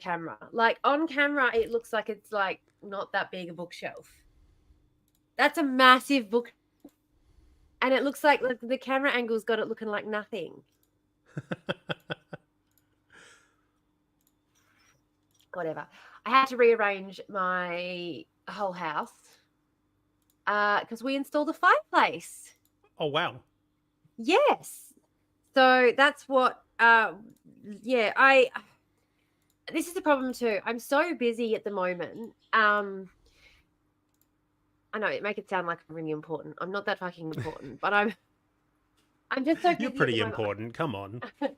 camera. Like on camera, it looks like it's like not that big a bookshelf. That's a massive book, and it looks like the camera angle's got it looking like nothing. Whatever. I had to rearrange my whole house because we installed a fireplace. Oh, wow. Yes. So that's what, this is the problem too. I'm so busy at the moment. I know it make it sound like I'm really important. I'm not that fucking important, but I'm just so busy. You're pretty important. Come on. I'm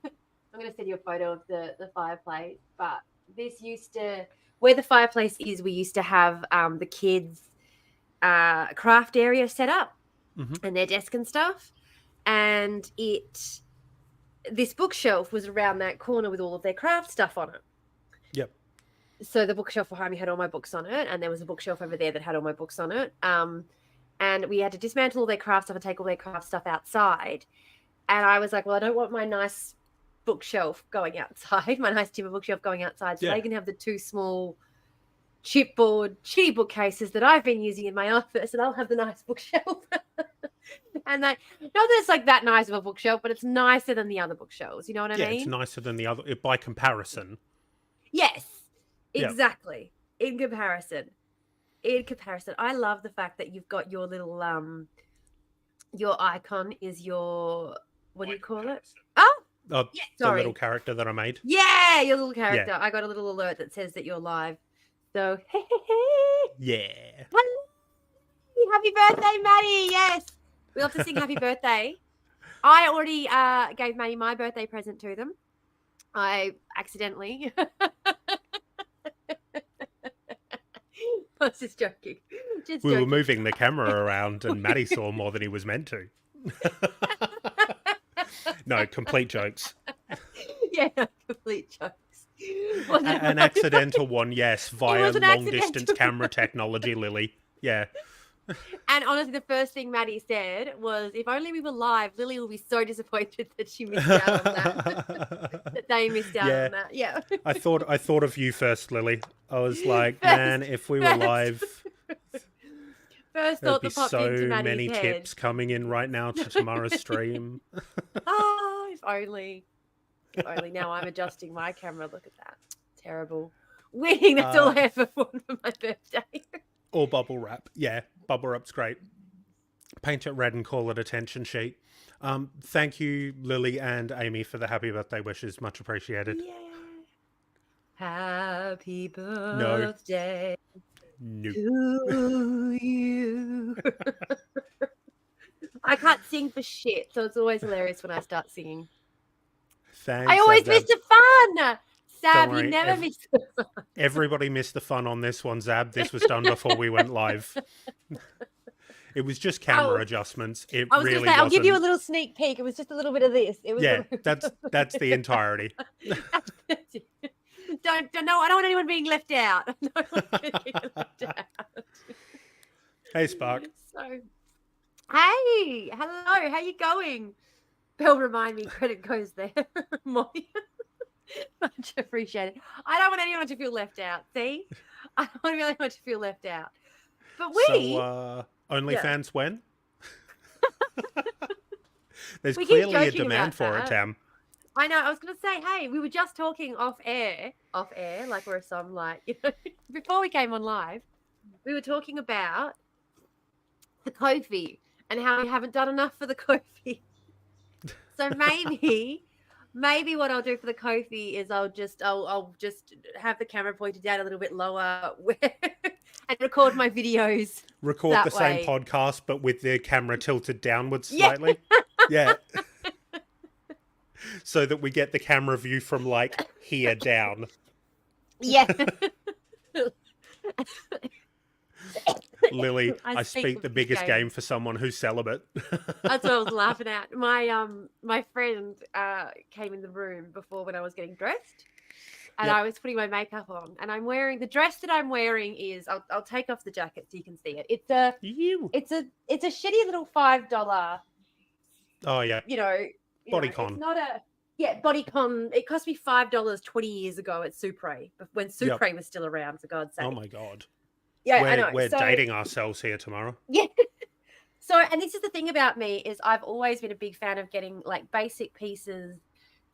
going to send you a photo of the fireplace, but this used to, where the fireplace is, we used to have the kids' craft area set up and their desk and stuff. And this bookshelf was around that corner with all of their craft stuff on it. Yep. So the bookshelf behind me had all my books on it, and there was a bookshelf over there that had all my books on it. And we had to dismantle all their craft stuff and take all their craft stuff outside. And I was like, well, I don't want my nice bookshelf going outside, my nice timber bookshelf going outside. So they can have the two small chipboard shitty bookcases that I've been using in my office, and I'll have the nice bookshelf. And not that it's like that nice of a bookshelf, but it's nicer than the other bookshelves. You know what I mean? Yeah, it's nicer than the other by comparison. Yes, exactly. In comparison, I love the fact that you've got your little your icon is your, what do you call it? The little character that I made. Yeah, your little character. Yeah. I got a little alert that says that you're live. So, yeah. Happy birthday, Maddie. Yes. We'll have to sing happy birthday. I already gave Maddie my birthday present to them. I accidentally. I was just joking. We were moving the camera around and Maddie saw more than he was meant to. No, complete jokes. Yeah, complete jokes. An accidental one, yes, via long-distance camera technology, Lily. Yeah. And honestly, the first thing Maddie said was, if only we were live, Lily will be so disappointed that she missed out on that. That they missed out on that. Yeah. I thought of you first, Lily. I was like, man, if we were live, first thought that popped into Maddie's so many head. tips coming in right now to tomorrow's stream. Oh, if only. If only. Now I'm adjusting my camera. Look at that. Terrible. Winning, that's all I ever want for my birthday. Or bubble wrap. Yeah, bubble wrap's great. Paint it red and call it attention sheet. Thank you, Lily and Amy, for the happy birthday wishes. Much appreciated. Yeah. Happy birthday to you. I can't sing for shit, so it's always hilarious when I start singing. Thanks. I always miss the fun. Zab, you never miss the fun. Everybody missed the fun on this one, Zab. This was done before we went live. It was just camera adjustments. I was really going to say, I'll give you a little sneak peek. It was just a little bit of this. It was that's the entirety. I don't want anyone being left out. No one's being left out. Hey, Spark. So, hey, hello. How you going? Bell, remind me. Credit goes there. Molly. Much appreciated. I don't want anyone to feel left out. See, I don't want anyone to feel left out. But so OnlyFans when? There's clearly a demand for it, Tam. I know. I was going to say, hey, we were just talking off air, like we're some before we came on live, we were talking about the Ko-fi and how we haven't done enough for the Ko-fi. So maybe what I'll do for the Ko-fi is I'll just have the camera pointed down a little bit lower and record my videos. Record the same podcast, but with the camera tilted downwards slightly. Yeah. So that we get the camera view from here down. Yeah. Lily, I speak the biggest game for someone who's celibate. That's what I was laughing at. My friend came in the room before when I was getting dressed, and I was putting my makeup on, and I'm wearing the dress that I'm wearing is I'll take off the jacket so you can see it. It's a shitty little $5. Oh yeah. Bodycon. It's not a Yeah, Bodycon. It cost me $5 20 years ago at Supre, when Yep. Supre was still around, for God's sake. Oh my god. Yeah, I know. We're So, dating ourselves here tomorrow. yeah. So, and this is the thing about me is I've always been a big fan of getting like basic pieces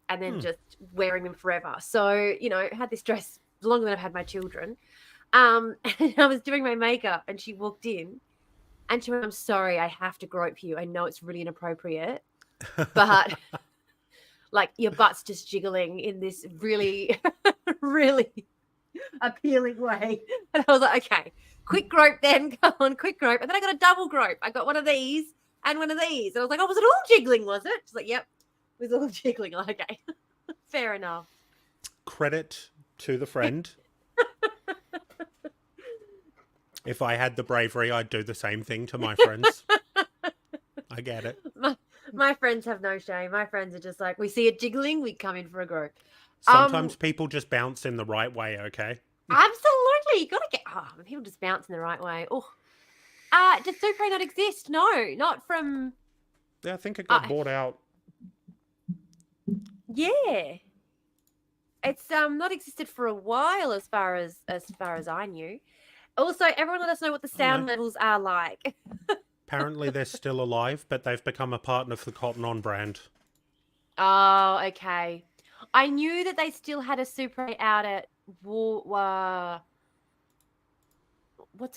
and then just wearing them forever. So, you know, I had this dress longer than I've had my children. And I was doing my makeup and she walked in and she went, "I'm sorry, I have to grope you. I know it's really inappropriate, but like your butt's just jiggling in this really, really appealing way." And I was like, okay, quick grope then. Come on, quick grope. And then I got a double grope. I got one of these and one of these. And I was like, oh, was it all jiggling, was it? She's like, yep, it was all jiggling. I'm like, okay, fair enough. Credit to the friend. If I had the bravery, I'd do the same thing to my friends. I get it. My friends have no shame. My friends are just like, we see it jiggling, we come in for a grope. Sometimes people just bounce in the right way, okay? Absolutely. You got to get, people just bounce in the right way. Oh, does Supre not exist? No, not from. Yeah, I think it got bought out. Yeah. It's not existed for a while as far as I knew. Also, everyone let us know what the sound levels are like. Apparently they're still alive, but they've become a partner for the Cotton On brand. Oh, okay. I knew that they still had a Supre out at what's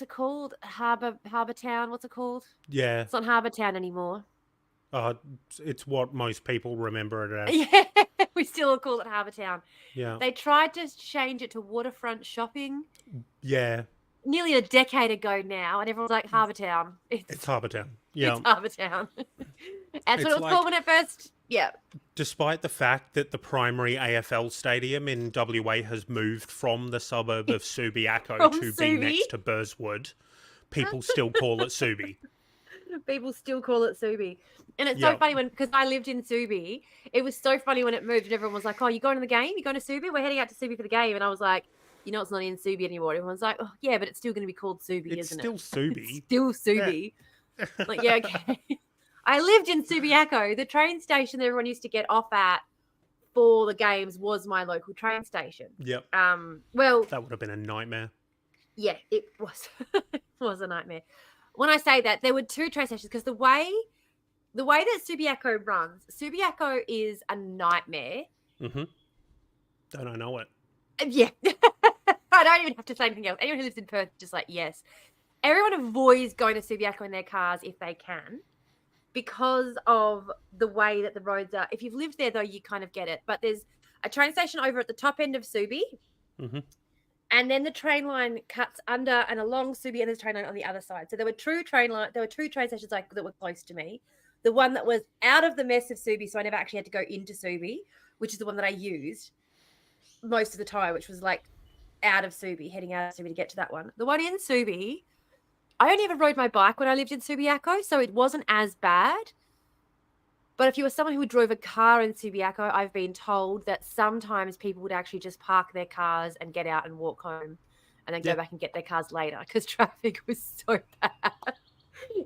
it called? Harbour Town. What's it called? Yeah. It's not Harbour Town anymore. It's what most people remember it as. Yeah, we still call it Harbour Town. Yeah. They tried to change it to Waterfront Shopping. Yeah. Nearly a decade ago now, and everyone's like, Harbour Town. It's Harbour Town. Yeah. It's Harbour Town. That's what it was called when it first. Yeah. Despite the fact that the primary AFL stadium in WA has moved from the suburb of Subiaco to be next to Burswood, people still call it Subi. People still call it Subi. And it's so funny because I lived in Subi. It was so funny when it moved and everyone was like, oh, you going to the game? You going to Subi? We're heading out to Subi for the game. And I was like, you know, it's not in Subi anymore. Everyone's like, oh, yeah, but it's still going to be called Subi, isn't it? It's still Subi. It's still Subi. Yeah. Like, yeah, okay. I lived in Subiaco. The train station that everyone used to get off at for the games was my local train station. Yep. Well, that would have been a nightmare. Yeah, it was. It was a nightmare. When I say that, there were two train stations because the way that Subiaco runs, Subiaco is a nightmare. Mm-hmm. Don't I know it? Yeah. I don't even have to say anything else. Anyone who lives in Perth is just like, yes. Everyone avoids going to Subiaco in their cars if they can because of the way that the roads are. If you've lived there, though, you kind of get it. But there's a train station over at the top end of Subi. Mm-hmm. And then the train line cuts under and along Subi, and there's a train line on the other side. So there were two train stations that were close to me. The one that was out of the mess of Subi, so I never actually had to go into Subi, which is the one that I used most of the time, which was like out of Subi, heading out of Subi to get to that one. The one in Subi, I only ever rode my bike when I lived in Subiaco, so it wasn't as bad. But if you were someone who drove a car in Subiaco, I've been told that sometimes people would actually just park their cars and get out and walk home and then go back and get their cars later because traffic was so bad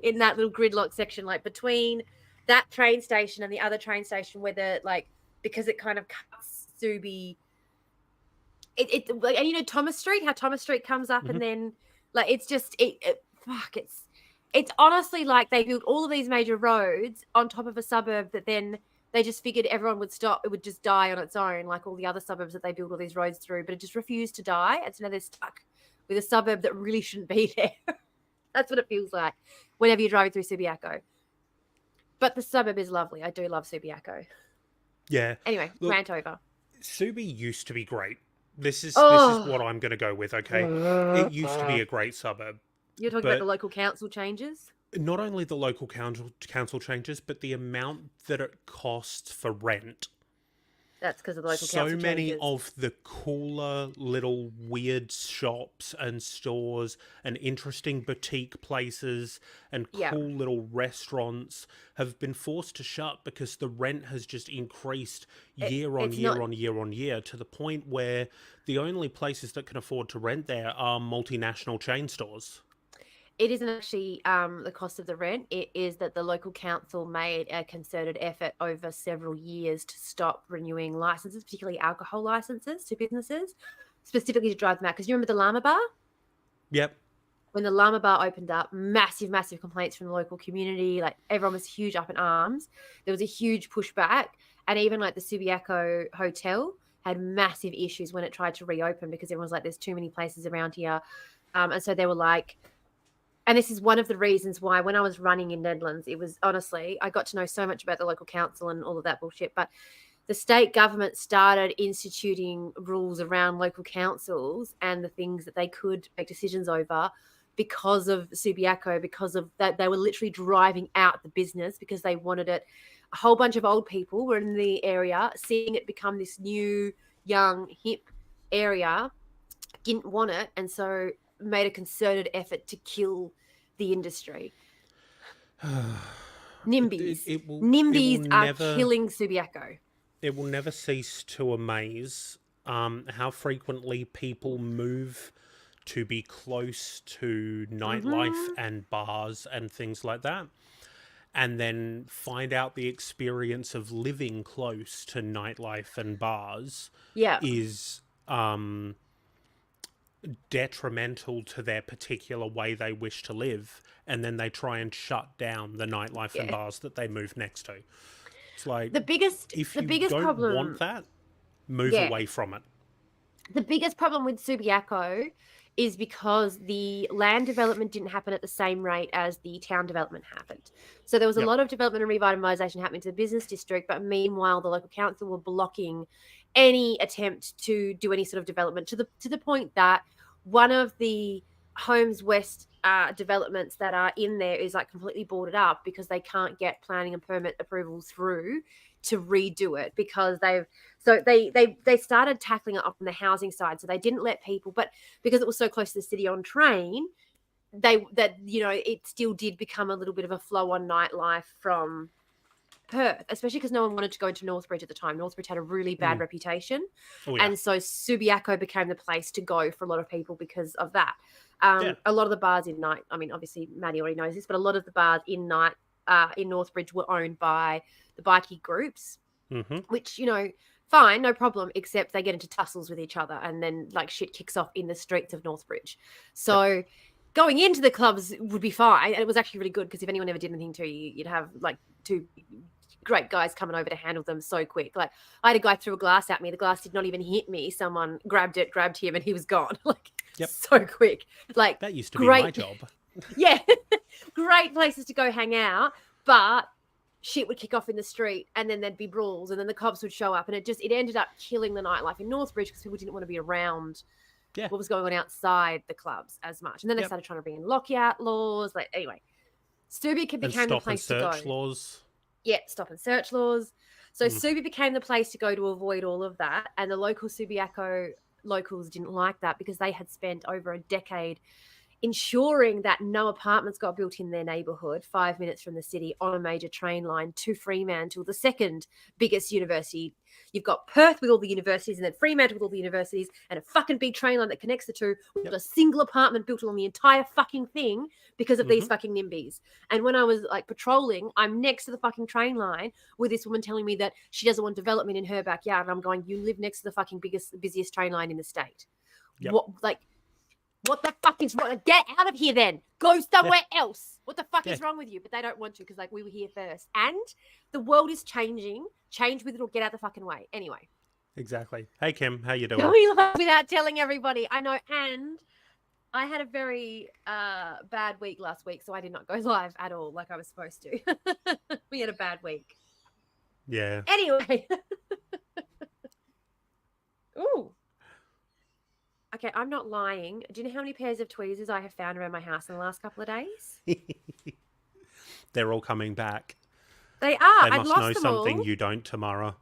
in that little gridlock section, like between that train station and the other train station where because it kind of cuts Subi. And you know Thomas Street, how Thomas Street comes up and then like it's just it's honestly like they built all of these major roads on top of a suburb that then they just figured everyone would stop. It would just die on its own, like all the other suburbs that they built all these roads through, but it just refused to die. And so now they're stuck with a suburb that really shouldn't be there. That's what it feels like whenever you're driving through Subiaco. But the suburb is lovely. I do love Subiaco. Yeah. Anyway, rant over. Subi used to be great. This is what I'm going to go with, okay? It used to be a great suburb. You're talking about the local council changes? Not only the local council changes, but the amount that it costs for rent. That's because of the local council changes. So many of the cooler little weird shops and stores and interesting boutique places and cool little restaurants have been forced to shut because the rent has just increased year on year to the point where the only places that can afford to rent there are multinational chain stores. It isn't actually the cost of the rent. It is that the local council made a concerted effort over several years to stop renewing licenses, particularly alcohol licenses to businesses, specifically to drive them out. Because you remember the Llama Bar? Yep. When the Llama Bar opened up, massive complaints from the local community. Like, everyone was huge up in arms. There was a huge pushback. And even like the Subiaco Hotel had massive issues when it tried to reopen, because everyone was like, there's too many places around here. And so they were like, and this is one of the reasons why when I was running in Nedlands, it was honestly, I got to know so much about the local council and all of that bullshit. But the state government started instituting rules around local councils and the things that they could make decisions over because of Subiaco, because of that. They were literally driving out the business because they wanted it. A whole bunch of old people were in the area, seeing it become this new, young, hip area, didn't want it, and so made a concerted effort to kill the industry. NIMBYs. NIMBYs are killing Subiaco. It will never cease to amaze how frequently people move to be close to nightlife and bars and things like that, and then find out the experience of living close to nightlife and bars is detrimental to their particular way they wish to live, and then they try and shut down the nightlife and bars that they move next to. It's like, if you don't problem, want that, move away from it. The biggest problem with Subiaco is because the land development didn't happen at the same rate as the town development happened. So there was a lot of development and revitalisation happening to the business district, but meanwhile the local council were blocking any attempt to do any sort of development, to the point that one of the Homes West developments that are in there is like completely boarded up because they can't get planning and permit approval through to redo it, because they started tackling it up on the housing side. So they didn't let people, but because it was so close to the city on train, it still did become a little bit of a flow on nightlife from Perth, especially because no one wanted to go into Northbridge at the time. Northbridge had a really bad reputation. And so Subiaco became the place to go for a lot of people because of that. A lot of the bars in night, I mean, obviously Maddie already knows this, but a lot of the bars in night in Northbridge were owned by the bikie groups, which, fine, no problem, except they get into tussles with each other and then like shit kicks off in the streets of Northbridge. So going into the clubs would be fine. And it was actually really good, because if anyone ever did anything to you, you'd have like two great guys coming over to handle them so quick. Like, I had a guy threw a glass at me. The glass did not even hit me. Someone grabbed him, and he was gone. Like, so quick. Like, that used to be my job. Yeah. Great places to go hang out, but shit would kick off in the street, and then there'd be brawls, and then the cops would show up, and it ended up killing the nightlife in Northbridge because people didn't want to be around what was going on outside the clubs as much. And then they started trying to bring in lockout laws. Like, anyway, Subiaco became the place to go. Stop and search laws. Yeah, stop and search laws. So Subi became the place to go to avoid all of that. And the local Subiaco locals didn't like that, because they had spent over a decade ensuring that no apartments got built in their neighbourhood 5 minutes from the city on a major train line to Fremantle, the second biggest university. You've got Perth with all the universities, and then Fremantle with all the universities, and a fucking big train line that connects the two, with a single apartment built along the entire fucking thing because of these fucking NIMBYs. And when I was like patrolling, I'm next to the fucking train line with this woman telling me that she doesn't want development in her backyard. And I'm going, you live next to the fucking busiest train line in the state. What the fuck is wrong? Get out of here then. Go somewhere else. What the fuck is wrong with you? But they don't want to, because like, we were here first. And the world is changing. Change with it or get out the fucking way. Anyway. Exactly. Hey, Kim. How you doing? Going live without telling everybody. I know. And I had a very bad week last week, so I did not go live at all like I was supposed to. We had a bad week. Yeah. Anyway. Ooh. Okay, I'm not lying. Do you know how many pairs of tweezers I have found around my house in the last couple of days? They're all coming back. They are. They must know something you don't, Tamara.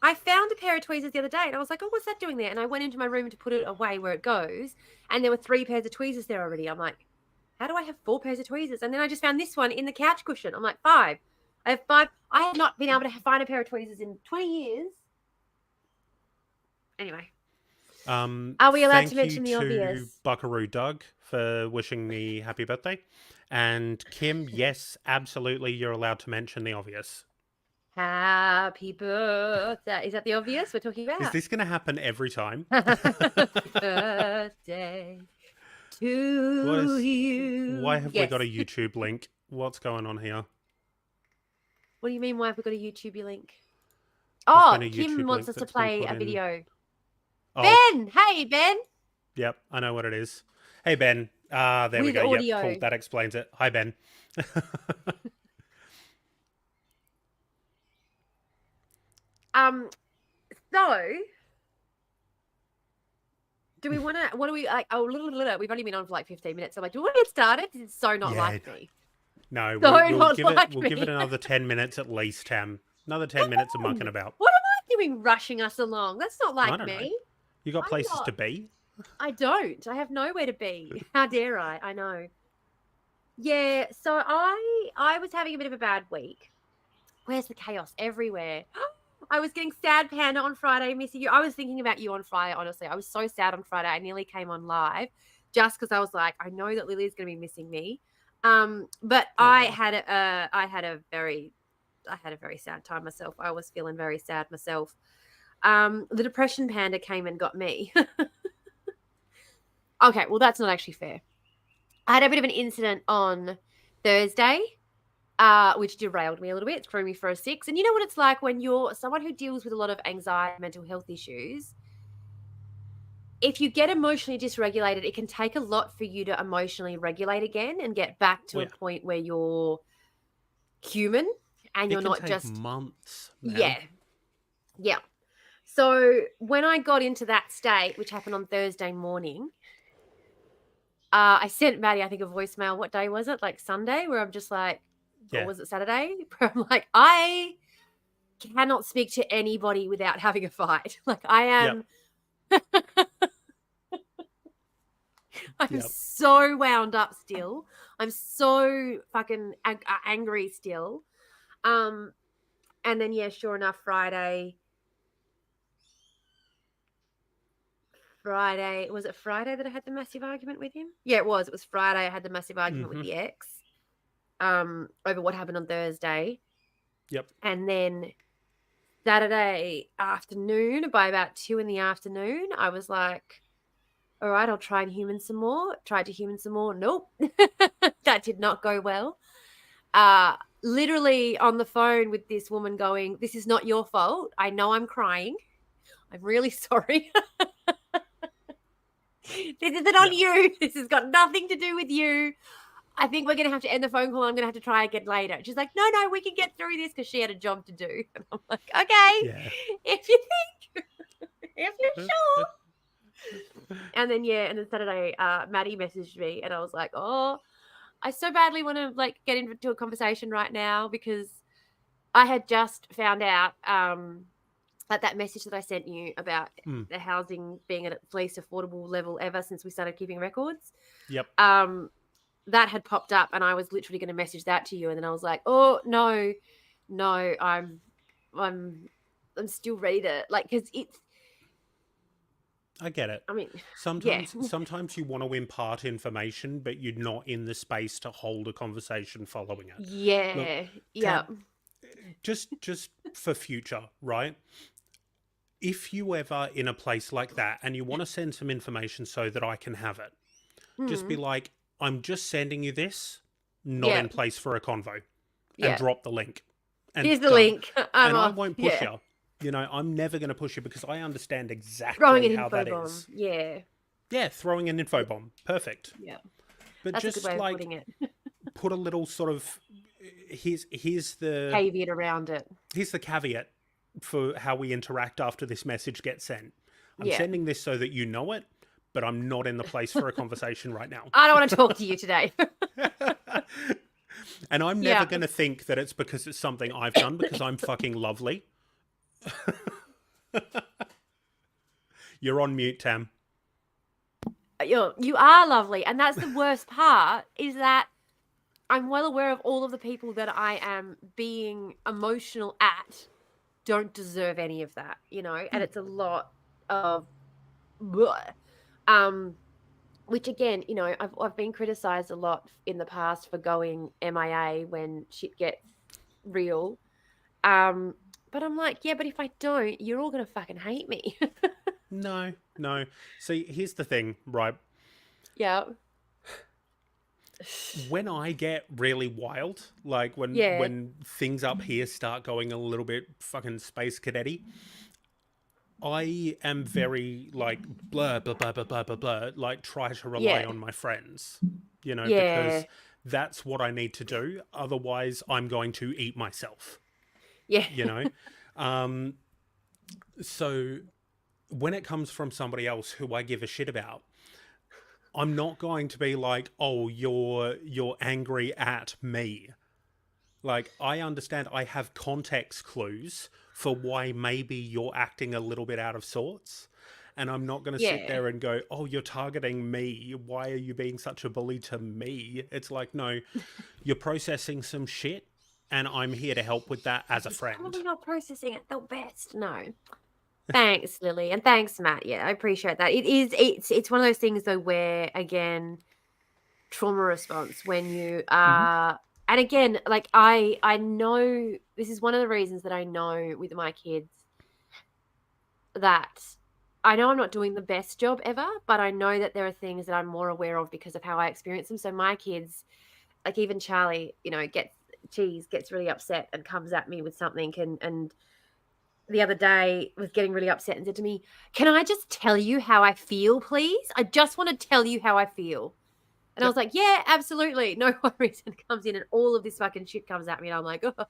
I found a pair of tweezers the other day, and I was like, oh, what's that doing there? And I went into my room to put it away where it goes, and there were 3 pairs of tweezers there already. I'm like, how do I have 4 pairs of tweezers? And then I just found this one in the couch cushion. I'm like, 5. I have 5. I have not been able to find a pair of tweezers in 20 years. Anyway. Are we allowed to Thank you mention the to obvious? Buckaroo Doug for wishing me happy birthday. And Kim, yes, absolutely, you're allowed to mention the obvious. Happy birthday. Is that the obvious we're talking Is about? this going to happen every time? Happy birthday to Why you. have we Yes. got a YouTube link? What's going on here? What do you mean? Why have we got a YouTube link? There's Oh, been a Kim YouTube wants link us to that's been play put a in. video. Oh, Ben! Hey, Ben! yep, I know what it is. Hey, Ben. There we With go. Yep, audio. cool. That explains it. Hi, Ben. So do we want to? What do we like? Oh, we've only been on for like 15 minutes. So I'm like, do we want to get started? This is so not like me. No, So we'll give like it. We'll me. give it another 10 minutes at least, Tam. Another 10 minutes of mucking about. What am I doing, rushing us along? That's not I like don't know. me. You got I'm places not. to be. I don't. I have nowhere to be. How dare I? I know. Yeah. So I was having a bit of a bad week. Where's the chaos? Everywhere. I was getting sad, Panda, on Friday, missing you. I was thinking about you on Friday, honestly. I was so sad on Friday. I nearly came on live just because I was like, I know that Lily's going to be missing me. But I had a very sad time myself. I was feeling very sad myself. The depression panda came and got me. Okay, well, that's not actually fair. I had a bit of an incident on Thursday, which derailed me a little bit, threw me for a six. And you know what it's like when you're someone who deals with a lot of anxiety, mental health issues. If you get emotionally dysregulated, it can take a lot for you to emotionally regulate again and get back to a point where you're human and you're not just months. Man. Yeah. So when I got into that state, which happened on Thursday morning, I sent Maddie, I think, a voicemail. What day was it? Like Sunday, where I'm just like, or was it Saturday? I'm like, I cannot speak to anybody without having a fight. Like I am. I'm so wound up still. I'm so fucking angry still. And then, yeah, sure enough, Friday, was it Friday that I had the massive argument with him? Yeah, it was. It was Friday. I had the massive argument with the ex over what happened on Thursday. Yep. And then Saturday afternoon, by about 2 p.m, I was like, all right, I'll try and human some more. Tried to human some more. Nope. That did not go well. Literally on the phone with this woman going, this is not your fault. I know I'm crying. I'm really sorry. This isn't on you. This has got nothing to do with you. I think we're going to have to end the phone call. I'm going to have to try again later. She's like, no, we can get through this because she had a job to do. And I'm like, okay, if you think, if you're sure. And then Saturday, Maddie messaged me and I was like, oh, I so badly want to like get into a conversation right now because I had just found out that message that I sent you about the housing being at its least affordable level ever since we started keeping records. Yep. That had popped up and I was literally going to message that to you. And then I was like, oh, no, I'm still ready to like, because it's, I get it. I mean, sometimes you want to impart information, but you're not in the space to hold a conversation following it. Yeah. Look, just for future, right? If you ever in a place like that and you want to send some information so that I can have it, just be like, I'm just sending you this, not in place for a convo, and drop the link. And here's the link. I won't push you. You know, I'm never going to push you because I understand exactly how that is. Yeah, throwing an info bomb. Perfect. Yeah. But that's just a good way like of putting it. put a little sort of here's the caveat around it. Here's the caveat for how we interact after this message gets sent. I'm sending this so that you know it, but I'm not in the place for a conversation right now. I don't want to talk to you today. And I'm never going to think that it's because it's something I've done because I'm fucking lovely. You're on mute, Tam. You are lovely. And that's the worst part is that I'm well aware of all of the people that I am being emotional at don't deserve any of that, you know, and it's a lot of Which again, you know, I've been criticized a lot in the past for going MIA when shit gets real. But I'm like, yeah, but if I don't, you're all gonna fucking hate me. No, no. See, here's the thing, right? Yeah. When I get really wild, like Yeah. when things up here start going a little bit fucking space cadetty, I am very like blah blah blah blah blah blah blah. Like try to rely Yeah. on my friends, you know, Yeah. because that's what I need to do. Otherwise, I'm going to eat myself. Yeah. You know, um, so when it comes from somebody else who I give a shit about, I'm not going to be like, "Oh, you're angry at me." Like, I understand I have context clues for why maybe you're acting a little bit out of sorts. And I'm not going to sit Yeah. there and go, "Oh, you're targeting me. Why are you being such a bully to me?" It's like, no, you're processing some shit, and I'm here to help with that as a He's friend. probably not processing it the best. No. Thanks, Lily. And thanks, Matt. Yeah, I appreciate that. It's one of those things though where again, trauma response when you Mm-hmm. are and again, like I know this is one of the reasons that I know with my kids that I know I'm not doing the best job ever, but I know that there are things that I'm more aware of because of how I experience them. So my kids, like even Charlie, you know, gets really upset and comes at me with something and the other day was getting really upset and said to me, "Can I just tell you how I feel, please? I just want to tell you how I feel." And I was Yep. like, "Yeah, absolutely. No worries." And it comes in and all of this fucking shit comes at me. And I'm like, "Oh, all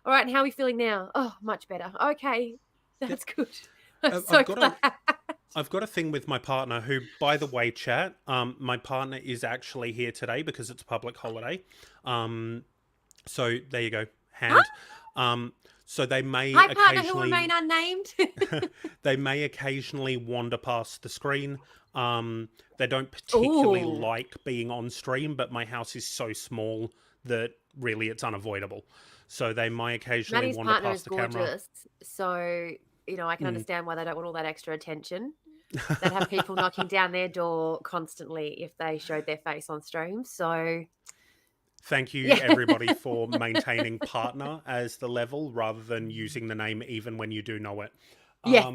right. And how are we feeling now?" "Oh, much better." "Okay, Yep. that's good." I'm so I've got glad. a thing with my partner who, by the way, chat, my partner is actually here today because it's a public holiday. So there you go, Huh? hand. So they may Hi, partner who remain occasionally unnamed. they may occasionally wander past the screen. They don't particularly Oh, like being on stream, but my house is so small that really it's unavoidable. So they may occasionally Maddie's wander partner past is the camera. gorgeous. So, you know, I can Mm. understand why they don't want all that extra attention. They'd have people knocking down their door constantly if they showed their face on stream. So, Thank you, yeah. everybody, for maintaining partner as the level rather than using the name even when you do know it. Yeah.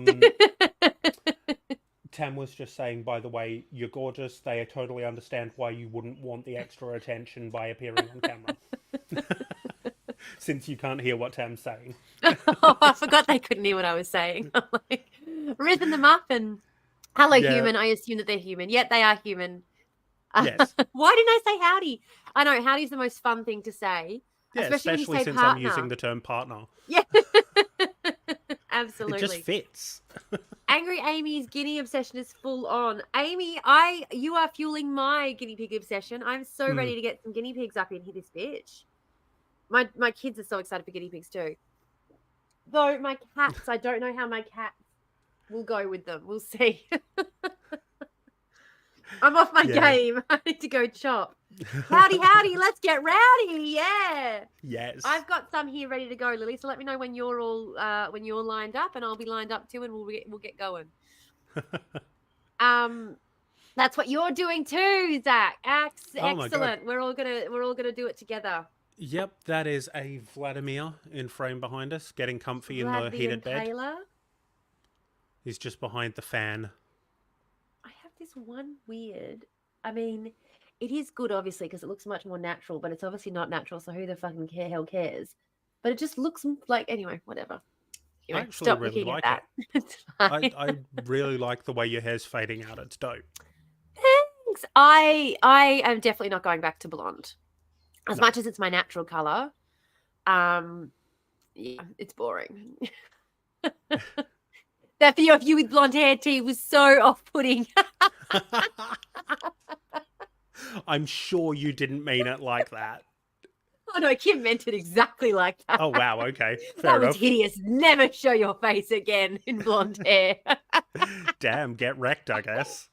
Tam was just saying, by the way, you're gorgeous. They totally understand why you wouldn't want the extra attention by appearing on camera. Since you can't hear what Tam's saying. Oh, I forgot they couldn't hear what I was saying. I'm like ripping them up and hello, Yeah, human. I assume that they're human. Yet they are human. yes. Why didn't I say howdy? I know howdy's the most fun thing to say, Yeah, especially when you especially say since I'm using partner. the term partner. Yeah. It just Absolutely. fits. Angry Amy's guinea obsession is full on. Amy, you are fueling my guinea pig obsession. I'm so Mm. ready to get some guinea pigs up in here, this bitch. My kids are so excited for guinea pigs too. Though my cats, I don't know how my cats will go with them. We'll see. I'm off my Yeah. game. I need to go chop. Howdy, howdy. Let's get rowdy. Yeah. Yes. I've got some here ready to go, Lily. So let me know when you're all when you're lined up, and I'll be lined up too, and we'll get going. That's what you're doing too, Zach. Oh my god. Excellent. We're all gonna do it together. Yep, that is a Vladimir in frame behind us, getting comfy in the Vlad the heated bed. Impaler. He's just behind the fan. I have this one weird. I mean, it is good, obviously, because it looks much more natural, but it's obviously not natural. So who the fucking hell cares? But it just looks like anyway, whatever. I Anyway, actually stop really looking at like it. that. It's fine. I really like the way your hair's fading out. It's dope. Thanks. I am definitely not going back to blonde. As No. much as it's my natural color. Yeah, it's boring. That video of you with blonde hair, T, was so off-putting. I'm sure you didn't mean it like that. Oh no, Kim meant it exactly like that. Oh wow, okay. Fair That was enough. hideous. Never show your face again in blonde hair. Damn, get wrecked, I guess.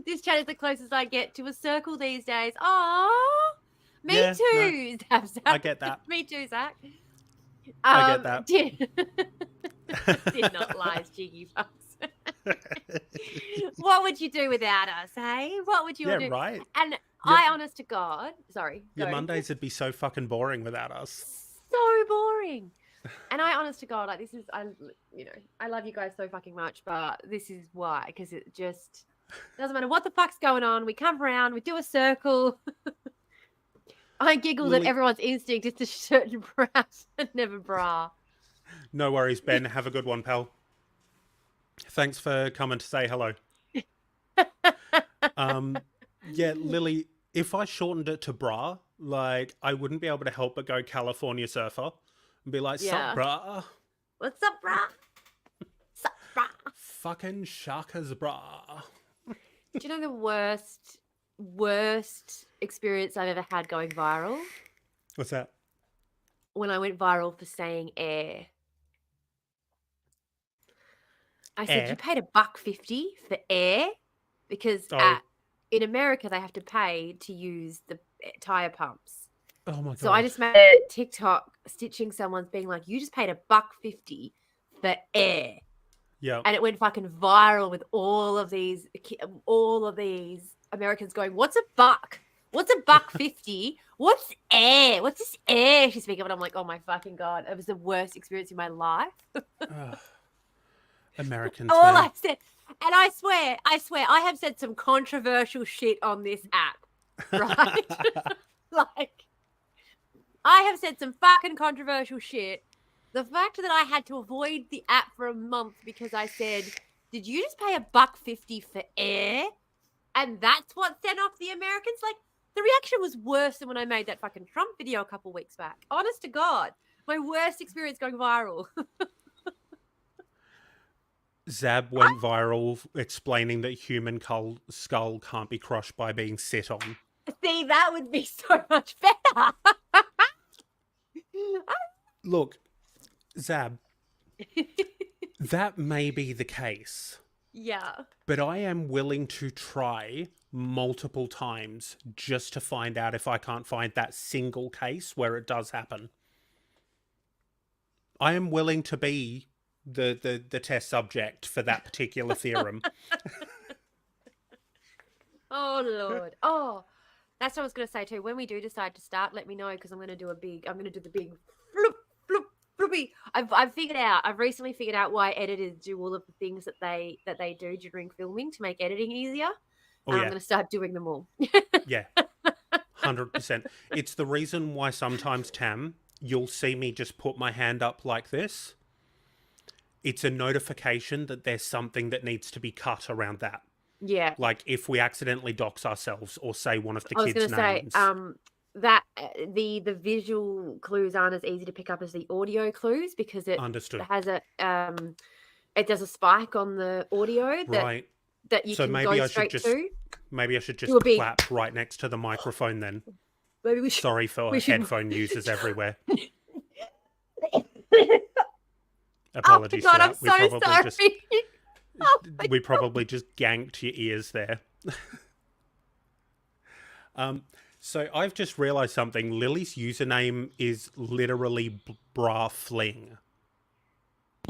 This chat is the closest I get to a circle these days. Oh, me Yeah, too, no, Zach. I get that. Me too, Zach. I get that. Did not lie, cheeky fucks. What would you do without us, hey? What would you do? Right. And Yep. I, honest to God, sorry. Your Mondays would be so fucking boring without us. So boring. And I, honest to God, like, this is, I love you guys so fucking much, but this is why, because it just doesn't matter what the fuck's going on. We come around, we do a circle. I giggled at everyone's instinct is to shirt and bra and never bra. No worries, Ben. Have a good one, pal. Thanks for coming to say hello. Yeah, Lily, if I shortened it to bra, like, I wouldn't be able to help but go California Surfer and be like, sup, brah? What's up, brah? Sup, brah? Fucking shakas, brah. Do you know the worst experience I've ever had going viral? What's that? When I went viral for saying air. I said, you paid $1.50 for air? Because in America, they have to pay to use the tire pumps. Oh my God. So I just made a TikTok stitching someone's being like, you just paid $1.50 for air. Yeah. And it went fucking viral with all of these Americans going, what's a buck? What's $1.50? What's air? What's this air she's speaking of? And I'm like, oh my fucking God. It was the worst experience in my life. Americans. All I said, and I swear, I have said some controversial shit on this app, right? Like, I have said some fucking controversial shit. The fact that I had to avoid the app for a month because I said, did you just pay $1.50 for air? And that's what sent off the Americans? Like, the reaction was worse than when I made that fucking Trump video a couple weeks back. Honest to God, my worst experience going viral. Zab went viral explaining that human skull can't be crushed by being sit on. See, that would be so much better. Look, Zab, that may be the case. Yeah. But I am willing to try multiple times just to find out if I can't find that single case where it does happen. I am willing to be the test subject for that particular theorem. Oh, Lord. Oh, that's what I was going to say too. When we do decide to start, let me know, because I'm going to do the big floop, floop, floopy. I've recently figured out why editors do all of the things that they do during filming to make editing easier. Oh, I'm going to start doing them all. Yeah. 100%. It's the reason why sometimes, Tam, you'll see me just put my hand up like this. It's a notification that there's something that needs to be cut around that. Yeah. Like if we accidentally dox ourselves or say one of the kids' names. I was going to say, that the visual clues aren't as easy to pick up as the audio clues, because it has it does a spike on the audio that you can go straight to. Maybe I should just clap right next to the microphone then. Maybe we should. Sorry for headphone users everywhere. Apologies for that. I'm so sorry. We probably just ganked your ears there. So I've just realised something. Lily's username is literally brafling.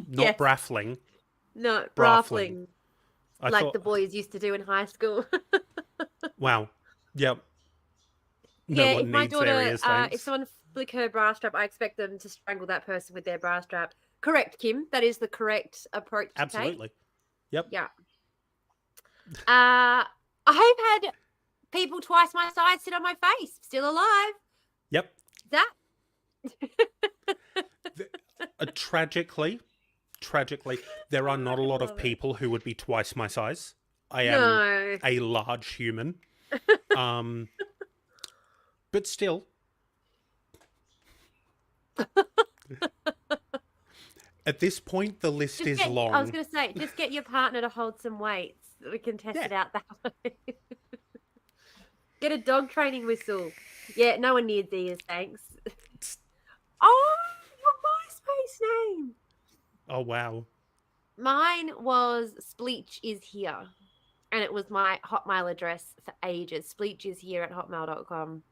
Not braffling. No, brafling. Like the boys used to do in high school. Wow. Yep. If my daughter, if someone flick her bra strap, I expect them to strangle that person with their bra strap. Correct, Kim. That is the correct approach to Absolutely. take. Yep. Yeah. I have had people twice my size sit on my face, still alive. Yep. That. Tragically, there are not a lot of people who would be twice my size. I am a large human. But still. At this point, the list is long. I was going to say, just get your partner to hold some weights. We can test it out that way. Get a dog training whistle. Yeah, no one needs these, thanks. Oh, your MySpace name. Oh, wow. Mine was Spleech is here. And it was my Hotmail address for ages. Spleech is here at hotmail.com.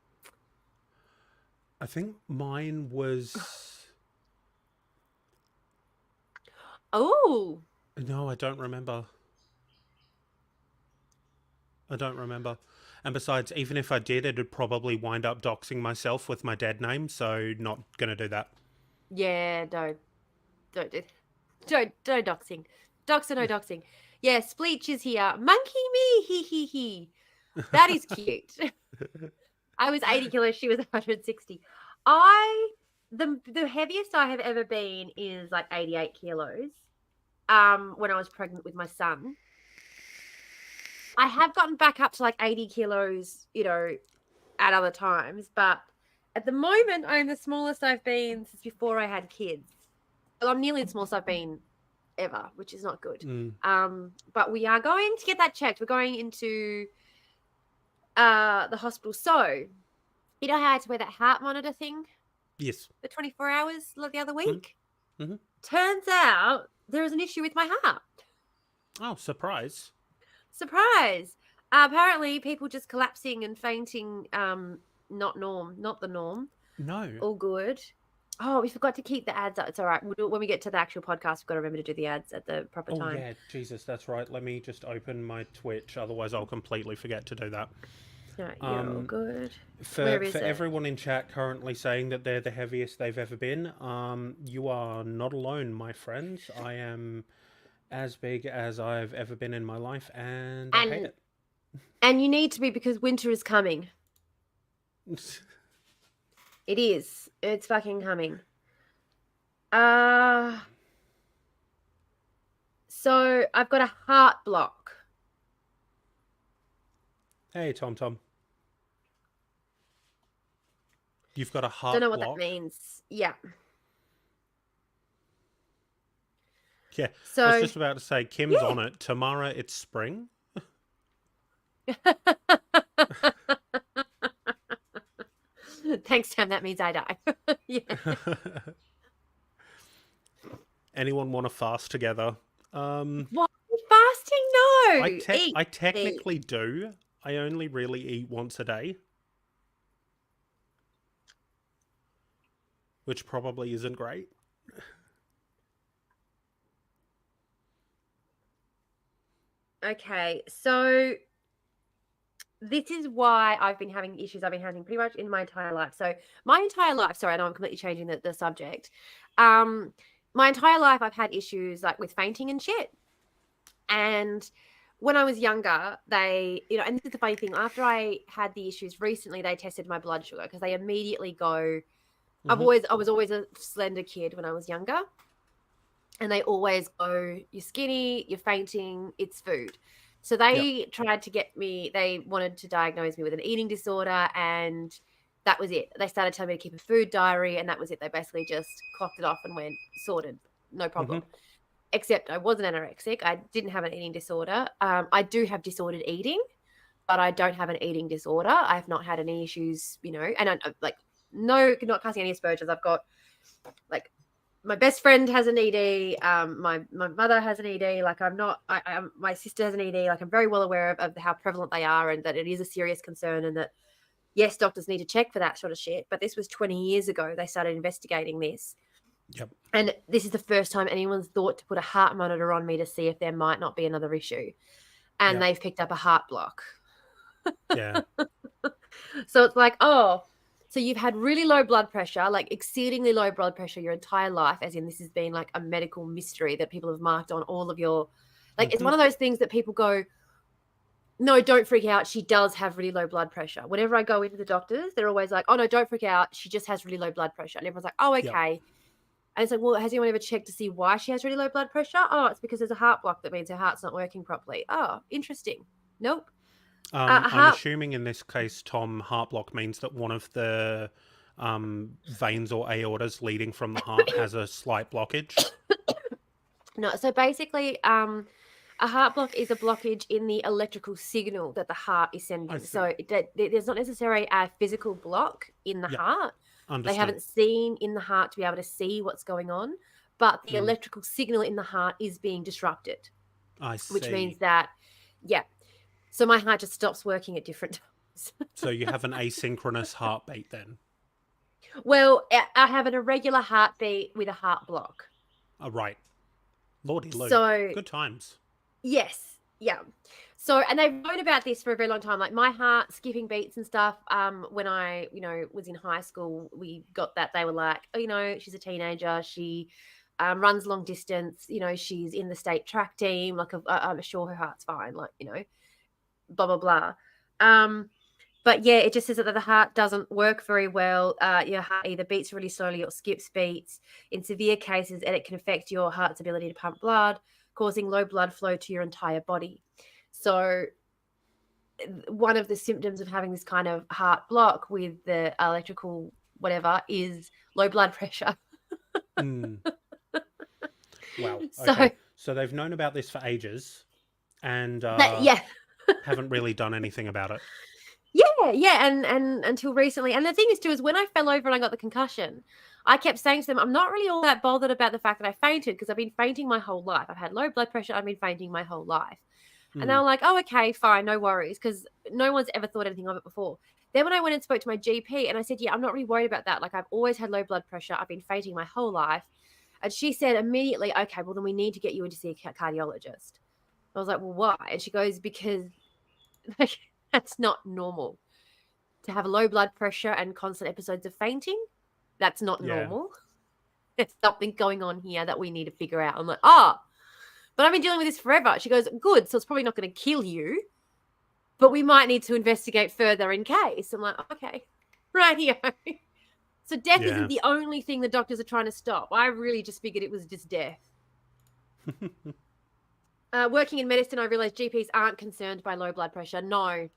I think mine was... Oh, No, I don't remember. I don't remember. And besides, even if I did, it'd probably wind up doxing myself with my dead name, so not gonna do that. yeah, don't do, don't doxing, dox or no doxing. Yeah, Spleech is here. Monkey me, he. That is cute. I was 80 kilos. She was 160. The heaviest I have ever been is like 88 kilos. When I was pregnant with my son. I have gotten back up to like 80 kilos, at other times, but at the moment I'm the smallest I've been since before I had kids. Well, I'm nearly the smallest I've been ever, which is not good. But we are going to get that checked. We're going into the hospital. So, you know how I had to wear that heart monitor thing? Yes. For 24 hours the other week? Mm-hmm. Turns out there is an issue with my heart. Oh, surprise. Surprise. Apparently, people just collapsing and fainting, not the norm. No. All good. Oh, we forgot to keep the ads up. It's all right. We'll do it when we get to the actual podcast. We've got to remember to do the ads at the proper time. Oh, yeah. Jesus, that's right. Let me just open my Twitch. Otherwise, I'll completely forget to do that. No, you're all good. For everyone in chat currently saying that they're the heaviest they've ever been, you are not alone, my friends. I am as big as I've ever been in my life, and I hate it. And you need to be, because winter is coming. It is. It's fucking coming. So I've got a heart block. Hey, Tom. You've got a heart block? Don't know what that means. Yeah. Yeah. So, I was just about to say, Kim's on it. Tamara, it's spring. Thanks, Tam. That means I die. Yeah. Anyone want to fast together? What? Fasting? No. I technically do. I only really eat once a day. Which probably isn't great. Okay, so this is why I've been having issues I've been having pretty much in my entire life. So my entire life, sorry, I know I'm completely changing the subject. My entire life I've had issues like with fainting and shit. And when I was younger, they, and this is the funny thing, after I had the issues recently, they tested my blood sugar because they immediately go, I was always a slender kid when I was younger. And they always go, you're skinny, you're fainting, it's food. So they tried to get me, they wanted to diagnose me with an eating disorder, and that was it. They started telling me to keep a food diary, and that was it. They basically just clocked it off and went, sorted, no problem. Except I wasn't anorexic. I didn't have an eating disorder. I do have disordered eating, but I don't have an eating disorder. I've not had any issues, and I not casting any aspersions. I've got my best friend has an ED. My mother has an ED. My sister has an ED. I'm very well aware of how prevalent they are, and that it is a serious concern, and that yes, doctors need to check for that sort of shit. But this was 20 years ago. They started investigating this. Yep. And this is the first time anyone's thought to put a heart monitor on me to see if there might not be another issue. And they've picked up a heart block. Yeah. So it's like, oh, so you've had really low blood pressure, like exceedingly low blood pressure your entire life, as in this has been like a medical mystery that people have marked on all of your, it's one of those things that people go, no, don't freak out. She does have really low blood pressure. Whenever I go into the doctors, they're always like, oh, no, don't freak out. She just has really low blood pressure. And everyone's like, oh, okay. Yep. And it's like, well, has anyone ever checked to see why she has really low blood pressure? Oh, it's because there's a heart block. That means her heart's not working properly. Oh, interesting. Nope. I'm assuming in this case, Tom, heart block means that one of the veins or aortas leading from the heart has a slight blockage. No, so basically, a heart block is a blockage in the electrical signal that the heart is sending. So there's not necessarily a physical block in the heart. Understood. They haven't seen in the heart to be able to see what's going on, but the electrical signal in the heart is being disrupted. I see. Which means that, so my heart just stops working at different times. So you have an asynchronous heartbeat then? Well, I have an irregular heartbeat with a heart block. Right. Lordy Lou. So Good times. yes, yeah. So, and they've known about this for a very long time. Like my heart skipping beats and stuff. When I, was in high school, we got that. They were like, oh, she's a teenager. She runs long distance. She's in the state track team. Like, I'm sure her heart's fine. Like, blah blah blah. But yeah, it just says that the heart doesn't work very well. Your heart either beats really slowly or skips beats. In severe cases, and it can affect your heart's ability to pump blood, causing low blood flow to your entire body. So one of the symptoms of having this kind of heart block with the electrical whatever is low blood pressure. Wow. Okay. So they've known about this for ages and yeah. haven't really done anything about it. Yeah, and until recently. And the thing is too is when I fell over and I got the concussion, I kept saying to them, I'm not really all that bothered about the fact that I fainted because I've been fainting my whole life. I've had low blood pressure. I've been fainting my whole life. And they were like, oh, okay, fine, no worries, because no one's ever thought anything of it before. Then when I went and spoke to my GP and I said, yeah, I'm not really worried about that. Like, I've always had low blood pressure. I've been fainting my whole life. And she said immediately, okay, well, then we need to get you in to see a cardiologist. I was like, well, why? And she goes, because that's not normal. To have low blood pressure and constant episodes of fainting, that's not normal. There's something going on here that we need to figure out. I'm like, but I've been dealing with this forever. She goes, good, so it's probably not going to kill you, but we might need to investigate further in case. I'm like, okay, right here. So death isn't the only thing the doctors are trying to stop. I really just figured it was just death. Working in medicine, I realized GPs aren't concerned by low blood pressure. No,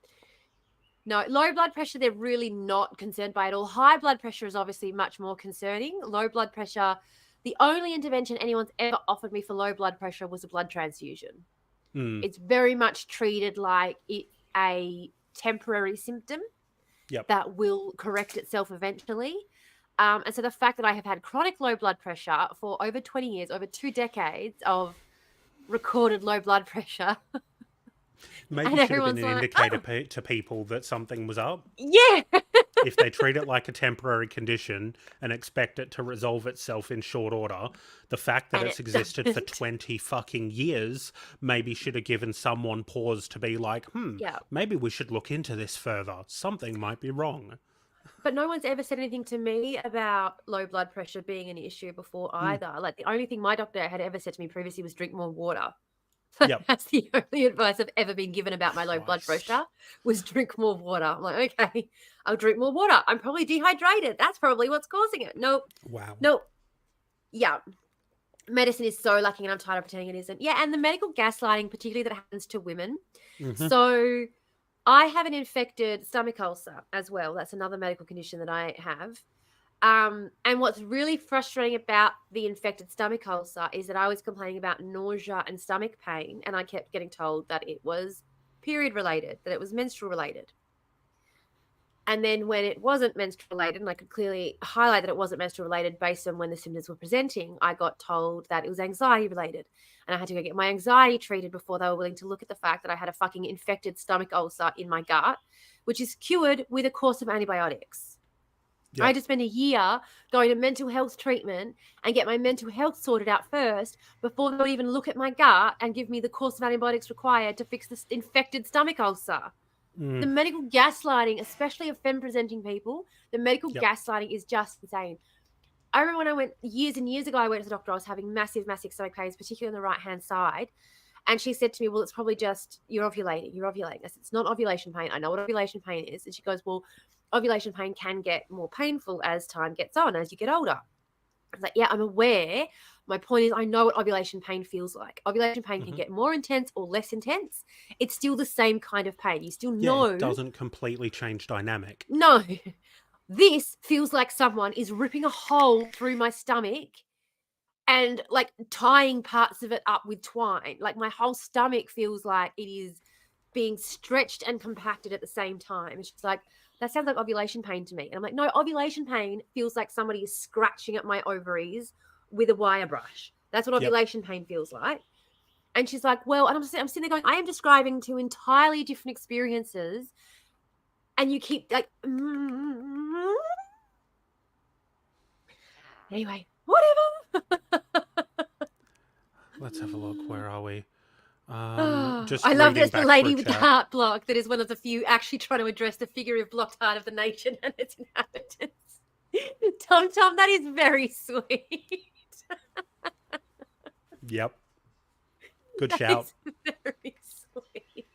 low blood pressure, they're really not concerned by it all. High blood pressure is obviously much more concerning. Low blood pressure, the only intervention anyone's ever offered me for low blood pressure was a blood transfusion. It's very much treated like it's a temporary symptom that will correct itself eventually. And so the fact that I have had chronic low blood pressure for over 20 years, over 2 decades of recorded low blood pressure. Maybe should have been an indicator to people that something was up. Yeah. If they treat it like a temporary condition and expect it to resolve itself in short order, the fact that it's existed for 20 fucking years maybe should have given someone pause to be like, maybe we should look into this further. Something might be wrong. But no one's ever said anything to me about low blood pressure being an issue before either. Like the only thing my doctor had ever said to me previously was drink more water. That's the only advice I've ever been given about my low blood pressure was drink more water. I'm like, okay, I'll drink more water. I'm probably dehydrated. That's probably what's causing it. Nope. Wow. Nope. Yeah. Medicine is so lacking and I'm tired of pretending it isn't. Yeah, and the medical gaslighting, particularly that happens to women. So I have an infected stomach ulcer as well. That's another medical condition that I have. And what's really frustrating about the infected stomach ulcer is that I was complaining about nausea and stomach pain, and I kept getting told that it was period related, that it was menstrual related. And then when it wasn't menstrual related, and I could clearly highlight that it wasn't menstrual related based on when the symptoms were presenting, I got told that it was anxiety related. And I had to go get my anxiety treated before they were willing to look at the fact that I had a fucking infected stomach ulcer in my gut, which is cured with a course of antibiotics. I had to spend a year going to mental health treatment and get my mental health sorted out first before they would even look at my gut and give me the course of antibiotics required to fix this infected stomach ulcer. The medical gaslighting, especially of femme-presenting people, the medical gaslighting is just insane. I remember when I went years and years ago, I went to the doctor, I was having massive, massive stomach pains, particularly on the right-hand side. And she said to me, well, it's probably just you're ovulating. I said, it's not ovulation pain. I know what ovulation pain is. And she goes, well, ovulation pain can get more painful as time gets on, as you get older. I was like, yeah, I'm aware. My point is I know what ovulation pain feels like. Ovulation pain can get more intense or less intense. It's still the same kind of pain. You still know. It doesn't completely change dynamic. No. This feels like someone is ripping a hole through my stomach and like tying parts of it up with twine. Like my whole stomach feels like it is being stretched and compacted at the same time. And she's like, that sounds like ovulation pain to me. And I'm like, no, ovulation pain feels like somebody is scratching at my ovaries with a wire brush. That's what ovulation pain feels like. And she's like, well, and I'm sitting there going, I am describing two entirely different experiences. And you keep like, anyway, whatever. Let's have a look. Where are we? Just I love reading there's the back lady through with the chat. heart block that is one of the few actually trying to address the figurative blocked heart of the nation and its inhabitants. Tom, that is very sweet. Yep. Good That shout. is very sweet.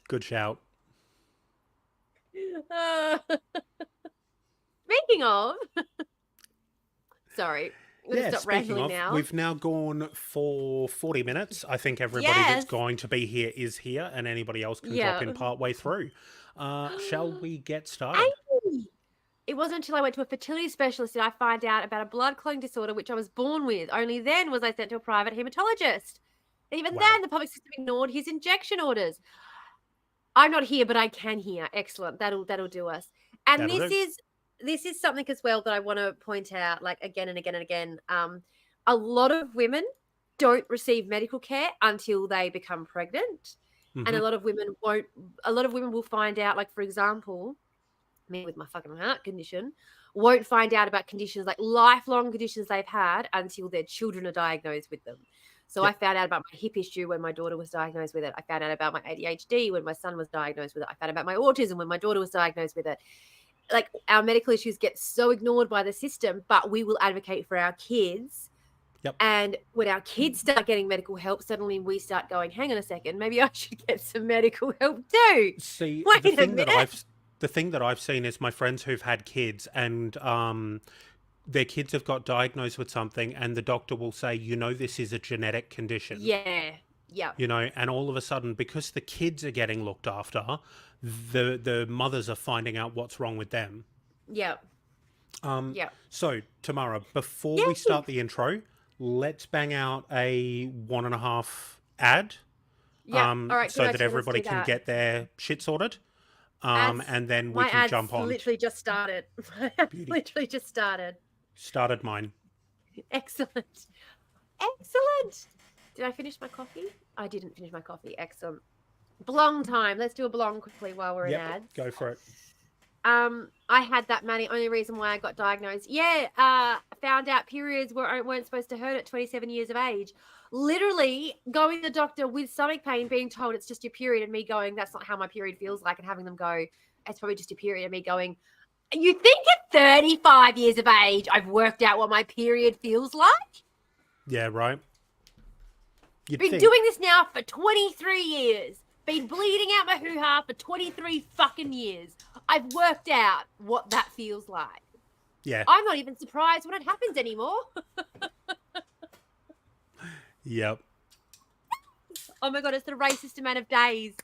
Good shout. Speaking of, sorry, I'm going to Yeah, stop speaking rambling of, now. we've now gone for 40 minutes. I think everybody Yes. that's going to be here is here, and anybody else can drop in part way through. Shall we get started? It wasn't until I went to a fertility specialist that I found out about a blood clotting disorder, which I was born with. Only then was I sent to a private hematologist. And even then, the public system ignored his injection orders. I'm not here, but I can hear. Excellent. That'll do us. And this is something as well that I want to point out, like again and again and again. A lot of women don't receive medical care until they become pregnant, and a lot of women won't. A lot of women will find out, like for example, me with my fucking heart condition, won't find out about conditions like lifelong conditions they've had until their children are diagnosed with them. So I found out about my hip issue when my daughter was diagnosed with it. I found out about my ADHD when my son was diagnosed with it. I found out about my autism when my daughter was diagnosed with it. Like our medical issues get so ignored by the system, but we will advocate for our kids. Yep. And when our kids start getting medical help, suddenly we start going, hang on a second, maybe I should get some medical help too. See, Wait a minute. The thing that I've seen is my friends who've had kids and their kids have got diagnosed with something and the doctor will say, this is a genetic condition. Yeah. Yeah. And all of a sudden, because the kids are getting looked after, the mothers are finding out what's wrong with them. Yeah. So, Tamara, before we start the intro, let's bang out a 1.5 ad. Yeah. All right. So that everybody can get their shit sorted. And then we can jump on. Literally just started. Literally just started. Started mine. Excellent. Did I finish my coffee? I didn't finish my coffee. Excellent. Belong time. Let's do a belong quickly while we're in ads. Go for it. I had that many. Only reason why I got diagnosed. Found out periods weren't supposed to hurt at 27 years of age. Literally going to the doctor with stomach pain, being told it's just your period, and me going, that's not how my period feels like, and having them go, it's probably just your period, and me going, you think at 35 years of age I've worked out what my period feels like? Yeah, right. Been doing this now for 23 years. Been bleeding out my hoo-ha for 23 fucking years. I've worked out what that feels like. Yeah. I'm not even surprised when it happens anymore. Yep. Oh my God, it's the racist amount of days.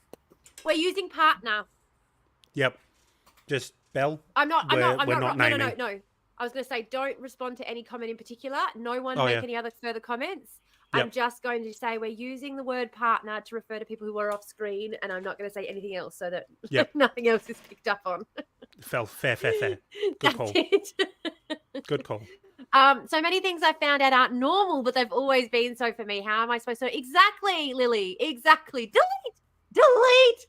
We're using partner. Yep. Just Belle. I'm not naming. No. I was going to say, don't respond to any comment in particular. No one make any other further comments. Yep. I'm just going to say we're using the word partner to refer to people who are off screen, and I'm not going to say anything else so that nothing else is picked up on. Fair. Good call. Good call. So many things I found out aren't normal, but they've always been so for me. How am I supposed to? Exactly, Lily. Exactly. Delete.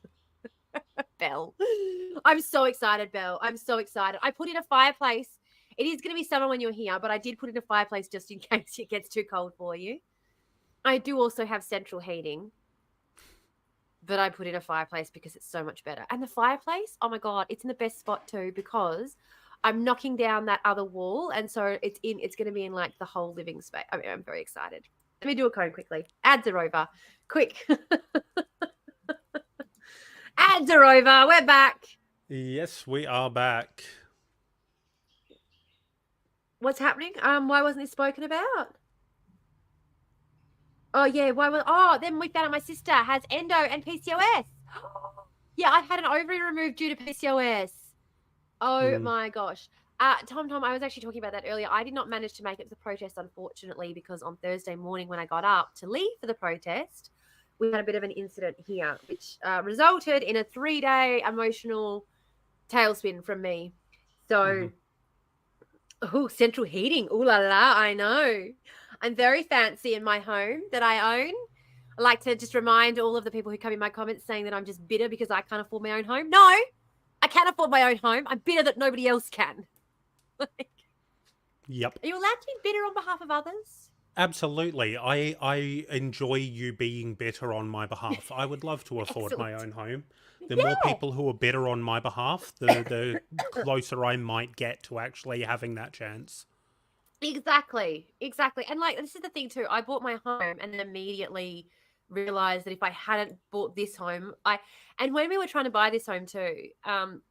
Belle. I'm so excited, Belle. I'm so excited. I put in a fireplace. It is going to be summer when you're here, but I did put in a fireplace just in case it gets too cold for you. I do also have central heating, but I put in a fireplace because it's so much better. And the fireplace, oh my God, it's in the best spot too because I'm knocking down that other wall, and so it's going to be in like the whole living space. I mean, I'm very excited. Let me do a code quickly. Ads are over. Quick. Ads are over. We're back. Yes, we are back. What's happening? Why wasn't this spoken about? Oh yeah, then we found out my sister has endo and PCOS. Yeah, I've had an ovary removed due to PCOS. Oh my gosh. Tom, I was actually talking about that earlier. I did not manage to make it to the protest, unfortunately, because on Thursday morning when I got up to leave for the protest, we had a bit of an incident here, which resulted in a 3-day emotional tailspin from me. So, central heating. Ooh la la, I know. I'm very fancy in my home that I own. I like to just remind all of the people who come in my comments saying that I'm just bitter because I can't afford my own home. No, I can't afford my own home. I'm bitter that nobody else can. Yep. Are you allowed to be bitter on behalf of others? Absolutely. I enjoy you being better on my behalf. I would love to afford my own home. The more Yeah. people who are better on my behalf, the closer I might get to actually having that chance. Exactly. And like, this is the thing too. I bought my home and then immediately realized that if I hadn't bought this home, and when we were trying to buy this home too,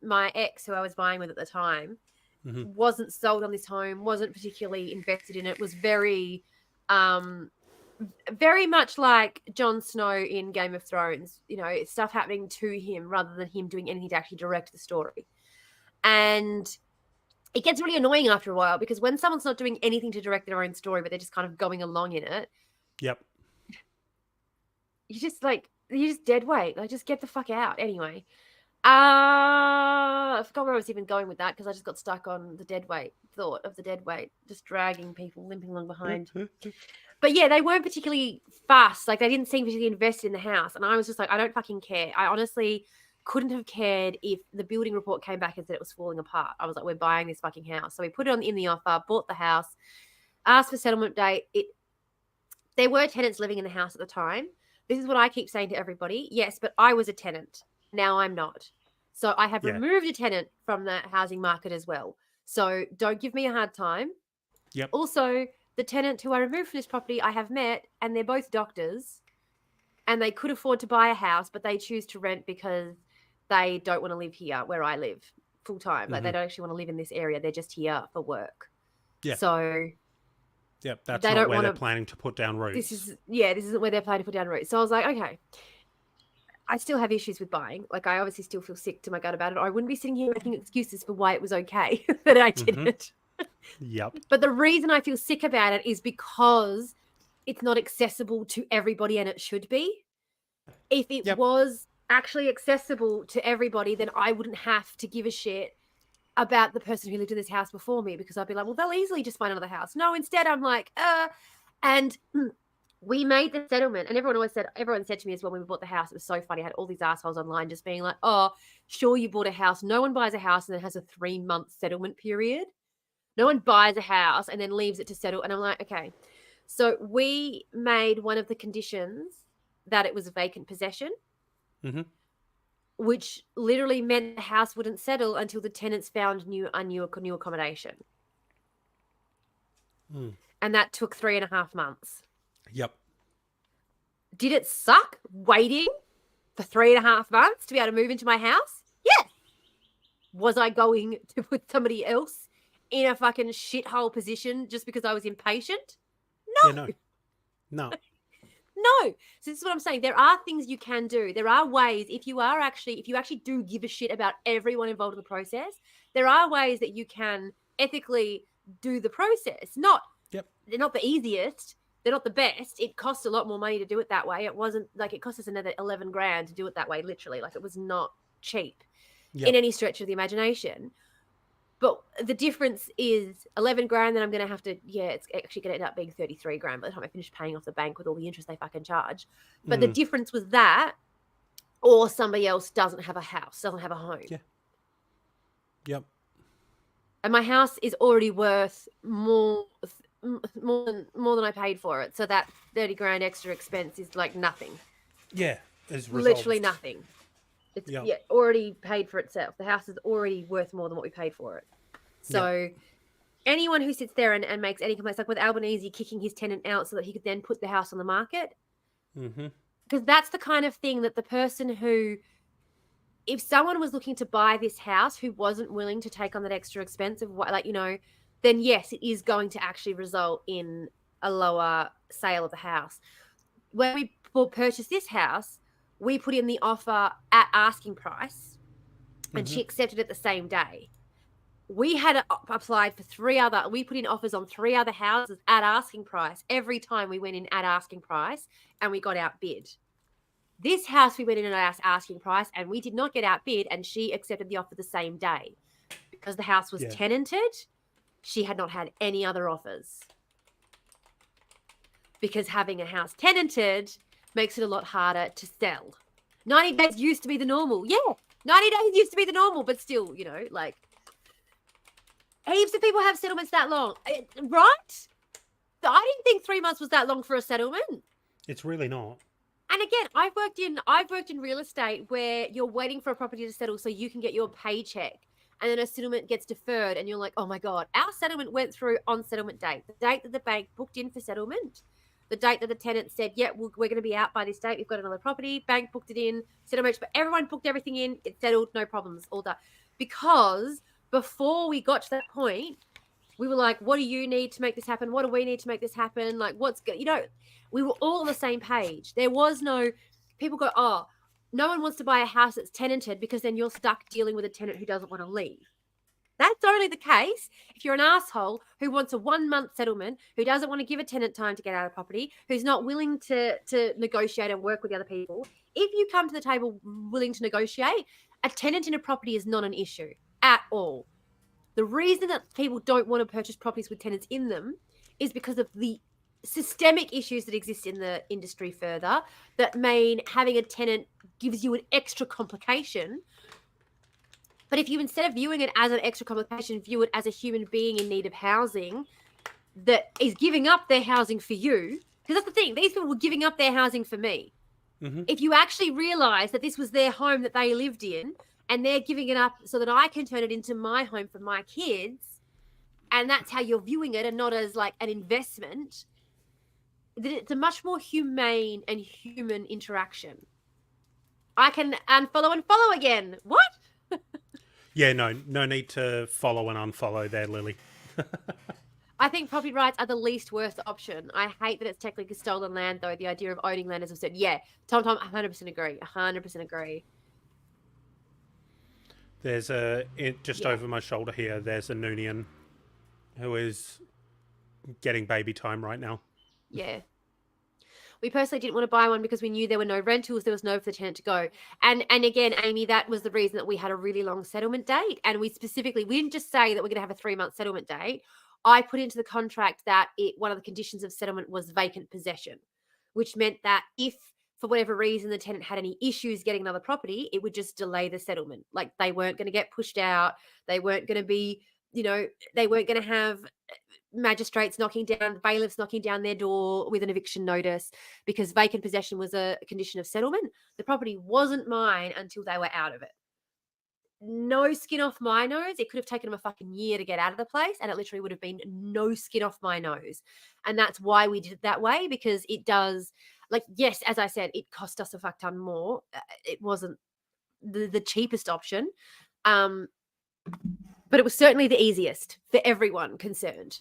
my ex who I was buying with at the time Hmm. wasn't sold on this home, wasn't particularly invested in it, was um very much like Jon Snow in Game of Thrones, stuff happening to him rather than him doing anything to actually direct the story. And it gets really annoying after a while because when someone's not doing anything to direct their own story, but they're just kind of going along in it, Yep. you're just dead weight. Like, just get the fuck out. Anyway, I forgot where I was even going with that because I just got stuck on the dead weight thought of the dead weight, just dragging people, limping along behind. But yeah, they weren't particularly fast. Like, they didn't seem particularly invested in the house. And I was just like, I don't fucking care. I honestly couldn't have cared if the building report came back and said it was falling apart. I was like, we're buying this fucking house. So we put it in the offer, bought the house, asked for settlement date. There were tenants living in the house at the time. This is what I keep saying to everybody. Yes, but I was a tenant. Now I'm not. So I have removed a tenant from the housing market as well. So don't give me a hard time. Yep. Also, the tenant who I removed from this property, I have met, and they're both doctors, and they could afford to buy a house, but they choose to rent because they don't want to live here where I live full time. Like, they don't actually want to live in this area. They're just here for work. Yeah. So, yep, that's not where they're planning to put down roots. This isn't where they're planning to put down roots. So I was like, okay. I still have issues with buying. Like, I obviously still feel sick to my gut about it. I wouldn't be sitting here making excuses for why it was okay that I did it. Yep. But the reason I feel sick about it is because it's not accessible to everybody, and it should be. If it was actually accessible to everybody, then I wouldn't have to give a shit about the person who lived in this house before me, because I'd be like, well, they'll easily just find another house. No, instead I'm like, and we made the settlement, and everyone said to me as well when we bought the house, it was so funny. I had all these assholes online just being like, oh, sure, you bought a house. No one buys a house and then has a 3-month settlement period. No one buys a house and then leaves it to settle. And I'm like, okay. So we made one of the conditions that it was a vacant possession, which literally meant the house wouldn't settle until the tenants found new accommodation. And that took 3.5 months. Yep. Did it suck waiting for 3.5 months to be able to move into my house? Yes. Was I going to put somebody else in a fucking shithole position just because I was impatient? No. Yeah, no. No. So this is what I'm saying. There are things you can do. There are ways, if you actually do give a shit about everyone involved in the process, there are ways that you can ethically do the process. They're not the easiest. They're not the best. It costs a lot more money to do it that way. It wasn't like it cost us another 11 grand to do it that way, literally. Like, it was not cheap in any stretch of the imagination. But the difference is 11 grand, then I'm going to have to, it's actually going to end up being 33 grand by the time I finish paying off the bank with all the interest they fucking charge. But the difference was that, or somebody else doesn't have a house, doesn't have a home. Yeah. Yep. And my house is already worth more than I paid for it. So that 30 grand extra expense is like nothing. Yeah. Literally nothing. It's already paid for itself. The house is already worth more than what we paid for it. So anyone who sits there and makes any complaints, like with Albanese kicking his tenant out so that he could then put the house on the market, because that's the kind of thing that the person who, if someone was looking to buy this house who wasn't willing to take on that extra expense of then yes, it is going to actually result in a lower sale of the house. When we purchased this house, we put in the offer at asking price, and she accepted it the same day. We had applied for we put in offers on 3 other houses at asking price every time we went in at asking price, and we got outbid. This house we went in at asking price and we did not get outbid, and she accepted the offer the same day. Because the house was tenanted, she had not had any other offers. Because having a house tenanted makes it a lot harder to sell. 90 days used to be the normal. Yeah, 90 days used to be the normal, but still, like, heaps of people have settlements that long, right? I didn't think 3 months was that long for a settlement. It's really not. And again, I've worked in real estate where you're waiting for a property to settle so you can get your paycheck, and then a settlement gets deferred, and you're like, oh my God, our settlement went through on settlement date, the date that the bank booked in for settlement, the date that the tenant said, yeah, we're going to be out by this date. We've got another property. Bank booked it in, settlement, but everyone booked everything in. It settled, no problems, all done. Because before we got to that point, we were like, what do you need to make this happen? What do we need to make this happen? Like, what's good? We were all on the same page. There was no, people go, oh, no one wants to buy a house that's tenanted because then you're stuck dealing with a tenant who doesn't want to leave. That's only the case if you're an asshole who wants a 1 month settlement, who doesn't want to give a tenant time to get out of property, who's not willing to negotiate and work with the other people. If you come to the table willing to negotiate, a tenant in a property is not an issue at all. The reason that people don't want to purchase properties with tenants in them is because of the systemic issues that exist in the industry further, that mean having a tenant gives you an extra complication. But if you, instead of viewing it as an extra complication, view it as a human being in need of housing that is giving up their housing for you, because that's the thing, these people were giving up their housing for me. Mm-hmm. If you actually realize that this was their home that they lived in, and they're giving it up so that I can turn it into my home for my kids, and that's how you're viewing it and not as like an investment, that it's a much more humane and human interaction. I can unfollow and follow again. What? Yeah, no need to follow and unfollow there, Lily. I think property rights are the least worst option. I hate that it's technically stolen land, though. The idea of owning land, as I've said, yeah, Tom, 100% agree. 100% agree. There's over my shoulder here, there's a Noonian who is getting baby time right now. Yeah. We personally didn't want to buy one because we knew there were no rentals. There was no for the tenant to go. And again, Amy, that was the reason that we had a really long settlement date. And we didn't just say that we're going to have a 3-month settlement date. I put into the contract that one of the conditions of settlement was vacant possession, which meant that if for whatever reason the tenant had any issues getting another property, it would just delay the settlement. Like, they weren't going to get pushed out. They weren't going to be, they weren't going to have magistrates bailiffs knocking down their door with an eviction notice, because vacant possession was a condition of settlement. The property wasn't mine until they were out of it. No skin off my nose. It could have taken them a fucking year to get out of the place, and it literally would have been no skin off my nose. And that's why we did it that way, because it does, like, yes, as I said, it cost us a fuck ton more. It wasn't the cheapest option, but it was certainly the easiest for everyone concerned.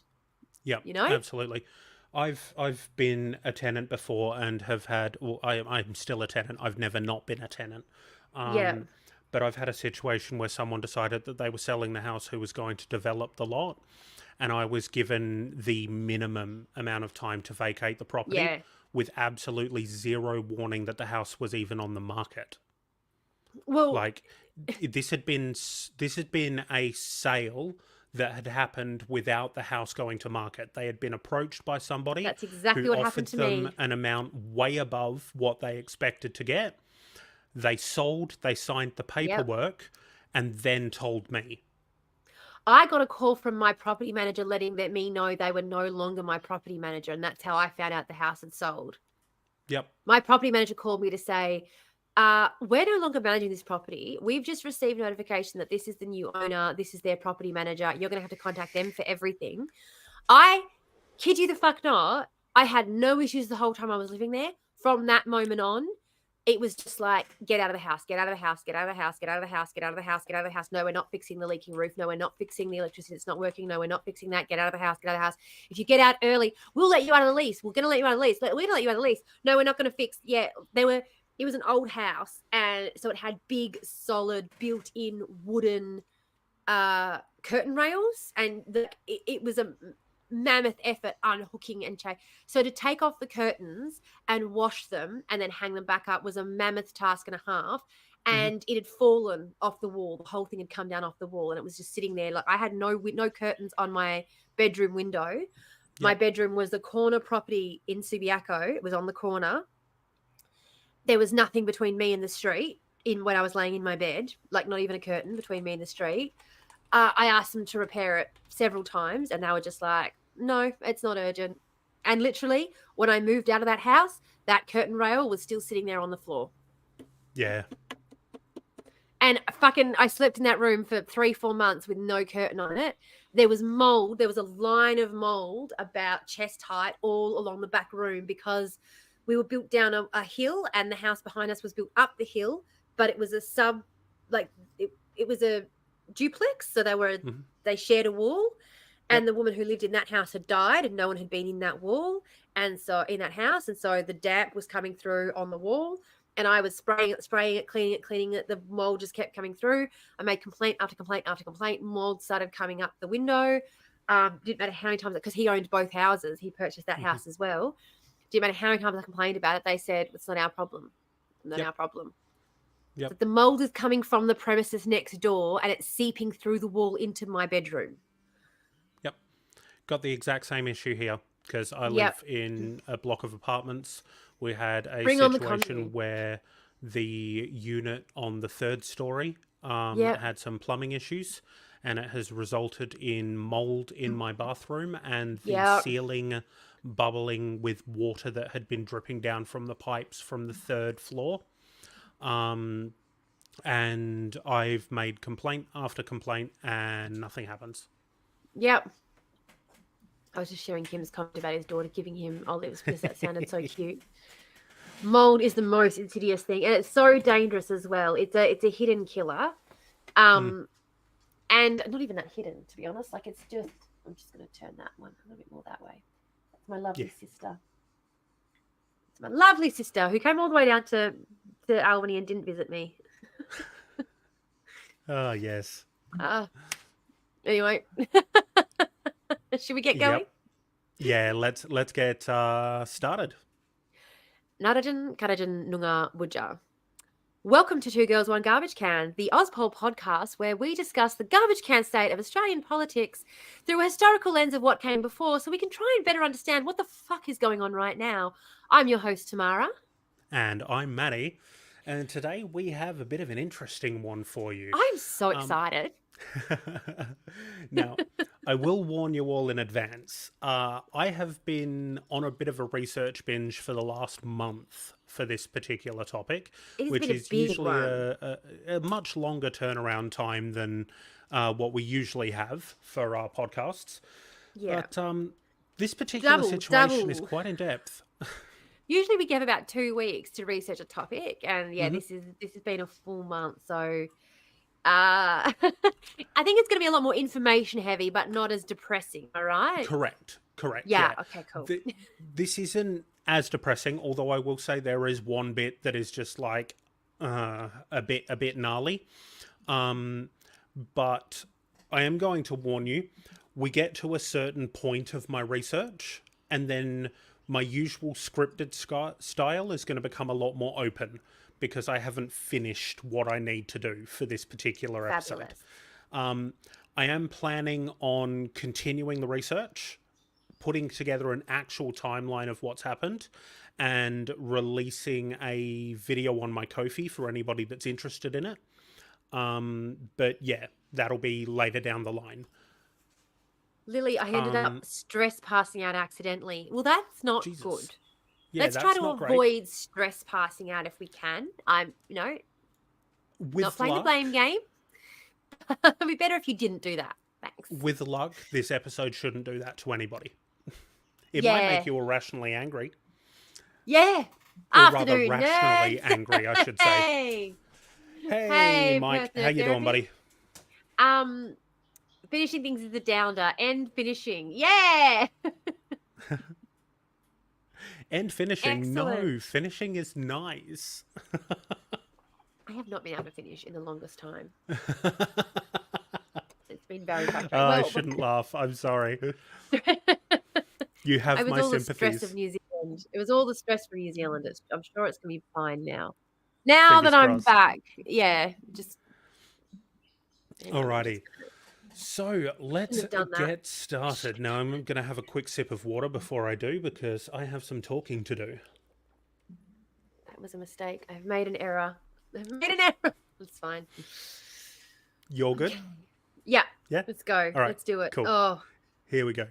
Yeah, absolutely. I've been a tenant before and have had, well, I'm still a tenant. I've never not been a tenant. Yeah. But I've had a situation where someone decided that they were selling the house who was going to develop the lot, and I was given the minimum amount of time to vacate the property with absolutely zero warning that the house was even on the market. Well, like this had been a sale that had happened without the house going to market. They had been approached by somebody that's exactly who what offered happened to them me. an amount way above what they expected to get. They sold, they signed the paperwork, and then told me. I got a call from my property manager letting me know they were no longer my property manager, and that's how I found out the house had sold. Yep. My property manager called me to say, we're no longer managing this property. We've just received notification that this is the new owner. This is their property manager. You're going to have to contact them for everything. I kid you the fuck not, I had no issues the whole time I was living there. From that moment on, it was just like, get out of the house, get out of the house, get out of the house, get out of the house, get out of the house, get out of the house. No, we're not fixing the leaking roof. No, we're not fixing the electricity. It's not working. No, we're not fixing that. Get out of the house, get out of the house. If you get out early, we'll let you out of the lease. We're going to let you out of the lease. We're going to let you out of the lease. No, we're not going to fix. Yeah, it was an old house, and so it had big, solid, built-in wooden curtain rails, and it was a mammoth effort unhooking and change. So to take off the curtains and wash them and then hang them back up was a mammoth task and a half. And it had fallen off the wall. The whole thing had come down off the wall, and it was just sitting there. Like, I had no curtains on my bedroom window. Yep. My bedroom was the corner property in Subiaco. It was on the corner. There was nothing between me and the street when I was laying in my bed, like not even a curtain between me and the street. I asked them to repair it several times, and they were just like, no, it's not urgent. And literally, when I moved out of that house, that curtain rail was still sitting there on the floor. Yeah. And I slept in that room for 3-4 months with no curtain on it. There was mold. There was a line of mold about chest height all along the back room because we were built down a hill and the house behind us was built up the hill, but it was a it was a duplex. So they shared a wall. And the woman who lived in that house had died and no one had been in that wall. And so in that house. And so the damp was coming through on the wall. And I was spraying it, cleaning it. The mold just kept coming through. I made complaint after complaint after complaint. Mold started coming up the window. Didn't matter how many times, because he owned both houses. He purchased that house as well. Didn't matter how many times I complained about it. They said, it's not our problem. Not our problem. Yep. But the mold is coming from the premises next door and it's seeping through the wall into my bedroom. Yep. Got the exact same issue here because I live in a block of apartments. We had a situation where the unit on the 3rd story had some plumbing issues, and it has resulted in mold in my bathroom and the ceiling bubbling with water that had been dripping down from the pipes from the 3rd floor. And I've made complaint after complaint and nothing happens. Yep. I was just sharing Kim's comment about his daughter giving him olives because that sounded so cute. Mold is the most insidious thing, and it's so dangerous as well. It's a hidden killer, and not even that hidden, to be honest. Like, it's just, I'm just going to turn that one a little bit more that way. It's my lovely sister. It's my lovely sister who came all the way down to Albany and didn't visit me. Oh, yes. Anyway, should we get going? Yep. Yeah, let's get started. Narajan Karajan Nunga Buja. Welcome to Two Girls, One Garbage Can, the Ozpol podcast where we discuss the garbage can state of Australian politics through a historical lens of what came before so we can try and better understand what the fuck is going on right now. I'm your host, Tamara. And I'm Maddie. And today we have a bit of an interesting one for you. I'm so excited. Now, I will warn you all in advance. I have been on a bit of a research binge for the last month for this particular topic, which is usually a much longer turnaround time than what we usually have for our podcasts. Yeah. But this particular situation is quite in depth. Usually we give about 2 weeks to research a topic, and this has been a full month, so I think it's going to be a lot more information heavy, but not as depressing. All right? Correct. Yeah. Okay. Cool. This isn't as depressing, although I will say there is one bit that is just like a bit gnarly. But I am going to warn you. We get to a certain point of my research, and then my usual scripted style is going to become a lot more open because I haven't finished what I need to do for this particular episode. I am planning on continuing the research, putting together an actual timeline of what's happened, and releasing a video on my Ko-fi for anybody that's interested in it. But yeah, that'll be later down the line. Lily, I ended up stress passing out accidentally. Well, that's not good. Yeah, let's try to avoid stress passing out if we can. I'm, not playing the blame game. It'd be better if you didn't do that. Thanks. With luck, this episode shouldn't do that to anybody. It might make you irrationally angry. Yeah. Or rather, rationally angry, I should say. Hey, Mike. How you doing, buddy? Finishing things is a downer. End finishing. Yeah. End finishing. Excellent. No, finishing is nice. I have not been able to finish in the longest time. It's been very frustrating. I shouldn't laugh. I'm sorry. You have my sympathies. It was all the stress of New Zealand. It was all the stress from New Zealand. I'm sure it's going to be fine now. Now that I'm back. Yeah. Just. Alrighty. So let's get started. Now I'm going to have a quick sip of water before I do because I have some talking to do. That was a mistake. I've made an error. It's fine. You're good? Yeah. Yeah? Let's go. All right. Let's do it. Cool. Oh. Here we go.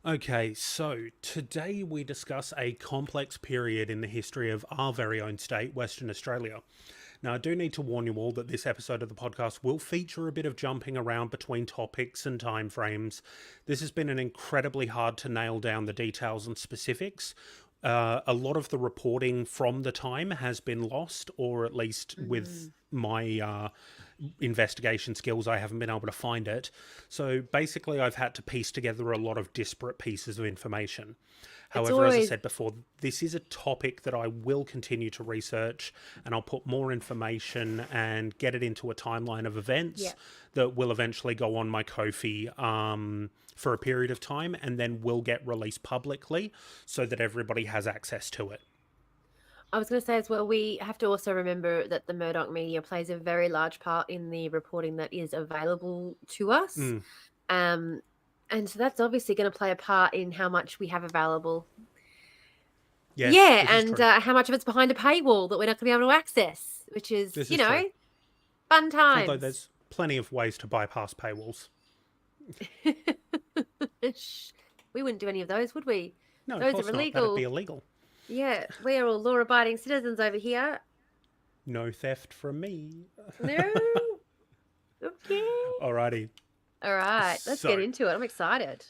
Okay, so today we discuss a complex period in the history of our very own state, Western Australia. Now, I do need to warn you all that this episode of the podcast will feature a bit of jumping around between topics and timeframes. This has been an incredibly hard to nail down the details and specifics. A lot of the reporting from the time has been lost, or at least with my investigation skills, I haven't been able to find it. So basically, I've had to piece together a lot of disparate pieces of information. It's However, as I always said before, this is a topic that I will continue to research, and I'll put more information and get it into a timeline of events that will eventually go on my Ko-fi for a period of time, and then will get released publicly so that everybody has access to it. I was going to say as well, we have to also remember that the Murdoch media plays a very large part in the reporting that is available to us. And so that's obviously going to play a part in how much we have available. Yes, Yeah, and how much of it's behind a paywall that we're not going to be able to access, which is, you know, true. fun times. Although there's plenty of ways to bypass paywalls. We wouldn't do any of those, would we? No, those of course are illegal. Not. That'd be illegal. Yeah, we are all law-abiding citizens over here. No theft from me. No. Okay. Alrighty. All right, let's get into it. I'm excited.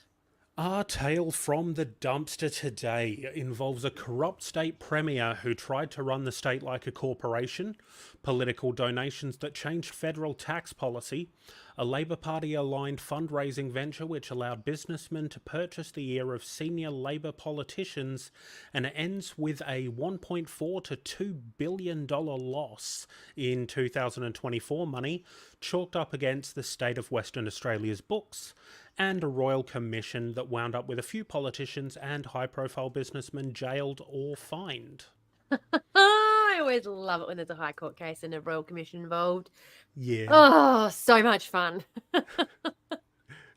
Our tale from the dumpster today involves a corrupt state premier who tried to run the state like a corporation, political donations that changed federal tax policy, a Labor Party-aligned fundraising venture which allowed businessmen to purchase the ear of senior Labor politicians, and it ends with a $1.4 to $2 billion loss in 2024 money, chalked up against the state of Western Australia's books, and a royal commission that wound up with a few politicians and high-profile businessmen jailed or fined. I always love it when there's a high court case and a royal commission involved. Yeah. Oh, so much fun.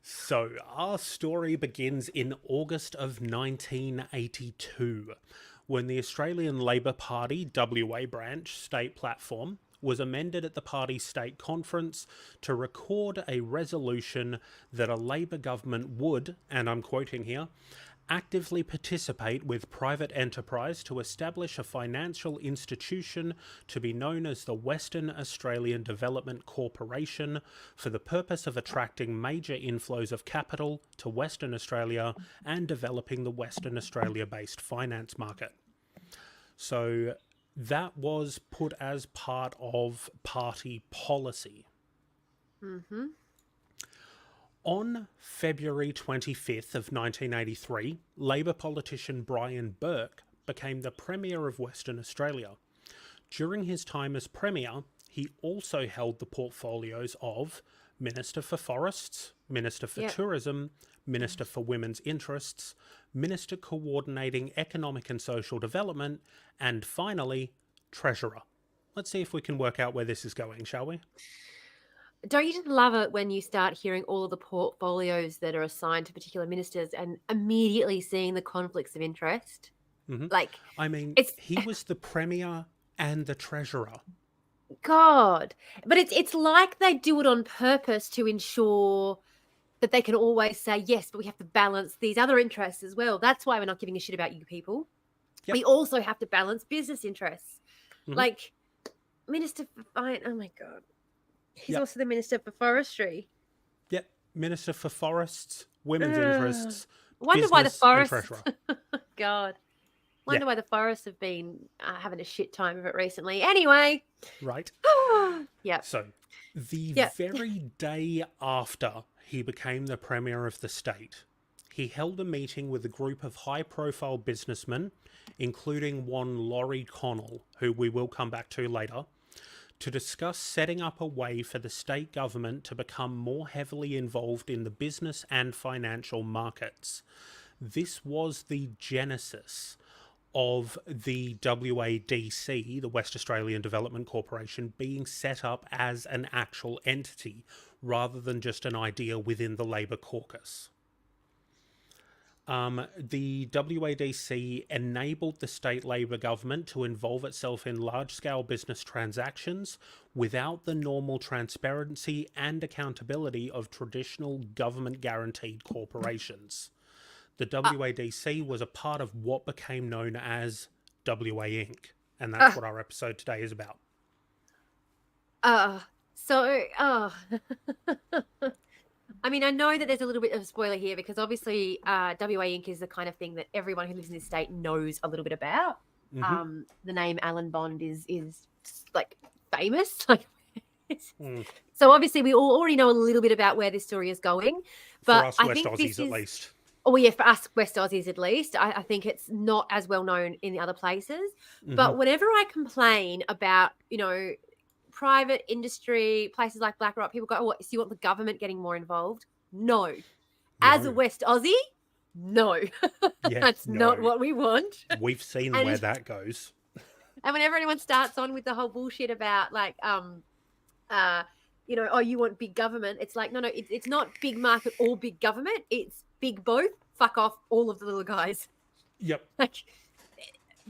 So, our story begins in August of 1982, when the Australian Labor Party WA branch state platform was amended at the party's state conference to record a resolution that a Labor government would, and I'm quoting here, actively participate with private enterprise to establish a financial institution to be known as the Western Australian Development Corporation for the purpose of attracting major inflows of capital to Western Australia and developing the Western Australia-based finance market. So that was put as part of party policy. On February 25th of 1983, Labor politician Brian Burke became the Premier of Western Australia. During his time as Premier, he also held the portfolios of Minister for Forests, Minister for Tourism, Minister for Women's Interests, Minister coordinating Economic and Social Development, and finally, Treasurer. Let's see if we can work out where this is going, shall we? Don't you just love it when you start hearing all of the portfolios that are assigned to particular ministers and immediately seeing the conflicts of interest? Like, I mean, he was the Premier and the Treasurer. God. But it's like they do it on purpose to ensure that they can always say, yes, but we have to balance these other interests as well. That's why we're not giving a shit about you people. Yep. We also have to balance business interests. Like, Minister for Finance, oh my God. He's also the Minister for Forestry. Yep. Minister for Forests, Women's Interests, Wonder why the forests... God. Wonder Yeah. why the forests have been having a shit time of it recently. Anyway. Right. Yeah. So, the very day after he became the Premier of the state, he held a meeting with a group of high-profile businessmen, including one Laurie Connell, who we will come back to later, to discuss setting up a way for the state government to become more heavily involved in the business and financial markets. This was the genesis of the WADC, the West Australian Development Corporation, being set up as an actual entity rather than just an idea within the Labor caucus. The WADC enabled the state Labor government to involve itself in large-scale business transactions without the normal transparency and accountability of traditional government-guaranteed corporations. the WADC was a part of what became known as WA Inc. And that's what our episode today is about. I mean, I know that there's a little bit of a spoiler here because obviously WA Inc. is the kind of thing that everyone who lives in this state knows a little bit about. Mm-hmm. The name Alan Bond is like famous. So obviously we all already know a little bit about where this story is going. But for us West Aussies at least. Oh, yeah, for us West Aussies at least. I think it's not as well known in the other places. Mm-hmm. But whenever I complain about, private industry, places like BlackRock, people go, oh, so you want the government getting more involved? No. As a West Aussie, no. That's not what we want. We've seen where that goes. And whenever anyone starts on with the whole bullshit about like, oh, you want big government, it's like, no, it's not big market or big government. It's big both. Fuck off all of the little guys. Yep. Like,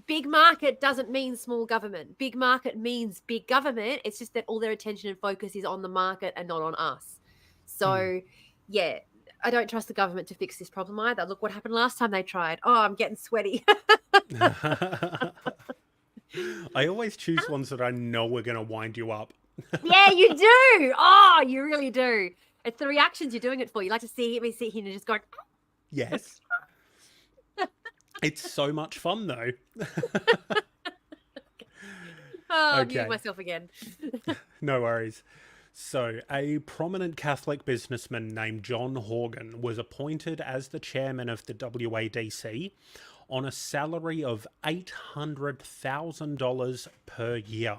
big market doesn't mean small government. Big market means big government. It's just that all their attention and focus is on the market and not on us. So, yeah, I don't trust the government to fix this problem either. Look what happened last time they tried. Oh, I'm getting sweaty. I always choose ones that I know are going to wind you up. Yeah, you do. Oh, you really do. It's the reactions you're doing it for. You like to see me sit here and just go. Yes. It's so much fun, though. I'm muting myself again. No worries. So, a prominent Catholic businessman named John Horgan was appointed as the chairman of the WADC on a salary of $800,000 per year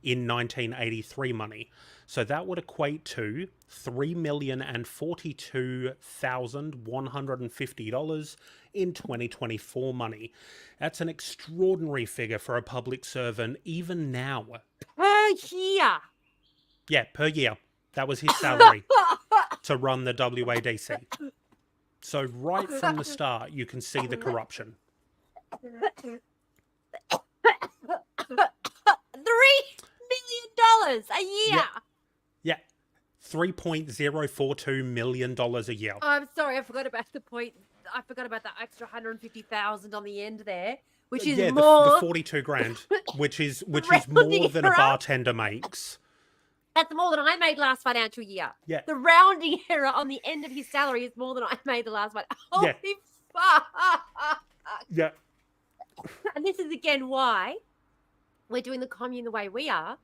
in 1983 money. So that would equate to $3,042,150 in 2024 money. That's an extraordinary figure for a public servant even now. Per year? Yeah, per year. That was his salary to run the WADC. So right from the start, you can see the corruption. $3 million a year. Yeah. $3.042 million a year. Oh, I'm sorry, I forgot about the point. I forgot about that extra 150,000 on the end there, which is more. The 42 grand, which is more than a bartender makes. That's more than I made last financial year. Yeah. The rounding error on the end of his salary is more than I made the last one. Holy fuck. Yeah. And this is again why we're doing the commune the way we are,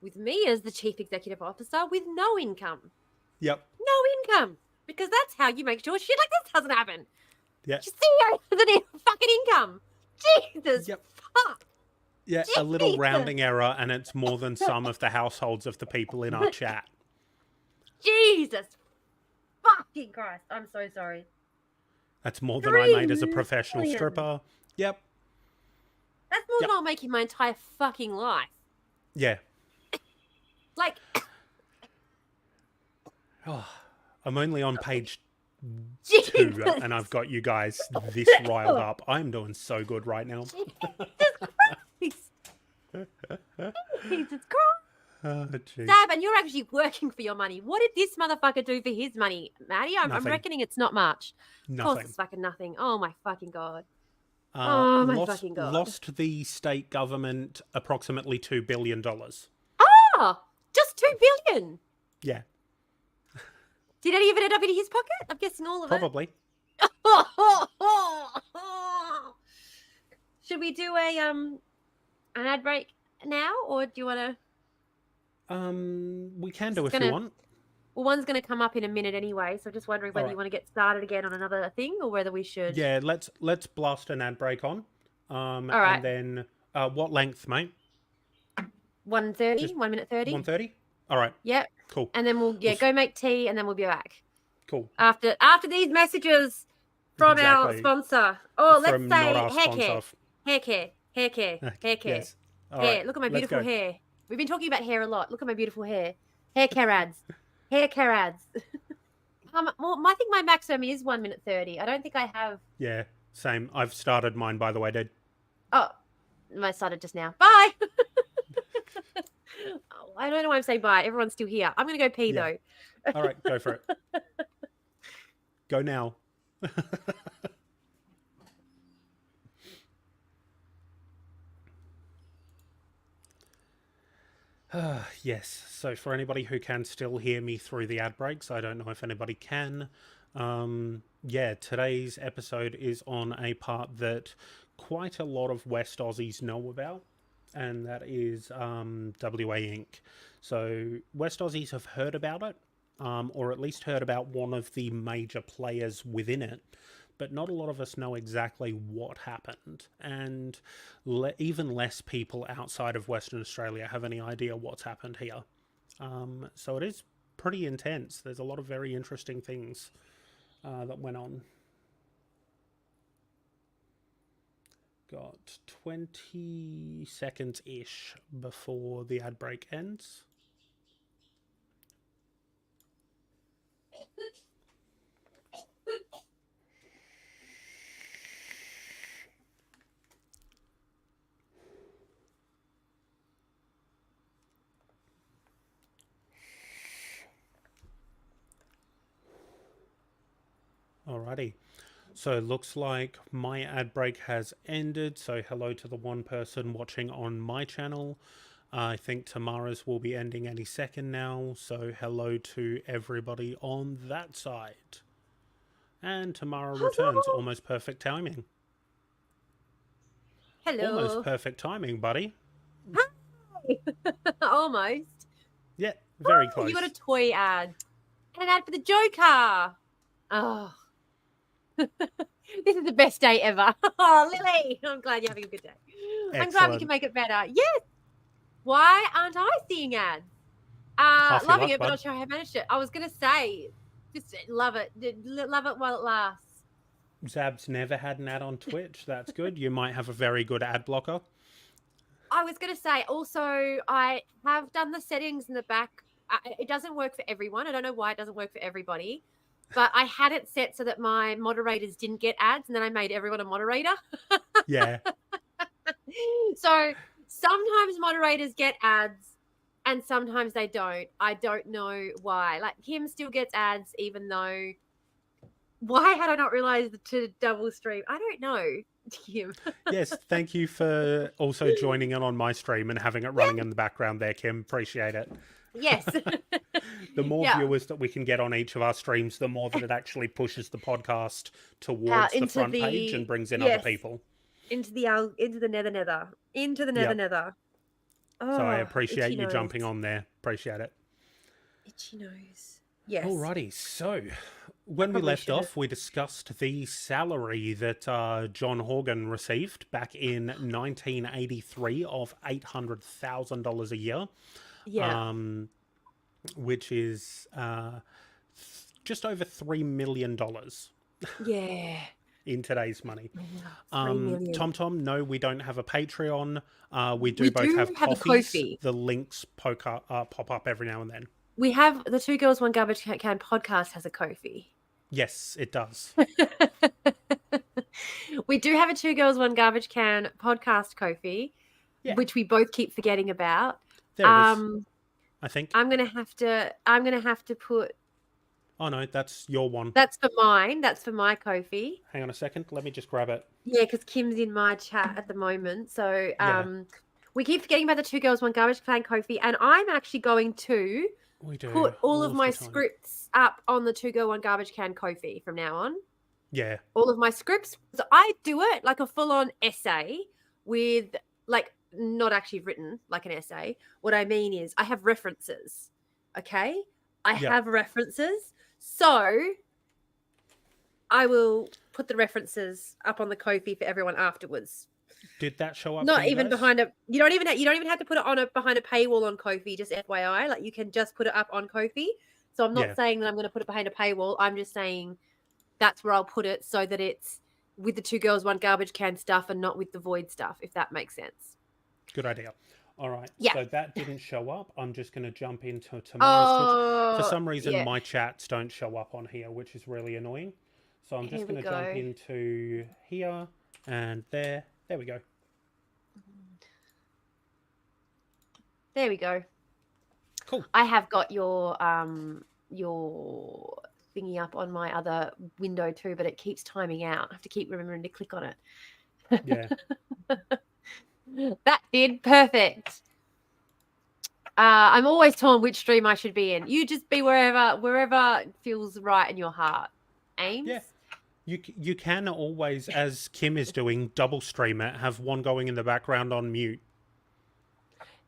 with me as the chief executive officer with no income. Yep. No income. Because that's how you make sure shit like this doesn't happen. Yeah. Your CEO doesn't even fucking income. Jesus fuck. Yeah, Jesus. A little rounding error and it's more than some of the households of the people in our chat. Jesus fucking Christ. I'm so sorry. That's more than I made as a professional stripper. Yep. That's more than I'll make in my entire fucking life. Yeah. Like. Oh, I'm only on page Jesus. 2 and I've got you guys this riled up. I'm doing so good right now. Jesus Christ. Oh, geez. Dab, and you're actually working for your money. What did this motherfucker do for his money, Maddie? I'm reckoning it's not much. Nothing. Of course it's fucking nothing. Oh, my fucking God. Oh, my fucking God. Lost the state government approximately $2 billion. Oh, just $2 billion? Yeah. Did any of it end up in his pocket? I'm guessing all of Probably. it. Should we do an ad break now, or do you want to? We can do if you want. Well, one's going to come up in a minute anyway, so just wondering whether you want to get started again on another thing, or whether we should. Yeah, let's blast an ad break on. All right. And then, what length, mate? 1:30, 1 minute 30. 1:30. All right. Yep. Cool. And then we'll go make tea, and then we'll be back. Cool. After these messages from our sponsor. Oh, let's say hair care. Yes. All hair. Right. Look at my beautiful hair. We've been talking about hair a lot. Look at my beautiful hair. Hair care ads. Hair care ads. Well, I think my maximum is 1 minute 30. I don't think I have. Yeah, same. I've started mine, by the way, dude. Oh, I started just now. Bye. I don't know why I'm saying bye. Everyone's still here. I'm going to go pee, though. All right, go for it. Go now. Yes. So for anybody who can still hear me through the ad breaks, I don't know if anybody can. Yeah, today's episode is on a part that quite a lot of West Aussies know about, and that is WA Inc. So West Aussies have heard about it, or at least heard about one of the major players within it, but not a lot of us know exactly what happened. And even less people outside of Western Australia have any idea what's happened here. So it is pretty intense. There's a lot of very interesting things that went on. Got 20 seconds ish before the ad break ends. Alrighty. So it looks like my ad break has ended. So hello to the one person watching on my channel. I think Tamara's will be ending any second now. So hello to everybody on that side. And Tamara returns. Almost perfect timing. Hello. Almost perfect timing, buddy. Hi. Almost. Yeah, very close. You got a toy ad. And an ad for the Joker. Oh. This is the best day ever. Oh, Lily, I'm glad you're having a good day. Excellent. I'm glad we can make it better. Yes. Why aren't I seeing ads? Loving it, but not sure how I managed it. I was going to say, just love it. Love it while it lasts. Zab's never had an ad on Twitch. That's good. You might have a very good ad blocker. I was going to say, also, I have done the settings in the back. It doesn't work for everyone. I don't know why it doesn't work for everybody. But I had it set so that my moderators didn't get ads, and then I made everyone a moderator. Yeah. So sometimes moderators get ads, and sometimes they don't. I don't know why. Like, Kim still gets ads, even though... Why had I not realized to double stream? I don't know, Kim. Yes, thank you for also joining in on my stream and having it running in the background there, Kim. Appreciate it. Yes. The more viewers that we can get on each of our streams, the more that it actually pushes the podcast towards the front page and brings in other people. Into the nether. Into the nether. Oh, so I appreciate you jumping on there. Appreciate it. Itchy nose. Yes. Alrighty, so when we left off, we discussed the salary that John Horgan received back in 1983 of $800,000 a year. Yeah. Which is just over $3 million. Yeah. In today's money. Tom, no, we don't have a Patreon. We do both have coffees. The links pop up every now and then. We have the Two Girls, One Garbage Can podcast has a Ko-fi. Yes, it does. We do have a Two Girls, One Garbage Can podcast Ko-fi, which we both keep forgetting about. There it is. I think I'm gonna have to put. Oh no, that's your one. That's for mine. That's for my Ko-fi. Hang on a second. Let me just grab it. Yeah, because Kim's in my chat at the moment. So we keep forgetting about the Two Girls, One Garbage Can Ko-fi, and I'm actually going to put all of my scripts up on the Two Girl, One Garbage Can Ko-fi from now on. Yeah. All of my scripts. So I do it like a full-on essay with not actually written like an essay. What I mean is I have references. Okay? I have references. So I will put the references up on the Ko-fi for everyone afterwards. Did that show up? Not even behind a. You don't even have to put it behind a paywall on Ko-fi. Just FYI, like you can just put it up on Ko-fi. So I'm not saying that I'm going to put it behind a paywall. I'm just saying that's where I'll put it so that it's with the Two Girls, One Garbage Can stuff and not with the Void stuff. If that makes sense. Good idea. All right. Yeah. So that didn't show up. I'm just going to jump into tomorrow's Twitch. For some reason, my chats don't show up on here, which is really annoying. So I'm just going to jump into here and there. There we go. There we go. Cool. I have got your thingy up on my other window too, but it keeps timing out. I have to keep remembering to click on it. Yeah. That did perfect. I'm always torn which stream I should be in. You just be wherever feels right in your heart. Ames? Yeah. You can always, as Kim is doing, double stream it, have one going in the background on mute.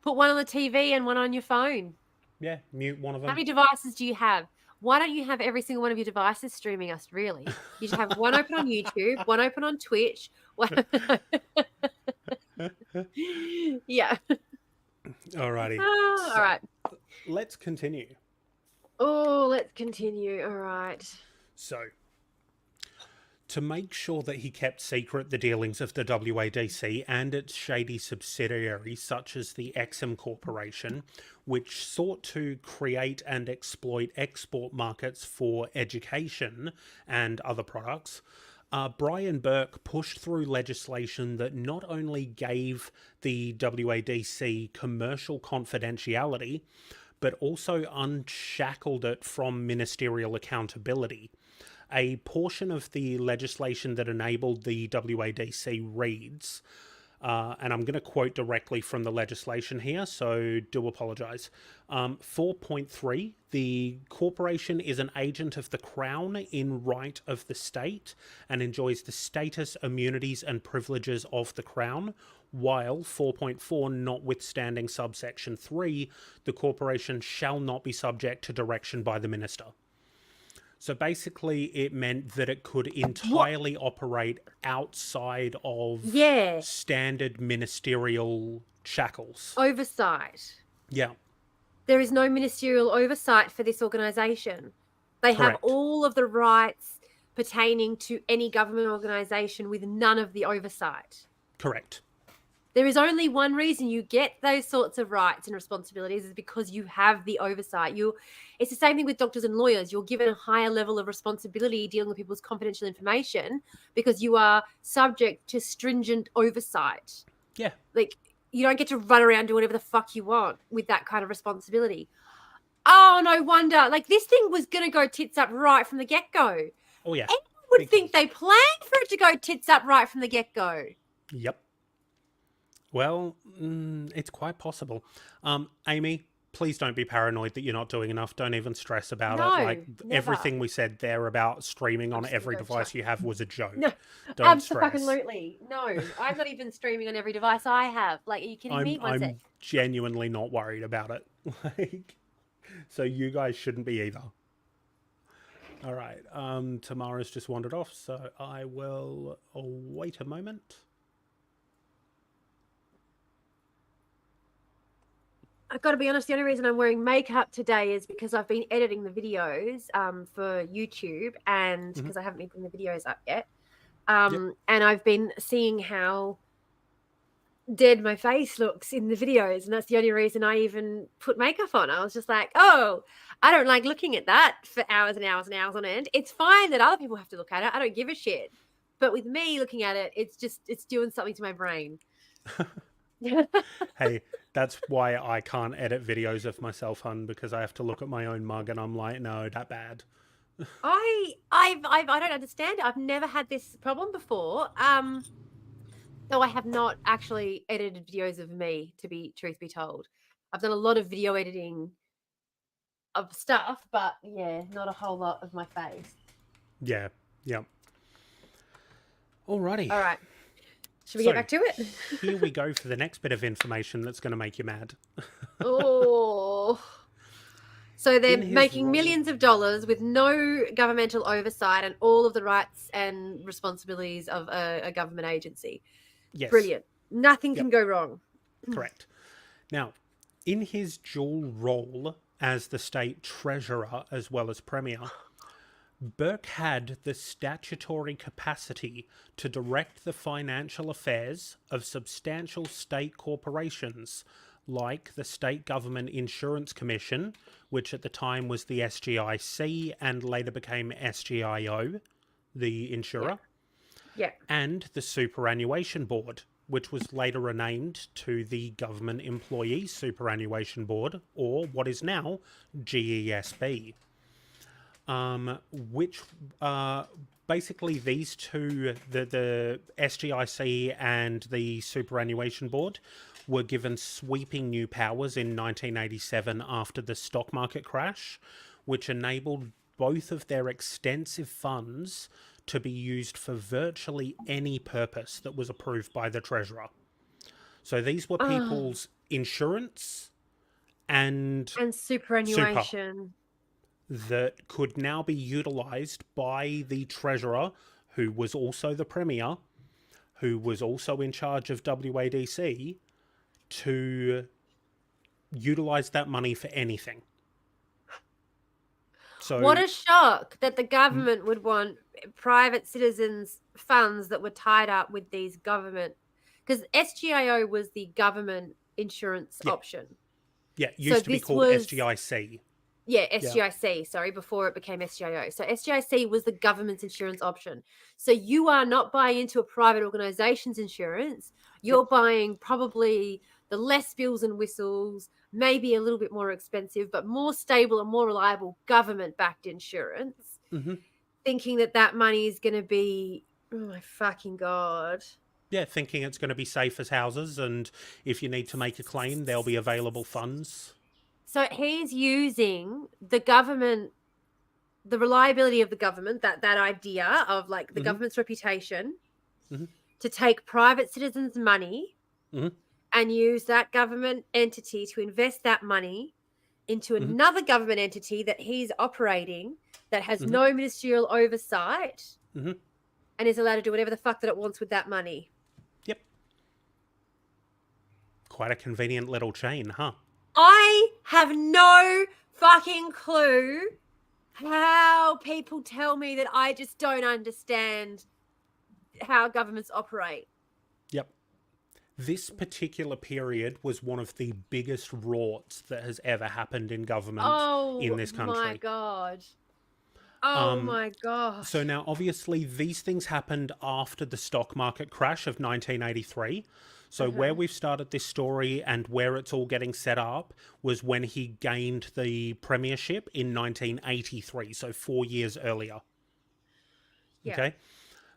Put one on the TV and one on your phone. Yeah, mute one of them. How many devices do you have? Why don't you have every single one of your devices streaming us, really? You should have one open on YouTube, one open on Twitch. Yeah. Alrighty. All right. Let's continue. Oh, let's continue. All right. So, to make sure that he kept secret the dealings of the WADC and its shady subsidiaries, such as the XM Corporation, which sought to create and exploit export markets for education and other products, Brian Burke pushed through legislation that not only gave the WADC commercial confidentiality, but also unshackled it from ministerial accountability. A portion of the legislation that enabled the WADC reads, and I'm going to quote directly from the legislation here, so do apologise. 4.3, the corporation is an agent of the Crown in right of the state and enjoys the status, immunities and privileges of the Crown, while 4.4, notwithstanding subsection 3, the corporation shall not be subject to direction by the minister. So basically, it meant that it could entirely operate outside of standard ministerial shackles. Oversight. Yeah. There is no ministerial oversight for this organisation. They have all of the rights pertaining to any government organisation with none of the oversight. Correct. There is only one reason you get those sorts of rights and responsibilities is because you have the oversight. It's the same thing with doctors and lawyers. You're given a higher level of responsibility dealing with people's confidential information because you are subject to stringent oversight. Yeah. Like, you don't get to run around doing whatever the fuck you want with that kind of responsibility. Oh, no wonder. Like, this thing was going to go tits up right from the get-go. Oh, yeah. Anyone would think they planned for it to go tits up right from the get-go. Yep. Well, it's quite possible. Amy, please don't be paranoid that you're not doing enough. Don't even stress about it. Like, everything we said there about streaming on every device you have was a joke. No, don't stress. Absolutely. No, I'm not even streaming on every device I have. Like, are you kidding me? I'm genuinely not worried about it. Like, so you guys shouldn't be either. All right. Tamara's just wandered off, so I will wait a moment. I've got to be honest, the only reason I'm wearing makeup today is because I've been editing the videos for YouTube and because I haven't been putting the videos up yet. And I've been seeing how dead my face looks in the videos. And that's the only reason I even put makeup on. I was just like, oh, I don't like looking at that for hours and hours and hours on end. It's fine that other people have to look at it. I don't give a shit. But with me looking at it, it's doing something to my brain. Hey, that's why I can't edit videos of myself, hun, because I have to look at my own mug and I'm like, no, that bad. I don't understand it. I've never had this problem before. Though I have not actually edited videos of me, to be truth be told. I've done a lot of video editing of stuff, but yeah, not a whole lot of my face. Yeah. Alrighty. All right. Should we get back to it? Here we go for the next bit of information that's going to make you mad. Oh. So they're making millions of dollars with no governmental oversight and all of the rights and responsibilities of a government agency. Yes. Brilliant. Nothing can go wrong. Correct. Now, in his dual role as the state treasurer as well as premier, Burke had the statutory capacity to direct the financial affairs of substantial state corporations like the State Government Insurance Commission, which at the time was the SGIC and later became SGIO, the insurer, and the Superannuation Board, which was later renamed to the Government Employee Superannuation Board, or what is now GESB. Which basically these two, the SGIC and the Superannuation Board, were given sweeping new powers in 1987 after the stock market crash, which enabled both of their extensive funds to be used for virtually any purpose that was approved by the Treasurer. So these were people's insurance and super superannuation that could now be utilised by the Treasurer, who was also the Premier, who was also in charge of WADC, to utilise that money for anything. So, what a shock that the government would want private citizens' funds that were tied up with these government, because SGIO was the government insurance option. Yeah, it used to be called SGIC. Yeah, SGIC, sorry, before it became SGIO. So SGIC was the government's insurance option. So you are not buying into a private organization's insurance. You're buying probably the less bells and whistles, maybe a little bit more expensive, but more stable and more reliable government-backed insurance, thinking that money is going to be, oh my fucking God. Yeah, thinking it's going to be safe as houses, and if you need to make a claim, there'll be available funds. So he's using the government, the reliability of the government, that idea of like the government's reputation to take private citizens' money and use that government entity to invest that money into another government entity that he's operating that has no ministerial oversight and is allowed to do whatever the fuck that it wants with that money. Yep. Quite a convenient little chain, huh? I have no fucking clue how people tell me that I just don't understand how governments operate. Yep. This particular period was one of the biggest rorts that has ever happened in government in this country. Oh my God. Oh my gosh. So now, obviously, these things happened after the stock market crash of 1983. So where we've started this story and where it's all getting set up was when he gained the premiership in 1983, so 4 years earlier. Yeah. Okay?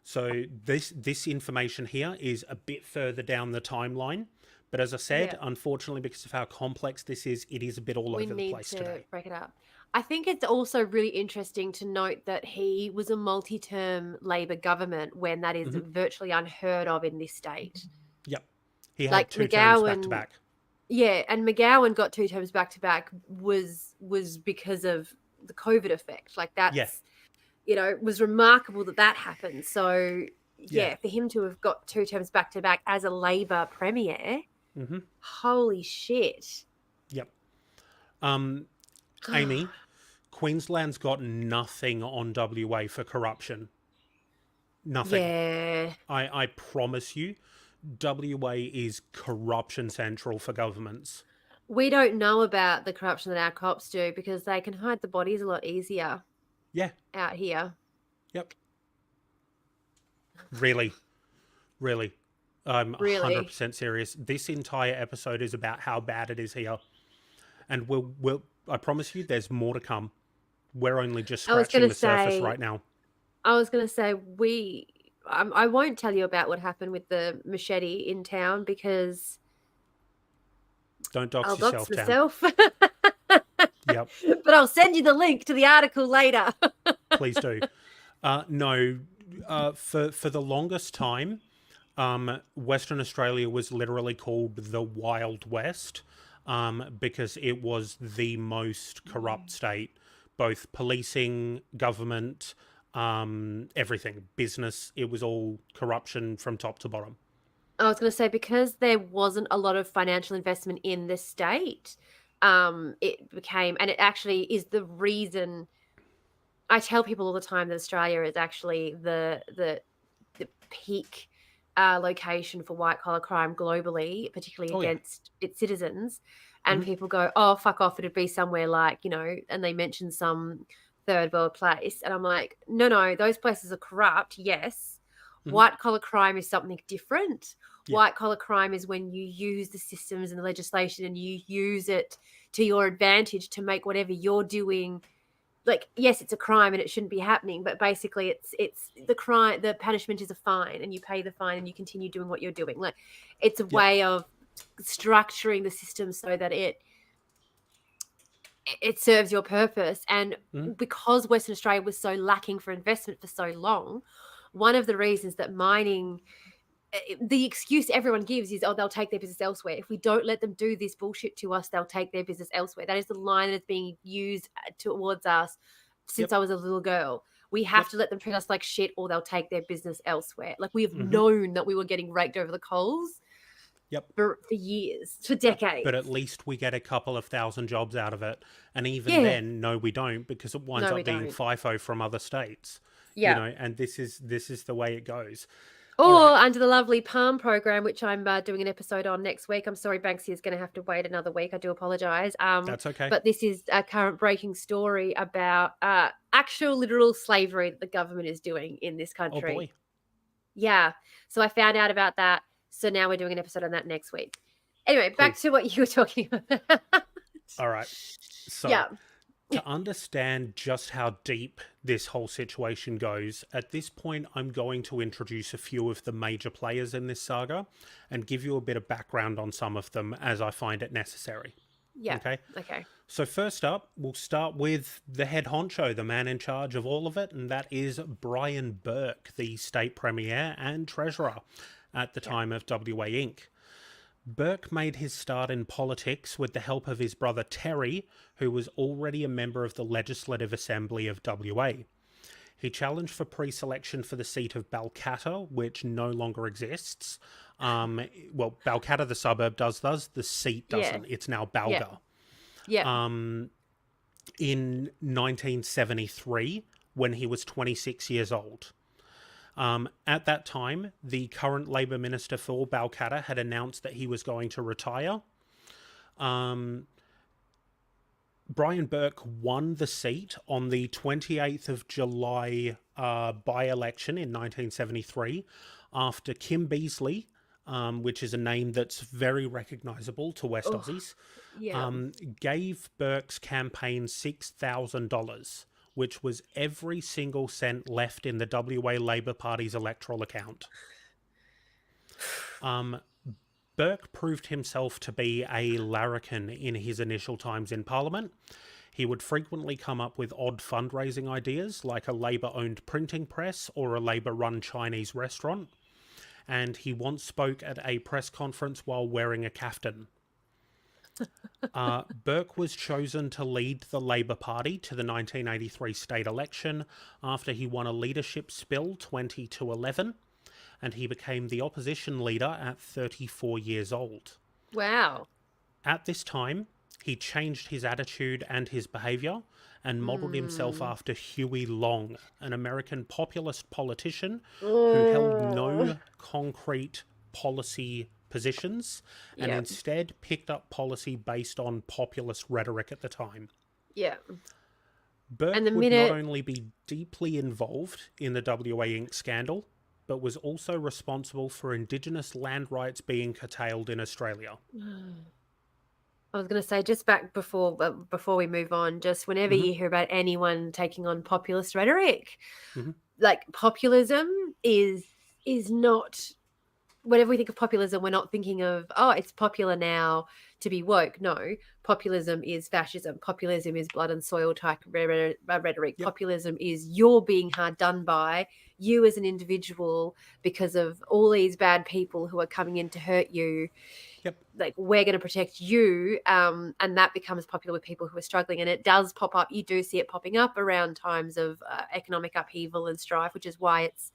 So this information here is a bit further down the timeline. But as I said, unfortunately, because of how complex this is, it is a bit all over the place today. We need to break it up. I think it's also really interesting to note that he was a multi-term Labor government when that is virtually unheard of in this state. Yep. He had like 2 terms back-to-back. Yeah, and McGowan got 2 terms back-to-back was because of the COVID effect. Like that's, you know, it was remarkable that happened. So, for him to have got 2 terms back-to-back as a Labor premier, holy shit. Yep. Amy, Queensland's got nothing on WA for corruption. Nothing. Yeah. I promise you, WA is corruption central for governments. We don't know about the corruption that our cops do because they can hide the bodies a lot easier. Yeah. Out here. Yep. Really. I'm 100% serious. This entire episode is about how bad it is here. And we'll I promise you there's more to come. We're only just scratching the surface right now. I was going to say, I won't tell you about what happened with the machete in town because... Don't dox yourself, dox myself. Yep. But I'll send you the link to the article later. Please do. No, for the longest time, Western Australia was literally called the Wild West because it was the most corrupt state, both policing, government, everything, business. It was all corruption from top to bottom. I was going to say, because there wasn't a lot of financial investment in the state, it became, and it actually is the reason I tell people all the time that Australia is actually the peak location for white collar crime globally, particularly against its citizens. And people go, oh, fuck off. It'd be somewhere like, you know, and they mention some third world place. And I'm like, no, those places are corrupt. Yes. White collar crime is something different. White collar crime is when you use the systems and the legislation and you use it to your advantage to make whatever you're doing. Like, yes, it's a crime and it shouldn't be happening, but basically it's the crime, the punishment is a fine and you pay the fine and you continue doing what you're doing. Like, it's a way of structuring the system so that it serves your purpose. And because Western Australia was so lacking for investment for so long, one of the reasons that mining, the excuse everyone gives is, oh, they'll take their business elsewhere. If we don't let them do this bullshit to us, they'll take their business elsewhere. That is the line that's being used towards us since I was a little girl. We have to let them treat us like shit, or they'll take their business elsewhere. Like, we have known that we were getting raked over the coals for years, for decades. But at least we get a couple of thousand jobs out of it. And even then, no, we don't, because it winds up being FIFO from other states. You know, and this is the way it goes. Or under the lovely Palm program, which I'm doing an episode on next week. I'm sorry, Banksy is going to have to wait another week. I do apologise. That's okay. But this is a current breaking story about actual literal slavery that the government is doing in this country. Oh, boy. Yeah. So I found out about that. So now we're doing an episode on that next week. Anyway, back to what you were talking about. All right. So to understand just how deep this whole situation goes, at this point, I'm going to introduce a few of the major players in this saga and give you a bit of background on some of them as I find it necessary. Yeah. Okay. So first up, we'll start with the head honcho, the man in charge of all of it, and that is Brian Burke, the state premier and treasurer at the time of WA Inc. Burke made his start in politics with the help of his brother Terry, who was already a member of the Legislative Assembly of WA. He challenged for pre-selection for the seat of Balcatta, which no longer exists. Well, Balcatta, the suburb, does. The seat doesn't. It's now Balga. In 1973, when he was 26 years old. At that time, the current Labor Minister for Balcatta had announced that he was going to retire. Brian Burke won the seat on the 28th of July by-election in 1973 after Kim Beazley, which is a name that's very recognisable to West Aussies, gave Burke's campaign $6,000. Which was every single cent left in the WA Labor Party's electoral account. Burke proved himself to be a larrikin in his initial times in Parliament. He would frequently come up with odd fundraising ideas, like a Labor-owned printing press or a Labor-run Chinese restaurant. And he once spoke at a press conference while wearing a kaftan. Burke was chosen to lead the Labor Party to the 1983 state election after he won a leadership spill 20-11, and he became the opposition leader at 34 years old. Wow. At this time, he changed his attitude and his behaviour and modelled himself after Huey Long, an American populist politician who held no concrete policy positions and instead picked up policy based on populist rhetoric at the time. Burke would not only be deeply involved in the WA Inc. scandal, but was also responsible for Indigenous land rights being curtailed in Australia. I was going to say, just back before we move on, just whenever you hear about anyone taking on populist rhetoric, like populism is not... Whenever we think of populism, we're not thinking of, oh, it's popular now to be woke. No, populism is fascism. Populism is blood and soil type rhetoric. Populism is you're being hard done by, you as an individual, because of all these bad people who are coming in to hurt you. Like, we're going to protect you. And that becomes popular with people who are struggling. And it does pop up. You do see it popping up around times of economic upheaval and strife, which is why it's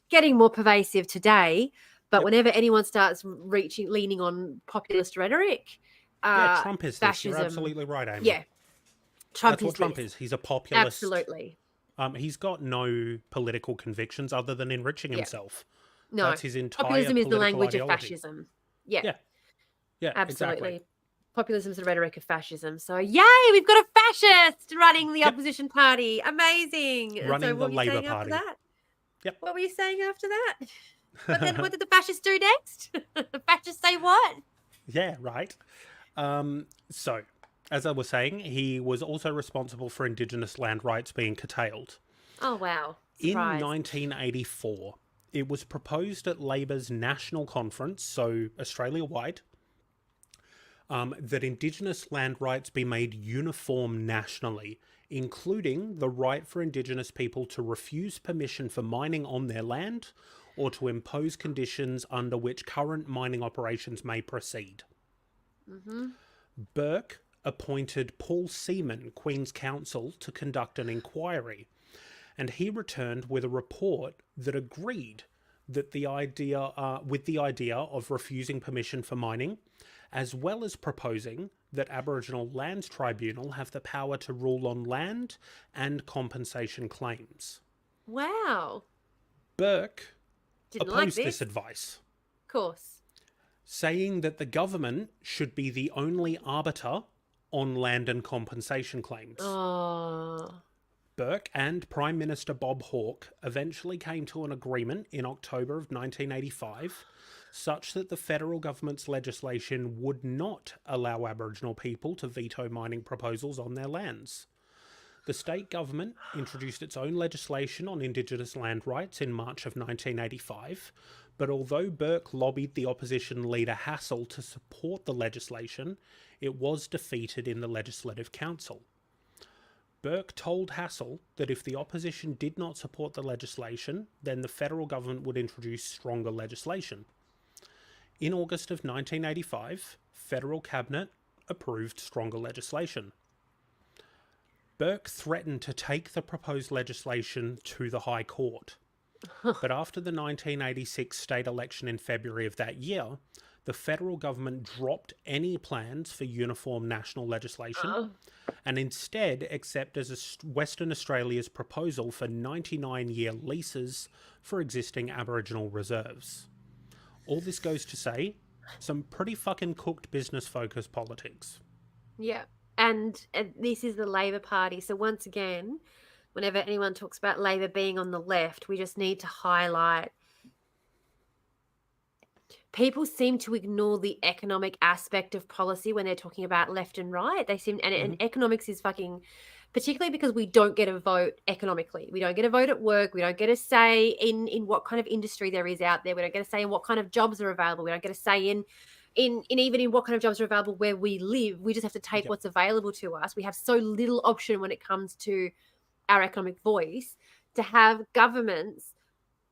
getting more pervasive today. But whenever anyone starts leaning on populist rhetoric, Trump is fascism. This. You're absolutely right, Amy. Yeah, That's what Trump is. He's a populist. Absolutely. He's got no political convictions other than enriching himself. No, that's his entire populism is the language ideology. of fascism. Yeah, absolutely. Exactly. Populism is the rhetoric of fascism. So, yay, we've got a fascist running the opposition party. Amazing. Running the Labor Party. What were you saying after that? But then what did the fascists do next? The fascists say what? Yeah, right. So, as I was saying, he was also responsible for Indigenous land rights being curtailed. Oh, wow. Surprise. In 1984, it was proposed at Labor's national conference, so Australia-wide, that Indigenous land rights be made uniform nationally, including the right for Indigenous people to refuse permission for mining on their land or to impose conditions under which current mining operations may proceed. Mm-hmm. Burke appointed Paul Seaman, Queen's Counsel, to conduct an inquiry, and he returned with a report that agreed that the idea of refusing permission for mining, as well as proposing that Aboriginal Lands Tribunal have the power to rule on land and compensation claims. Wow. Burke Didn't like opposed this this. advice, Of course. saying that the government should be the only arbiter on land and compensation claims. Oh. Burke and Prime Minister Bob Hawke eventually came to an agreement in October of 1985, such that the federal government's legislation would not allow Aboriginal people to veto mining proposals on their lands. The state government introduced its own legislation on Indigenous land rights in March of 1985, but although Burke lobbied the opposition leader Hassel to support the legislation, it was defeated in the Legislative Council. Burke told Hassel that if the opposition did not support the legislation, then the federal government would introduce stronger legislation. In August of 1985, federal cabinet approved stronger legislation. Burke threatened to take the proposed legislation to the High Court. But after the 1986 state election in February of that year, the federal government dropped any plans for uniform national legislation and instead accepted Western Australia's proposal for 99-year leases for existing Aboriginal reserves. All this goes to say, some pretty fucking cooked business-focused politics. Yeah. And this is the Labor Party. So once again, whenever anyone talks about Labor being on the left, we just need to highlight people seem to ignore the economic aspect of policy when they're talking about left and right. They seem, and economics is fucking, particularly because we don't get a vote economically. We don't get a vote at work. We don't get a say in what kind of industry there is out there. We don't get a say in what kind of jobs are available. We don't get a say in even in what kind of jobs are available where we live. We just have to take what's available to us. We have so little option when it comes to our economic voice. To have governments,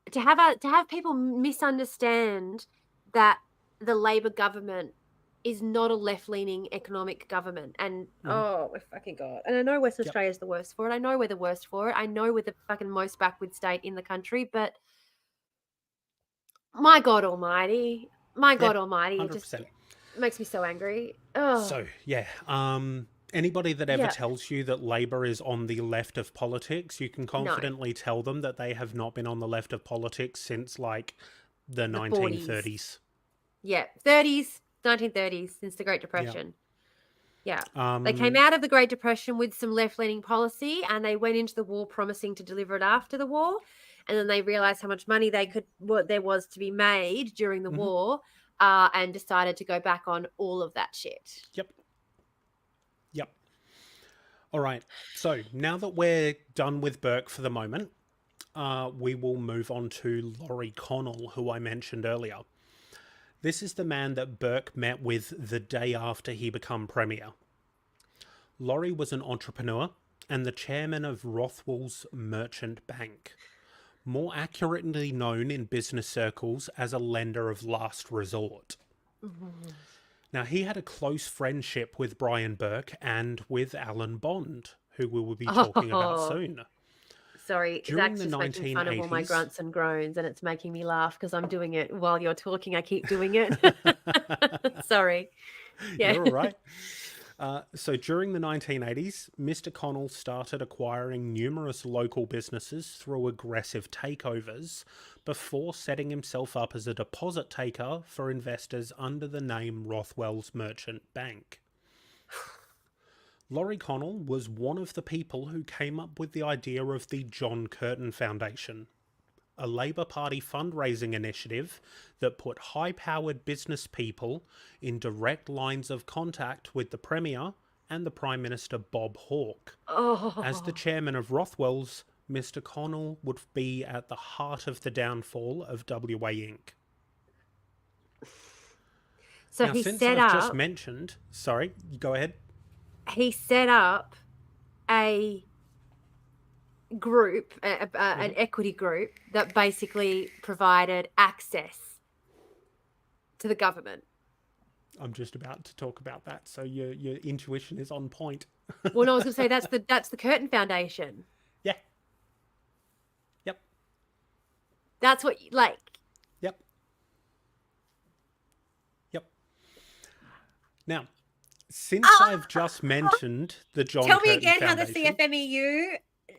to have people misunderstand that the Labor government is not a left-leaning economic government. And, oh, my fucking God. And I know Western Australia is the worst for it. I know we're the worst for it. I know we're the fucking most backward state in the country. But my God almighty. My God almighty. 100%. It just makes me so angry. Oh. So, yeah. Anybody that ever tells you that Labor is on the left of politics, you can confidently tell them that they have not been on the left of politics since, like, the 1930s. 40s. Yeah, 1930s, since the Great Depression. Yeah. They came out of the Great Depression with some left-leaning policy, and they went into the war promising to deliver it after the war. And then they realized how much money there was to be made during the war, and decided to go back on all of that shit. Yep. All right. So now that we're done with Burke for the moment, we will move on to Laurie Connell, who I mentioned earlier. This is the man that Burke met with the day after he became Premier. Laurie was an entrepreneur and the chairman of Rothwell's Merchant Bank, more accurately known in business circles as a lender of last resort. Now, he had a close friendship with Brian Burke and with Alan Bond, who we will be talking about soon. Sorry, Zach's just making fun of all my grunts and groans, and it's making me laugh because I'm doing it while you're talking. I keep doing it. Sorry. Yeah. You're all right. So during the 1980s, Mr. Connell started acquiring numerous local businesses through aggressive takeovers before setting himself up as a deposit taker for investors under the name Rothwell's Merchant Bank. Laurie Connell was one of the people who came up with the idea of the John Curtin Foundation, a Labor Party fundraising initiative that put high-powered business people in direct lines of contact with the Premier and the Prime Minister Bob Hawke. As the chairman of Rothwell's, Mr. Connell would be at the heart of the downfall of WA Inc. So Now, since I've just mentioned, sorry, go ahead. he set up a group, an equity group that basically provided access to the government. I'm just about to talk about that, so your intuition is on point. Well, no, I was going to say that's the Curtin Foundation. Yeah. Yep. That's what like. Yep. Yep. Now, since I've just mentioned the John Tell me Curtin again how the Foundation CFMEU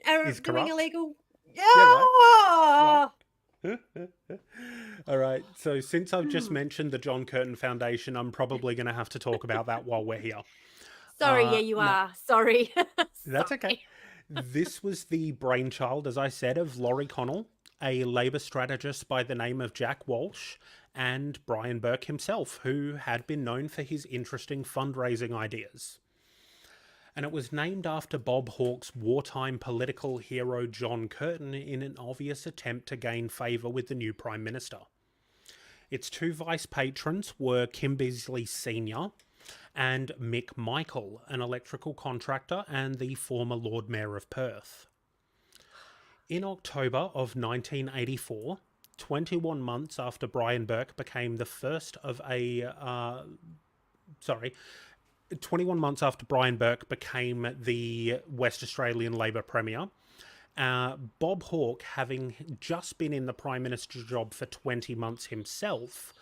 are is doing corrupt. illegal. Yeah, right. Oh! Right. All right. So since I've just mentioned the John Curtin Foundation, I'm probably going to have to talk about that while we're here. Sorry, yeah, you are. Sorry. That's okay. This was the brainchild, as I said, of Laurie Connell, a Labour strategist by the name of Jack Walsh, and Brian Burke himself, who had been known for his interesting fundraising ideas. And it was named after Bob Hawke's wartime political hero John Curtin in an obvious attempt to gain favour with the new Prime Minister. Its two vice patrons were Kim Beazley Sr. and Mick Michael, an electrical contractor and the former Lord Mayor of Perth. In October of 1984, 21 months after Brian Burke became the first of a... 21 months after Brian Burke became the West Australian Labor Premier, Bob Hawke, having just been in the Prime Minister's job for 20 months himself,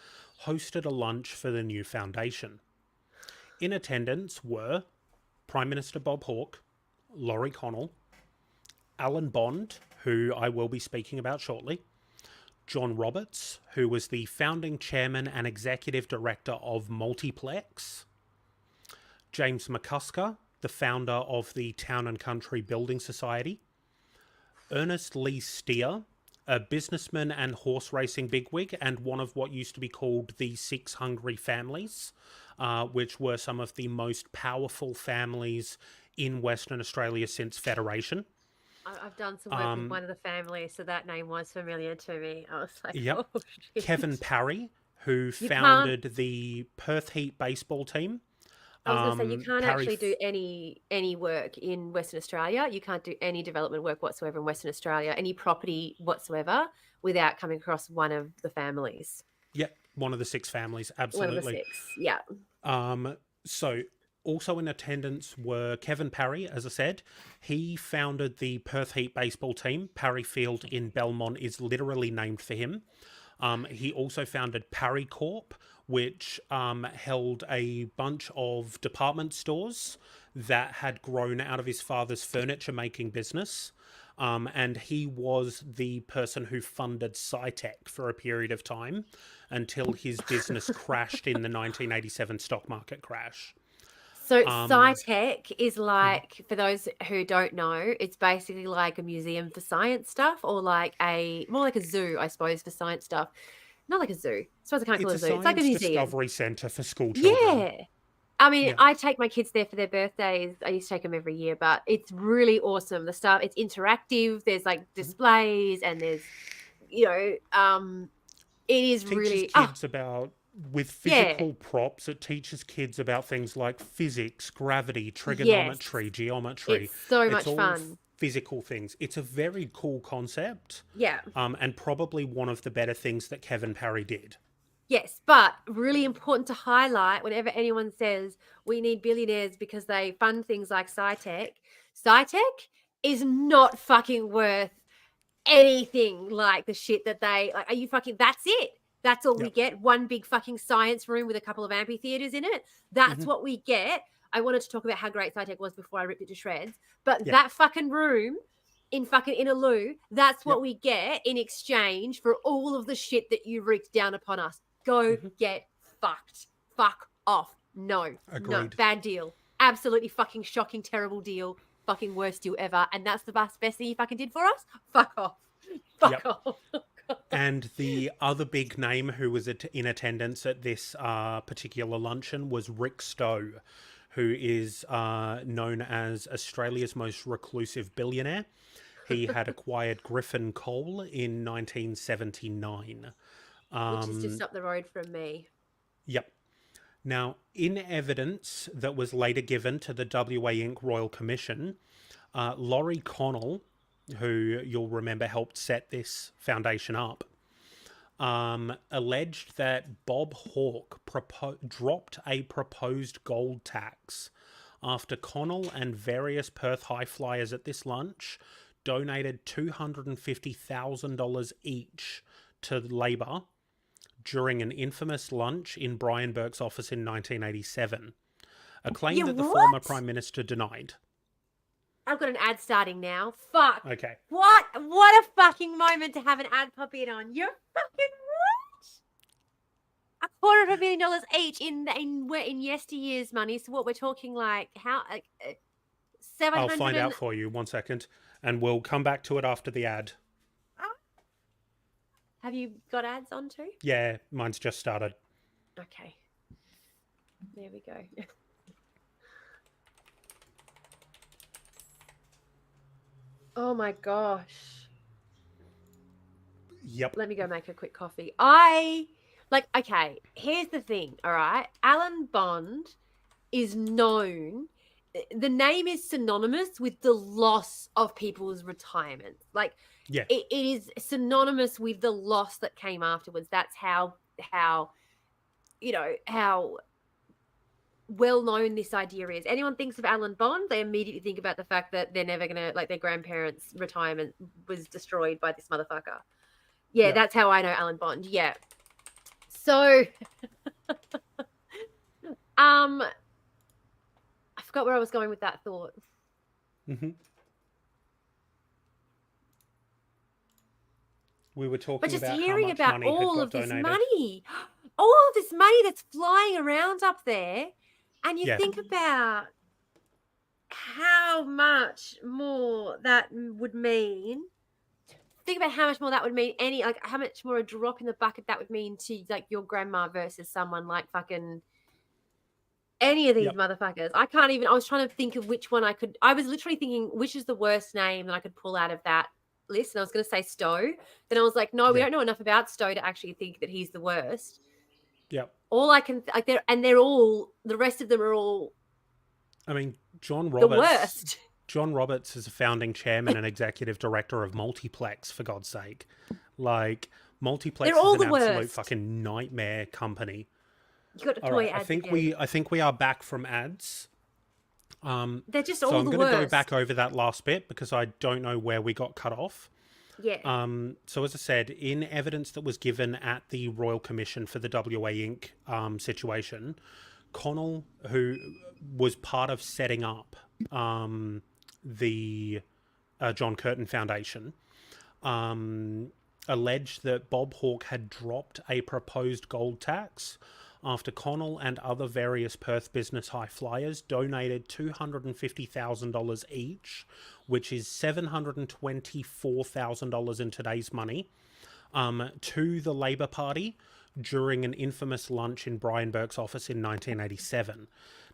hosted a lunch for the new foundation. In attendance were Prime Minister Bob Hawke, Laurie Connell, Alan Bond, who I will be speaking about shortly, John Roberts, who was the founding chairman and executive director of Multiplex, James McCusker, the founder of the Town and Country Building Society, Ernest Lee Steer, a businessman and horse racing bigwig and one of what used to be called the Six Hungry Families, which were some of the most powerful families in Western Australia since Federation. I've done some work with one of the families, so that name was familiar to me. I was like, yep. oh, shit. Kevin Parry, who founded the Perth Heat baseball team. I was going to say, you can't actually do any work in Western Australia. You can't do any development work whatsoever in Western Australia, any property whatsoever, without coming across one of the families. Yep, one of the six families, absolutely. One of the six, yeah. So also in attendance were Kevin Parry, as I said. He founded the Perth Heat baseball team. Parry Field in Belmont is literally named for him. He also founded Parry Corp, which held a bunch of department stores that had grown out of his father's furniture making business. And he was the person who funded SciTech for a period of time until his business crashed in the 1987 stock market crash. So SciTech is like, for those who don't know, it's basically like a museum for science stuff, or like more like a zoo, I suppose, for science stuff. Not like a zoo. I suppose I can't call it a zoo. It's like a museum. Discovery centre for school children. Yeah. I mean, I take my kids there for their birthdays. I used to take them every year, but it's really awesome. The stuff, it's interactive. There's like displays and there's, it is really... Teaches kids about... With physical props, it teaches kids about things like physics, gravity, trigonometry, geometry. It's so much fun. Physical things. It's a very cool concept. Yeah. And probably one of the better things that Kevin Parry did. Yes, but really important to highlight whenever anyone says we need billionaires because they fund things like SciTech. SciTech is not fucking worth anything like the shit that they... Like, are you fucking... That's it. That's all we get. One big fucking science room with a couple of amphitheaters in it. That's what we get. I wanted to talk about how great SciTech was before I ripped it to shreds. But that fucking room in fucking Inaloo, that's what we get in exchange for all of the shit that you wreaked down upon us. Go get fucked. Fuck off. No. Agreed. No. Bad deal. Absolutely fucking shocking, terrible deal. Fucking worst deal ever. And that's the best thing you fucking did for us? Fuck off. Fuck off. And the other big name who was in attendance at this particular luncheon was Rick Stowe, who is known as Australia's most reclusive billionaire. He had acquired Griffin Coal in 1979. Which is just up the road from me. Yep. Now, in evidence that was later given to the WA Inc. Royal Commission, Laurie Connell, who you'll remember helped set this foundation up, alleged that Bob Hawke dropped a proposed gold tax after Connell and various Perth high flyers at this lunch donated $250,000 each to Labor during an infamous lunch in Brian Burke's office in 1987, a claim that the former Prime Minister denied. I've got an ad starting now. Fuck. Okay. What a fucking moment to have an ad pop in on. You're fucking what? $250,000 each in yesteryear's money. So what we're talking like how 700. I'll find out for you 1 second, and we'll come back to it after the ad. Have you got ads on too? Yeah, mine's just started. Okay. There we go. Oh my gosh. Yep. Let me go make a quick coffee. Okay, here's the thing, all right? Alan Bond is known, the name is synonymous with the loss of people's retirement. Like, yeah, it is synonymous with the loss that came afterwards. That's how well known this idea is. Anyone thinks of Alan Bond, they immediately think about the fact that they're never gonna, like, their grandparents' retirement was destroyed by this motherfucker. Yeah, that's how I know Alan Bond. Yeah. So I forgot where I was going with that thought. Mm-hmm. We were talking but just about hearing how much about money all had of got this donated. all of this money that's flying around up there, and you think about how much more that would mean. Think about how much more that would mean, how much more a drop in the bucket that would mean to, like, your grandma versus someone like fucking any of these motherfuckers. I was trying to think of which one I was literally thinking which is the worst name that I could pull out of that list, and I was going to say Stowe. Then I was like, no, we don't know enough about Stowe to actually think that he's the worst. Yep. All I can, they're all, the rest of them are all, I mean, John Roberts. The worst. John Roberts is a founding chairman and executive director of Multiplex, for God's sake. Like, Multiplex is an absolute fucking nightmare company. You got to toy ads. I think we are back from ads. They're just all the worst. So I'm going to go back over that last bit because I don't know where we got cut off. Yeah. So as I said, in evidence that was given at the Royal Commission for the WA Inc. Situation, Connell, who was part of setting up the John Curtin Foundation, alleged that Bob Hawke had dropped a proposed gold tax after Connell and other various Perth business high flyers donated $250,000 each, which is $724,000 in today's money, to the Labor Party during an infamous lunch in Brian Burke's office in 1987.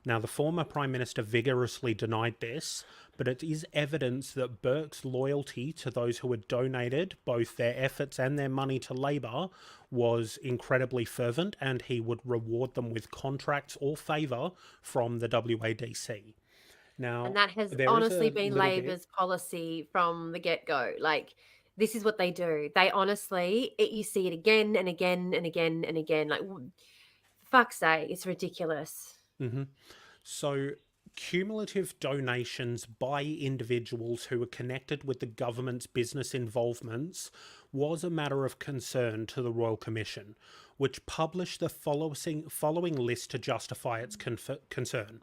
Now, the former Prime Minister vigorously denied this, but it is evidence that Burke's loyalty to those who had donated both their efforts and their money to Labor was incredibly fervent, and he would reward them with contracts or favour from the WADC. Now, and that has honestly been Labor's policy from the get-go. Like, this is what they do. They honestly, you see it again and again and again and again. Like, for fuck's sake, it's ridiculous. Mm-hmm. So, cumulative donations by individuals who were connected with the government's business involvements was a matter of concern to the Royal Commission, which published the following list to justify its concern.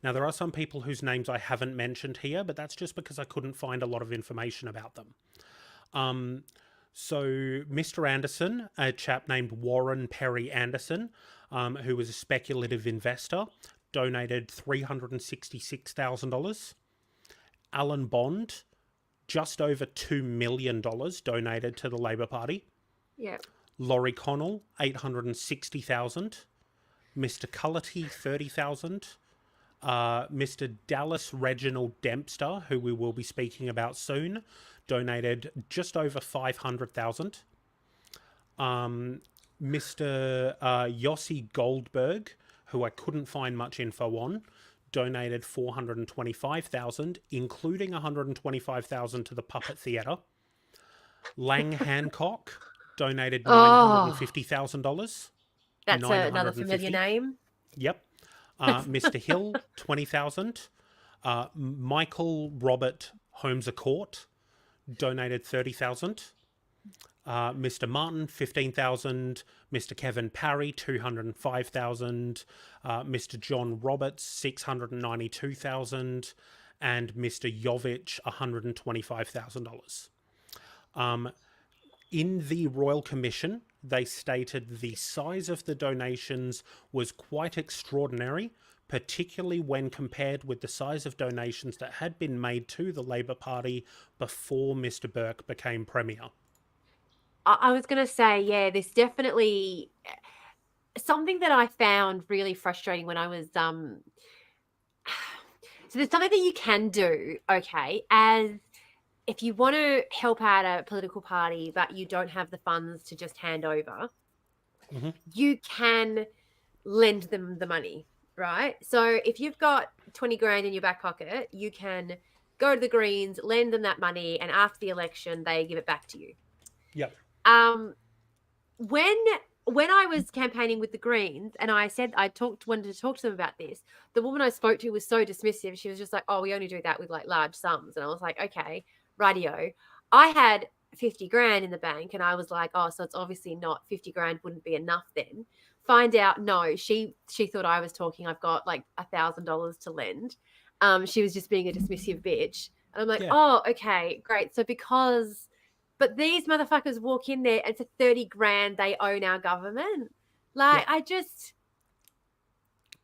Now, there are some people whose names I haven't mentioned here, but that's just because I couldn't find a lot of information about them. So Mr. Anderson, a chap named Warren Perry Anderson, who was a speculative investor, donated $366,000. Alan Bond, just over $2 million donated to the Labor Party. Yeah. Laurie Connell, $860,000. Mr. Cullity, $30,000. Mr. Dallas Reginald Dempster, who we will be speaking about soon, donated just over $500,000. Mr. Yossi Goldberg, who I couldn't find much info on, donated 425,000, including 125,000 to the Puppet Theatre. Lang Hancock donated Oh, $950,000. that's another familiar 950. name. Yep. Mr. Hill, 20,000. Michael Robert Holmes a Court donated 30,000. Mr. Martin, 15,000. Mr. Kevin Parry, 205,000. Mr. John Roberts, 692,000. And Mr. Jovich, $125,000. In the Royal Commission, they stated the size of the donations was quite extraordinary, particularly when compared with the size of donations that had been made to the Labour Party before Mr. Burke became Premier. I was going to say, yeah, there's definitely something that I found really frustrating when I was so there's something that you can do, okay, as if you want to help out a political party but you don't have the funds to just hand over, you can lend them the money, right? So if you've got 20 grand in your back pocket, you can go to the Greens, lend them that money, and after the election, they give it back to you. Yep. When I was campaigning with the Greens and I said wanted to talk to them about this, the woman I spoke to was so dismissive. She was just like, "Oh, we only do that with like large sums." And I was like, "Okay, rightio." I had 50 grand in the bank and I was like, "Oh, so it's obviously not 50 grand wouldn't be enough then." Find out, no, she thought I was talking. I've got like $1,000 to lend. She was just being a dismissive bitch. And I'm like, "Oh, okay, great." So but these motherfuckers walk in there and for 30 grand, they own our government. Like,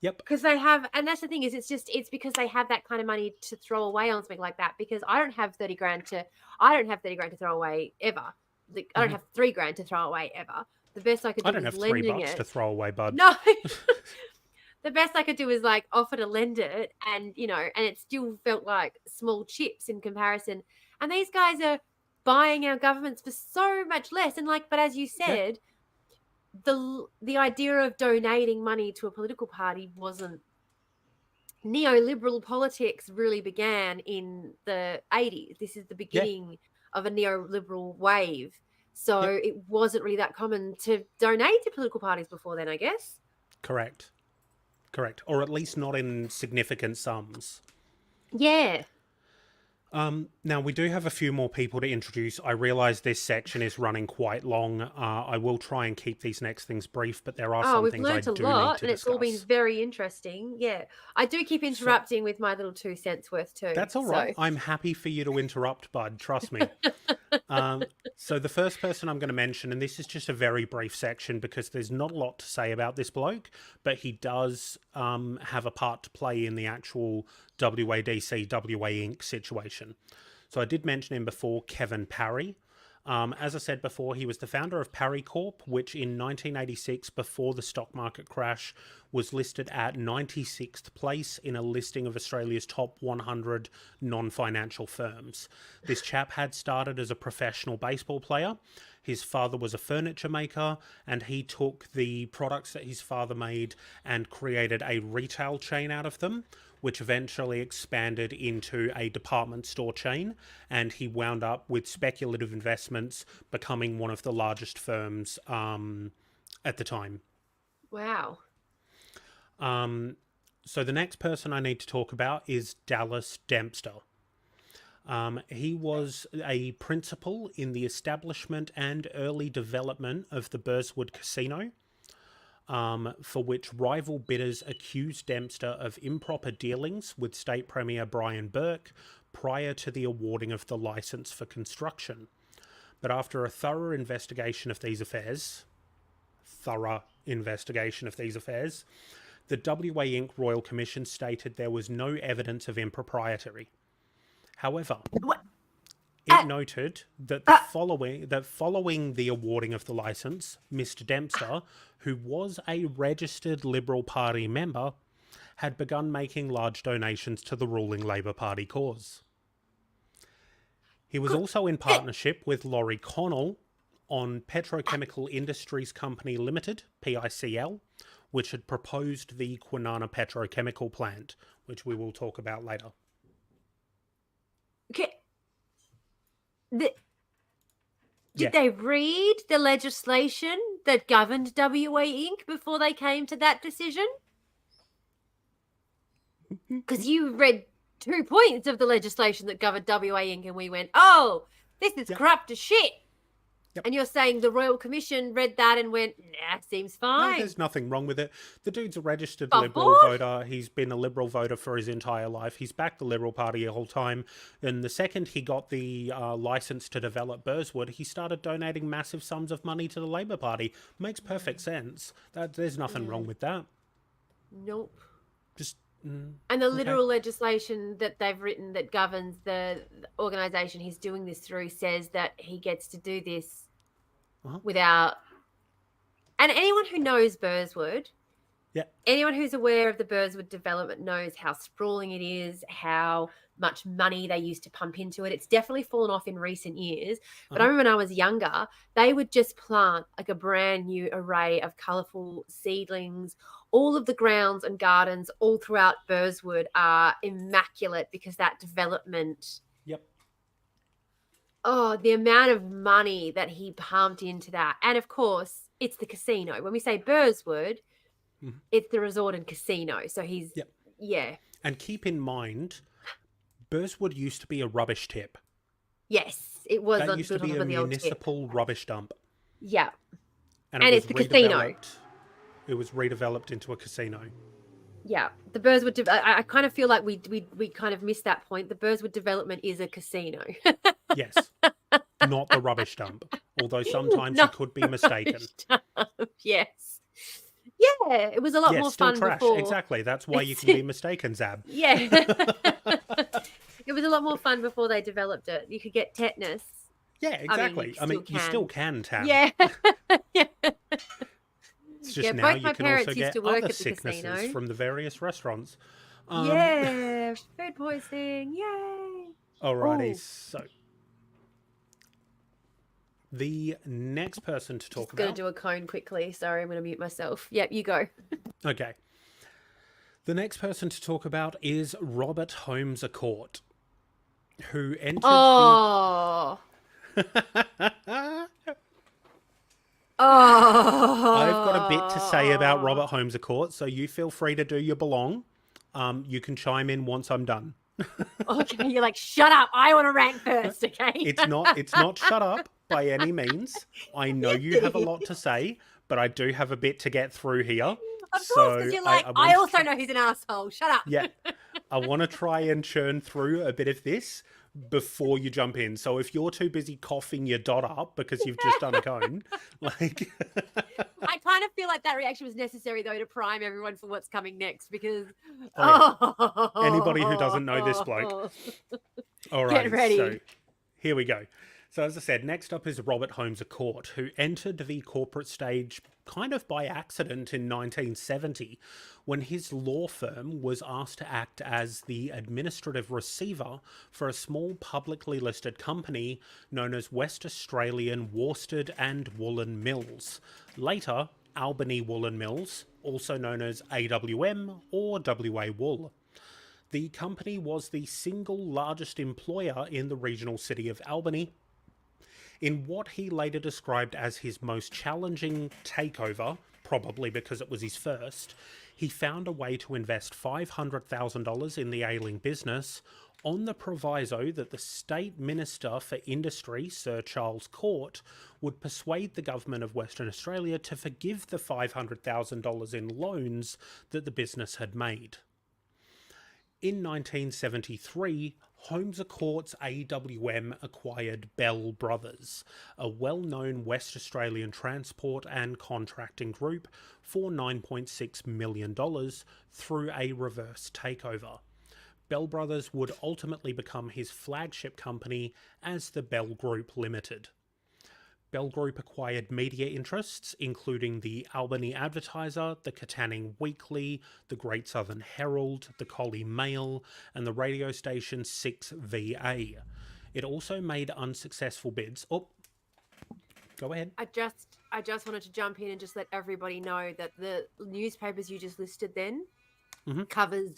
Yep. Because they have, and that's the thing is, it's because they have that kind of money to throw away on something like that. Because I don't have 30 grand to throw away ever. I don't have 3 grand to throw away ever. The best I could do is lending it. $3 to throw away, bud. No. The best I could do is like offer to lend it and, and it still felt like small chips in comparison. And these guys are buying our governments for so much less. And but as you said, the idea of donating money to a political party wasn't. Neoliberal politics really began in the 80s. This is the beginning of a neoliberal wave. So it wasn't really that common to donate to political parties before then, I guess. Correct. Or at least not in significant sums. Yeah. Now, we do have a few more people to introduce. I realise this section is running quite long. I will try and keep these next things brief, but there are some things I do need to discuss. We've learnt a lot, and it's all been very interesting. Yeah. I do keep interrupting with my little 2 cents worth too. That's all right. I'm happy for you to interrupt, bud. Trust me. So the first person I'm going to mention, and this is just a very brief section because there's not a lot to say about this bloke, but he does have a part to play in the actual WADC, WA Inc. situation. So I did mention him before, Kevin Parry. As I said before, he was the founder of Parry Corp, which in 1986, before the stock market crash, was listed at 96th place in a listing of Australia's top 100 non-financial firms. This chap had started as a professional baseball player. His father was a furniture maker, and he took the products that his father made and created a retail chain out of them, which eventually expanded into a department store chain, and he wound up with speculative investments becoming one of the largest firms at the time. Wow. So the next person I need to talk about is Dallas Dempster. He was a principal in the establishment and early development of the Burswood Casino, for which rival bidders accused Dempster of improper dealings with State Premier Brian Burke prior to the awarding of the licence for construction. But after a thorough investigation of these affairs, the WA Inc. Royal Commission stated there was no evidence of impropriety. However, it noted that following the awarding of the licence, Mr. Dempster, who was a registered Liberal Party member, had begun making large donations to the ruling Labour Party cause. He was also in partnership with Laurie Connell on Petrochemical Industries Company Limited, PICL, which had proposed the Kwinana petrochemical plant, which we will talk about later. Okay. Did they read the legislation that governed WA Inc. before they came to that decision? Because you read 2 points of the legislation that governed WA Inc. and we went, oh, this is corrupt as shit. Yep. And you're saying the Royal Commission read that and went, nah, seems fine. No, there's nothing wrong with it. The dude's a registered Liberal voter. He's been a Liberal voter for his entire life. He's backed the Liberal Party the whole time. And the second he got the license to develop Burswood, he started donating massive sums of money to the Labor Party. Makes perfect sense. There's nothing wrong with that. Nope. Just... and the literal legislation that they've written that governs the organisation he's doing this through says that he gets to do this without... And anyone who knows Burswood, anyone who's aware of the Burswood development knows how sprawling it is, how much money they used to pump into it. It's definitely fallen off in recent years. But I remember when I was younger, they would just plant like a brand new array of colourful seedlings. All of the grounds and gardens all throughout Burswood are immaculate because that development... Oh, the amount of money that he pumped into that. And, of course, it's the casino. When we say Burswood, it's the resort and casino. So he's... Yeah. And keep in mind, Burswood used to be a rubbish tip. Yes, it was. That used to be a municipal rubbish dump. Yeah. And it's the casino. It was redeveloped into a casino. Yeah, the Burswood... I kind of feel like we kind of missed that point. The Burswood development is a casino. Yes, not the rubbish dump. Although sometimes you could be mistaken. Yes. Yeah, it was a lot more still fun trash. before. Exactly, that's why you can be mistaken, Zab. Yeah. It was a lot more fun before they developed it. You could get tetanus. Yeah, exactly. I mean, you still can, Tam. Yeah. Yeah. It's just now you can also get other sicknesses from the various restaurants. Yeah, food poisoning. Yay. Alrighty, so the next person to talk about... I'm going to do a cone quickly. Sorry, I'm going to mute myself. Yep, you go. Okay. The next person to talk about is Robert Holmes à Court, who entered Oh! I've got a bit to say about Robert Holmes à Court, so you feel free to do your belong. You can chime in once I'm done. Okay, you're like, shut up. I want to rant first, okay? It's not shut up by any means. I know you have a lot to say, but I do have a bit to get through here. Of course, because you're like, I also know he's an asshole. Shut up. Yeah. I want to try and churn through a bit of this before you jump in. So if you're too busy coughing your dot up because you've just done a cone, like... I kind of feel like that reaction was necessary, though, to prime everyone for what's coming next, because... Anybody who doesn't know this bloke. All right, get ready. So here we go. So as I said, next up is Robert Holmes à Court, who entered the corporate stage kind of by accident in 1970 when his law firm was asked to act as the administrative receiver for a small publicly listed company known as West Australian Worsted and Woolen Mills, later Albany Woolen Mills, also known as AWM or WA Wool. The company was the single largest employer in the regional city of Albany, in what he later described as his most challenging takeover, probably because it was his first. He found a way to invest $500,000 in the ailing business on the proviso that the State Minister for Industry, Sir Charles Court, would persuade the government of Western Australia to forgive the $500,000 in loans that the business had made. In 1973, Holmes à Court's AWM acquired Bell Brothers, a well-known West Australian transport and contracting group, for $9.6 million through a reverse takeover. Bell Brothers would ultimately become his flagship company as the Bell Group Limited. Bell Group acquired media interests, including the Albany Advertiser, the Katanning Weekly, the Great Southern Herald, the Collie Mail, and the radio station 6VA. It also made unsuccessful bids. Oh, go ahead. I I just wanted to jump in and just let everybody know that the newspapers you just listed then covers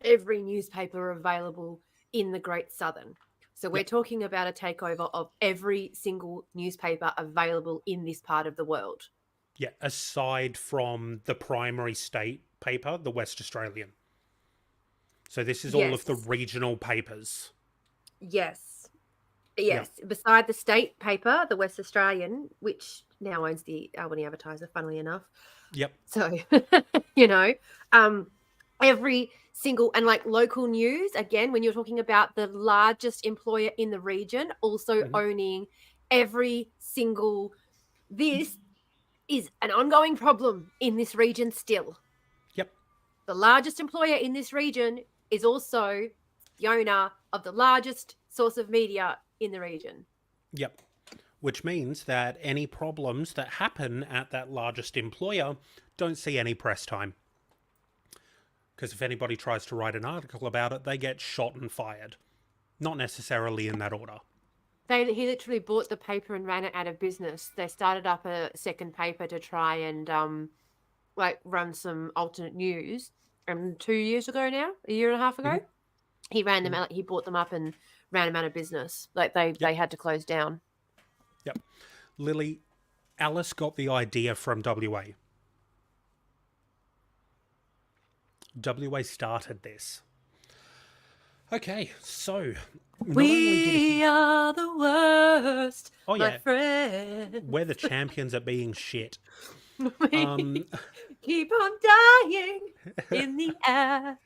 every newspaper available in the Great Southern. So we're talking about a takeover of every single newspaper available in this part of the world. Yeah, aside from the primary state paper, the West Australian. So this is all of the regional papers. Yes. Beside the state paper, the West Australian, which now owns the Albany Advertiser, funnily enough. Yep. So, every single, and like local news, again, when you're talking about the largest employer in the region, also owning every single, this is an ongoing problem in this region still. Yep. The largest employer in this region is also the owner of the largest source of media in the region. Yep. Which means that any problems that happen at that largest employer don't see any press time. Because if anybody tries to write an article about it, they get shot and fired. Not necessarily in that order. He literally bought the paper and ran it out of business. They started up a second paper to try and run some alternate news. And 2 years ago now, a year and a half ago, he ran them out. He bought them up and ran them out of business. Like they had to close down. Yep. Lily, Alice got the idea from WA. WA started this. Okay, so we are the worst. Oh yeah, my friend. We're the champions at being shit. Keep on dying in the ass.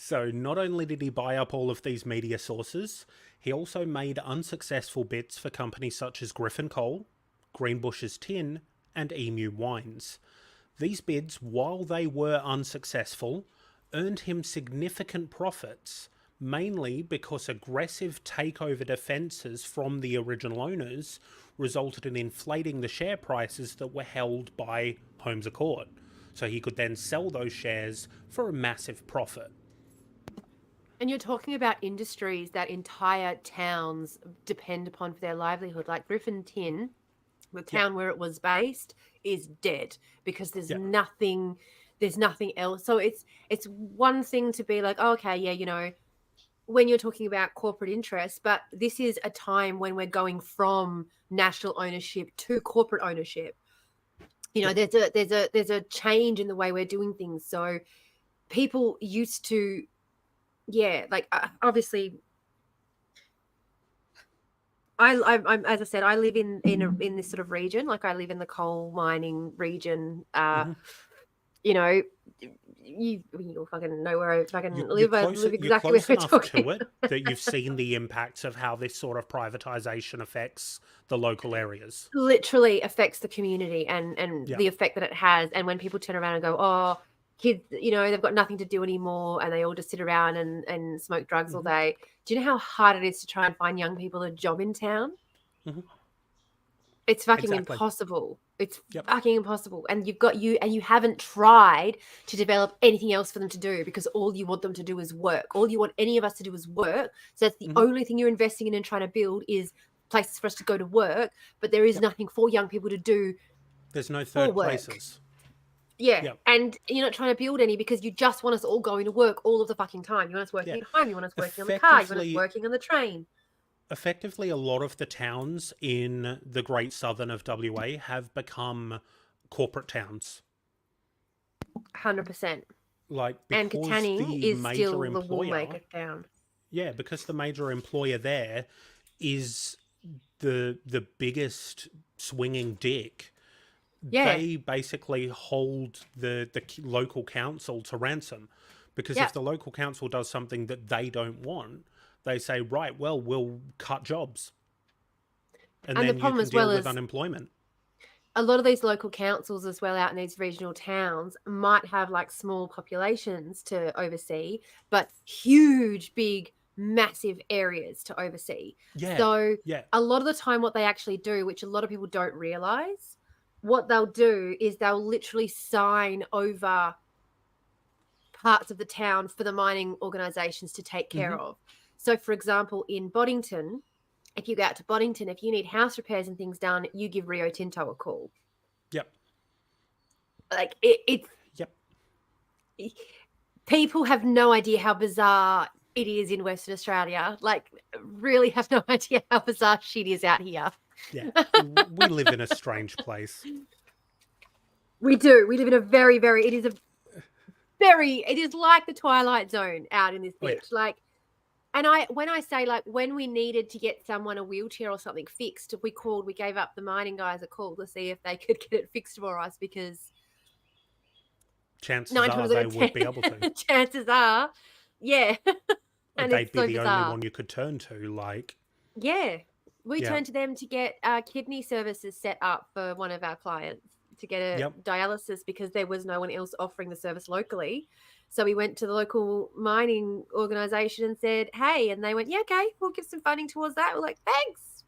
So not only did he buy up all of these media sources, he also made unsuccessful bids for companies such as Griffin Coal, Greenbushes Tin, and Emu Wines. These bids, while they were unsuccessful, earned him significant profits, mainly because aggressive takeover defences from the original owners resulted in inflating the share prices that were held by Holmes à Court. So he could then sell those shares for a massive profit. And you're talking about industries that entire towns depend upon for their livelihood. Like Griffin Tin, the town where it was based, is dead because there's nothing else. So it's one thing to be like, oh, okay, when you're talking about corporate interests, but this is a time when we're going from national ownership to corporate ownership. There's a change in the way we're doing things. So people used to, obviously, I'm as I said, I live in this sort of region. Like I live in the coal mining region. You fucking know where I fucking live. I live exactly where we're talking. To it that you've seen the impacts of how this sort of privatization affects the local areas. Literally affects the community and the effect that it has. And when people turn around and go, oh, kids, they've got nothing to do anymore and they all just sit around and smoke drugs all day. Do you know how hard it is to try and find young people a job in town? It's fucking impossible. It's fucking impossible. And you haven't tried to develop anything else for them to do because all you want them to do is work. All you want any of us to do is work. So that's the only thing you're investing in and trying to build is places for us to go to work. But there is nothing for young people to do. There's no third places. Yeah. And you're not trying to build any because you just want us all going to work all of the fucking time. You want us working at home. You want us working on the car. You want us working on the train. Effectively, a lot of the towns in the Great Southern of WA have become corporate towns. 100%. And Katani is still the woolmaker town. Yeah, because the major employer there is the biggest swinging dick. Yeah. They basically hold the local council to ransom. Because if the local council does something that they don't want, they say, right, well, we'll cut jobs. And then the problem you can deal with unemployment. A lot of these local councils as well out in these regional towns might have like small populations to oversee, but huge, big, massive areas to oversee. Yeah. So a lot of the time what they actually do, which a lot of people don't realize, what they'll do is they'll literally sign over parts of the town for the mining organizations to take care of. So, for example, in Boddington, if you go out to Boddington, if you need house repairs and things done, you give Rio Tinto a call. Yep. Like it's Yep. People have no idea how bizarre it is in Western Australia. Like, really have no idea how bizarre shit is out here. Yeah. We live in a strange place. We do. We live in a very, very, it is like the Twilight Zone out in this bitch. Oh, yeah. Like, and when I say, like, when we needed to get someone a wheelchair or something fixed, we gave up the mining guys a call to see if they could get it fixed for us, because chances are they would be able to. Chances are, yeah. And they'd be so the bizarre. only one you could turn to, like. Yeah. We turned to them to get kidney services set up for one of our clients, to get a dialysis, because there was no one else offering the service locally. So we went to the local mining organisation and said, hey, and they went, yeah, okay, we'll give some funding towards that. We're like, thanks.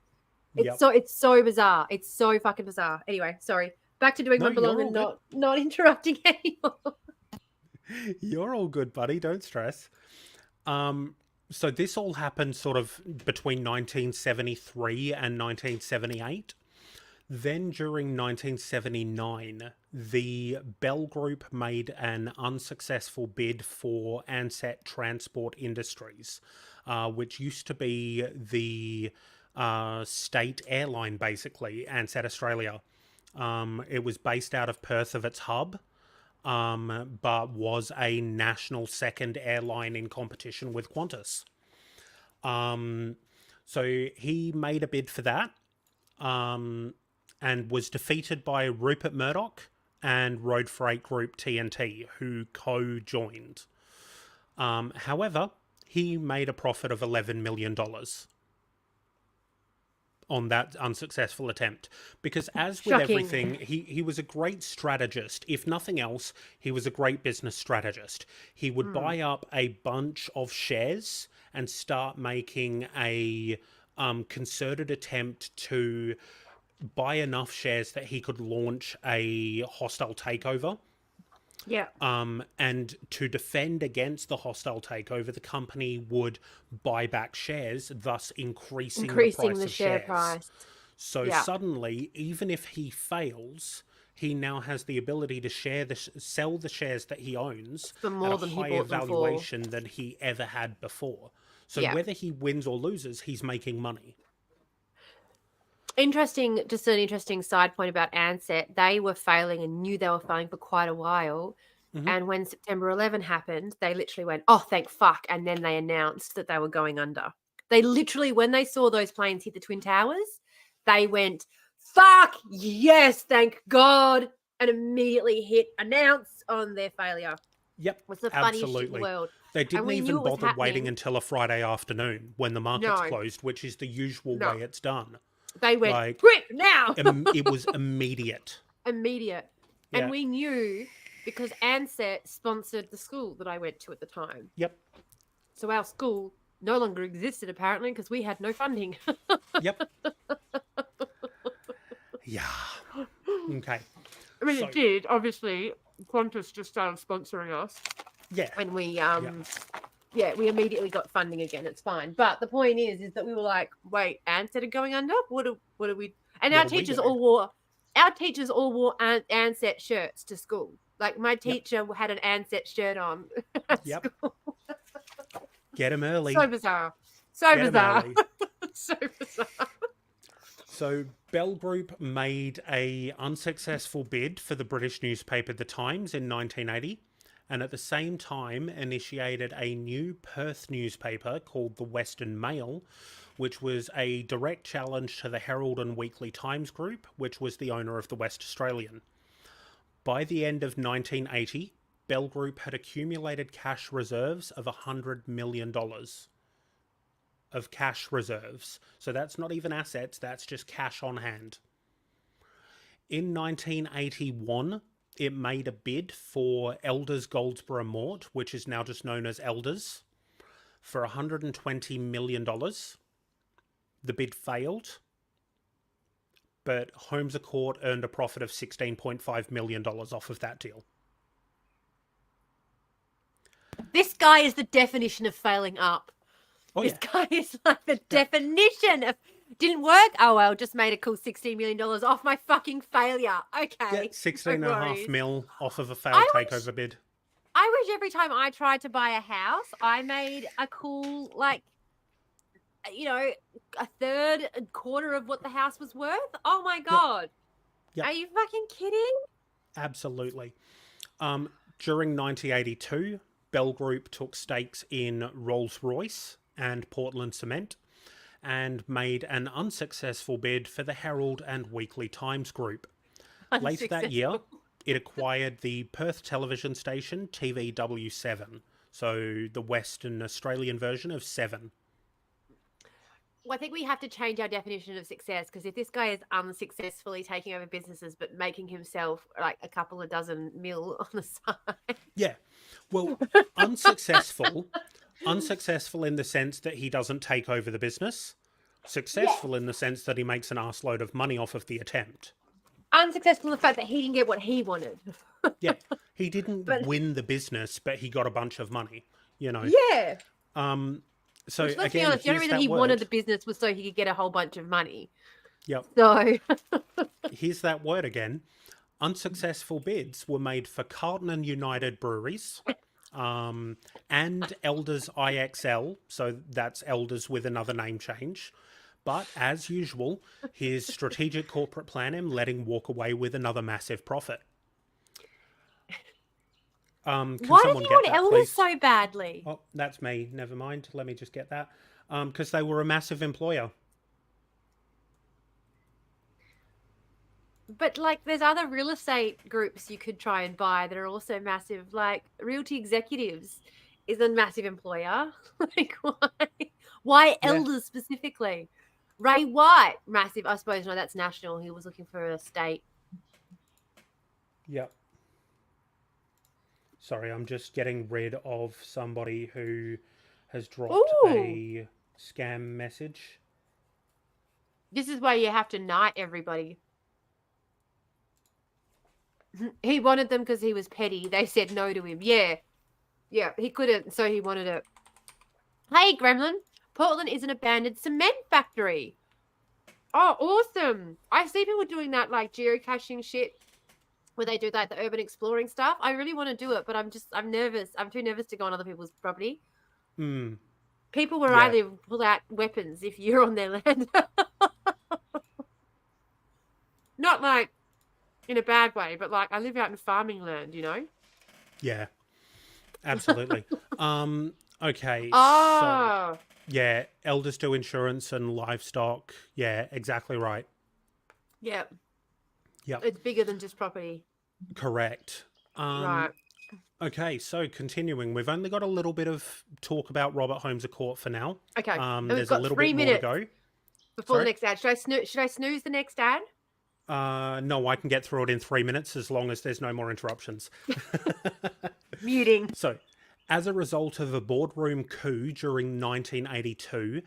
It's so bizarre. It's so fucking bizarre. Anyway, sorry. Back to doing my belong and not interrupting anymore. You're all good, buddy. Don't stress. So this all happened sort of between 1973 and 1978. Then during 1979, the Bell Group made an unsuccessful bid for Ansett Transport Industries, which used to be the state airline, basically, Ansett Australia. It was based out of Perth of its hub, but was a national second airline in competition with Qantas. So he made a bid for that, and was defeated by Rupert Murdoch and Road Freight Group TNT, who co-joined. However, he made a profit of $11 million on that unsuccessful attempt, because as with everything, he was a great strategist. If nothing else, he was a great business strategist. He would buy up a bunch of shares and start making a concerted attempt to buy enough shares that he could launch a hostile takeover. Yeah. And to defend against the hostile takeover, the company would buy back shares, thus increasing the price of share shares. Price. So suddenly, even if he fails, he now has the ability to sell the shares that he owns for more at than a higher valuation than he ever had before. So whether he wins or loses, he's making money. Interesting, just an interesting side point about Ansett. They were failing and knew they were failing for quite a while. Mm-hmm. And when September 11 happened, they literally went, oh, thank fuck. And then they announced that they were going under. They literally, when they saw those planes hit the Twin Towers, they went, fuck, yes, thank God. And immediately announce on their failure. Yep, was the funniest shit in the world. They didn't even bother waiting until a Friday afternoon when the market's closed, which is the usual way it's done. They went, quick, now! It was immediate. Immediate. Yeah. And we knew because Ansett sponsored the school that I went to at the time. Yep. So our school no longer existed, apparently, because we had no funding. Yep. Yeah. Okay. I mean, it did, obviously. Qantas just started sponsoring us. Yeah. And we, we immediately got funding again. It's fine. But the point is that we were like, wait, Ansett are going under? What are we? And our teachers all wore Ansett shirts to school. Like my teacher had an Ansett shirt on. Yep. Get him early. So bizarre. So bizarre. So bizarre. So Bell Group made a unsuccessful bid for the British newspaper The Times in 1980, and at the same time initiated a new Perth newspaper called the Western Mail, which was a direct challenge to the Herald and Weekly Times Group, which was the owner of the West Australian. By the end of 1980, Bell Group had accumulated cash reserves of $100 million. Of cash reserves. So that's not even assets, that's just cash on hand. In 1981, it made a bid for Elders Goldsboro Mort, which is now just known as Elders, for $120 million. The bid failed, but Holmes Court earned a profit of $16.5 million off of that deal. This guy is the definition of failing up. Oh, this guy is like the definition of Didn't work? Oh, well, just made a cool $16 million off my fucking failure. Yeah, Okay. 16.5 mil off of a failed I wish, takeover bid. I wish every time I tried to buy a house, I made a cool, like, a third, a quarter of what the house was worth. Oh my Yep. God. Yep. Are you fucking kidding? Absolutely. During 1982, Bell Group took stakes in Rolls-Royce and Portland Cement and made an unsuccessful bid for the Herald and Weekly Times Group. Later that year, it acquired the Perth television station TVW7, so the Western Australian version of 7. Well, I think we have to change our definition of success, because if this guy is unsuccessfully taking over businesses but making himself like a couple of dozen mil on the side. Yeah. Well, unsuccessful in the sense that he doesn't take over the business. Successful in the sense that he makes an arseload of money off of the attempt. Unsuccessful in the fact that he didn't get what he wanted. Yeah. He didn't win the business, but he got a bunch of money, Yeah. So which, let's again, be honest, the only reason he wanted the business was so he could get a whole bunch of money. Yep. So here's that word again. Unsuccessful bids were made for Carlton and United Breweries, and Elders IXL, so that's Elders with another name change. But as usual, his strategic corporate plan him let him walk away with another massive profit. Why does he want Elders so badly? Oh, that's me. Never mind. Let me just get that. Because they were a massive employer. But, like, there's other real estate groups you could try and buy that are also massive. Like, Realty Executives is a massive employer. Like, why Elders specifically? Ray White, massive. I suppose, no, that's national. He was looking for a state. Yep. Sorry, I'm just getting rid of somebody who has dropped a scam message. This is why you have to knight everybody. He wanted them because he was petty. They said no to him. Yeah, he couldn't, so he wanted it. Hey, Gremlin. Portland is an abandoned cement factory. Oh, awesome. I see people doing that, like, geocaching shit where they do, like, the urban exploring stuff. I really want to do it, but I'm nervous. I'm too nervous to go on other people's property. People where I live pull out weapons if you're on their land. Not, like, in a bad way, but, like, I live out in farming land, you know? Yeah, absolutely. Okay. Oh. So, yeah, Elders do insurance and livestock. Yeah, exactly right. Yep. Yep. It's bigger than just property. Correct. Right. Okay, so continuing, we've only got a little bit of talk about Robert Holmes à Court for now. Okay. There's a little bit more to go. Before the next ad. Should I snooze the next ad? No, I can get through it in 3 minutes as long as there's no more interruptions. Muting. So, as a result of a boardroom coup during 1982,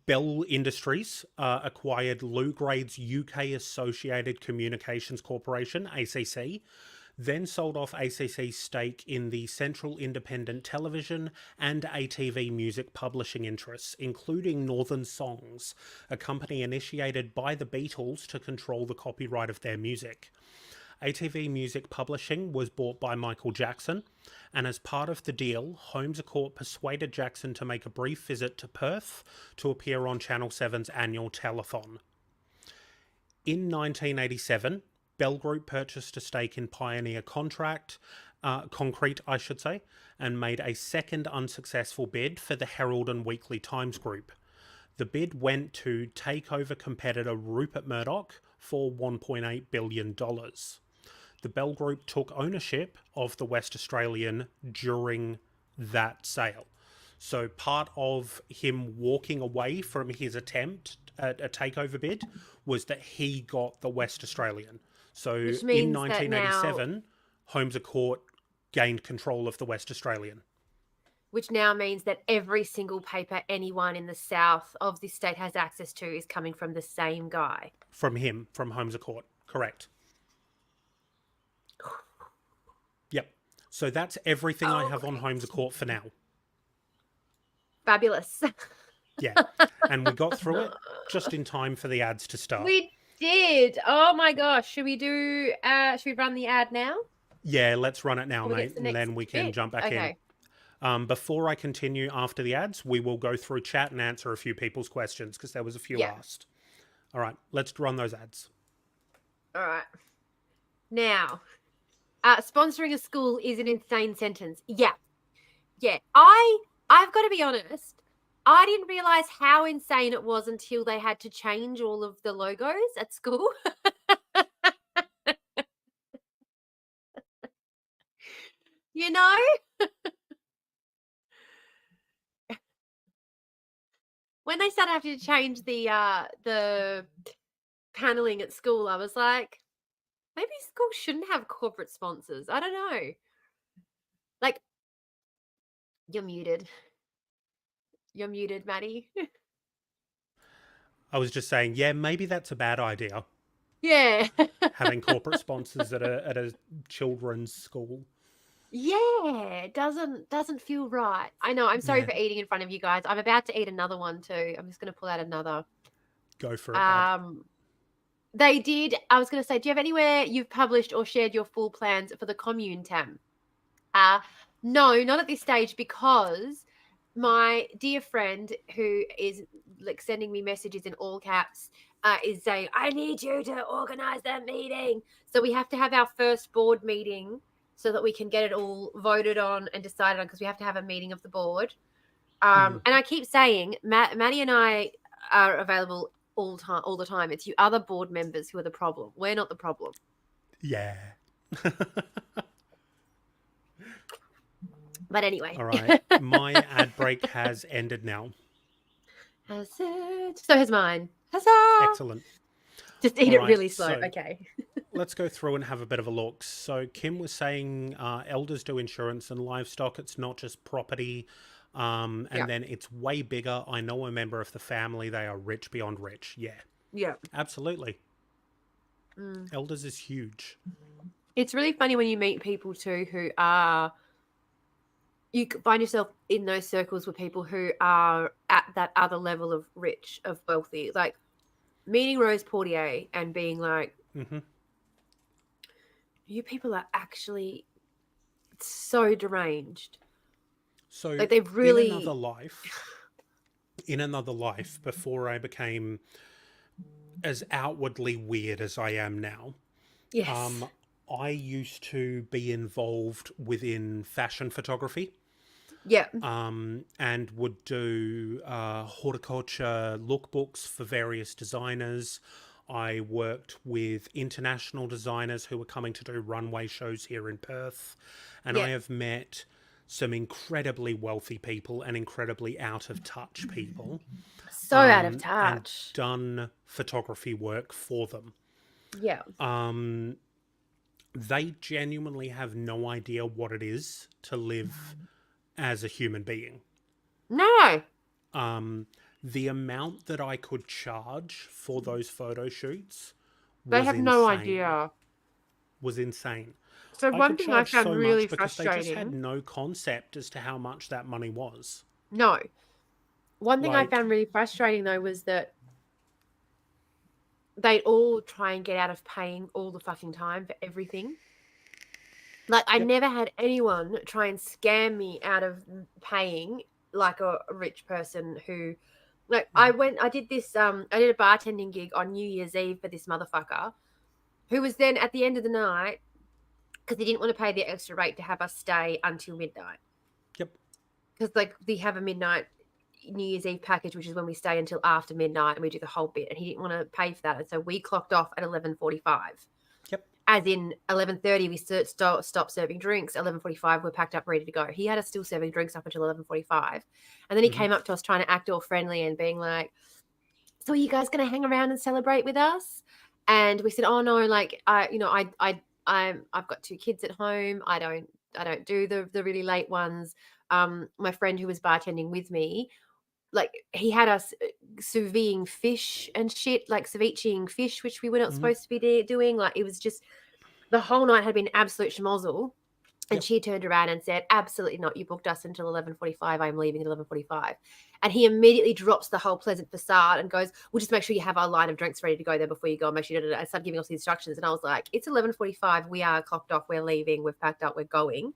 Bell Industries acquired Lou Grade's UK Associated Communications Corporation, ACC, then sold off ACC's stake in the Central Independent Television and ATV music publishing interests, including Northern Songs, a company initiated by the Beatles to control the copyright of their music. ATV Music Publishing was bought by Michael Jackson, and as part of the deal, Holmes à Court persuaded Jackson to make a brief visit to Perth to appear on Channel 7's annual telethon. In 1987, Bell Group purchased a stake in Pioneer Concrete, and made a second unsuccessful bid for the Herald and Weekly Times Group. The bid went to takeover competitor Rupert Murdoch for $1.8 billion. The Bell Group took ownership of the West Australian during that sale. So part of him walking away from his attempt at a takeover bid was that he got the West Australian. So in 1987, Holmes à Court gained control of the West Australian. Which now means that every single paper anyone in the south of this state has access to is coming from the same guy. From him, from Holmes à Court. Correct. Yep. So that's everything I have on Holmes à Court for now. Fabulous. Yeah. And we got through it just in time for the ads to start. We did. Oh my gosh. Should we run the ad now? Yeah, let's run it now, Before we get mate, to the and next then we can bit? jump back in. Okay. Before I continue after the ads, we will go through chat and answer a few people's questions because there was a few Yeah. asked. All right, let's run those ads. All right. Now, sponsoring a school is an insane sentence. Yeah. Yeah. I've got to be honest. I didn't realize how insane it was until they had to change all of the logos at school. You know? When they started having to change the paneling at school, I was like, maybe schools shouldn't have corporate sponsors. I don't know. Like, you're muted. You're muted, Maddie. I was just saying, yeah, maybe that's a bad idea, Yeah. having corporate sponsors at a children's school. Yeah, it doesn't feel right. I know. I'm sorry Yeah, for eating in front of you guys. I'm about to eat another one too. I'm just going to pull out another. go for it, bud. They did. I was going to say, do you have anywhere you've published or shared your full plans for the commune, Tam? No, not at this stage, because my dear friend who is like sending me messages in all caps is saying, I need you to organize that meeting. So we have to have our first board meeting so that we can get it all voted on and decided on, because we have to have a meeting of the board. And I keep saying, Maddie and I are available all the time. It's you other board members who are the problem. We're not the problem. Yeah. But anyway. All right. My ad break has ended now. Has it? So has mine. Huzzah! Excellent. Just eat All it right, really slow. so Okay. let's go through and have a bit of a look. So Kim was saying elders do insurance and livestock. It's not just property. And Yeah. then it's way bigger. I know a member of the family. They are rich beyond rich. Yeah, Yeah. absolutely. Elders is huge. It's really funny when you meet people too who are, you find yourself in those circles with people who are at that other level of rich, of wealthy. Like meeting Rose Portier and being like, you people are actually so deranged. So Like they've really... in another life, before I became as outwardly weird as I am now, Yes. I used to be involved within fashion photography. Yeah. And would do horticulture lookbooks for various designers. I worked with international designers who were coming to do runway shows here in Perth. And I have met some incredibly wealthy people and incredibly out of touch people. So out of And touch. done photography work for them. Yeah. They genuinely have no idea what it is to live as a human being. No. The amount that I could charge for those photo shoots They was have insane. no idea. Was insane. So I one could thing I charge found so really much because they just had frustrating... no concept as to how much that money was. No. One thing I Like, found really frustrating though was that they'd all try and get out of paying all the fucking time for everything. Like I never had anyone try and scam me out of paying like a rich person who, like I did a bartending gig on New Year's Eve for this motherfucker who was then at the end of the night, because he didn't want to pay the extra rate to have us stay until midnight. Yep. Because like we have a midnight New Year's Eve package, which is when we stay until after midnight and we do the whole bit, and he didn't want to pay for that, and so we clocked off at 11:45. Yep. As in 11:30 we stopped serving drinks. 11:45 we're packed up ready to go. He had us still serving drinks up until 11:45, and then he came up to us trying to act all friendly and being like, so are you guys going to hang around and celebrate with us? And we said, oh no, like I've got 2 kids at home. I don't do the really late ones. My friend who was bartending with me, like he had us sous videing fish and shit, like cevicheing fish, which we were not supposed to be doing. Like it was just, the whole night had been absolute schmozzle. And she turned around and said, absolutely not. You booked us until 11:45. I'm leaving at 11:45. And he immediately drops the whole pleasant facade and goes, we'll just make sure you have our line of drinks ready to go there before you go. And make sure you started giving us the instructions. And I was like, it's 11:45. We are clocked off. We're leaving. We've packed up. We're going.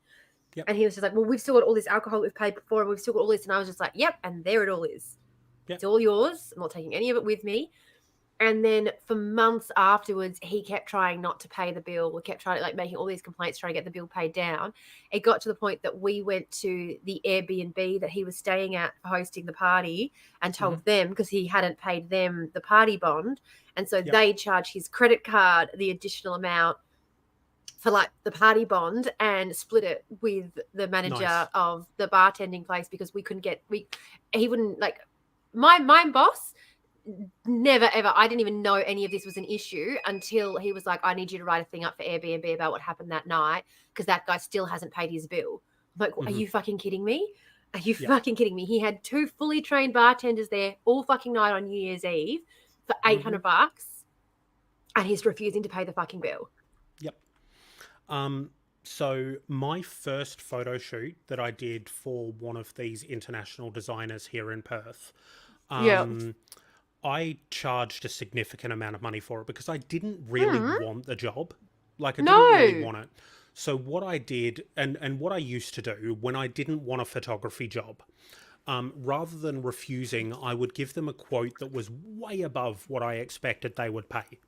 Yep. And he was just like, well, we've still got all this alcohol we've paid before. And we've still got all this. And I was just like, yep. And there it all is. Yep. It's all yours. I'm not taking any of it with me. And then for months afterwards, he kept trying not to pay the bill. We kept trying, like, making all these complaints, trying to get the bill paid down. It got to the point that we went to the Airbnb that he was staying at for hosting the party and told them, because he hadn't paid them the party bond. And so they charged his credit card the additional amount for, like, the party bond and split it with the manager of the bartending place, because we couldn't get, he wouldn't, like, my boss never ever, I didn't even know any of this was an issue until he was like, I need you to write a thing up for Airbnb about what happened that night, because that guy still hasn't paid his bill. I'm like, are you fucking kidding me? Are you fucking kidding me? He had 2 fully trained bartenders there all fucking night on New Year's Eve for $800, and he's refusing to pay the fucking bill. Yep. So my first photo shoot that I did for one of these international designers here in Perth, I charged a significant amount of money for it because I didn't really want the job. Like, I didn't really want it. So what I did, and what I used to do when I didn't want a photography job, rather than refusing, I would give them a quote that was way above what I expected they would pay.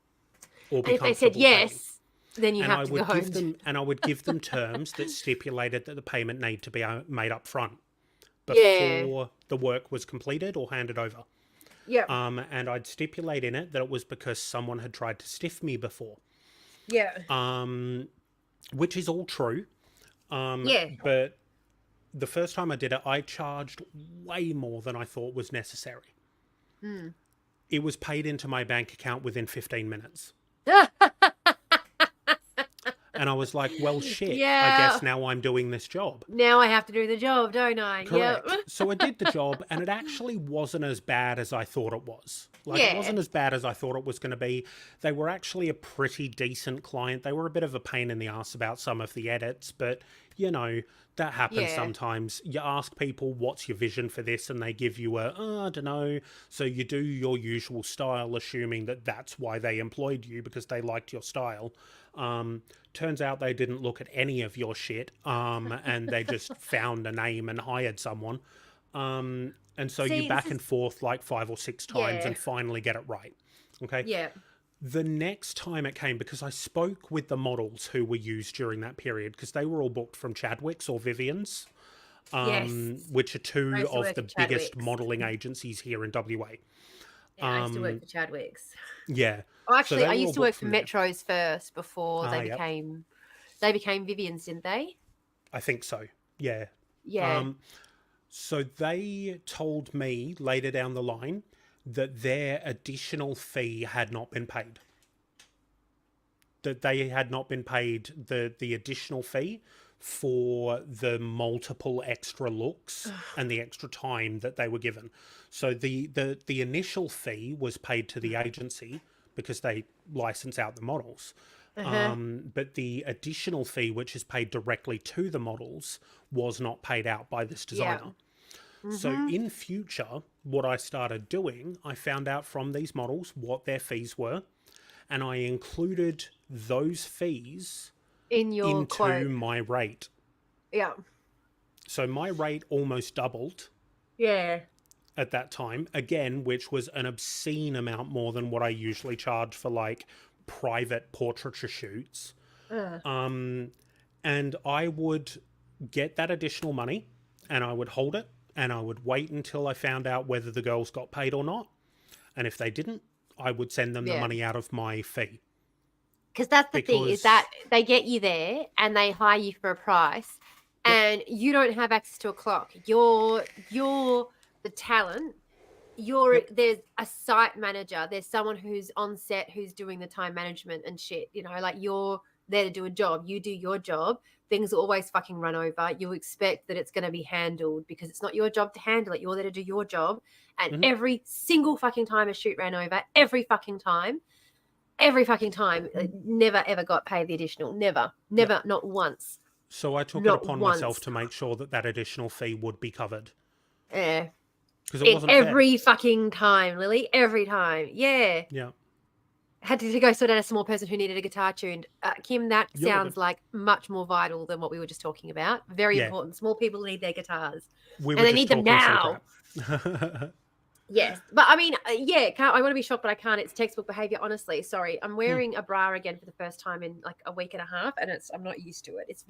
Or be if they said yes, then you have to go home. And I would give them terms that stipulated that the payment need to be made up front before the work was completed or handed over. Yeah. And I'd stipulate in it that it was because someone had tried to stiff me before. Yeah. Which is all true. But the first time I did it, I charged way more than I thought was necessary. It was paid into my bank account within 15 minutes. And I was like, well, shit, I guess now I'm doing this job. Now I have to do the job, don't I? Correct. So I did the job, and it actually wasn't as bad as I thought it was. Like, it wasn't as bad as I thought it was going to be. They were actually a pretty decent client. They were a bit of a pain in the ass about some of the edits, but, you know, that happens sometimes. You ask people, what's your vision for this? And they give you I don't know. So you do your usual style, assuming that that's why they employed you, because they liked your style. Turns out they didn't look at any of your shit, and they just found a name and hired someone. And so you back and forth like 5 or 6 times and finally get it right. Okay? Yeah. The next time it came, because I spoke with the models who were used during that period, because they were all booked from Chadwick's or Vivian's, which are 2 of the biggest modelling agencies here in WA. Yeah, I used to work for Chadwick's. Yeah. Oh, actually, I used to work for Metros first before they became Vivian's, didn't they? I think so. Yeah. Yeah. So they told me later down the line that their additional fee had not been paid. That they had not been paid the additional fee for the multiple extra looks and the extra time that they were given. So the initial fee was paid to the agency because they license out the models. But the additional fee, which is paid directly to the models, was not paid out by this designer. So in future, what I started doing, I found out from these models what their fees were, and I included those fees into quote. my rate. Yeah. So my rate almost doubled. Yeah. At that time, again, which was an obscene amount more than what I usually charge for, like, private portraiture shoots. And I would get that additional money and I would hold it and I would wait until I found out whether the girls got paid or not. And if they didn't, I would send them the money out of my fee. Because that's the thing, is that they get you there and they hire you for a price and you don't have access to a clock. You're the talent. There's a site manager. There's someone who's on set who's doing the time management and shit. You know, like, you're there to do a job. You do your job. Things will always fucking run over. You expect that it's going to be handled because it's not your job to handle it. You're there to do your job. And every single fucking time a shoot ran over, every fucking time, never ever got paid the additional. Never, not once. So I took it Not upon myself once. to make sure that that additional fee would be covered. Yeah. Because it wasn't fair. Every fucking time, Lily. Every time. Yeah. Yeah. Had to go sort out a small person who needed a guitar tuned. Kim, that You're sounds good. like much more vital than what we were just talking about. Very Yeah. important. Small people need their guitars. We were And they just need them talking some now. crap. Yes. But I mean, yeah, I want to be shocked, but I can't. It's textbook behavior, honestly. Sorry. I'm wearing a bra again for the first time in like a week and a half, and I'm not used to it. It's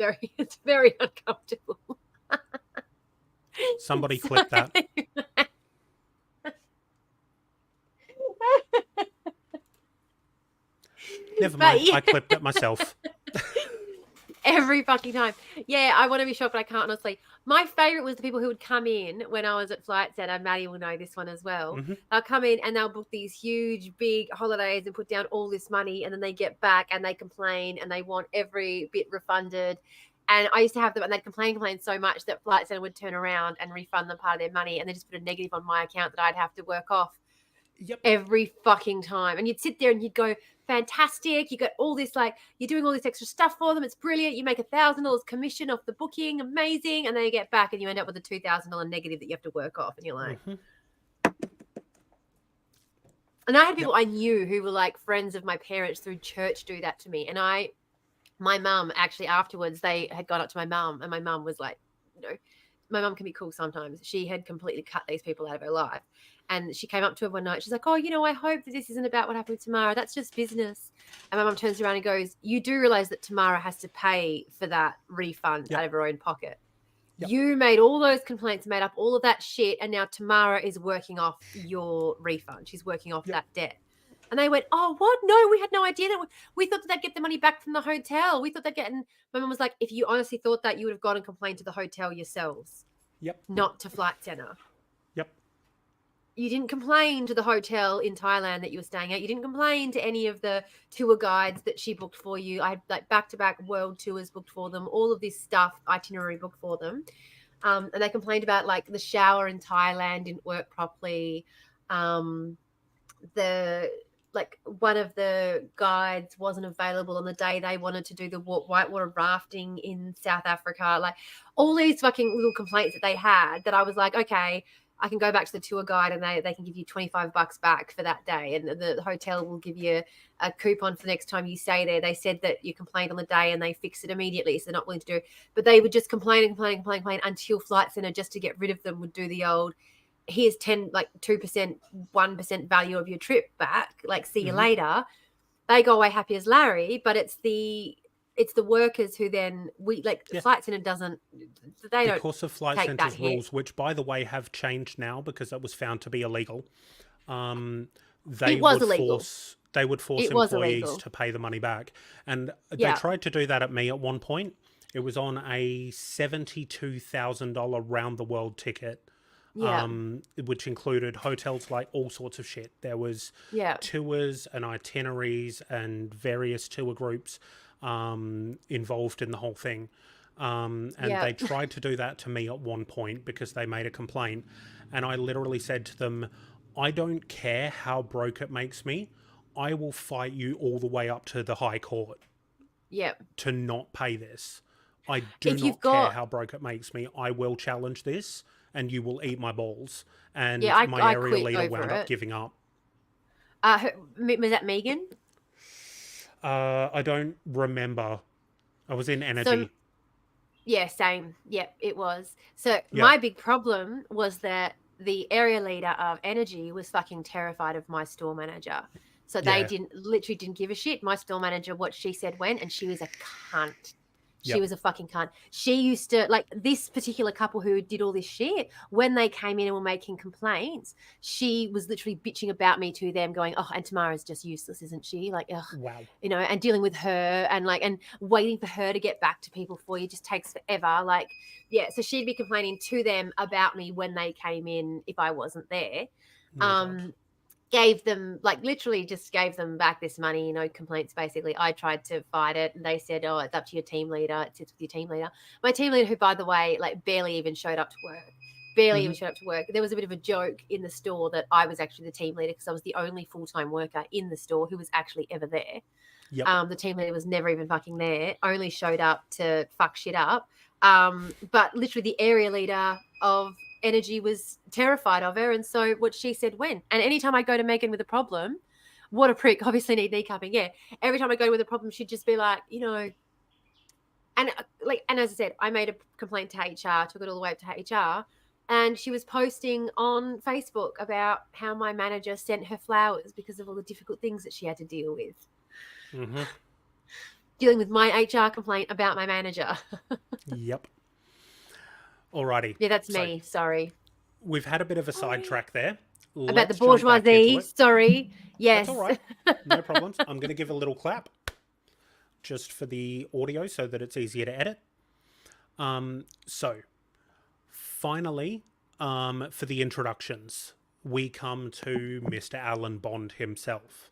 very uncomfortable. Somebody clip that. Never mind. Yeah. I clipped it myself. Every fucking time. Yeah, I want to be shocked, but I can't, honestly. My favorite was the people who would come in when I was at Flight Centre. Maddie will know this one as well. Mm-hmm. They'll come in and they'll book these huge, big holidays and put down all this money, and then they get back and they complain and they want every bit refunded. And I used to have them, and they'd complain so much that Flight Centre would turn around and refund them part of their money, and they just put a negative on my account that I'd have to work off. Yep. Every fucking time. And you'd sit there and you'd go, fantastic. You got all this, like, you're doing all this extra stuff for them. It's brilliant. You make $1,000 commission off the booking. Amazing. And then you get back and you end up with a $2,000 negative that you have to work off. And you're like, And I had people I knew who were like friends of my parents through church do that to me. And my mum actually afterwards, they had gone up to my mum, and my mum was like, my mum can be cool sometimes. She had completely cut these people out of her life. And she came up to her one night. She's like, oh, I hope that this isn't about what happened to Tamara. That's just business. And my mum turns around and goes, you do realize that Tamara has to pay for that refund out of her own pocket. Yep. You made all those complaints, made up all of that shit, and now Tamara is working off your refund. She's working off that debt. And they went, oh, what? No, we had no idea that. We thought that they'd get the money back from the hotel. We thought they'd get. And my mum was like, if you honestly thought that, you would have gone and complained to the hotel yourselves. Yep. Not to Flight Centre. Yep. You didn't complain to the hotel in Thailand that you were staying at. You didn't complain to any of the tour guides that she booked for you. I had like back-to-back world tours booked for them, all of this stuff, itinerary booked for them. And they complained about like the shower in Thailand didn't work properly. One of the guides wasn't available on the day they wanted to do the whitewater rafting in South Africa. Like all these fucking little complaints that they had that I was like, okay, I can go back to the tour guide and they can give you $25 back for that day. And the hotel will give you a coupon for the next time you stay there. They said that you complained on the day and they fixed it immediately. So they're not willing to do it. But they would just complain until Flight Centre, just to get rid of them, would do the old, here's 2%, 1% value of your trip back. Like, see you later. They go away happy as Larry, but it's the workers who then Flight Centre doesn't. They don't. Because of Flight Centre's rules, which by the way have changed now because it was found to be illegal. They would force employees to pay the money back, and they tried to do that at me at one point. It was on a $72,000 round the world ticket. Which included hotels, like all sorts of shit. There was tours and itineraries and various tour groups involved in the whole thing. They tried to do that to me at one point because they made a complaint. And I literally said to them, I don't care how broke it makes me. I will fight you all the way up to the High Court to not pay this. I do not care how broke it makes me. I will challenge this. And you will eat my balls. And my area leader wound up giving up. Was that Megan? I don't remember. I was in energy. Same. Yep, it was. So my big problem was that the area leader of energy was fucking terrified of my store manager. So they literally didn't give a shit. My store manager, what she said went, and she was a cunt. She was a fucking cunt. She used to, like, this particular couple who did all this shit, when they came in and were making complaints, she was literally bitching about me to them, going, oh, and Tamara's just useless, isn't she? Like, ugh. Wow. And dealing with her and waiting for her to get back to people for you just takes forever. Like, so she'd be complaining to them about me when they came in if I wasn't there. Gave them, literally just gave them back this money, complaints basically. I tried to fight it and they said, oh, it's up to your team leader. It sits with your team leader. My team leader, who, by the way, barely even showed up to work. There was a bit of a joke in the store that I was actually the team leader because I was the only full-time worker in the store who was actually ever there. Yep. The team leader was never even fucking there, only showed up to fuck shit up. But literally the area leader of energy was terrified of her. And so what she said went. And anytime I go to Megan with a problem, what a prick, obviously need kneecapping. Yeah. Every time I go with a problem, she'd just be like, you know, and as I said, I made a complaint to HR, took it all the way up to HR. And she was posting on Facebook about how my manager sent her flowers because of all the difficult things that she had to deal with. Mm-hmm. Dealing with my HR complaint about my manager. Yep. Alrighty. Yeah, that's me. Sorry. We've had a bit of a sidetrack there. About the Let's jump back into bourgeoisie. it. Sorry. Yes. That's all right. No problems. I'm going to give a little clap just for the audio so that it's easier to edit. So, finally, for the introductions, we come to Mr. Alan Bond himself.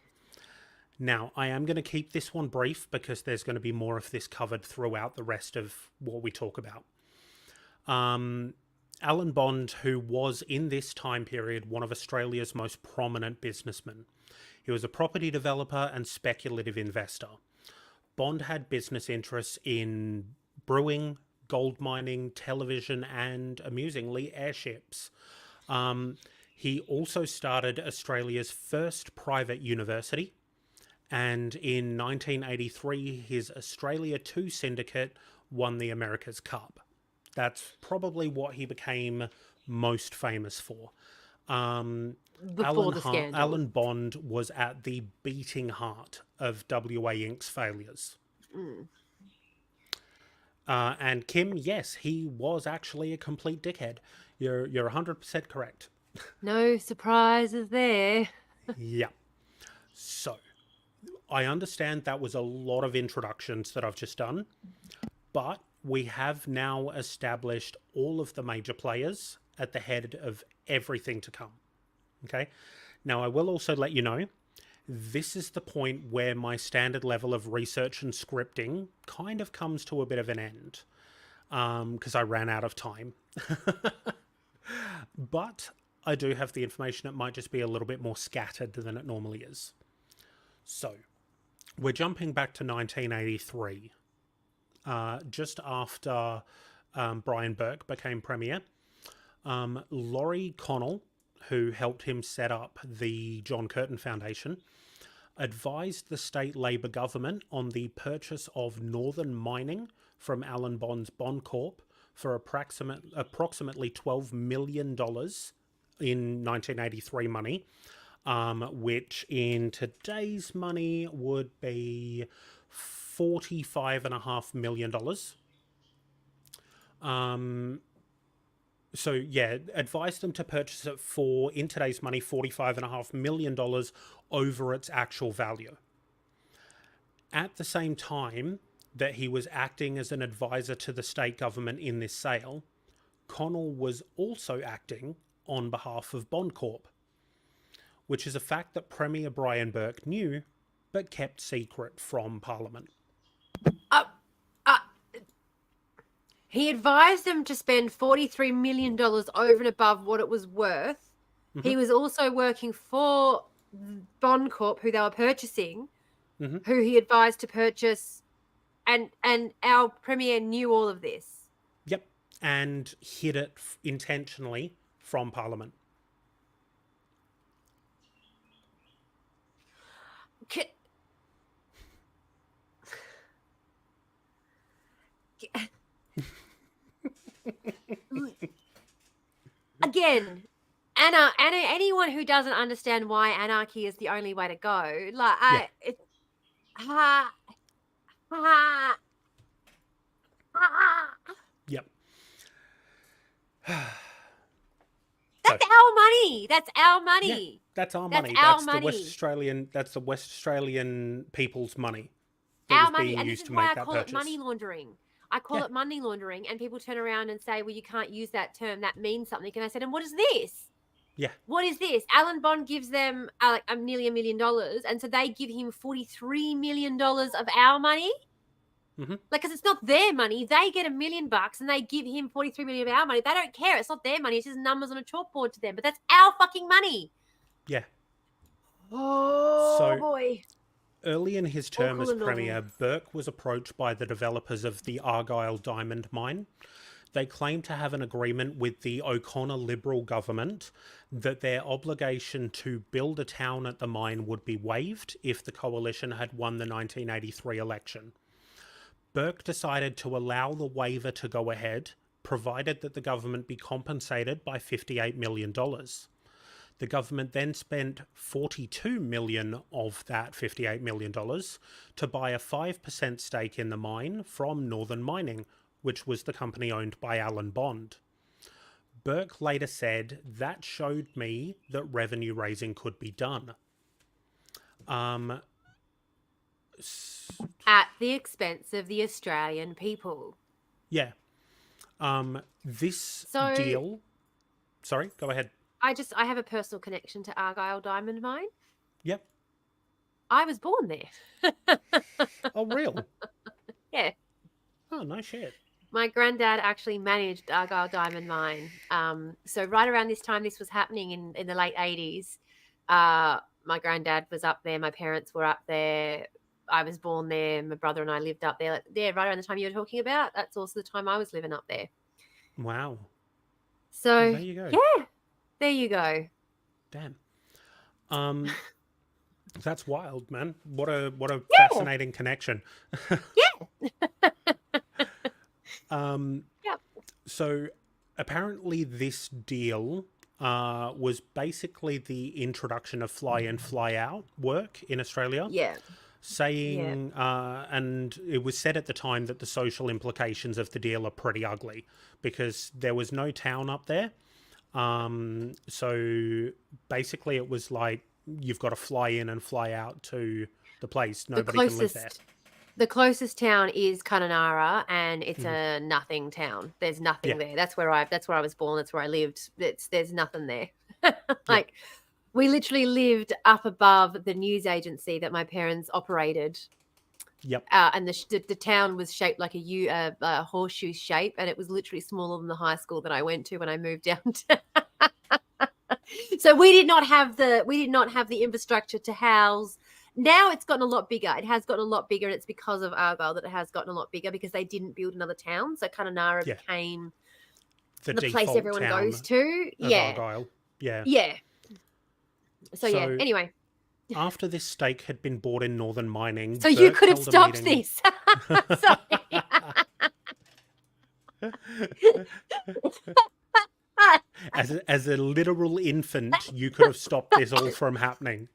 Now, I am going to keep this one brief because there's going to be more of this covered throughout the rest of what we talk about. Alan Bond, who was in this time period one of Australia's most prominent businessmen. He was a property developer and speculative investor. Bond had business interests in brewing, gold mining, television, and, amusingly, airships. He also started Australia's first private university, and in 1983, his Australia 2 syndicate won the America's Cup. That's probably what he became most famous for. Before the scandal. Alan Bond was at the beating heart of WA Inc.'s failures. And Kim, yes, he was actually a complete dickhead. You're 100% correct. No surprises there. Yeah. So, I understand that was a lot of introductions that I've just done, but we have now established all of the major players at the head of everything to come. Okay? Now, I will also let you know, this is the point where my standard level of research and scripting kind of comes to a bit of an end, because I ran out of time. But I do have the information. It might just be a little bit more scattered than it normally is. So, we're jumping back to 1983. Just after Brian Burke became Premier, Laurie Connell, who helped him set up the John Curtin Foundation, advised the state Labor government on the purchase of Northern Mining from Alan Bond's Bond Corp for approximately $12 million in 1983 money, which in today's money would be $45.5 million. So, yeah, advised them to purchase it for, in today's money, $45.5 million over its actual value. At the same time that he was acting as an advisor to the state government in this sale, Connell was also acting on behalf of Bond Corp, which is a fact that Premier Brian Burke knew but kept secret from Parliament. He advised them to spend $43 million over and above what it was worth. Mm-hmm. He was also working for Bond Corp, who they were purchasing, who he advised to purchase, and our Premier knew all of this. Yep, and hid it intentionally from Parliament. Again, anyone who doesn't understand why anarchy is the only way to go, Yep. That's our money. That's our money. Yeah, that's our money. That's the West Australian people's money. Our money, and this is why I call it money laundering. I call it money laundering, and people turn around and say, well, you can't use that term. That means something. And I said, and what is this? Yeah. What is this? Alan Bond gives them nearly $1 million, and so they give him $43 million of our money? Mm-hmm. Because it's not their money. They get $1 million, and they give him $43 million of our money. They don't care. It's not their money. It's just numbers on a chalkboard to them. But that's our fucking money. Yeah. Oh, boy. Early in his All term cool as and normal. Premier, Burke was approached by the developers of the Argyle Diamond Mine. They claimed to have an agreement with the O'Connor Liberal government that their obligation to build a town at the mine would be waived if the coalition had won the 1983 election. Burke decided to allow the waiver to go ahead, provided that the government be compensated by $58 million. The government then spent $42 million of that $58 million to buy a 5% stake in the mine from Northern Mining, which was the company owned by Alan Bond. Burke later said, "That showed me that revenue raising could be done." At the expense of the Australian people. Yeah. This So, deal... Sorry, go ahead. I have a personal connection to Argyle Diamond Mine. Yep. I was born there. Oh, real? Yeah. Oh, no shit. My granddad actually managed Argyle Diamond Mine. So right around this time this was happening in the late 80s, my granddad was up there. My parents were up there. I was born there. My brother and I lived up there. Yeah, right around the time you were talking about. That's also the time I was living up there. Wow. So, well, there you go. Yeah, there you go. Damn. That's wild, man. What a fascinating connection. Yeah. Yep. So apparently this deal was basically the introduction of fly in, fly out work in Australia. Yeah. Saying, and it was said at the time that the social implications of the deal are pretty ugly because there was no town up there. So basically it was like you've got to fly in and fly out to the place. Nobody can live there. The closest town is Kununurra, and it's a nothing town. There's nothing there. That's where I was born. That's where I lived. There's nothing there. Like we literally lived up above the news agency that my parents operated. Yep. And the town was shaped like a horseshoe shape, and it was literally smaller than the high school that I went to when I moved down to. So we did not have the infrastructure to house. Now it's gotten a lot bigger. It has gotten a lot bigger, and it's because of Argyle that it has gotten a lot bigger because they didn't build another town. So Kununurra became the place everyone goes to. Argyle. Yeah. Yeah. So anyway. After this stake had been bought in Northern Mining... So you could have stopped this. Sorry. As a literal infant, you could have stopped this all from happening.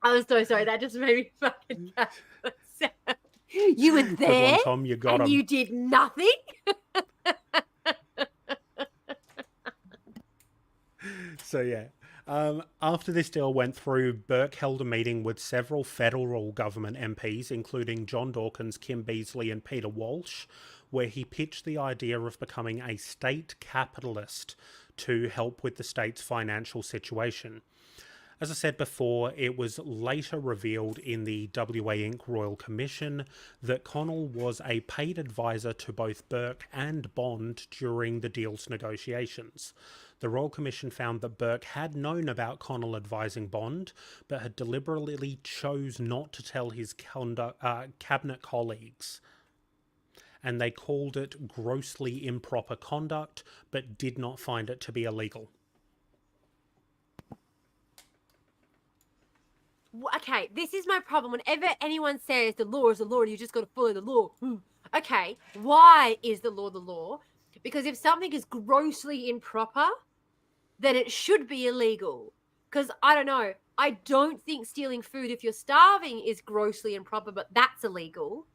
I'm so sorry. That just made me fucking laugh. You were there, one, Tom, you got and him. You did nothing. So yeah, after this deal went through, Burke held a meeting with several federal government MPs, including John Dawkins, Kim Beazley, and Peter Walsh, where he pitched the idea of becoming a state capitalist to help with the state's financial situation. As I said before, it was later revealed in the WA Inc. Royal Commission that Connell was a paid advisor to both Burke and Bond during the deal's negotiations. The Royal Commission found that Burke had known about Connell advising Bond, but had deliberately chose not to tell his cabinet colleagues. And they called it grossly improper conduct, but did not find it to be illegal. Okay, this is my problem. Whenever anyone says the law is the law and you just got to follow the law. Okay, why is the law? Because if something is grossly improper, then it should be illegal. Because, I don't know, I don't think stealing food if you're starving is grossly improper, but that's illegal.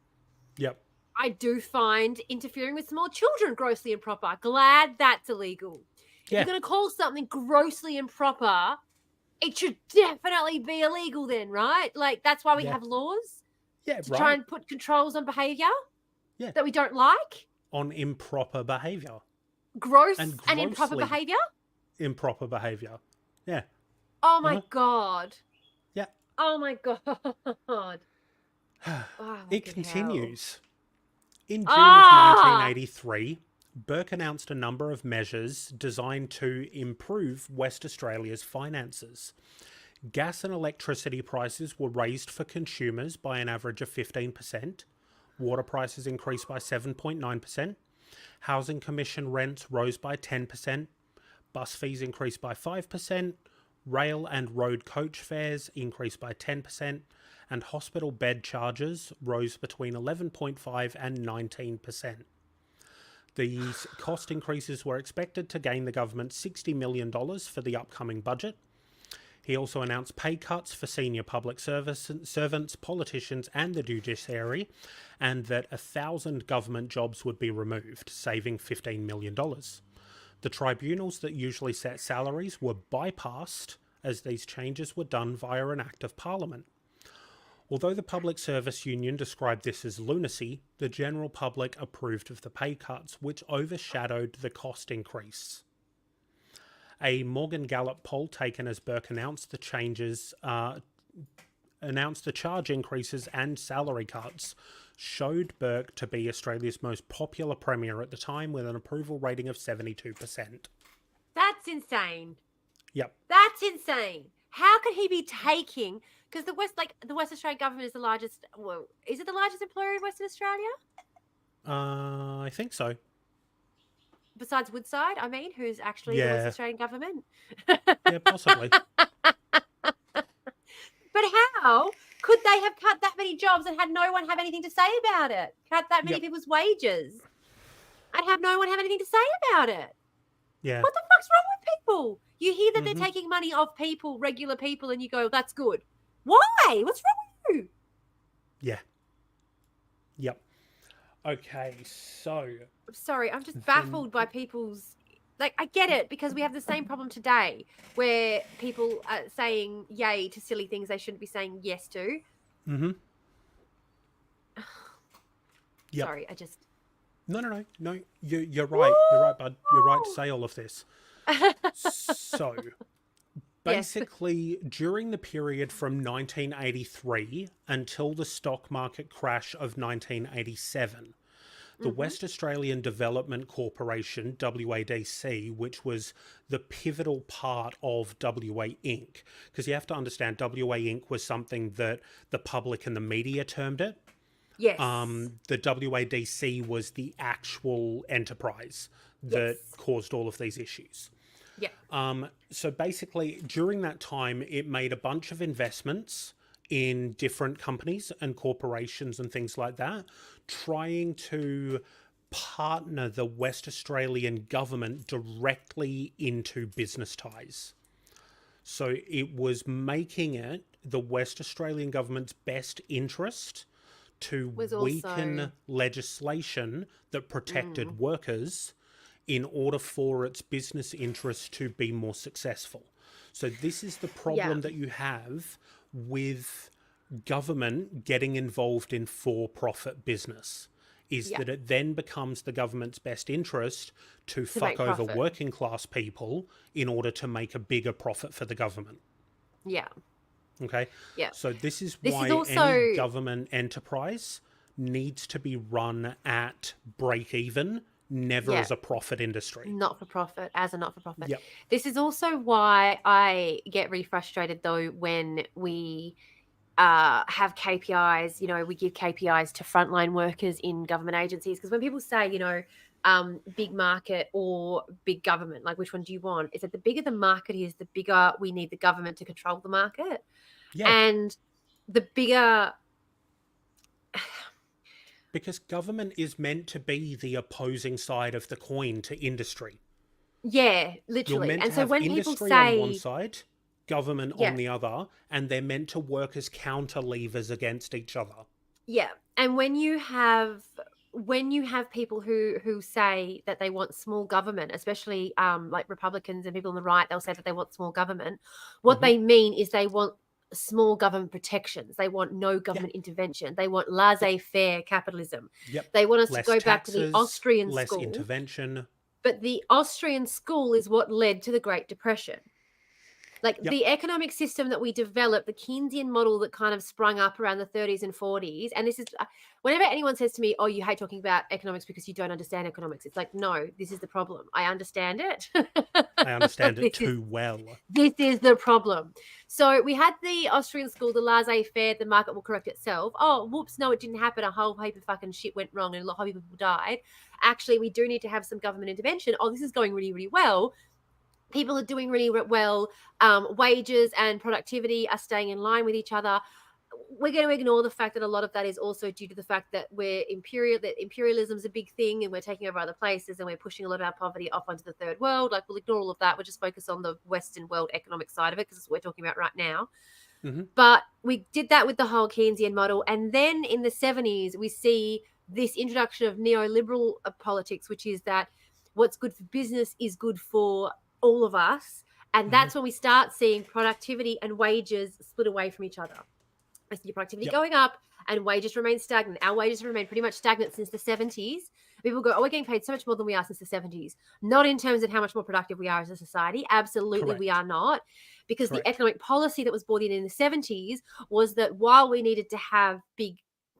Yep. I do find interfering with small children grossly improper. Glad that's illegal. Yeah. If you're going to call something grossly improper, it should definitely be illegal then, right? Like, that's why we have laws. Yeah, to try and put controls on behaviour that we don't like. On improper behaviour. Gross and improper behaviour? Improper behaviour. Yeah. Oh, my God. Yeah. Oh, my God. It continues. In June of 1983, Burke announced a number of measures designed to improve West Australia's finances. Gas and electricity prices were raised for consumers by an average of 15%. Water prices increased by 7.9%. Housing Commission rents rose by 10%. Bus fees increased by 5%. Rail and road coach fares increased by 10%. And hospital bed charges rose between 11.5 and 19%. These cost increases were expected to gain the government $60 million for the upcoming budget. He also announced pay cuts for senior public servants, politicians and the judiciary, and that 1,000 government jobs would be removed, saving $15 million. The tribunals that usually set salaries were bypassed as these changes were done via an Act of Parliament. Although the Public Service Union described this as lunacy, the general public approved of the pay cuts, which overshadowed the cost increase. A Morgan Gallup poll taken as Burke announced the changes, announced the charge increases and salary cuts, showed Burke to be Australia's most popular premier at the time, with an approval rating of 72%. That's insane. Yep. That's insane. How could he be taking? Because the West Australian government is the largest. Well, is it the largest employer in Western Australia? I think so. Besides Woodside, I mean, who's actually the West Australian government? Yeah, possibly. But how could they have cut that many jobs and had no one have anything to say about it? Cut that many people's wages and have no one have anything to say about it? Yeah. What the fuck's wrong with people? You hear that they're taking money off people, regular people, and you go, that's good. Why? What's wrong with you? Yeah. Yep. Okay, so... Sorry, I'm just baffled by people's... Like, I get it, because we have the same problem today, where people are saying yay to silly things they shouldn't be saying yes to. Mm-hmm. Yep. Sorry, I just... No, you're right. Woo! You're right, bud. You're right to say all of this. So... Basically, during the period from 1983 until the stock market crash of 1987, the West Australian Development Corporation, WADC, which was the pivotal part of WA Inc., because you have to understand WA Inc. was something that the public and the media termed it. Yes. The WADC was the actual enterprise that caused all of these issues. Yeah. So basically, during that time, it made a bunch of investments in different companies and corporations and things like that, trying to partner the West Australian government directly into business ties. So it was making it the West Australian government's best interest to weaken legislation that protected workers in order for its business interests to be more successful. So this is the problem that you have with government getting involved in for-profit business, is that it then becomes the government's best interest to fuck over working class people in order to make a bigger profit for the government. Yeah. Okay? Yeah. So this is why any government enterprise needs to be run at break even, never as a profit industry. Not for profit, as a not for profit. Yep. This is also why I get really frustrated, though, when we have KPIs, you know, we give KPIs to frontline workers in government agencies. Because when people say, you know, big market or big government, like which one do you want? Is that the bigger the market is, the bigger we need the government to control the market. Yeah. And the bigger... Because government is meant to be the opposing side of the coin to industry. Yeah, literally. You're meant and to so have when industry people say on one side, government on the other, and they're meant to work as counter levers against each other. Yeah. And when you have people who say that they want small government, especially like Republicans and people on the right, they'll say that they want small government. What they mean is they want small government protections. They want no government intervention. They want laissez-faire capitalism. Yep. They want us to go back to the Austrian school. Less intervention. But the Austrian school is what led to the Great Depression. Like Yep. the economic system that we developed, the Keynesian model that kind of sprung up around the 30s and 40s. And this is whenever anyone says to me, oh, you hate talking about economics because you don't understand economics. It's like, no, this is the problem. I understand it. I understand it too well. This is the problem. So we had the Austrian school, the laissez-faire, the market will correct itself. Oh, whoops, no, it didn't happen. A whole heap of fucking shit went wrong and a lot of people died. Actually, we do need to have some government intervention. Oh, this is going really, really well. People are doing really well. Wages and productivity are staying in line with each other. We're going to ignore the fact that a lot of that is also due to the fact that that imperialism is a big thing and we're taking over other places and we're pushing a lot of our poverty off onto the third world. Like, we'll ignore all of that. We'll just focus on the Western world economic side of it because that's what we're talking about right now. Mm-hmm. But we did that with the whole Keynesian model. And then in the 70s, we see this introduction of neoliberal politics, which is that what's good for business is good for all of us. And that's when we start seeing productivity and wages split away from each other. I see productivity going up and wages remain stagnant. Our wages have remained pretty much stagnant since the 70s. People go, oh, we're getting paid so much more than we are since the 70s. Not in terms of how much more productive we are as a society. Absolutely, we are not. Because the economic policy that was brought in the 70s was that while we needed to have big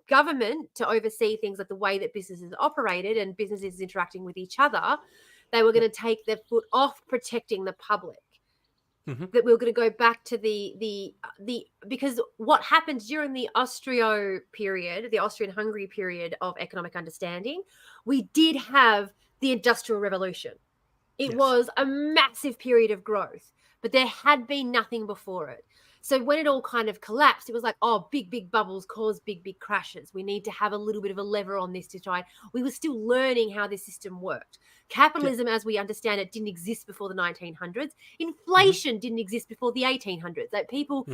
government to oversee things like the way that businesses operated and businesses interacting with each other, they were going to take their foot off protecting the public. That we were going to go back to the because what happened during the Austro period, the Austrian-Hungary period of economic understanding, we did have the Industrial Revolution. It was a massive period of growth, but there had been nothing before it. So when it all kind of collapsed, it was like, oh, big bubbles cause big crashes. We need to have a little bit of a lever on this to try. We were still learning how this system worked. Capitalism, as we understand it, didn't exist before the 1900s. Inflation didn't exist before the 1800s. Like people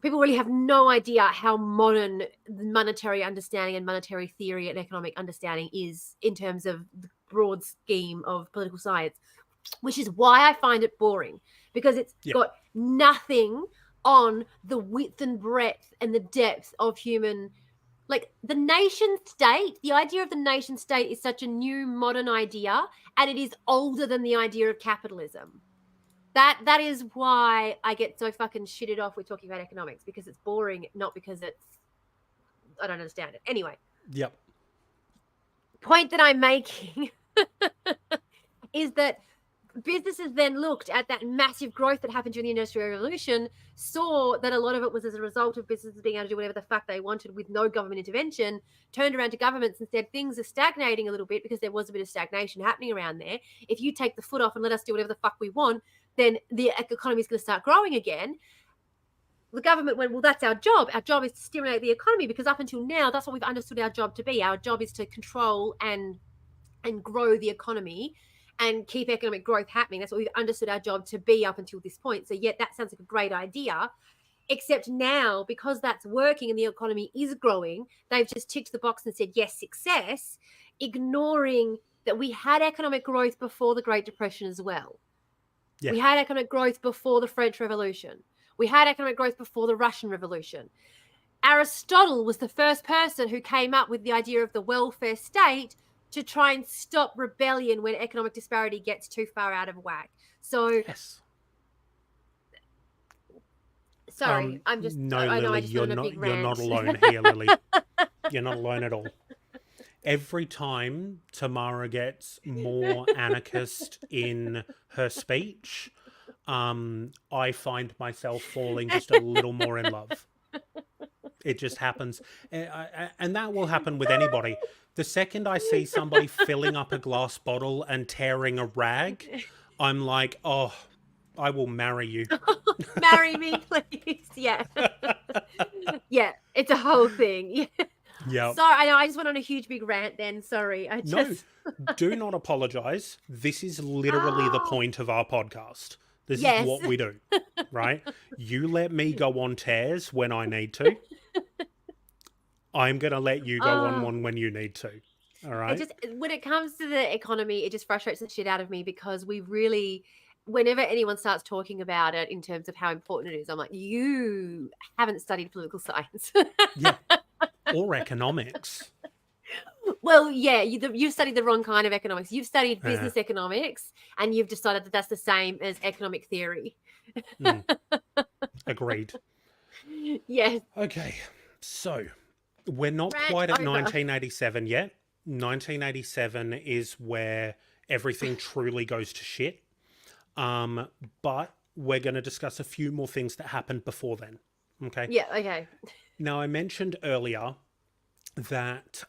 really have no idea how modern monetary understanding and monetary theory and economic understanding is in terms of the broad scheme of political science, which is why I find it boring, because it's got nothing on the width and breadth and the depth of human, like the nation state. The idea of the nation state is such a new modern idea, and it is older than the idea of capitalism. That is why I get so fucking shitted off with talking about economics, because it's boring, not because I don't understand it. Anyway. Yep. Point that I'm making is that businesses then looked at that massive growth that happened during the Industrial Revolution, saw that a lot of it was as a result of businesses being able to do whatever the fuck they wanted with no government intervention, turned around to governments and said things are stagnating a little bit because there was a bit of stagnation happening around there. If you take the foot off and let us do whatever the fuck we want, then the economy is going to start growing again. The government went, well, that's our job. Our job is to stimulate the economy, because up until now, that's what we've understood our job to be. Our job is to control and grow the economy and keep economic growth happening. That's what we've understood our job to be up until this point. So, that sounds like a great idea. Except now, because that's working and the economy is growing, they've just ticked the box and said, yes, success, ignoring that we had economic growth before the Great Depression as well. Yeah. We had economic growth before the French Revolution. We had economic growth before the Russian Revolution. Aristotle was the first person who came up with the idea of the welfare state to try and stop rebellion when economic disparity gets too far out of whack. So, sorry, I'm just. No, I know Lily, I just went on a big rant. You're not alone here, Lily. You're not alone at all. Every time Tamara gets more anarchist in her speech, I find myself falling just a little more in love. It just happens. And that will happen with anybody. The second I see somebody filling up a glass bottle and tearing a rag, I'm like, oh, I will marry you. Marry me, please. Yeah. Yeah, it's a whole thing. Yeah. Sorry, I know I just went on a huge big rant then. Sorry. No, do not apologize. This is literally the point of our podcast. This is what we do, right? You let me go on tears when I need to. I'm going to let you go on one when you need to. All right? When it comes to the economy, it just frustrates the shit out of me, because we really, whenever anyone starts talking about it in terms of how important it is, I'm like, you haven't studied political science. Yeah. Or economics. Well, yeah, you've studied the wrong kind of economics. You've studied Yeah. business economics, and you've decided that that's the same as economic theory. Agreed. Yes. Okay, so we're not Rant quite at over. 1987 yet. 1987 is where everything truly goes to shit. But we're going to discuss a few more things that happened before then. Okay. Yeah, okay. Now, I mentioned earlier that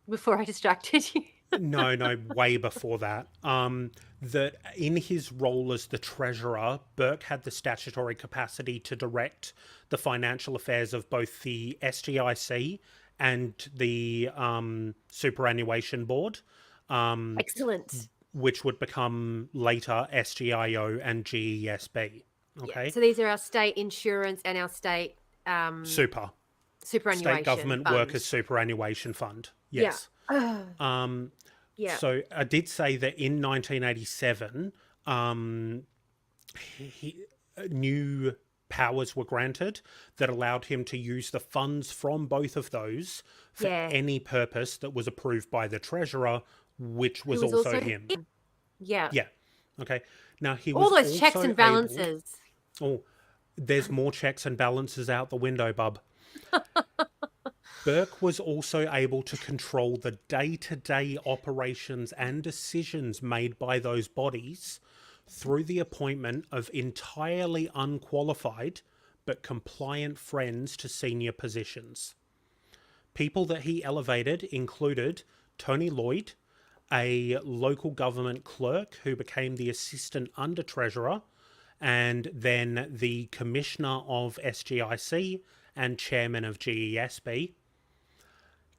Before I distracted you. no, way before that. That in his role as the treasurer, Burke had the statutory capacity to direct the financial affairs of both the SGIC and the Superannuation Board, Excellent. which would become later SGIO and GESB. Yeah. Okay, So these are our state insurance and our state state superannuation government workers funds. superannuation fund. Yeah. Yes. Yeah. So I did say that in 1987, new powers were granted that allowed him to use the funds from both of those for any purpose that was approved by the treasurer, which was also him. Yeah. Yeah. Okay. Now he all was those also checks and balances. There's more checks and balances out the window, bub. Burke was also able to control the day-to-day operations and decisions made by those bodies through the appointment of entirely unqualified but compliant friends to senior positions. People that he elevated included Tony Lloyd, a local government clerk who became the assistant under treasurer and then the commissioner of SGIC and chairman of GESB.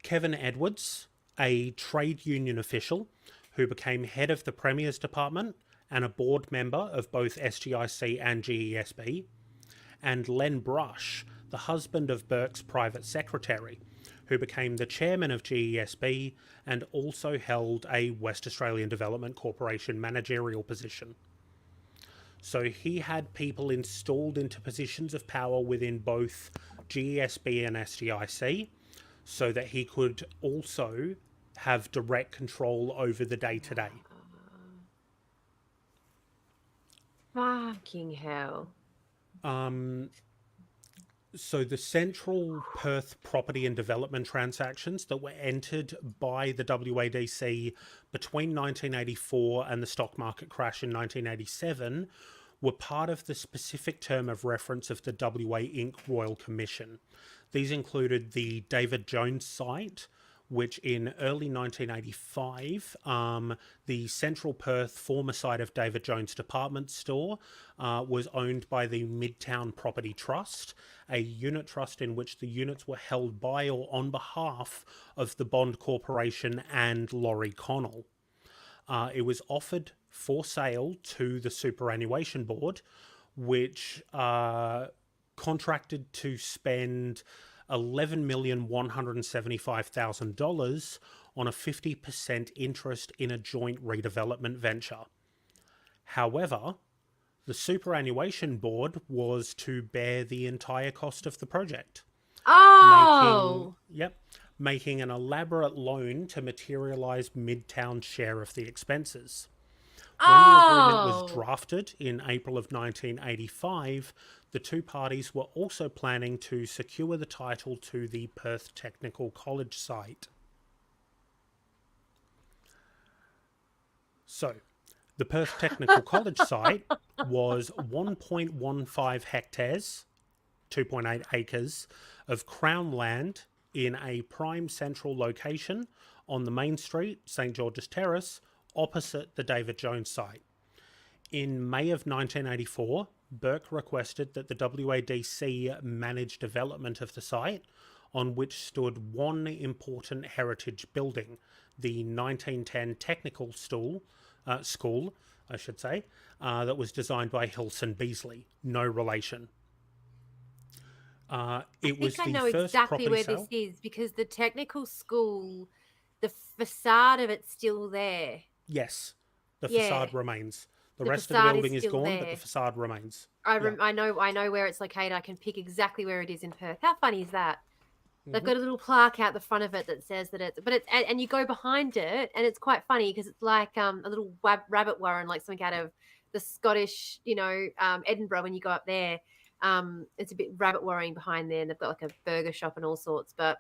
Kevin Edwards, a trade union official who became head of the Premier's Department and a board member of both SGIC and GESB, and Len Brush, the husband of Burke's private secretary, who became the chairman of GESB and also held a West Australian Development Corporation managerial position. So he had people installed into positions of power within both GESB and SGIC, so that he could also have direct control over the day-to-day. Fucking hell. So the Central Perth property and development transactions that were entered by the WADC between 1984 and the stock market crash in 1987 were part of the specific term of reference of the WA Inc. Royal Commission. These included the David Jones site, which in early 1985, the Central Perth former site of David Jones department store was owned by the Midtown Property Trust, a unit trust in which the units were held by or on behalf of the Bond Corporation and Laurie Connell. It was offered for sale to the Superannuation Board, which contracted to spend $11,175,000 on a 50% interest in a joint redevelopment venture. However, the Superannuation Board was to bear the entire cost of the project. Making an elaborate loan to materialise Midtown's share of the expenses. When the agreement was drafted in April of 1985, the two parties were also planning to secure the title to the Perth Technical College site. So, the Perth Technical College site was 1.15 hectares, 2.8 acres, of Crown land in a prime central location on the main street, St. George's Terrace, opposite the David Jones site. In May of 1984, Burke requested that the WADC manage development of the site, on which stood one important heritage building, the 1910 Technical School, that was designed by Hilson Beasley. No relation. I know exactly where this is, because the technical school, the facade of it's still there. Yes, the facade remains. The The rest of the facade is building is still gone, but there. the facade remains. I know where it's located. I can pick exactly where it is in Perth. How funny is that? They've got a little plaque out the front of it that says that and you go behind it, and it's quite funny because it's like a little rabbit warren, like something out of the Scottish, Edinburgh. When you go up there, it's a bit rabbit warren behind there, and they've got like a burger shop and all sorts. But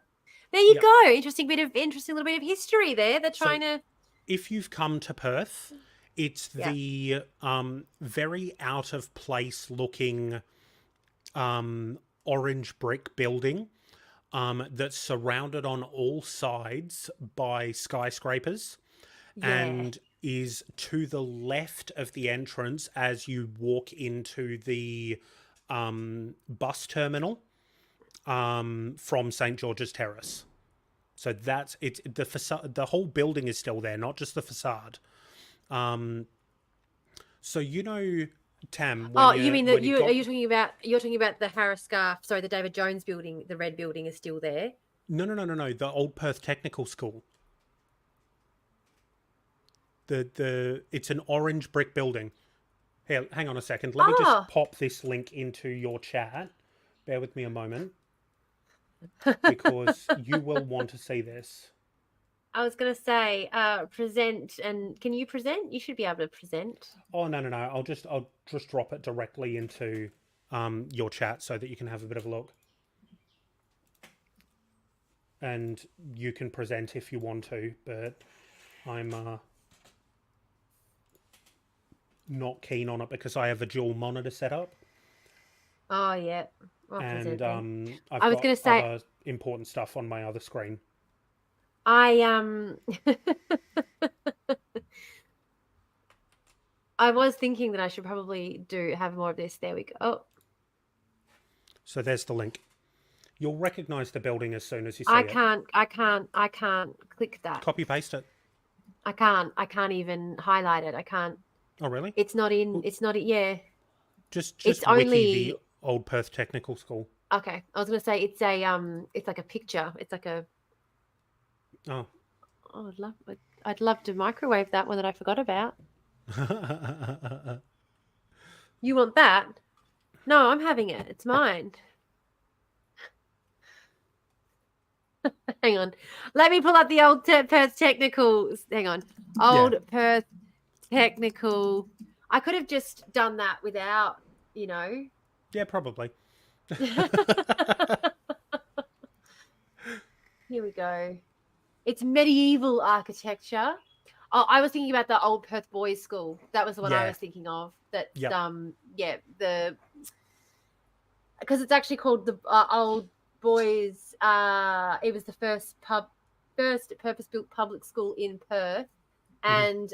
there you go, interesting little bit of history there. They're trying to. If you've come to Perth, it's the very out of place looking orange brick building. That's surrounded on all sides by skyscrapers and is to the left of the entrance as you walk into the bus terminal from St. George's Terrace. So that's it. The facade, the whole building is still there, not just the facade. So Tam. You mean that you're talking about the Harris Scarf? Sorry, the David Jones building, the red building is still there. No. The Old Perth Technical School. It's an orange brick building. Here, hang on a second. Let me just pop this link into your chat. Bear with me a moment, because you will want to see this. I was going to say, present, and can you present? You should be able to present. Oh no! I'll just drop it directly into your chat so that you can have a bit of a look, and you can present if you want to. But I'm not keen on it because I have a dual monitor set up. Oh yeah, and I was going to say other important stuff on my other screen. I was thinking that I should probably have more of this. There we go. Oh. So there's the link. You'll recognize the building as soon as you see it. I can't click that. Copy paste it. I can't even highlight it. I can't. Oh really? It's not in. It's not. Yeah. Just it's wiki only the Old Perth Technical School. Okay, I was gonna say it's like a picture. It's like a. Oh. Oh, I'd love to microwave that one that I forgot about. You want that? No, I'm having it. It's mine. Hang on. Let me pull up the Old Perth Technical. Hang on. Old Perth Technical. I could have just done that without, Yeah, probably. Here we go. It's medieval architecture. Oh, I was thinking about the Old Perth Boys School. That was the one I was thinking of. That because it's actually called the Old Boys. It was the first purpose-built public school in Perth, and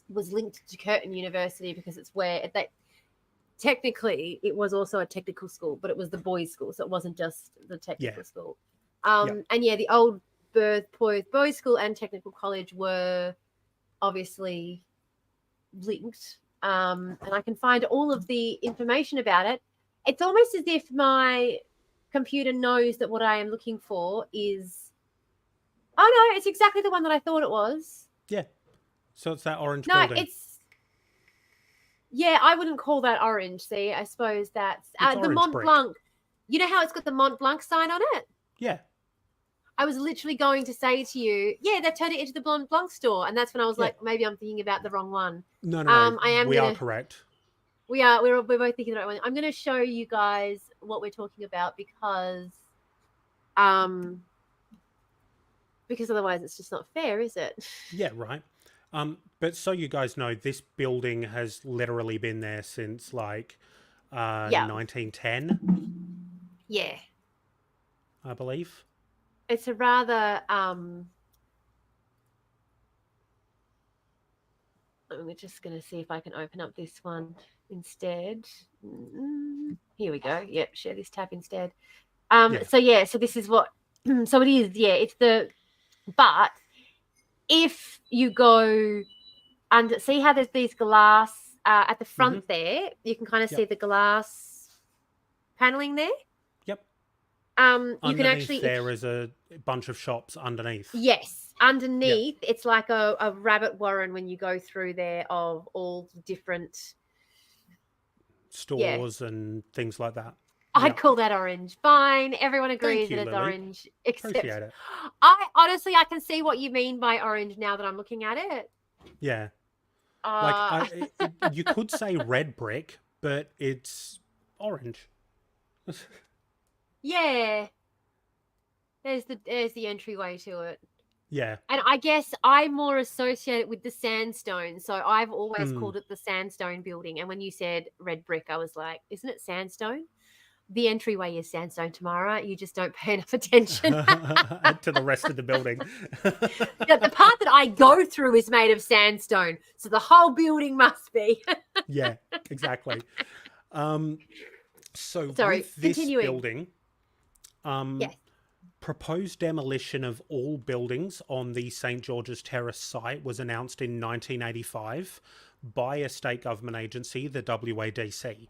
was linked to Curtin University because it's where technically it was also a technical school, but it was the boys' school, so it wasn't just the technical school. And the Old Perth Boys School and Technical College were obviously linked, and I can find all of the information about it. It's almost as if my computer knows that what I am looking for is. Oh no, it's exactly the one that I thought it was. Yeah, so it's that orange building. No, it's. Yeah, I wouldn't call that orange. See, I suppose that's the Mont Blanc. You know how it's got the Mont Blanc sign on it? Yeah. I was literally going to say to you, yeah, they've turned it into the Mont Blanc store, and that's when I was like, maybe I'm thinking about the wrong one. No, we are correct. We're both thinking the right one. I'm going to show you guys what we're talking about because otherwise it's just not fair, is it? Yeah, right. But so you guys know, this building has literally been there since 1910. Yeah. I believe. It's a rather I'm just going to see if I can open up this one instead. Here we go. Yep, share this tab instead. So this is what so it is. Yeah, it's but if you go and see how there's these glass at the front there, you can kind of see the glass paneling there. Yep. You can actually there is a bunch of shops underneath. Yes. underneath, it's like a rabbit warren when you go through there of all different stores and things like that. I'd call that orange. Fine. Everyone agrees that it's Lily. orange. Except Appreciate it. I can see what you mean by orange now that I'm looking at it. Yeah. You could say red brick, but it's orange. Yeah. There's the entryway to it. Yeah. And I guess I more associate it with the sandstone. So I've always called it the sandstone building. And when you said red brick, I was like, isn't it sandstone? The entryway is sandstone, Tamara. You just don't pay enough attention to the rest of the building. The part that I go through is made of sandstone, so the whole building must be. Yeah, exactly. So sorry, with this continuing. building, yes. Proposed demolition of all buildings on the St. George's Terrace site was announced in 1985 by a state government agency, the WADC.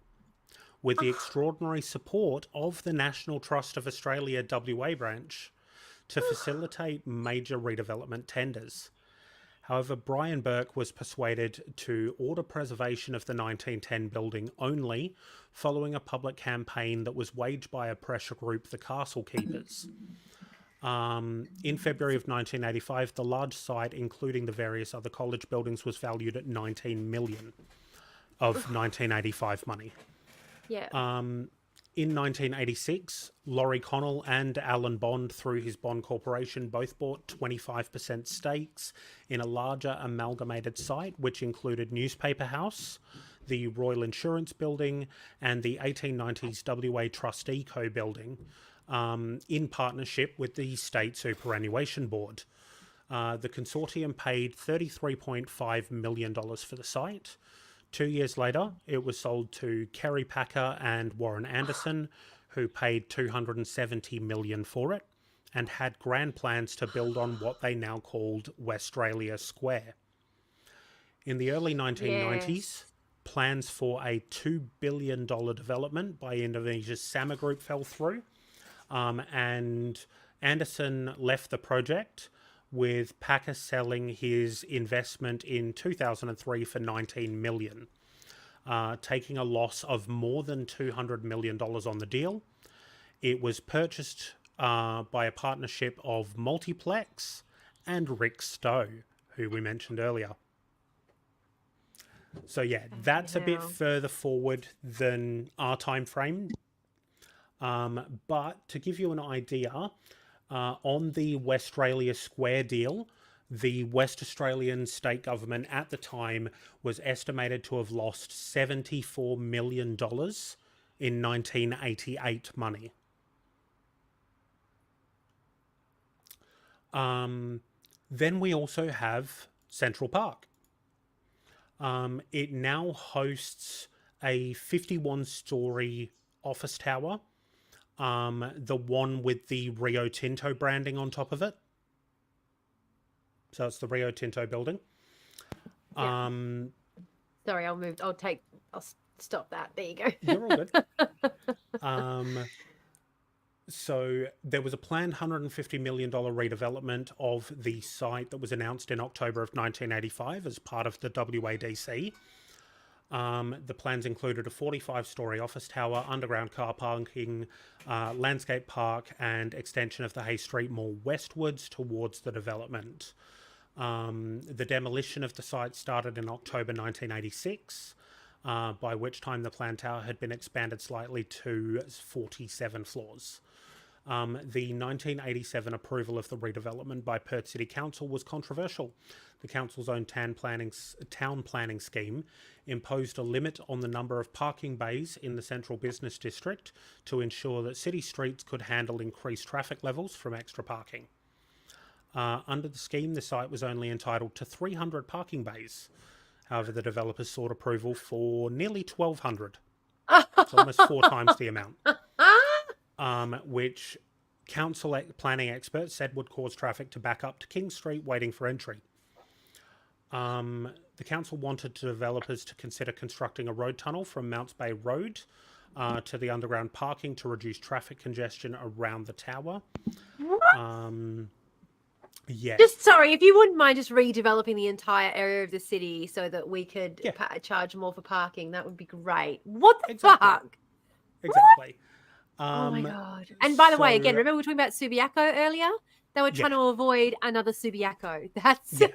With the extraordinary support of the National Trust of Australia WA branch to facilitate major redevelopment tenders. However, Brian Burke was persuaded to order preservation of the 1910 building only following a public campaign that was waged by a pressure group, the Castle Keepers. In February of 1985, the large site, including the various other college buildings, was valued at $19 million of 1985 money. Yeah. In 1986, Laurie Connell and Alan Bond, through his Bond Corporation, both bought 25% stakes in a larger amalgamated site, which included Newspaper House, the Royal Insurance Building, and the 1890s WA Trustee Co. building, in partnership with the State Superannuation Board. The consortium paid $33.5 million for the site. 2 years later, it was sold to Kerry Packer and Warren Anderson, who paid $270 million for it, and had grand plans to build on what they now called Westralia Square. In the early 1990s, plans for a $2 billion development by Indonesia's Sama Group fell through, and Anderson left the project, with Packer selling his investment in 2003 for $19 million, taking a loss of more than $200 million on the deal. It was purchased by a partnership of Multiplex and Rick Stowe, who we mentioned earlier. So yeah, that's a bit further forward than our time frame. But to give you an idea, on the Westralia Square deal, the West Australian state government at the time was estimated to have lost $74 million in 1988 money. Then we also have Central Park. It now hosts a 51-story office tower, the one with the Rio Tinto branding on top of it. So it's the Rio Tinto building. Yeah. Sorry, I'll stop that. There you go. You're all good. So there was a planned $150 million redevelopment of the site that was announced in October of 1985 as part of the WADC. The plans included a 45-story office tower, underground car parking, landscape park, and extension of the Hay Street Mall westwards towards the development. The demolition of the site started in October 1986, by which time the planned tower had been expanded slightly to 47 floors. The 1987 approval of the redevelopment by Perth City Council was controversial. The council's own town planning scheme imposed a limit on the number of parking bays in the central business district to ensure that city streets could handle increased traffic levels from extra parking. Under the scheme, the site was only entitled to 300 parking bays. However, the developers sought approval for nearly 1,200. It's almost 4 times the amount. Which council planning experts said would cause traffic to back up to King Street waiting for entry. The council wanted developers to consider constructing a road tunnel from Mounts Bay Road to the underground parking to reduce traffic congestion around the tower. Yes. Just sorry, if you wouldn't mind just redeveloping the entire area of the city so that we could Yeah. charge more for parking, that would be great. What the Exactly. fuck? Exactly. Oh my god! And by the way, again, So remember we were talking about Subiaco earlier? They were yeah, trying to avoid another Subiaco. That's yeah.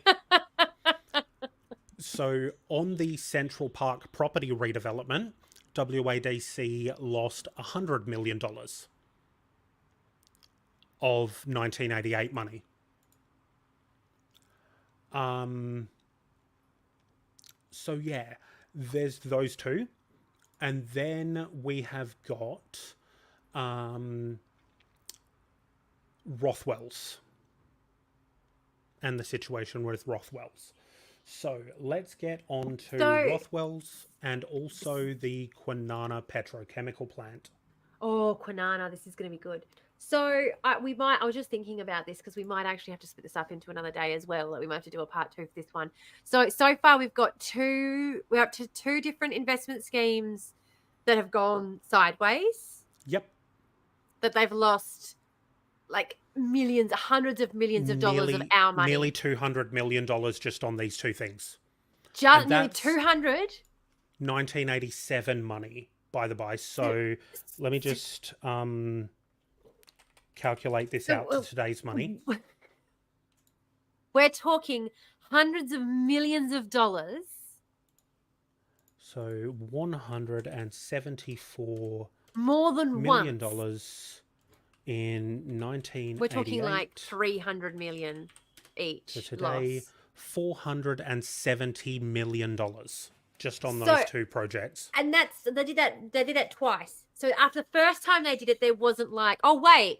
So on the Central Park property redevelopment, WADC lost $100 million of 1988 money. So yeah, there's those two. And then we have got Rothwell's and the situation with Rothwell's. So let's get on to Rothwell's and also the Kwinana petrochemical plant. Oh, Kwinana, this is going to be good. So I was just thinking about this because we might actually have to split this up into another day as well. Like we might have to do a part 2 for this one. So far we're up to 2 different investment schemes that have gone sideways. Yep. That they've lost like millions, hundreds of millions of dollars of our money. Nearly $200 million just on these two things. Just nearly 200? 1987 money, by the by. So let me just calculate this out to today's money. We're talking hundreds of millions of dollars. So $174 more than million once. In 1988. We're talking like 300 million each. So today, $470 million just on those 2 projects. And they did that twice. So after the first time they did it, there wasn't like, oh wait,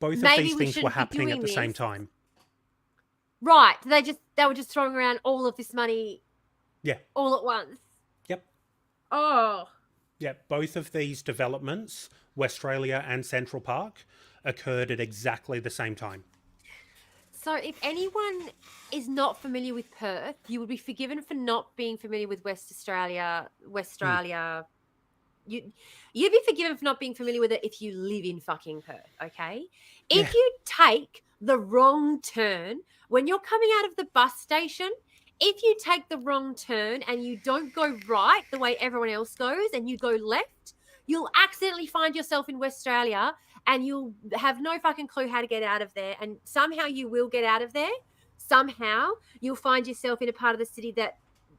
both of these things were happening at the same time. Right. They were just throwing around all of this money. Yeah. All at once. Yep. Oh. Yeah, both of these developments, Westralia and Central Park, occurred at exactly the same time. So if anyone is not familiar with Perth, you would be forgiven for not being familiar with Westralia. You'd be forgiven for not being familiar with it if you live in fucking Perth, okay? If you take the wrong turn, when you're coming out of the bus station, if you take the wrong turn and you don't go right the way everyone else goes and you go left, you'll accidentally find yourself in Westralia and you'll have no fucking clue how to get out of there. And somehow you will get out of there. Somehow you'll find yourself in a part of the city that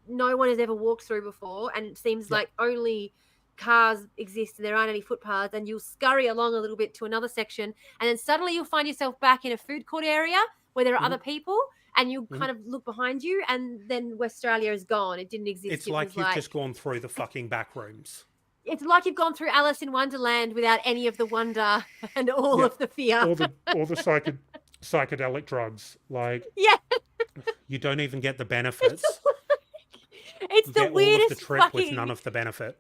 no one has ever walked through before. And it seems like only cars exist and there aren't any footpaths, and you'll scurry along a little bit to another section. And then suddenly you'll find yourself back in a food court area where there are other people. And you kind of look behind you, and then Westralia is gone. It didn't exist. It's like you've just gone through the fucking back rooms. It's like you've gone through Alice in Wonderland without any of the wonder and all of the fear. All the psychedelic drugs. Like, you don't even get the benefits. It's the weirdest all of the trip with none of the benefit.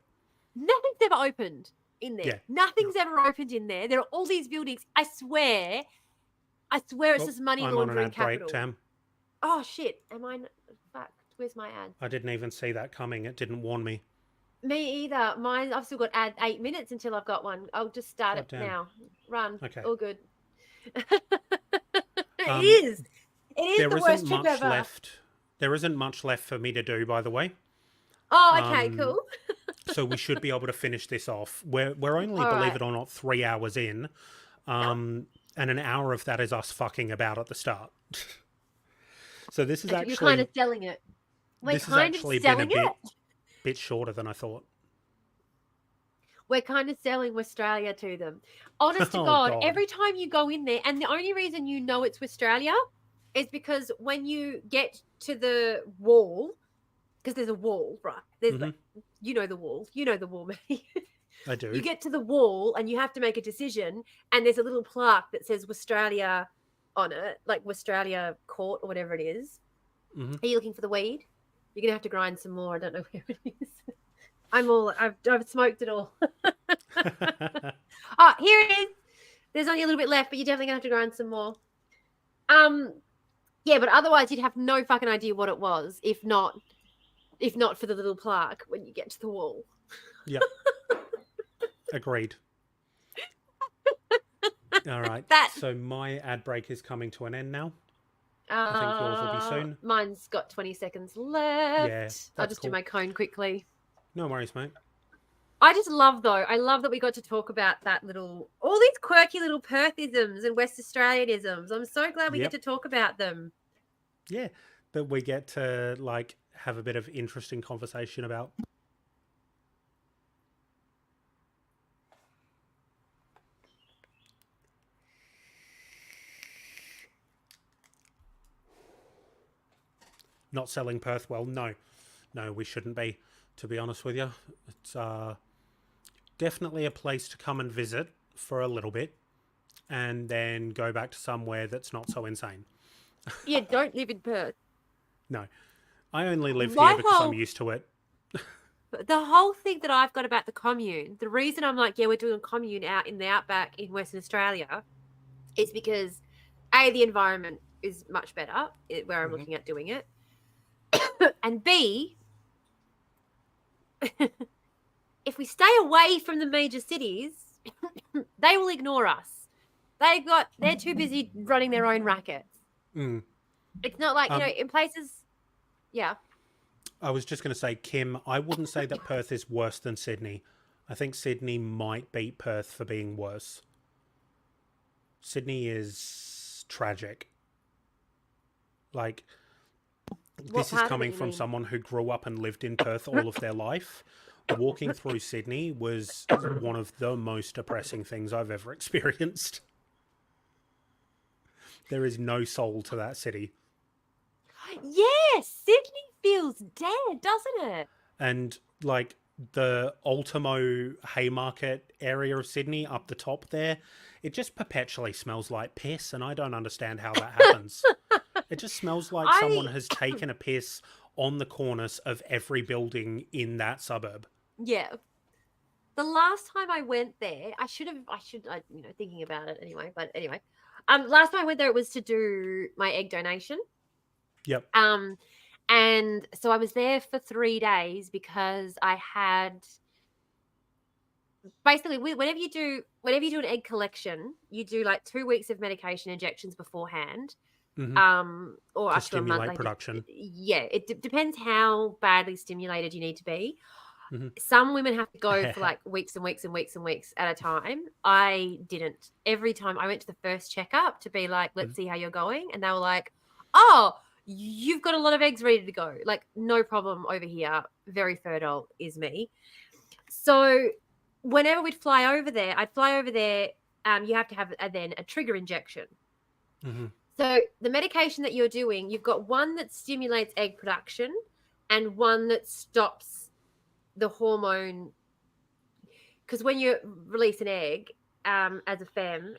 Nothing's ever opened in there. Yeah. Nothing's ever opened in there. There are all these buildings. I swear it's just money laundering capital. Break, Tam. Oh, shit. Am I... Fuck. Where's my ad? I didn't even see that coming. It didn't warn me. Me either. I've still got 8 minutes until I've got one. I'll just start it now. Run. Okay. All good. It is the worst trip ever. There isn't much left for me to do, by the way. Oh, okay, cool. So we should be able to finish this off. We're only, believe it or not, 3 hours in. And an hour of that is us fucking about at the start. So this is actually... You're kind of selling it. This has actually been a bit shorter than I thought. We're kind of selling Westralia to them. Honest to God, every time you go in there, and the only reason you know it's Westralia is because when you get to the wall, because there's a wall, right? There's you know the wall. You know the wall, mate. I do. You get to the wall and you have to make a decision, and there's a little plaque that says Westralia on it, like Westralia Court or whatever it is. Are you looking for the weed? You're gonna have to grind some more. I don't know where it is. I've smoked it all. Oh, here it is. There's only a little bit left, but you're definitely gonna have to grind some more. Yeah, but otherwise you'd have no fucking idea what it was if not for the little plaque when you get to the wall. Yeah. Agreed. All right. So my ad break is coming to an end now. I think yours will be soon. Mine's got 20 seconds Yeah, left. I'll that's just cool. do my cone quickly. No worries, mate. I just love, though, I love that we got to talk about all these quirky little Perthisms and West Australianisms. I'm so glad we get to talk about them. Yeah, that we get to, like, have a bit of interesting conversation about. Not selling Perth well? No, we shouldn't be, to be honest with you. It's definitely a place to come and visit for a little bit and then go back to somewhere that's not so insane. Yeah, don't live in Perth. No, I only live here because I'm used to it. The whole thing that I've got about the commune, the reason I'm like, yeah, we're doing a commune out in the outback in Western Australia is because A, the environment is much better where I'm looking at doing it. And B, if we stay away from the major cities, they will ignore us. They're too busy running their own rackets. It's not like, in places, yeah. I was just going to say, Kim, I wouldn't say that Perth is worse than Sydney. I think Sydney might beat Perth for being worse. Sydney is tragic. Like, this is coming from someone who grew up and lived in Perth all of their life. Walking through Sydney was one of the most depressing things I've ever experienced. There is no soul to that city. Yes, Sydney feels dead, doesn't it? And, like, the Ultimo Haymarket area of Sydney up the top there, it just perpetually smells like piss, and I don't understand how that happens. It just smells like someone has taken a piss on the cornice of every building in that suburb. Yeah. The last time I went there, I should, thinking about it anyway, but anyway. Last time I went there, it was to do my egg donation. Yep. And so I was there for 3 days because I had basically whenever you do an egg collection, you do like 2 weeks of medication injections beforehand. Or up to a month. Production. Yeah, it depends how badly stimulated you need to be. Some women have to go for like weeks and weeks and weeks and weeks at a time. I didn't. Every time I went to the first checkup to be like, let's see how you're going. And they were like, oh, you've got a lot of eggs ready to go. Like, no problem over here. Very fertile is me. So whenever we'd fly over there, you have to have then a trigger injection. So the medication that you're doing, you've got one that stimulates egg production and one that stops the hormone. Because when you release an egg, as a femme,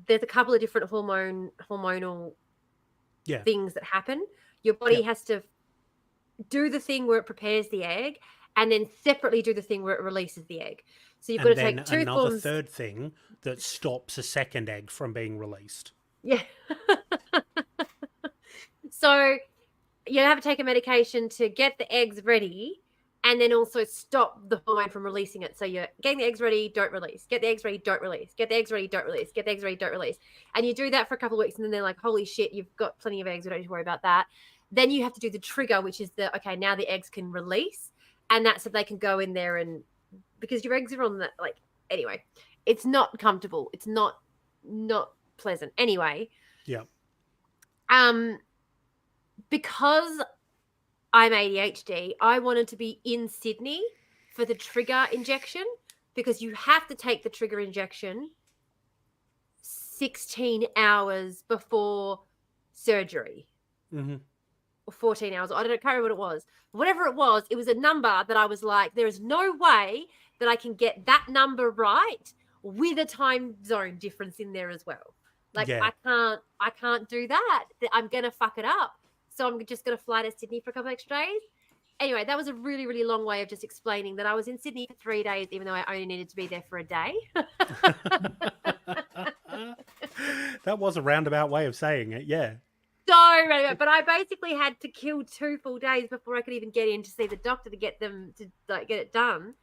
there's a couple of different hormonal things that happen. Your body has to do the thing where it prepares the egg and then separately do the thing where it releases the egg. So you've got to take two another forms. Third thing that stops a second egg from being released. Yeah. So you have to take a medication to get the eggs ready and then also stop the hormone from releasing it. So you're getting the eggs ready, don't release. Get the eggs ready, don't release. Get the eggs ready, don't release. Get the eggs ready, don't release. And you do that for a couple of weeks and then they're like, holy shit, you've got plenty of eggs. We don't need to worry about that. Then you have to do the trigger, which is now the eggs can release. And that's so they can go in there and because your eggs are on that, like, anyway, it's not comfortable. It's not pleasant. Anyway. Yeah. Because I'm ADHD, I wanted to be in Sydney for the trigger injection because you have to take the trigger injection 16 hours before surgery. Or 14 hours. I can't remember what it was. Whatever it was a number that I was like, there is no way that I can get that number right with a time zone difference in there as well. Like, I can't do that. I'm going to fuck it up. So I'm just going to fly to Sydney for a couple of extra days. Anyway, that was a really, really long way of just explaining that I was in Sydney for 3 days, even though I only needed to be there for a day. That was a roundabout way of saying it, yeah. So roundabout. But I basically had to kill 2 full days before I could even get in to see the doctor to get them to get it done.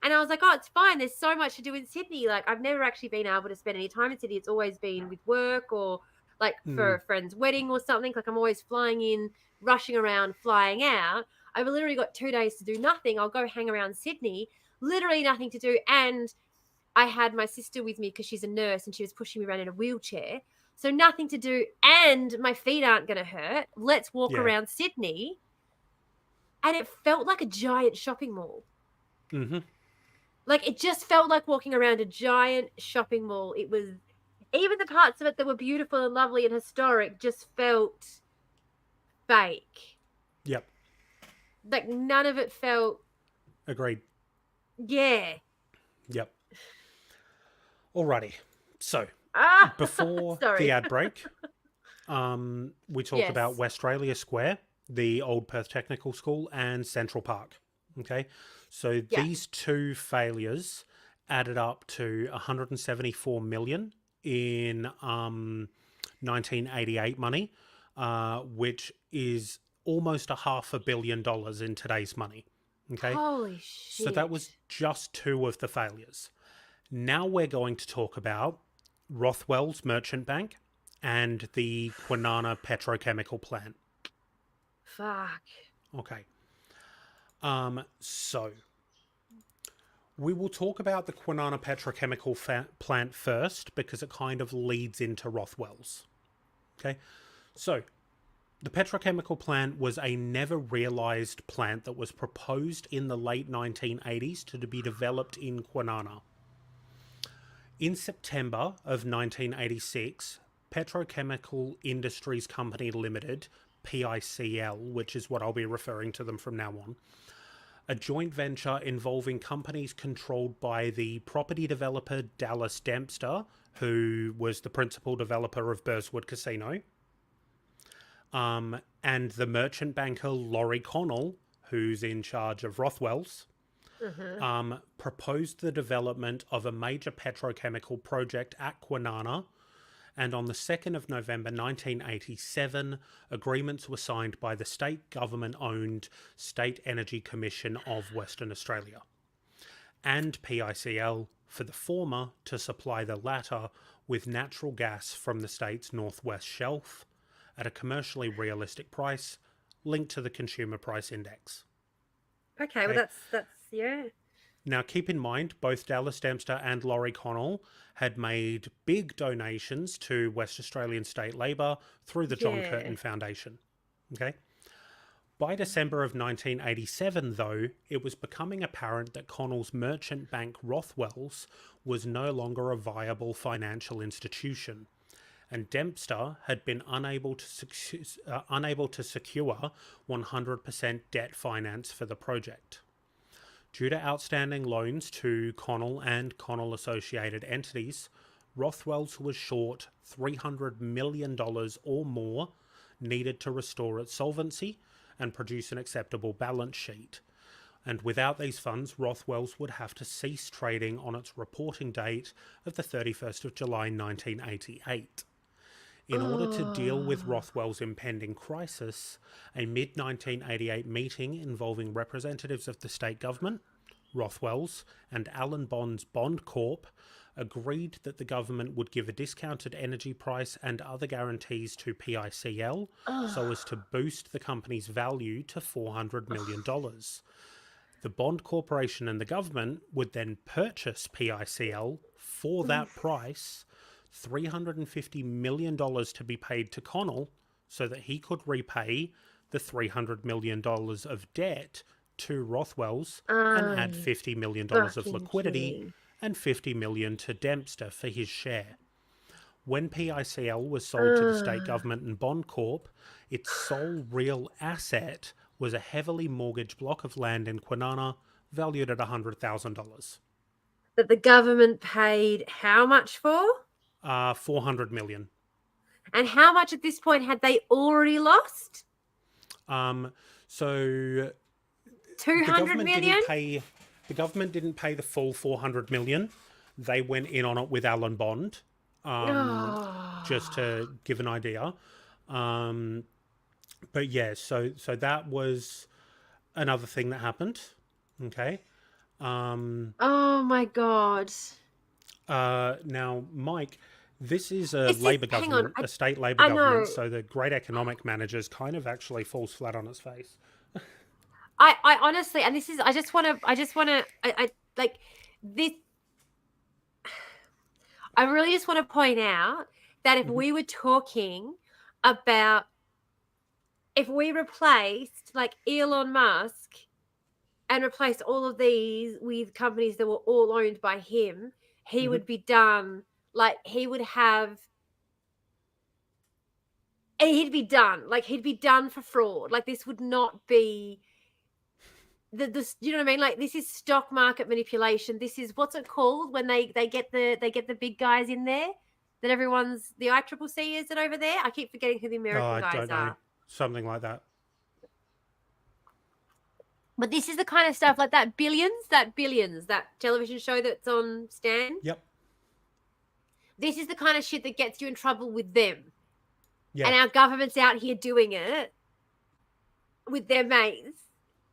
And I was like, oh, it's fine. There's so much to do in Sydney. Like, I've never actually been able to spend any time in Sydney. It's always been with work or like for a friend's wedding or something. Like, I'm always flying in, rushing around, flying out. I've literally got 2 days to do nothing. I'll go hang around Sydney, literally nothing to do. And I had my sister with me because she's a nurse and she was pushing me around in a wheelchair. So nothing to do. And my feet aren't going to hurt. Let's walk around Sydney. And it felt like a giant shopping mall. Mm-hmm. Like, it just felt like walking around a giant shopping mall. It was, even the parts of it that were beautiful and lovely and historic just felt fake. Yep. Like, none of it felt... Agreed. Yeah. Yep. Alrighty. So, before the ad break, we talked about Westralia Square, the Old Perth Technical School, and Central Park. Okay? So these two failures added up to 174 million in 1988 money, which is almost $500 million in today's money. Okay? Holy shit. So that was just two of the failures. Now we're going to talk about Rothwell's Merchant Bank and the Kwinana Petrochemical Plant. Fuck. Okay. So we will talk about the Kwinana Petrochemical Plant first because it kind of leads into Rothwell's. Okay. So the petrochemical plant was a never realized plant that was proposed in the late 1980s to be developed in Kwinana. In September of 1986, Petrochemical Industries Company Limited, PICL, which is what I'll be referring to them from now on, a joint venture involving companies controlled by the property developer Dallas Dempster, who was the principal developer of Burswood Casino, and the merchant banker Laurie Connell, who's in charge of Rothwell's, proposed the development of a major petrochemical project at Kwinana, and on the 2nd of November 1987, agreements were signed by the state government-owned State Energy Commission of Western Australia and PICL, for the former to supply the latter with natural gas from the state's northwest shelf at a commercially realistic price linked to the Consumer Price Index. Okay, well that's yeah. Now, keep in mind, both Dallas Dempster and Laurie Connell had made big donations to West Australian State Labor through the John Curtin Foundation. Okay? By December of 1987, though, it was becoming apparent that Connell's merchant bank Rothwell's was no longer a viable financial institution, and Dempster had been unable to secure 100% debt finance for the project. Due to outstanding loans to Connell and Connell-associated entities, Rothwell's was short $300 million or more needed to restore its solvency and produce an acceptable balance sheet. And without these funds, Rothwell's would have to cease trading on its reporting date of the 31st of July 1988. In order to deal with Rothwell's impending crisis, a mid-1988 meeting involving representatives of the state government, Rothwell's, and Allen Bond's Bond Corp agreed that the government would give a discounted energy price and other guarantees to PICL so as to boost the company's value to $400 million. The Bond Corporation and the government would then purchase PICL for that price, $350 million to be paid to Connell so that he could repay the $300 million of debt to Rothwell's and add $50 million of liquidity and $50 million to Dempster for his share. When PICL was sold to the state government and Bond Corp, its sole real asset was a heavily mortgaged block of land in Kwinana valued at $100,000. That the government paid how much for? $400 million. And how much at this point had they already lost? So 200 million? The government didn't pay the full 400 million. They went in on it with Allen Bond, just to give an idea. But yeah, so that was another thing that happened. Okay. Oh my God. Now, Mike, this is a This is, Labor hang on. government, a state Labor I government, know. so the great economic managers kind of actually falls flat on its face. I honestly, and this is, I like this. I really just want to point out that if Hmm. we were talking about, if we replaced like Elon Musk and replaced all of these with companies that were all owned by him, he Hmm. would be done. Like he'd be done. Like he'd be done for fraud. Like this would not be you know what I mean? Like this is stock market manipulation. This is, what's it called when they get the big guys in there that everyone's, the ICCC is it over there? I keep forgetting who the Oh, American I guys don't know. are. Something like that. But this is the kind of stuff like Billions, that television show that's on Stan. Yep. This is the kind of shit that gets you in trouble with them. Yeah. And our government's out here doing it with their mates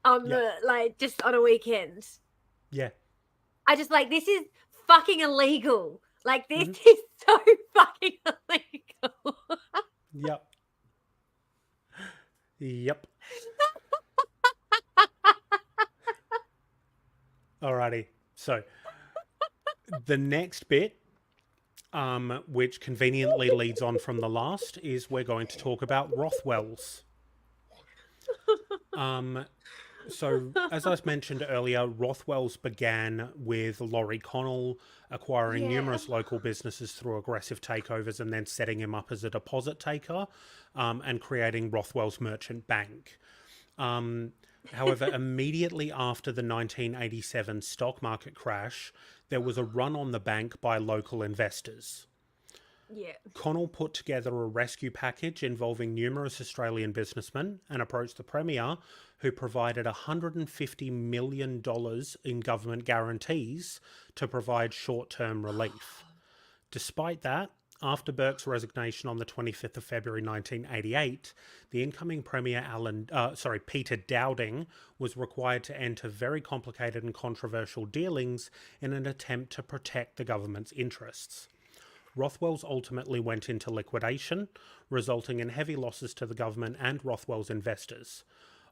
on Yep. the, like, just on a weekend. Yeah. I just, like, this is fucking illegal. Like, this Hmm. is so fucking illegal. Yep. Yep. Alrighty. So the next bit, which conveniently leads on from the last, is we're going to talk about Rothwells. So, as I mentioned earlier, Rothwell's began with Laurie Connell acquiring Yeah. numerous local businesses through aggressive takeovers and then setting him up as a deposit taker, and creating Rothwell's Merchant Bank. However, immediately after the 1987 stock market crash, there was a run on the bank by local investors. Yeah. Connell put together a rescue package involving numerous Australian businessmen and approached the Premier, who provided $150 million in government guarantees to provide short-term relief. Despite that, after Burke's resignation on the 25th of February 1988, the incoming Premier Peter Dowding was required to enter very complicated and controversial dealings in an attempt to protect the government's interests. Rothwell's ultimately went into liquidation, resulting in heavy losses to the government and Rothwell's investors.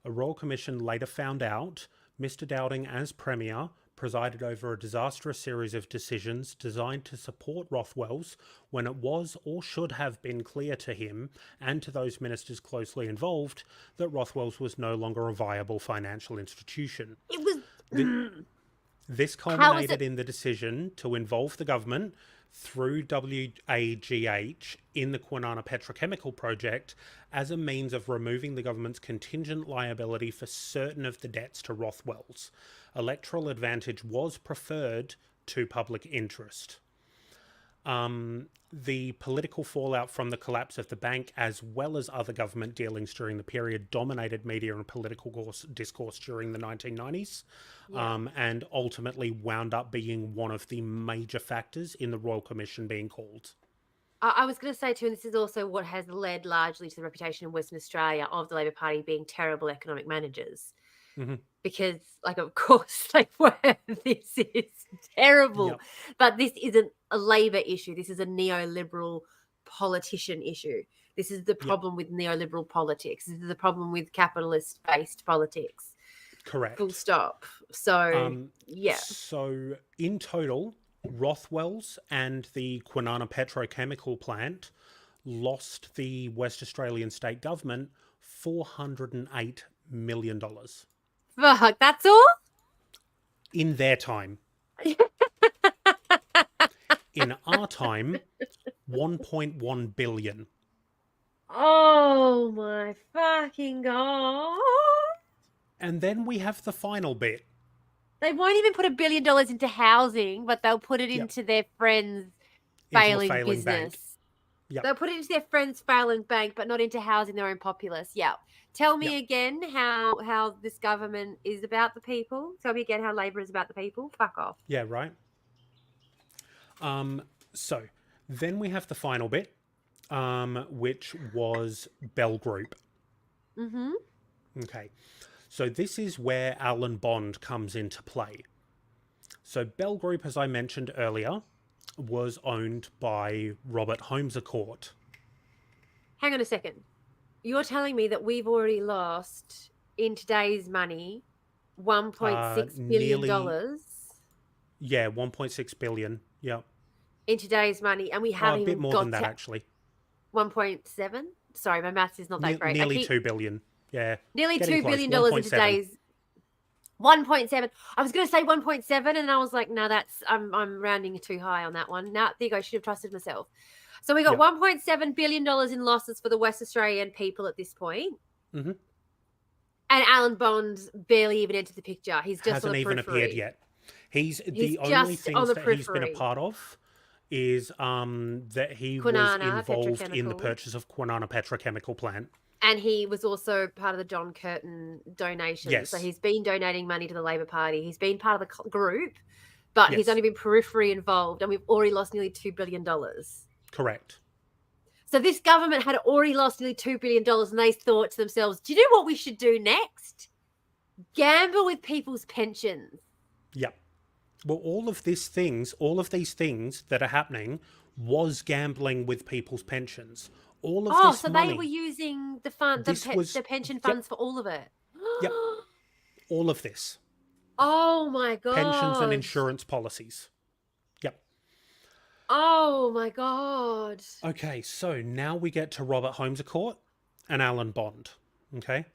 A Royal Commission later found out Mr. Dowding, as Premier, presided over a disastrous series of decisions designed to support Rothwell's when it was or should have been clear to him and to those ministers closely involved that Rothwell's was no longer a viable financial institution. It was. This How is culminated it? in the decision to involve the government through WAGH in the Kwinana Petrochemical Project as a means of removing the government's contingent liability for certain of the debts to Rothwell's. Electoral advantage was preferred to public interest. The political fallout from the collapse of the bank, as well as other government dealings during the period, dominated media and political discourse during the 1990s, Yeah. and ultimately wound up being one of the major factors in the Royal Commission being called. I was going to say too, and this is also what has led largely to the reputation in Western Australia of the Labor Party being terrible economic managers. Mm-hmm. Because, like, of course, like, this is terrible. Yep. But this isn't a Labor issue. This is a neoliberal politician issue. This is the Yep. problem with neoliberal politics. This is the problem with capitalist-based politics. Correct. Full stop. So, yeah. So, in total, Rothwell's and the Kwinana Petrochemical Plant lost the West Australian state government $408 million Fuck, that's all? in their time. In our time, 1.1 billion. Oh my fucking God. And then we have the final bit. They won't even put $1 billion into housing, but they'll put it Yep. into their friend's Into a failing failing business. bank. Yep. They'll put it into their friend's failing bank, but not into housing their own populace. Yeah. Tell me Yep. again how this government is about the people. Tell me again how Labor is about the people. Fuck off. Yeah, right. So then we have the final bit, which was Bell Group. Mm-hmm. Okay. So this is where Alan Bond comes into play. So Bell Group, as I mentioned earlier, was owned by Robert Holmes-A-Court. Hang on a second. You're telling me that we've already lost, in today's money, $1.6 billion Yeah, 1.6 billion. Yeah. in today's money, and we haven't a bit even more got than that, to actually. 1.7. Sorry, my maths is not that great. Nearly 2 billion. Yeah. Nearly Getting $2 close. billion in 1.7. today's 1.7. I was going to say 1.7, and I was like, no, that's I'm rounding too high on that one. Now, there you go. Should have trusted myself. So we got $1.7 billion in losses for the West Australian people at this point. Mm-hmm. And Alan Bond barely even entered the picture. He's just hasn't on the even periphery. appeared yet. He's the only things that he's been a part of is that he was involved in the purchase of Kwinana Petrochemical Plant. And he was also part of the John Curtin donation. Yes. So he's been donating money to the Labor Party. He's been part of the group, but he's only been periphery involved, and we've already lost nearly $2 billion. Correct. So this government had already lost nearly $2 billion, and they thought to themselves, do you know what we should do next? Gamble with people's pensions. Yep. Well, all of these things that are happening was gambling with people's pensions. All of this money. They were using the pension funds for all of it. Yep. All of this. Oh my god. Pensions and insurance policies. Yep. Oh my god. Okay, so now we get to Robert Holmes-A-Court and Alan Bond. Okay?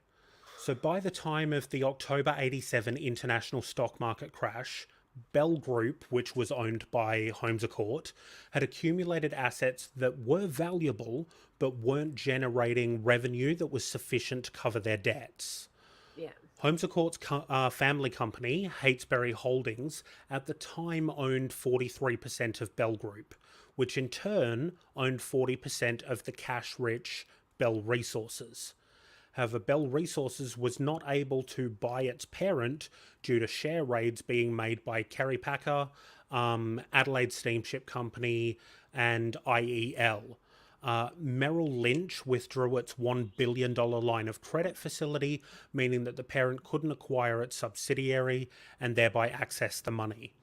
So by the time of the October 87 international stock market crash, Bell Group, which was owned by Holmes-A-Court, had accumulated assets that were valuable but weren't generating revenue that was sufficient to cover their debts. Yeah. Holmes-A-Court's family company, Hatesbury Holdings, at the time owned 43% of Bell Group, which in turn owned 40% of the cash-rich Bell Resources. However, Bell Resources was not able to buy its parent due to share raids being made by Kerry Packer, Adelaide Steamship Company, and IEL. Merrill Lynch withdrew its $1 billion line of credit facility, meaning that the parent couldn't acquire its subsidiary and thereby access the money.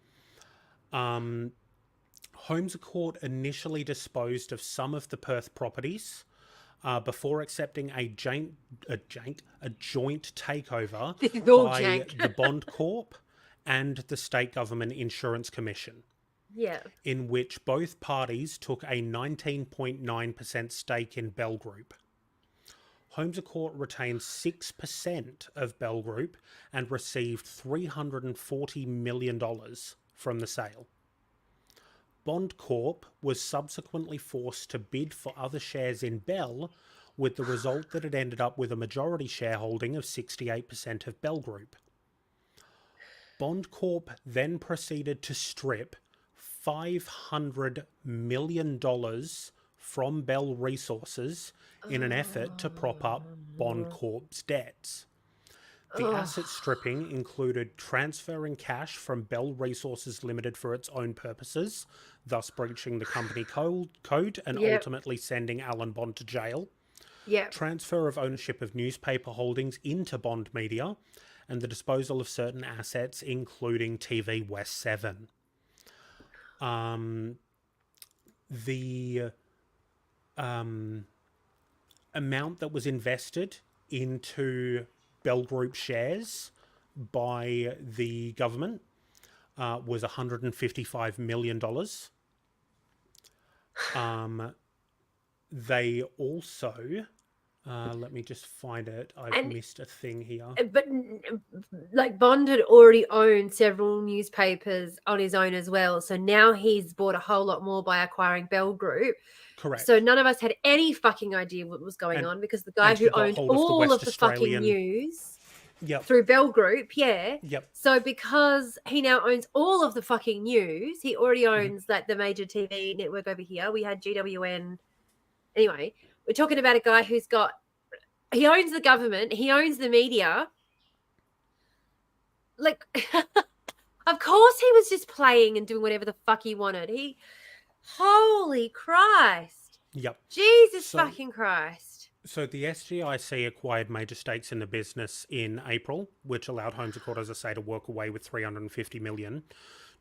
Holmes-A-Court initially disposed of some of the Perth properties, before accepting a joint takeover by the Bond Corp and the State Government Insurance Commission. Yeah. In which both parties took a 19.9% stake in Bell Group. Holmes-A-Court retained 6% of Bell Group and received $340 million from the sale. Bond Corp was subsequently forced to bid for other shares in Bell, with the result that it ended up with a majority shareholding of 68% of Bell Group. Bond Corp then proceeded to strip $500 million from Bell Resources in an effort to prop up Bond Corp's debts. The asset stripping included transferring cash from Bell Resources Limited for its own purposes, thus breaching the company code and ultimately sending Alan Bond to jail. Transfer of ownership of newspaper holdings into Bond Media, and the disposal of certain assets, including TV West 7. The amount that was invested into Bell Group shares by the government was $155 million. They also, let me just find it. I've missed a thing here. But like Bond had already owned several newspapers on his own as well. So now he's bought a whole lot more by acquiring Bell Group. Correct. So none of us had any fucking idea what was going on, because the guy who owned all of the fucking news through Bell Group, so because he now owns all of the fucking news, he already owns like the major TV network over here. We had GWN. Anyway, we're talking about a guy he owns the government, he owns the media. Like, of course he was just playing and doing whatever the fuck he wanted. Holy Christ. Yep. Jesus fucking Christ. So the SGIC acquired major stakes in the business in April, which allowed Holmes-A-Court, as I say, to walk away with $350 million.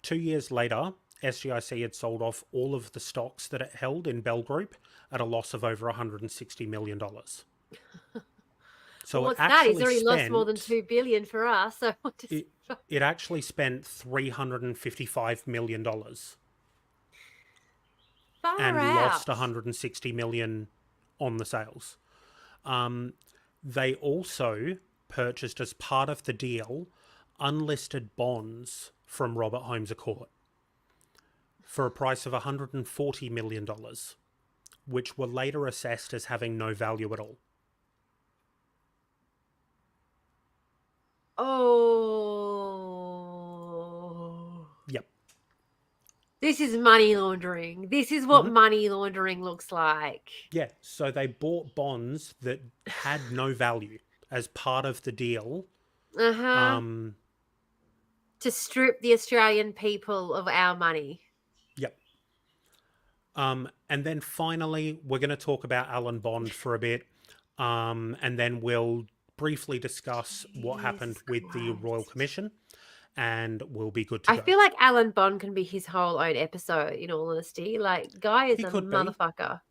2 years later, SGIC had sold off all of the stocks that it held in Bell Group at a loss of over $160 million. So what's that? He's already lost more than $2 billion for us. So what does it actually spent $355 million and lost $160 million on the sales. They also purchased, as part of the deal, unlisted bonds from Robert Holmes à Court for a price of $140 million, which were later assessed as having no value at all. Oh. Yep. This is money laundering. This is what money laundering looks like. Yeah, so they bought bonds that had no value as part of the deal. To strip the Australian people of our money. Yep. And then finally, we're going to talk about Alan Bond for a bit. And then we'll briefly discuss what happened with the Royal Commission. And we'll be good to go. I feel like Alan Bond can be his whole own episode, in all honesty. Like, guy is a motherfucker.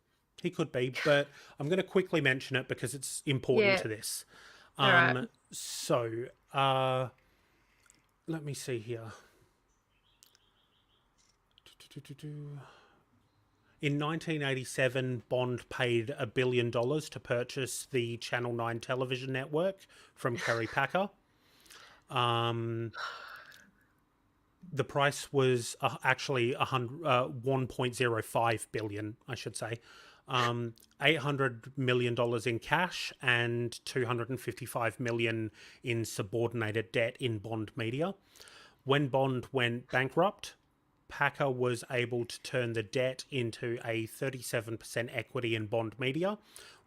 He could be, but I'm going to quickly mention it because it's important to this. All right. So, let me see here. In 1987, Bond paid $1 billion to purchase the Channel 9 television network from Kerry Packer. The price was actually $1.05 billion, I should say. $800 million in cash and $255 million in subordinated debt in Bond Media. When Bond went bankrupt, Packer was able to turn the debt into a 37% equity in Bond Media,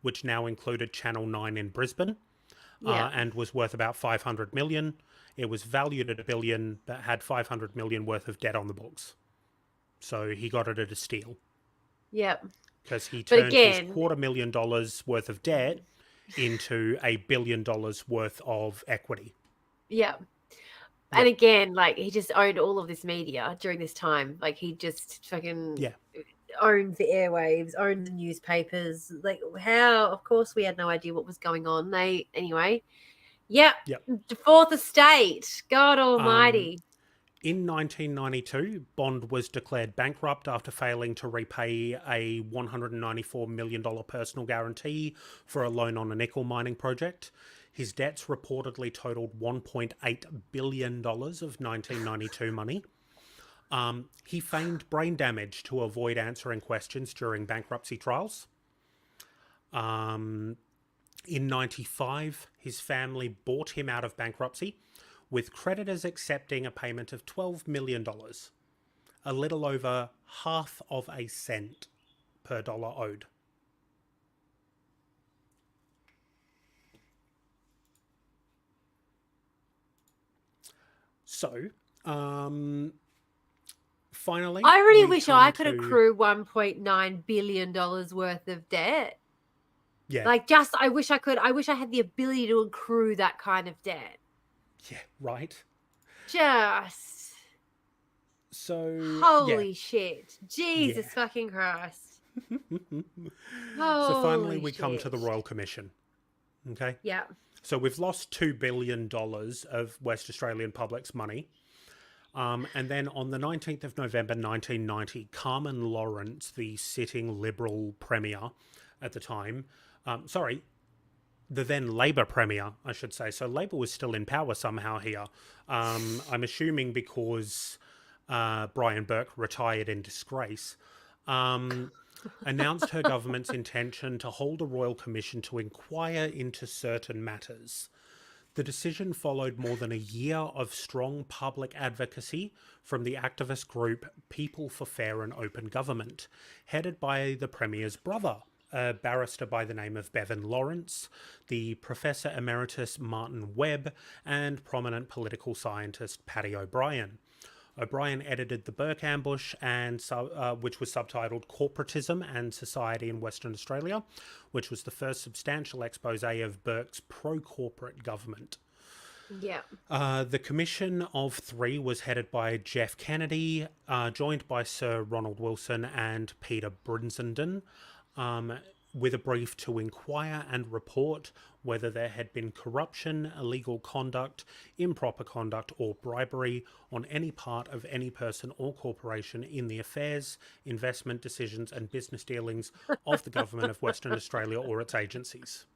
which now included Channel 9 in Brisbane, and was worth about $500 million. It was valued at $1 billion, but had $500 million worth of debt on the books. So he got it at a steal. Yep. Because he turned his $250,000 worth of debt into $1 billion worth of equity. Yep. And again, like, he just owned all of this media during this time. Like, he just fucking owned the airwaves, owned the newspapers. Like, how? Of course, we had no idea what was going on. Anyway. Yep. The Fourth Estate. God almighty. In 1992, Bond was declared bankrupt after failing to repay a $194 million personal guarantee for a loan on a nickel mining project. His debts reportedly totaled $1.8 billion of 1992 money. He feigned brain damage to avoid answering questions during bankruptcy trials. In 95, his family bought him out of bankruptcy, with creditors accepting a payment of $12 million, a little over half of a cent per dollar owed. So, finally, I really wish I could accrue $1.9 billion worth of debt. Yeah. Like, I wish I had the ability to accrue that kind of debt. Yeah, right. Holy shit. Jesus fucking Christ. So finally we come to the Royal Commission. Okay? Yeah. So we've lost $2 billion of West Australian public's money. And then on the 19th of November 1990, Carmen Lawrence, the sitting Liberal Premier at the time, the then Labor Premier, I should say. So Labor was still in power somehow here. I'm assuming because Brian Burke retired in disgrace. Announced her government's intention to hold a Royal Commission to inquire into certain matters. The decision followed more than a year of strong public advocacy from the activist group People for Fair and Open Government, headed by the Premier's brother, a barrister by the name of Bevan Lawrence, the Professor Emeritus Martin Webb, and prominent political scientist Paddy O'Brien. O'Brien edited The Burke Ambush, which was subtitled Corporatism and Society in Western Australia, which was the first substantial expose of Burke's pro-corporate government. Yeah. The commission of three was headed by Jeff Kennedy, joined by Sir Ronald Wilson and Peter Brinsenden, with a brief to inquire and report whether there had been corruption, illegal conduct, improper conduct, or bribery on any part of any person or corporation in the affairs, investment decisions, and business dealings of the government of Western Australia or its agencies.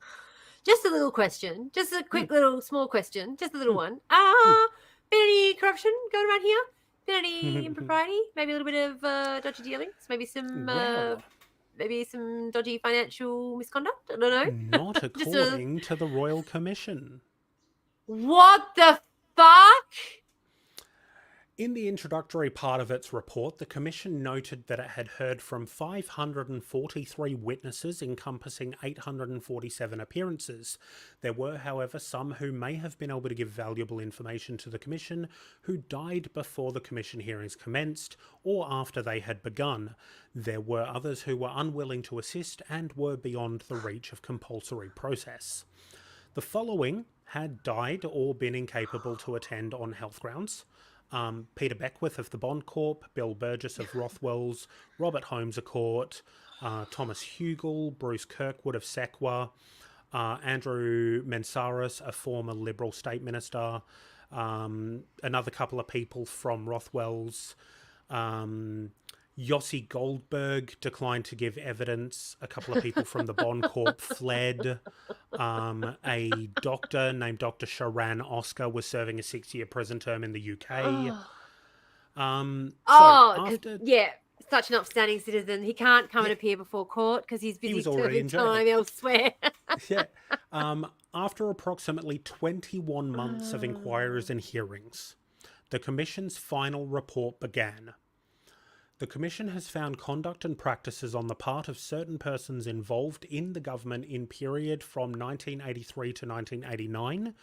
Just a little question. Just a quick little small question. Just a little one. Been any corruption going around here? Been any impropriety? Maybe a little bit of dodgy dealings? Maybe some dodgy financial misconduct? I don't know. Not according to the Royal Commission. What the fuck? In the introductory part of its report, the Commission noted that it had heard from 543 witnesses encompassing 847 appearances. There were, however, some who may have been able to give valuable information to the Commission who died before the Commission hearings commenced or after they had begun. There were others who were unwilling to assist and were beyond the reach of compulsory process. The following had died or been incapable to attend on health grounds. Peter Beckwith of the Bond Corp, Bill Burgess of Rothwell's, Robert Holmes of Court, Thomas Hugel, Bruce Kirkwood of Sequa, Andrew Mensaris, a former Liberal State Minister, another couple of people from Rothwell's, Yossi Goldberg declined to give evidence. A couple of people from the Bond Corp fled. A doctor named Dr. Sharan Oscar was serving a 6-year prison term in the UK. Such an upstanding citizen. He can't come and appear before court because he's busy serving time elsewhere. Yeah. After approximately 21 months of inquiries and hearings, the Commission's final report began. The Commission has found conduct and practices on the part of certain persons involved in the government in period from 1983 to 1989,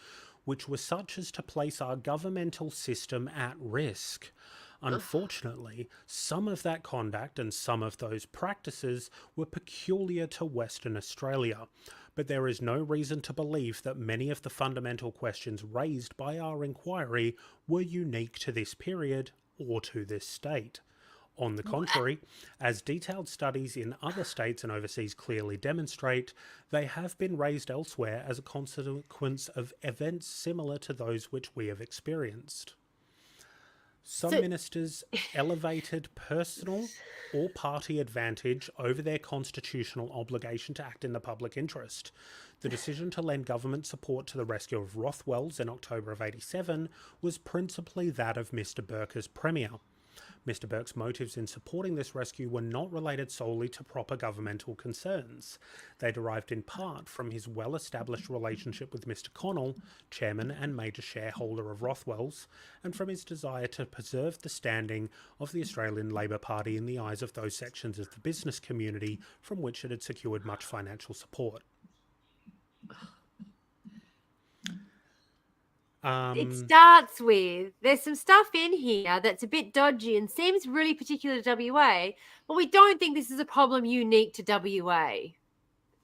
which were such as to place our governmental system at risk. Unfortunately, some of that conduct and some of those practices were peculiar to Western Australia, but there is no reason to believe that many of the fundamental questions raised by our inquiry were unique to this period or to this state. On the contrary, as detailed studies in other states and overseas clearly demonstrate, they have been raised elsewhere as a consequence of events similar to those which we have experienced. Some ministers elevated personal or party advantage over their constitutional obligation to act in the public interest. The decision to lend government support to the rescue of Rothwell's in October of 87 was principally that of Mr. Burke as Premier. Mr. Burke's motives in supporting this rescue were not related solely to proper governmental concerns. They derived in part from his well-established relationship with Mr. Connell, chairman and major shareholder of Rothwell's, and from his desire to preserve the standing of the Australian Labor Party in the eyes of those sections of the business community from which it had secured much financial support. It starts with, there's some stuff in here that's a bit dodgy and seems really particular to WA, but we don't think this is a problem unique to WA.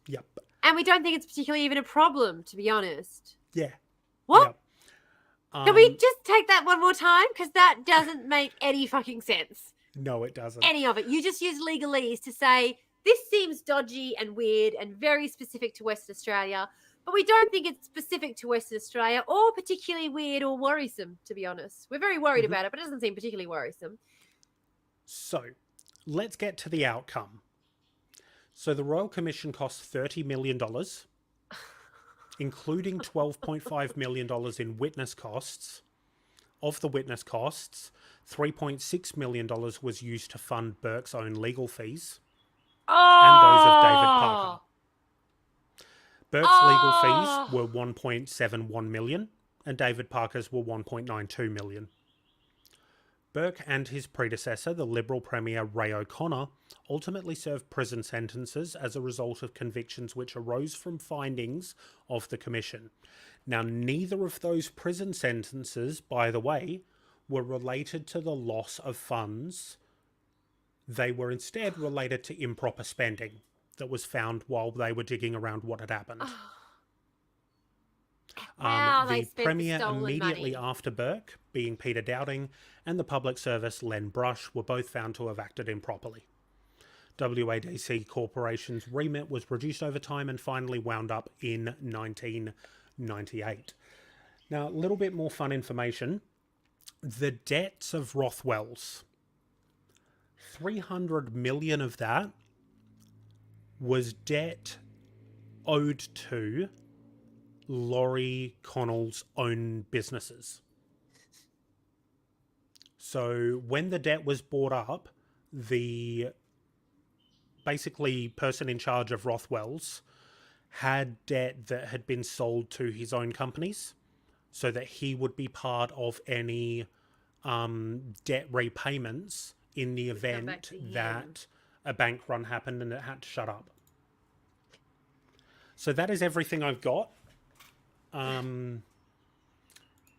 Yep. And we don't think it's particularly even a problem, to be honest. Yeah. What? Yep. Can we just take that one more time? Because that doesn't make any fucking sense. No, it doesn't. Any of it. You just use legalese to say, this seems dodgy and weird and very specific to Western Australia, but we don't think it's specific to Western Australia or particularly weird or worrisome, to be honest. We're very worried about it, but it doesn't seem particularly worrisome. So, let's get to the outcome. So the Royal Commission cost $30 million, including $12.5 million in witness costs. Of the witness costs, $3.6 million was used to fund Burke's own legal fees and those of David Parker. Burke's legal fees were $1.71 million and David Parker's were $1.92 million. Burke and his predecessor, the Liberal Premier Ray O'Connor, ultimately served prison sentences as a result of convictions which arose from findings of the Commission. Now, neither of those prison sentences, by the way, were related to the loss of funds. They were instead related to improper spending that was found while they were digging around what had happened. How they The spent the Premier stolen immediately money. after Burke, being Peter Dowding, and the Public Service Len Brush were both found to have acted improperly. WADC Corporation's remit was reduced over time and finally wound up in 1998. Now, a little bit more fun information. The debts of Rothwell's, 300 million of that was debt owed to Laurie Connell's own businesses. So when the debt was brought up, the basically person in charge of Rothwell's had debt that had been sold to his own companies so that he would be part of any debt repayments in the event that a bank run happened and it had to shut up. So that is everything I've got.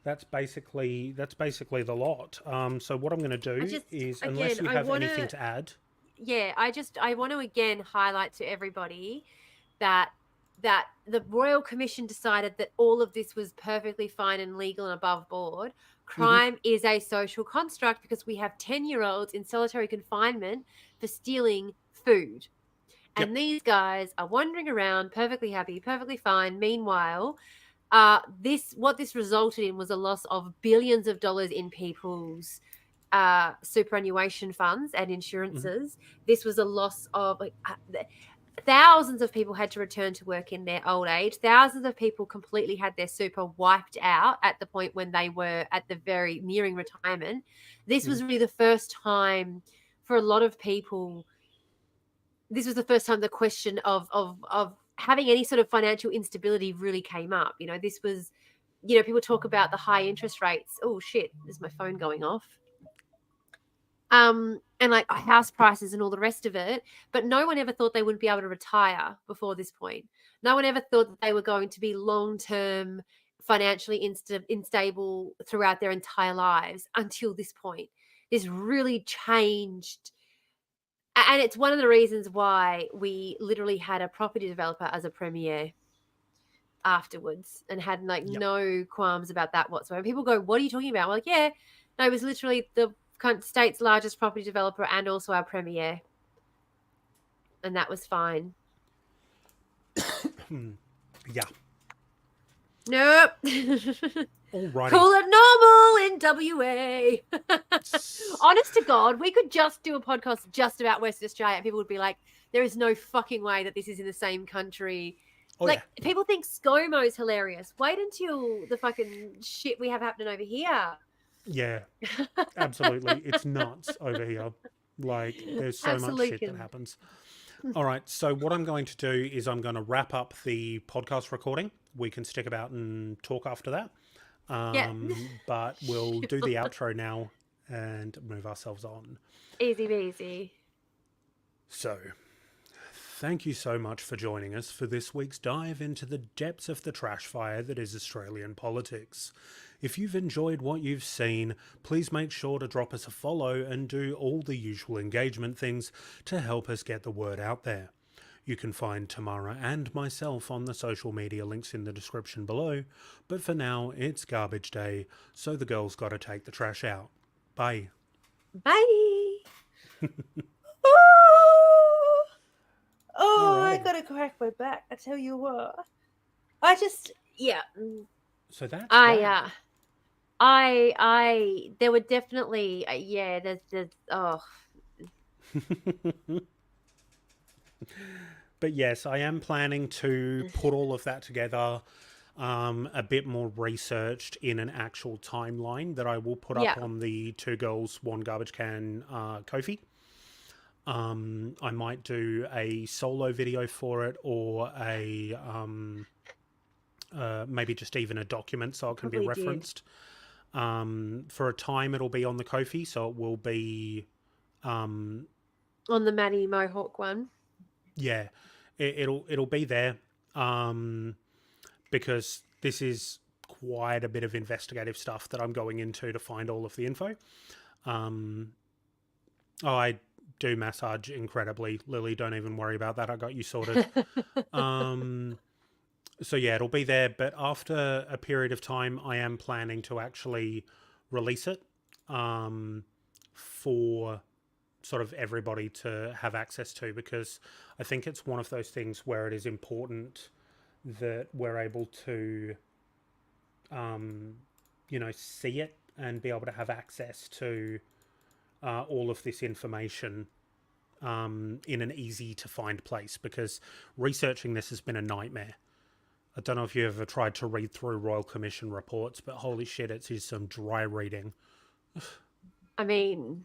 That's basically the lot. So what I'm going to do is, unless you have anything to add. Yeah, I want to again highlight to everybody that the Royal Commission decided that all of this was perfectly fine and legal and above board. Crime is a social construct because we have 10-year-olds in solitary confinement for stealing food. And these guys are wandering around perfectly happy, perfectly fine. Meanwhile, what this resulted in was a loss of billions of dollars in people's superannuation funds and insurances. This was a loss of thousands of people had to return to work in their old age. Thousands of people completely had their super wiped out at the point when they were at the very nearing retirement. This was really the first time for a lot of people. This was the first time the question of having any sort of financial instability really came up. This was, people talk about the high interest rates. Oh shit, is my phone going off? And like house prices and all the rest of it. But no one ever thought they would be able to retire before this point. No one ever thought that they were going to be long-term financially unstable throughout their entire lives until this point. This really changed. And it's one of the reasons why we literally had a property developer as a premier afterwards and had no qualms about that whatsoever. People go, what are you talking about? We're like, yeah, no, it was literally the state's largest property developer and also our premier. And that was fine. Yeah. Nope. Alrighty. Call it normal in WA. Honest to God, we could just do a podcast just about Western Australia and people would be like, there is no fucking way that this is in the same country. People think ScoMo's hilarious. Wait until the fucking shit we have happening over here. Yeah, absolutely. It's nuts over here. Like, there's so much shit that happens. All right, so what I'm going to do is I'm going to wrap up the podcast recording. We can stick about and talk after that. But we'll do the outro now and move ourselves on. Easy peasy. So, thank you so much for joining us for this week's dive into the depths of the trash fire that is Australian politics. If you've enjoyed what you've seen, please make sure to drop us a follow and do all the usual engagement things to help us get the word out there. You can find Tamara and myself on the social media links in the description below, but for now, it's garbage day, so the girls gotta take the trash out. Bye. Bye. I gotta crack my back. I tell you what. So that's there were definitely, But yes, I am planning to put all of that together, a bit more researched in an actual timeline that I will put up on the Two Girls, One Garbage Can Ko-fi. I might do a solo video for it or a maybe just even a document so it can be referenced. For a time it'll be on the Ko-fi, so it will be on the Maddie Mohawk one. Yeah, it'll be there, because this is quite a bit of investigative stuff that I'm going into to find all of the info. I do massage incredibly, Lily. Don't even worry about that. I got you sorted. So yeah, it'll be there, but after a period of time, I am planning to actually release it for sort of everybody to have access to, because I think it's one of those things where it is important that we're able to, see it and be able to have access to all of this information in an easy to find place, because researching this has been a nightmare. I don't know if you ever tried to read through Royal Commission reports, but holy shit, it is some dry reading. I mean,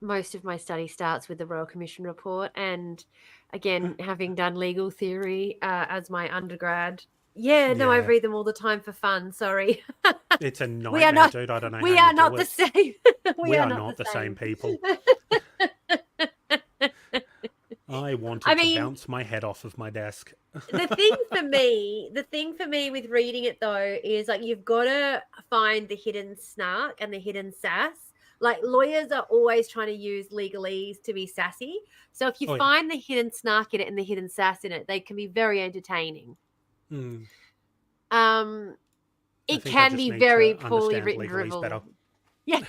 most of my study starts with the Royal Commission report, and again, having done legal theory as my undergrad, no, I Yeah, read them all the time for fun. Sorry, it's a we are nightmare, not, dude. I don't know how we you are do not the it. same. we We are are not not the the same same. people. I I wanted to mean, bounce my head off of my desk. the thing for me with reading it though is like you've got to find the hidden snark and the hidden sass. Like lawyers are always trying to use legalese to be sassy. So if you Oh yeah. find the hidden snark in it and the hidden sass in it, they can be very entertaining. Hmm. Um, I it think I can just be need very to poorly understand written legalese drivel. better. Yeah.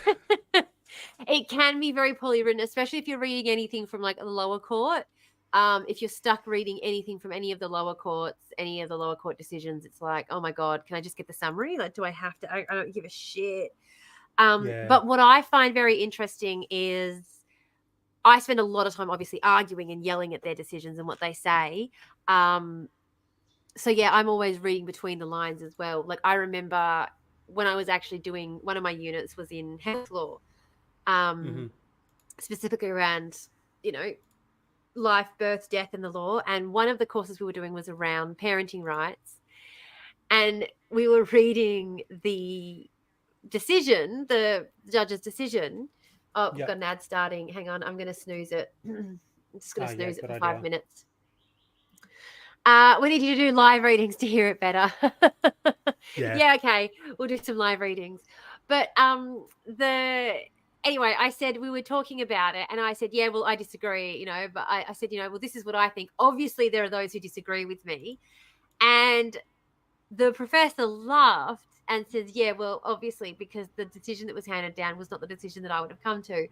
It can be very poorly written, especially if you're reading anything from like a lower court. If you're stuck reading anything from any of the lower courts, any of the lower court decisions, it's like, oh my God, can I just get the summary? Like, do I have to? I don't give a shit. Yeah. But what I find very interesting is I spend a lot of time obviously arguing and yelling at their decisions and what they say. So yeah, I'm always reading between the lines as well. Like I remember when I was actually doing one of my units was in health law, Hmm. specifically around, you know, life, birth, death, and the law. And one of the courses we were doing was around parenting rights. And we were reading the decision, the judge's decision. Oh, we've got Yep. an ad starting. Hang on, I'm going to snooze it. I'm just going Oh to yeah, snooze it good for 5 idea. minutes. We need you to do live readings to hear it better. Yeah. Yeah, okay. We'll do some live readings. But anyway, I said we were talking about it and I said, yeah, well, I disagree, but I said, well, this is what I think. Obviously, there are those who disagree with me. And the professor laughed and says, yeah, well, obviously, because the decision that was handed down was not the decision that I would have come to.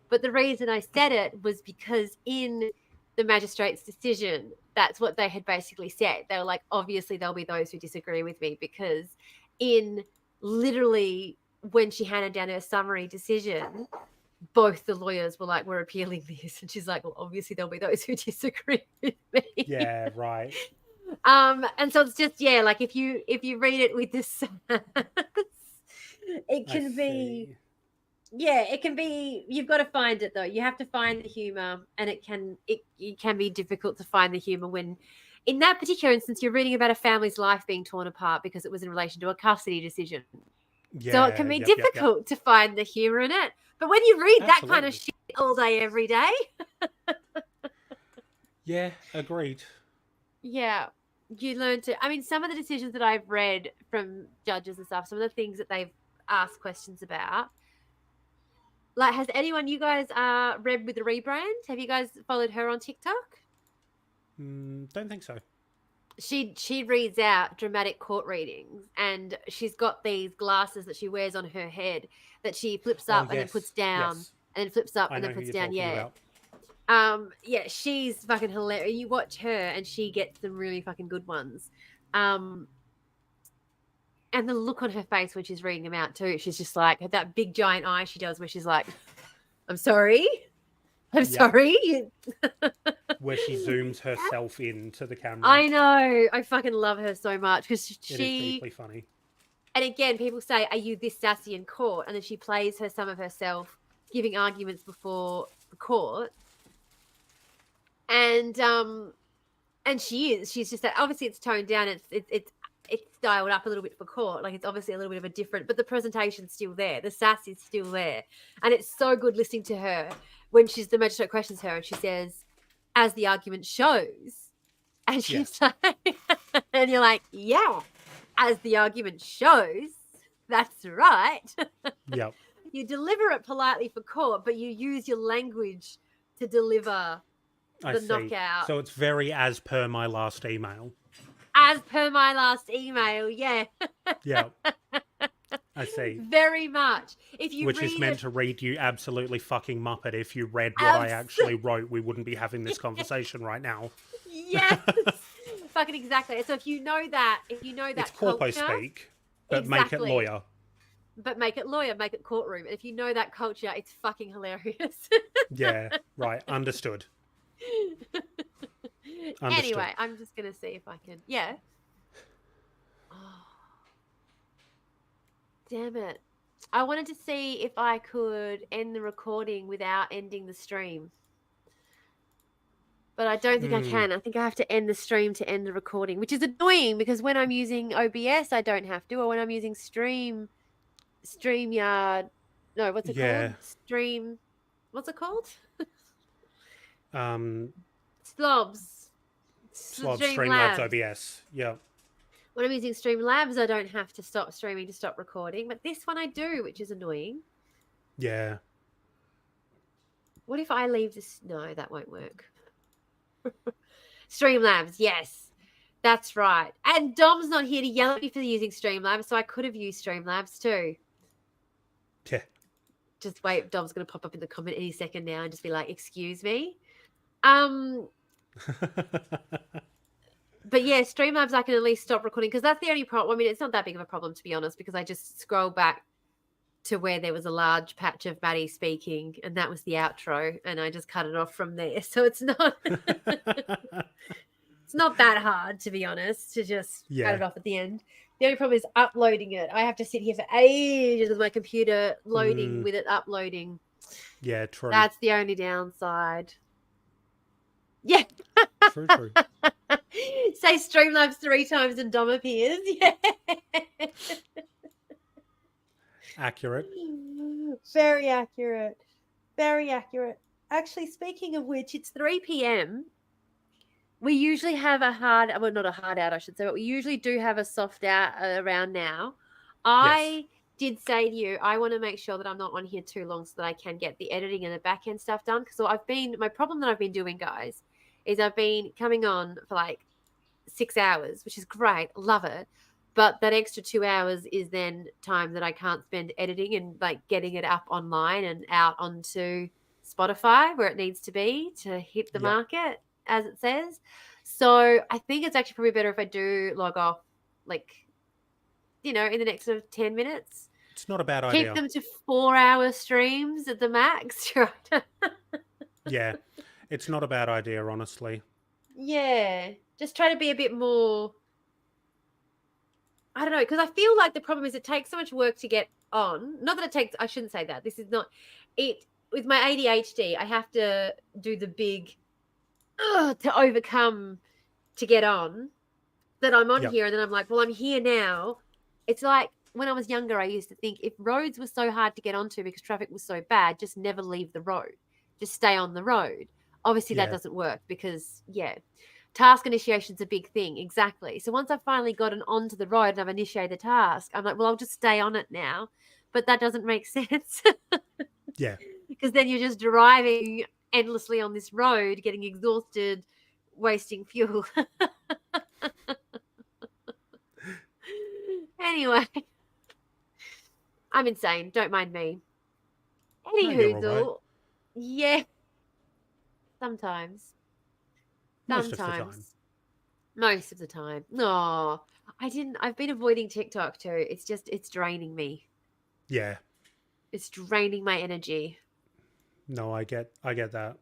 But the reason I said it was because in the magistrate's decision, that's what they had basically said. They were like, obviously, there'll be those who disagree with me because in literally when she handed down her summary decision, both the lawyers were like, we're appealing this. And she's like, well, obviously, there'll be those who disagree with me. Yeah. Right. And so it's just like if you read it with this it I can be see. it can be, you've got to find it though. You have to find the humor, and it can be difficult to find the humor when in that particular instance you're reading about a family's life being torn apart because it was in relation to a custody decision. So it can Yeah. be Yep. Yep. Yep. difficult to find the humor in it. But when you read that kind of Absolutely. shit all day every day, Yeah. Agreed. yeah, you learn to. I mean, some of the decisions that I've read from judges and stuff, some of the things that they've asked questions about. Like, has anyone, you guys read with the rebrand? Have you guys followed her on TikTok? Don't think so. She reads out dramatic court readings, and she's got these glasses that she wears on her head that she flips Oh up and then puts yes. down, Yes. and then flips up I and know then who puts you're down. talking Yeah. about. Yeah, she's fucking hilarious. You watch her and she gets some really fucking good ones. And the look on her face when she's reading them out too, she's just like that big giant eye she does where she's like, I'm sorry. I'm Yep. sorry. Where she zooms herself into the camera. I know. I fucking love her so much because It is deeply funny. and again, people say, are you this sassy in court? And then she plays some of herself giving arguments before the court. And she's just that, obviously it's toned down. It's dialed up a little bit for court. Like it's obviously a little bit of a different, but the presentation's still there. The sass is still there. And it's so good listening to her when the magistrate questions her and she says, as the argument shows. And she's like, and you're like, yeah, as the argument shows. That's right. Yep. You deliver it politely for court, but you use your language to deliver I the see. knockout. So it's very as per my last email. As per my last email, yeah. Yeah. I see. Very much. If you Which read is meant it, to read you absolutely fucking muppet. If you read what I actually wrote, we wouldn't be having this conversation right now. Yes. Fucking exactly. So if you know that It's corpo culture, speak, but make it exactly. lawyer. But make it lawyer, make it courtroom. And if you know that culture, it's fucking hilarious. Yeah, right. Understood. Understood. Anyway, I'm just gonna see if I can. Yeah. Oh, damn it. I wanted to see if I could end the recording without ending the stream. But I don't think I can. I think I have to end the stream to end the recording, which is annoying because when I'm using OBS, I don't have to. Or when I'm using StreamYard, no, what's it Yeah. called? What's it called? Um, Slobs. Streamlabs Streamlabs. OBS. Yeah. When I'm using Streamlabs, I don't have to stop streaming to stop recording. But this one I do, which is annoying. Yeah. What if I leave this? No, that won't work. Streamlabs, yes. That's right. And Dom's not here to yell at me for using Streamlabs, so I could have used Streamlabs too. Yeah. Just wait, Dom's going to pop up in the comment any second now and just be like, excuse me. But yeah, Streamlabs I can at least stop recording because that's the only problem. I mean, it's not that big of a problem to be honest because I just scroll back to where there was a large patch of Maddie speaking and that was the outro and I just cut it off from there. So it's not it's not that hard to be honest to just cut it off at the end. The only problem is uploading it. I have to sit here for ages with my computer loading with it uploading. Yeah, true. That's the only downside. Yeah. True. Say Streamlabs 3 times and Dom appears. Yeah. Accurate. Very accurate. Very accurate. Actually, speaking of which, it's 3 p.m. We usually have not a hard out, I should say, but we usually do have a soft out around now. I did say to you, I want to make sure that I'm not on here too long so that I can get the editing and the back end stuff done. Because my problem that I've been doing, guys, is I've been coming on for like 6 hours, which is great. Love it. But that extra 2 hours is then time that I can't spend editing and like getting it up online and out onto Spotify where it needs to be to hit the market, as it says. So I think it's actually probably better if I do log off, like, in the next sort of 10 minutes. It's not a bad idea. Keep them to 4-hour streams at the max. Yeah, it's not a bad idea, honestly. Yeah, just try to be a bit more, I don't know, because I feel like the problem is it takes so much work to get on. Not that it takes, I shouldn't say that. This is not it. With my ADHD, I have to do the big to overcome to get on that I'm on here. And then I'm like, well, I'm here now. It's like when I was younger, I used to think if roads were so hard to get onto because traffic was so bad, just never leave the road. Just stay on the road. Obviously, that doesn't work because, task initiation is a big thing. Exactly. So once I've finally gotten onto the road and I've initiated the task, I'm like, well, I'll just stay on it now. But that doesn't make sense. Yeah. Because then you're just driving endlessly on this road, getting exhausted, wasting fuel. Anyway, I'm insane. Don't mind me. Anywho, yeah. Sometimes. Most of the time. No, I've been avoiding TikTok too. It's draining me. Yeah. It's draining my energy. No, I get that.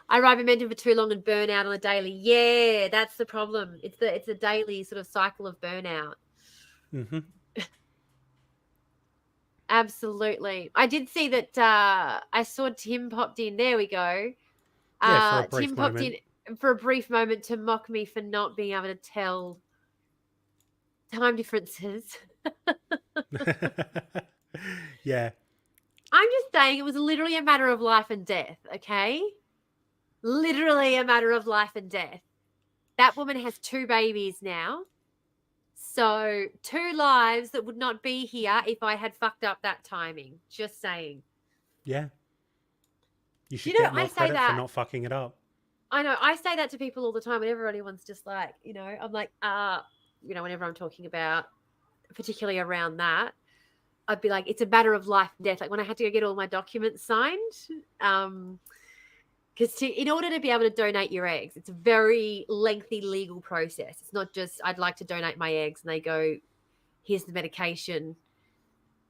I ride momentum for too long and burn out on a daily. Yeah, that's the problem. It's a daily sort of cycle of burnout. Mm-hmm. Absolutely. I did see that I saw Tim popped in. There we go. Yeah, for a brief Tim moment. popped in for a brief moment to mock me for not being able to tell time differences. Yeah. I'm just saying it was literally a matter of life and death, okay? Literally a matter of life and death. That woman has 2 babies now. So 2 lives that would not be here if I had fucked up that timing. Just saying. Yeah. You should get more credit for not fucking it up. I know. I say that to people all the time, and everyone's just like, I'm like, whenever I'm talking about, particularly around that, I'd be like, it's a matter of life and death. Like when I had to go get all my documents signed, because in order to be able to donate your eggs, it's a very lengthy legal process. It's not just, I'd like to donate my eggs, and they go, here's the medication,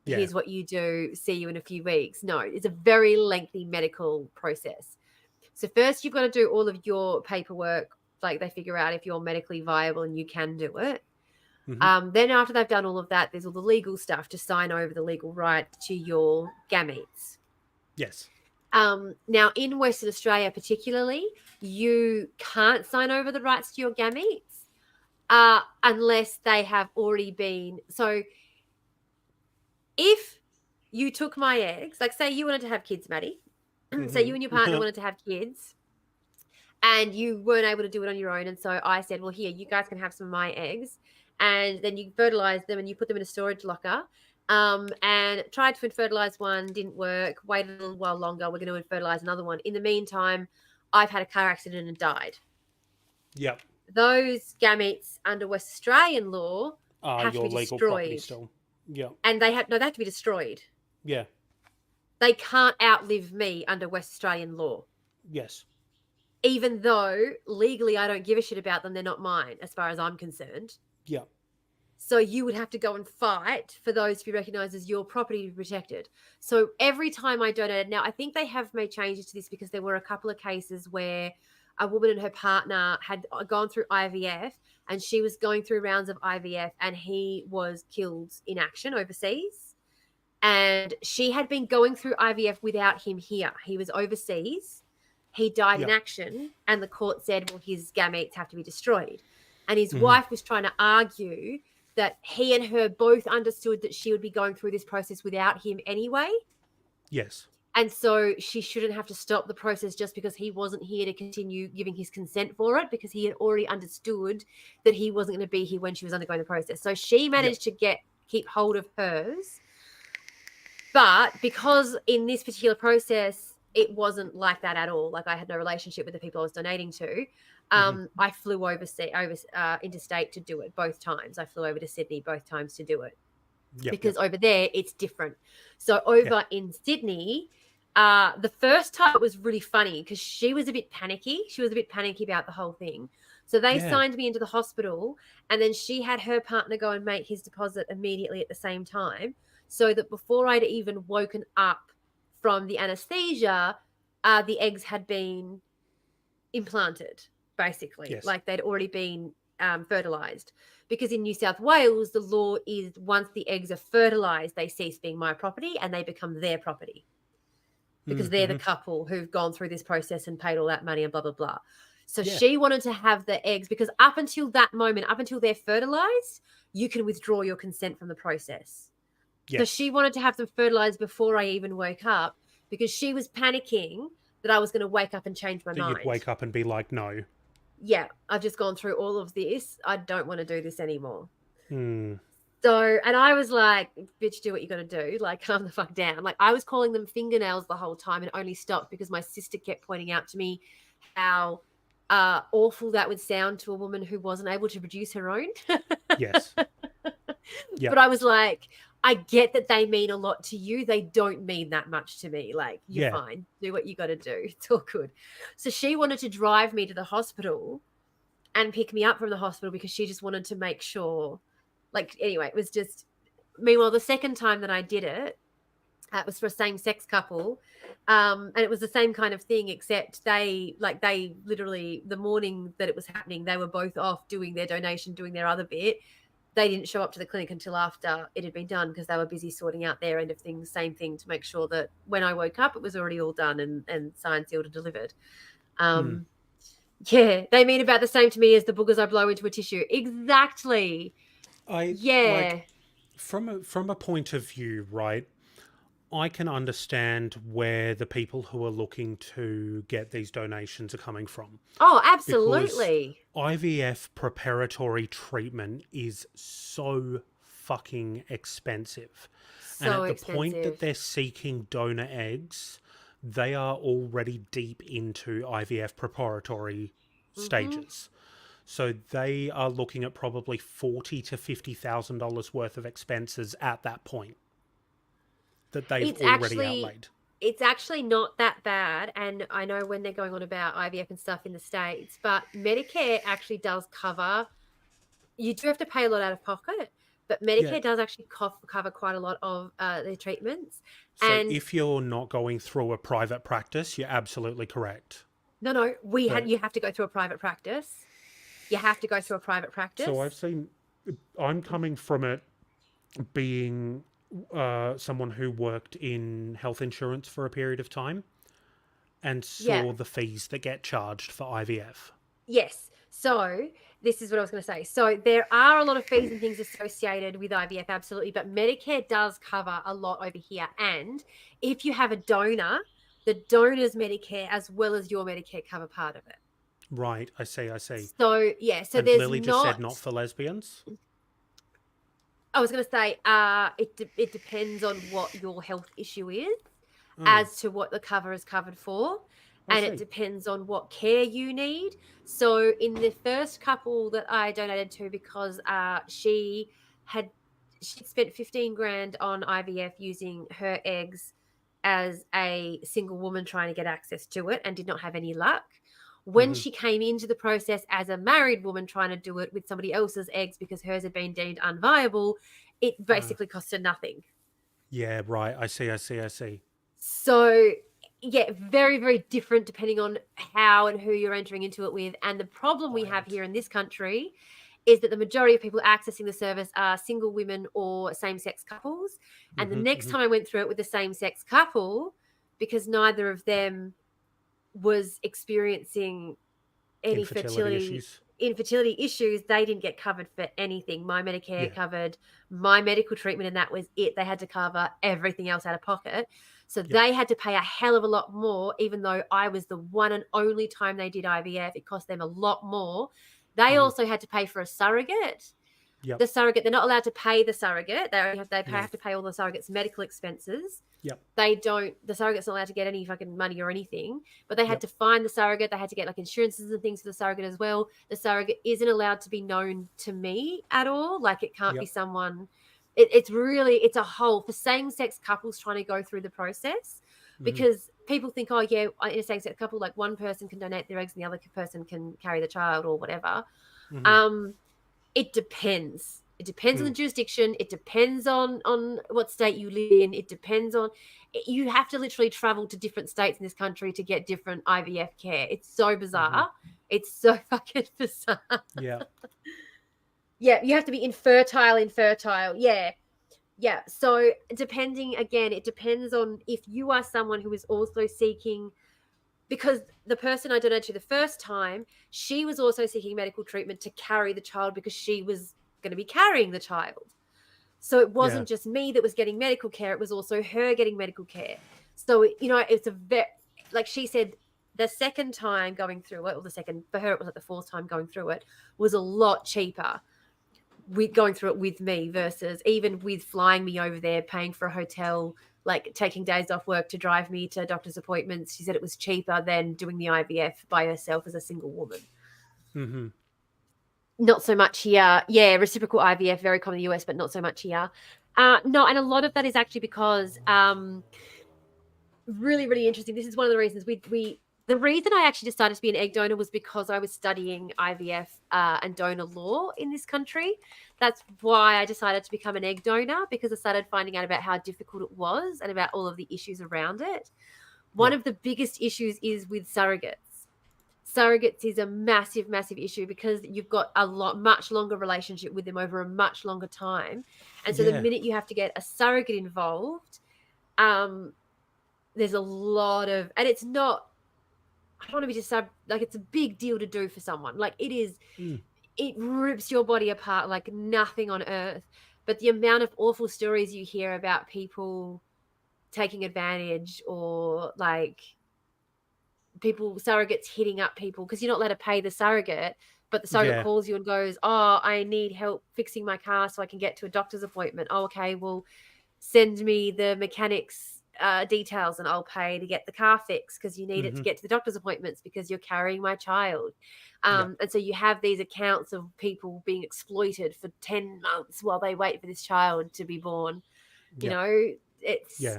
here's what you do, see you in a few weeks. No, it's a very lengthy medical process. So first you've got to do all of your paperwork, like they figure out if you're medically viable and you can do it. Then after they've done all of that, there's all the legal stuff to sign over the legal right to your gametes. Yes. Now, in Western Australia particularly, you can't sign over the rights to your gametes unless they have already been... So if you took my eggs, like say you wanted to have kids, Maddie, say you and your partner wanted to have kids and you weren't able to do it on your own, and so I said, well, here, you guys can have some of my eggs, and then you fertilize them and you put them in a storage locker, and tried to fertilize one, didn't work, waited a little while longer, we're going to fertilize another one. In the meantime, I've had a car accident and died. Yep. Those gametes under West Australian law have to be legal destroyed. Property still. Yeah. And they have to be destroyed. Yeah. They can't outlive me under West Australian law. Yes. Even though legally I don't give a shit about them, they're not mine as far as I'm concerned. Yeah. So you would have to go and fight for those to be recognised as your property to be protected. So every time I donated, now I think they have made changes to this because there were a couple of cases where a woman and her partner had gone through IVF, and she was going through rounds of IVF and he was killed in action overseas. And she had been going through IVF without him here. He was overseas. He died in action, and the court said, well, his gametes have to be destroyed. And his wife was trying to argue that he and her both understood that she would be going through this process without him anyway. Yes. And so she shouldn't have to stop the process just because he wasn't here to continue giving his consent for it, because he had already understood that he wasn't going to be here when she was undergoing the process. So she managed to keep hold of hers. But because in this particular process, it wasn't like that at all. Like I had no relationship with the people I was donating to. I flew interstate to do it both times. I flew over to Sydney both times to do it because over there it's different. So over in Sydney, the first time it was really funny because she was a bit panicky. She was a bit panicky about the whole thing. So they signed me into the hospital, and then she had her partner go and make his deposit immediately at the same time, so that before I'd even woken up from the anesthesia, the eggs had been implanted, basically. Like they'd already been fertilized. Because in New South Wales, the law is once the eggs are fertilized, they cease being my property and they become their property. Because they're the couple who've gone through this process and paid all that money and blah, blah, blah. So she wanted to have the eggs because up until that moment, up until they're fertilized, you can withdraw your consent from the process. So she wanted to have them fertilized before I even woke up because she was panicking that I was going to wake up and change my mind. You'd wake up and be like, no. Yeah, I've just gone through all of this. I don't want to do this anymore. So, and I was like, bitch, do what you got to do. Like, calm the fuck down. Like, I was calling them fingernails the whole time and only stopped because my sister kept pointing out to me how awful that would sound to a woman who wasn't able to produce her own. Yes. But I was like, I get that they mean a lot to you. They don't mean that much to me. Like, you're fine. Do what you got to do. It's all good. So she wanted to drive me to the hospital and pick me up from the hospital because she just wanted to make sure. Like, anyway, it was just, meanwhile, the second time that I did it, it was for a same-sex couple, and it was the same kind of thing, except they literally, the morning that it was happening, they were both off doing their donation, doing their other bit. They didn't show up to the clinic until after it had been done because they were busy sorting out their end of things, same thing, to make sure that when I woke up, it was already all done and signed, sealed, and delivered. Yeah, they mean about the same to me as the boogers I blow into a tissue. Exactly. Like, from a point of view, right, I can understand where the people who are looking to get these donations are coming from. Oh, absolutely. Because IVF preparatory treatment is so fucking expensive. So and at the point that they're seeking donor eggs, they are already deep into IVF preparatory stages. So they are looking at probably $40,000 to $50,000 worth of expenses at that point that they've already outlaid. It's actually not that bad. And I know when they're going on about IVF and stuff in the States, but Medicare actually does cover, you do have to pay a lot out of pocket, but Medicare does actually cover quite a lot of the treatments. So And if you're not going through a private practice, you're absolutely correct. no, you have to go through a private practice. You have to go through a private practice. So I'm coming from it being someone who worked in health insurance for a period of time and saw the fees that get charged for IVF. Yes. So this is what I was going to say. So there are a lot of fees and things associated with IVF, absolutely, but Medicare does cover a lot over here. And if you have a donor, the donor's Medicare as well as your Medicare cover part of it. Right, I see. So yeah, so and there's Lily just said not for lesbians. I was going to say it depends on what your health issue is as to what the cover is covered for. And it depends on what care you need. So in the first couple that I donated to, because she'd spent 15 grand on IVF using her eggs as a single woman trying to get access to it and did not have any luck. When she came into the process as a married woman trying to do it with somebody else's eggs because hers had been deemed unviable, it basically cost her nothing. Yeah, right. I see. So yeah, very, very different depending on how and who you're entering into it with. And the problem we have here in this country is that the majority of people accessing the service are single women or same-sex couples. And the next time I went through it with the same-sex couple, because neither of them was experiencing any infertility issues, they didn't get covered for anything. My Medicare covered my medical treatment, and that was it. They had to cover everything else out of pocket. So they had to pay a hell of a lot more, even though I was the one and only time they did IVF. It cost them a lot more. They also had to pay for a surrogate. Yep. The surrogate, they're not allowed to pay the surrogate. They have to pay all the surrogate's medical expenses. Yep. The surrogate's not allowed to get any fucking money or anything, but they had to find the surrogate. They had to get like insurances and things for the surrogate as well. The surrogate isn't allowed to be known to me at all. Like it can't be someone, it's a whole for same-sex couples trying to go through the process because people think, oh yeah, in a same-sex couple, like one person can donate their eggs and the other person can carry the child or whatever. It depends. It depends on the jurisdiction. It depends on what state you live in. It depends on – you have to literally travel to different states in this country to get different IVF care. It's so bizarre. It's so fucking bizarre. Yeah. Yeah, you have to be infertile. Yeah. Yeah. So depending – again, it depends on if you are someone who is also seeking – because the person I donated to the first time, she was also seeking medical treatment to carry the child because she was going to be carrying the child. So it wasn't just me that was getting medical care. It was also her getting medical care. So, it's like she said, the second time going through it, or for her, it was like the fourth time going through it, was a lot cheaper with going through it with me versus even with flying me over there, paying for a hotel, like taking days off work to drive me to doctor's appointments. She said it was cheaper than doing the IVF by herself as a single woman. Not so much here. Yeah, reciprocal IVF, very common in the US, but not so much here. No, and a lot of that is actually because really, really interesting. This is one of the reasons the reason I actually decided to be an egg donor was because I was studying IVF and donor law in this country. That's why I decided to become an egg donor, because I started finding out about how difficult it was and about all of the issues around it. One of the biggest issues is with surrogates. Surrogates is a massive, massive issue because you've got much longer relationship with them over a much longer time. And so the minute you have to get a surrogate involved, there's a lot of, and it's not, I don't want to be just like, it's a big deal to do for someone. Like it is, it rips your body apart like nothing on earth. But the amount of awful stories you hear about people taking advantage, or like surrogates hitting up people because you're not allowed to pay the surrogate, but the surrogate calls you and goes, oh, I need help fixing my car so I can get to a doctor's appointment. Oh, okay, well, send me the mechanic's details and I'll pay to get the car fixed because you need it to Mm-hmm. get to the doctor's appointments because you're carrying my child. Yeah. And so you have these accounts of people being exploited for 10 months while they wait for this child to be born. You Yeah. know, it's, Yeah.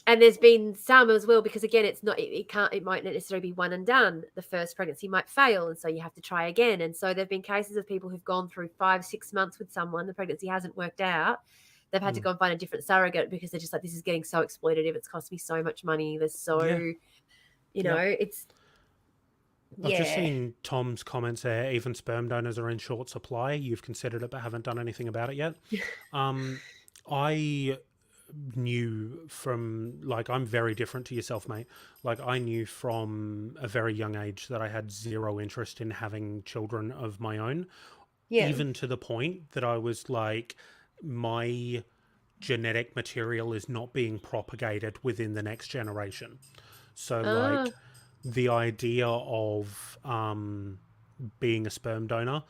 and there's been some as well, because again, it's not, it might not necessarily be one and done. The first pregnancy might fail, and so you have to try again. And so there've been cases of people who've gone through 5-6 months with someone, the pregnancy hasn't worked out. They've had to go and find a different surrogate because they're just like, this is getting so exploitative. It's cost me so much money. There's so, Yeah. you know, Yeah. it's, I've just yeah. seen Tom's comments there. Even sperm donors are in short supply. You've considered it but haven't done anything about it yet. I knew from, like, I'm very different to yourself, mate. Like, I knew from a very young age that I had zero interest in having children of my own, Yeah. even to the point that I was like, my genetic material is not being propagated within the next generation. So, like, the idea of being a sperm donor,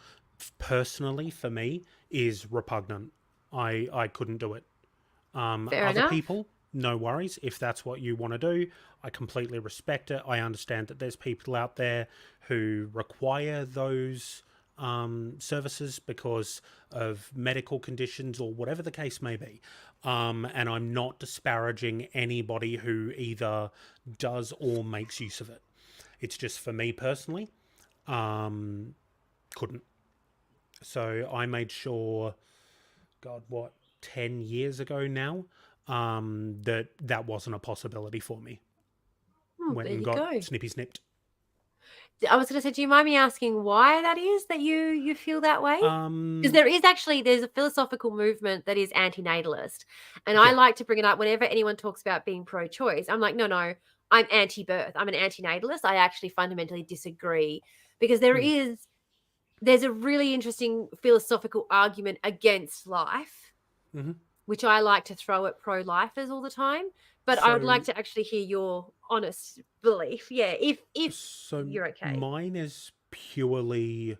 personally, for me, is repugnant. I couldn't do it. Fair Other enough. people, no worries. If that's what you want to do, I completely respect it. I understand that there's people out there who require those services because of medical conditions or whatever the case may be. And I'm not disparaging anybody who either does or makes use of it. It's just for me personally, couldn't. So I made sure, God, what, 10 years ago now, that wasn't a possibility for me. Went There and you got go. snippy snipped. I was going to say, do you mind me asking why that is that you feel that way? Because there's a philosophical movement that is antinatalist, and I Yeah. like to bring it up whenever anyone talks about being pro-choice. I'm like, no, I'm anti-birth. I'm an antinatalist. I actually fundamentally disagree, because there's a really interesting philosophical argument against life, Mm-hmm. which I like to throw at pro-lifers all the time. But I would like So, to actually hear your honest belief. Yeah, if so you're okay. mine is purely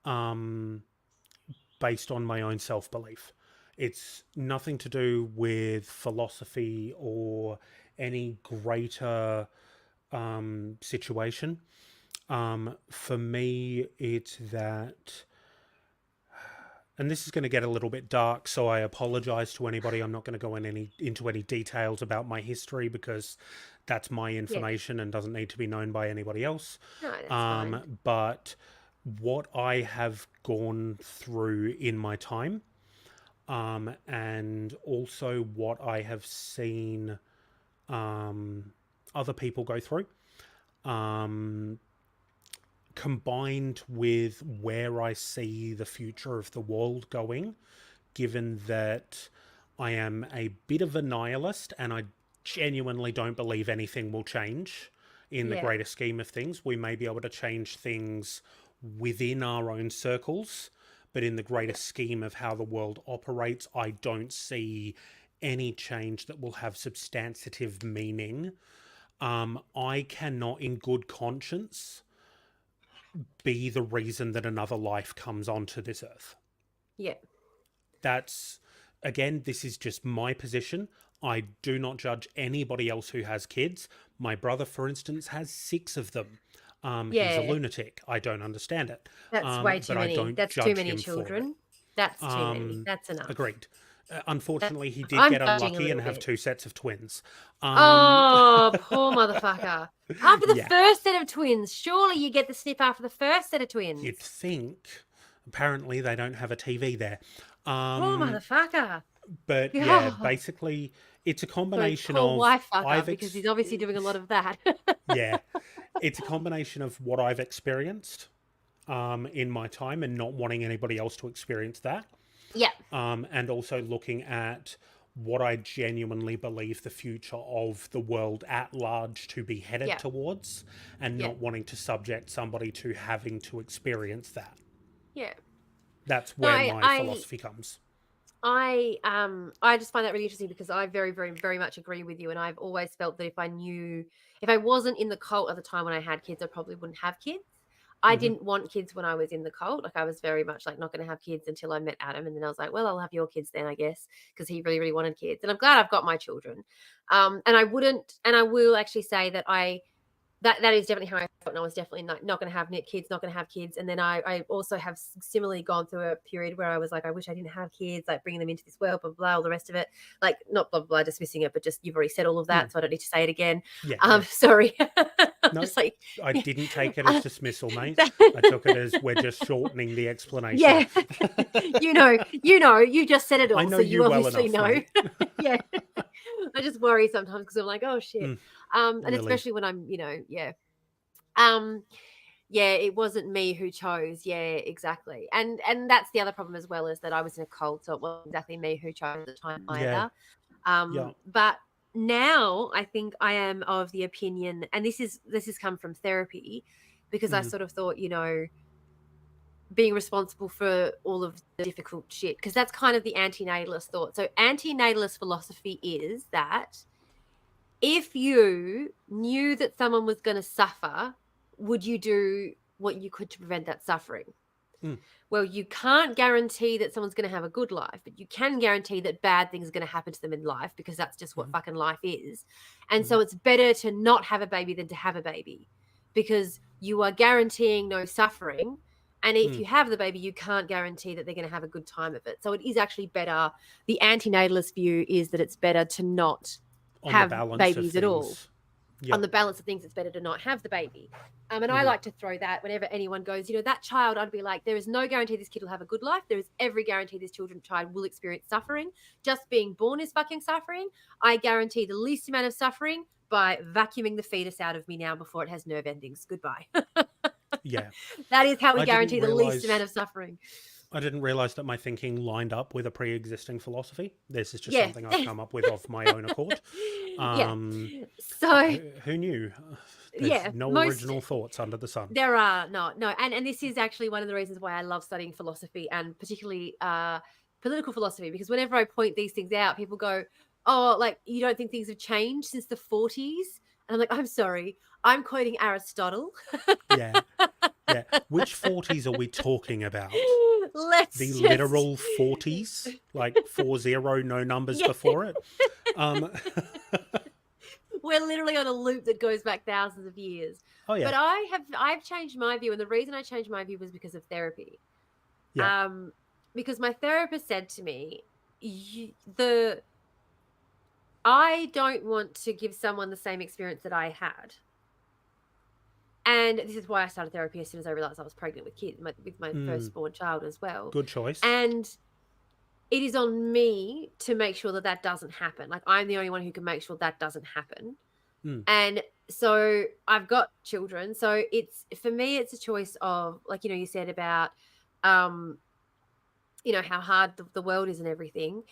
based on my own self belief. It's nothing to do with philosophy or any greater situation. For me, it's that, and this is going to get a little bit dark, so I apologize to anybody. I'm not going to go into any details about my history because that's my Yeah, information and doesn't need to be known by anybody else. no, that's fine. But what I have gone through in my time, and also what I have seen other people go through, combined with where I see the future of the world going, given that I am a bit of a nihilist and I genuinely don't believe anything will change in the Yeah, greater scheme of things. We may be able to change things within our own circles, but in the greater scheme of how the world operates, I don't see any change that will have substantive meaning. I cannot, in good conscience, be the reason that another life comes onto this earth. yeah, That's, again, this is just my position. I do not judge anybody else who has kids. My brother, for instance, has 6 of them. He's a yeah. lunatic. I don't understand it. That's way too But I many. don't That's too judge many him for it. children. That's too many. That's enough. Agreed. Unfortunately, he did I'm get judging a unlucky and little have bit. 2 sets of twins. Oh, poor motherfucker. After the Yeah, first set of twins, surely you get the snip after the first set of you'd twins. think. Apparently, they don't have a TV there. Poor Um, motherfucker. but yeah, Oh, basically, it's a sorry, combination poor of wife fucker, because he's obviously doing a lot of that. yeah, it's a combination of what I've experienced in my time and not wanting anybody else to experience that, Yeah, and also looking at what I genuinely believe the future of the world at large to be headed yeah, towards, and yeah. not wanting to subject somebody to having to experience that. Yeah. That's No, where my philosophy comes. I just find that really interesting, because I very, very, very much agree with you. And I've always felt that if I wasn't in the cult at the time when I had kids, I probably wouldn't have kids. I didn't want kids when I was in the cult. Like, I was very much like not going to have kids until I met Adam. And then I was like, well, I'll have your kids then, I guess, because he really, really wanted kids. And I'm glad I've got my children. And I will actually say that that is definitely how I felt. And I was definitely not going to have kids, not going to have kids. And then I also have similarly gone through a period where I was like, I wish I didn't have kids, like bringing them into this world, blah, blah, blah, all the rest of it. Like, not blah, blah, blah, dismissing it, but just you've already said all of that. So I don't need to say it again. Yeah. Sorry. No, just like, I didn't take it as dismissal, mate. I took it as we're just shortening the explanation. Yeah. you just said it all. I know so you obviously well enough, know. Yeah. I just worry sometimes because I'm like, oh shit. And really. especially when I'm, it wasn't me who chose. Yeah, exactly. And that's the other problem as well, is that I was in a cult, so it wasn't exactly me who chose at the time either. But now I think I am of the opinion, and this has come from therapy, because I sort of thought, being responsible for all of the difficult shit, because that's kind of the antinatalist thought. So antinatalist philosophy is that if you knew that someone was going to suffer, would you do what you could to prevent that suffering? Well, you can't guarantee that someone's going to have a good life, but you can guarantee that bad things are going to happen to them in life, because that's just what fucking life is. And so it's better to not have a baby than to have a baby, because you are guaranteeing no suffering. And if you have the baby, you can't guarantee that they're going to have a good time of it. So it is actually better. The antinatalist view is that it's better to not have babies at all. On the balance of things, it's better to not have the baby. And I like to throw that whenever anyone goes, that child, I'd be like, there is no guarantee this kid will have a good life. There is every guarantee this child will experience suffering. Just being born is fucking suffering. I guarantee the least amount of suffering by vacuuming the fetus out of me now before it has nerve endings. Goodbye. Yeah. That is how we guarantee the least amount of suffering. I didn't realize that my thinking lined up with a pre-existing philosophy. This is just something I've come up with of my own accord. So who knew? There's no original thoughts under the sun. There are no. And this is actually one of the reasons why I love studying philosophy, and particularly political philosophy, because whenever I point these things out, people go, oh, like, you don't think things have changed since the 40s? And I'm like, I'm sorry, I'm quoting Aristotle. Yeah. Which 40s are we talking about? Literal 40s, like 40, no numbers before it. We're literally on a loop that goes back thousands of years. Oh yeah. But I've changed my view, and the reason I changed my view was because of therapy. Yeah. Because my therapist said to me, I don't want to give someone the same experience that I had. And this is why I started therapy as soon as I realized I was pregnant with my firstborn child as well. Good choice. And it is on me to make sure that doesn't happen. Like, I'm the only one who can make sure that doesn't happen. And so I've got children. So for me, it's a choice of, like, you said about, how hard the world is and everything.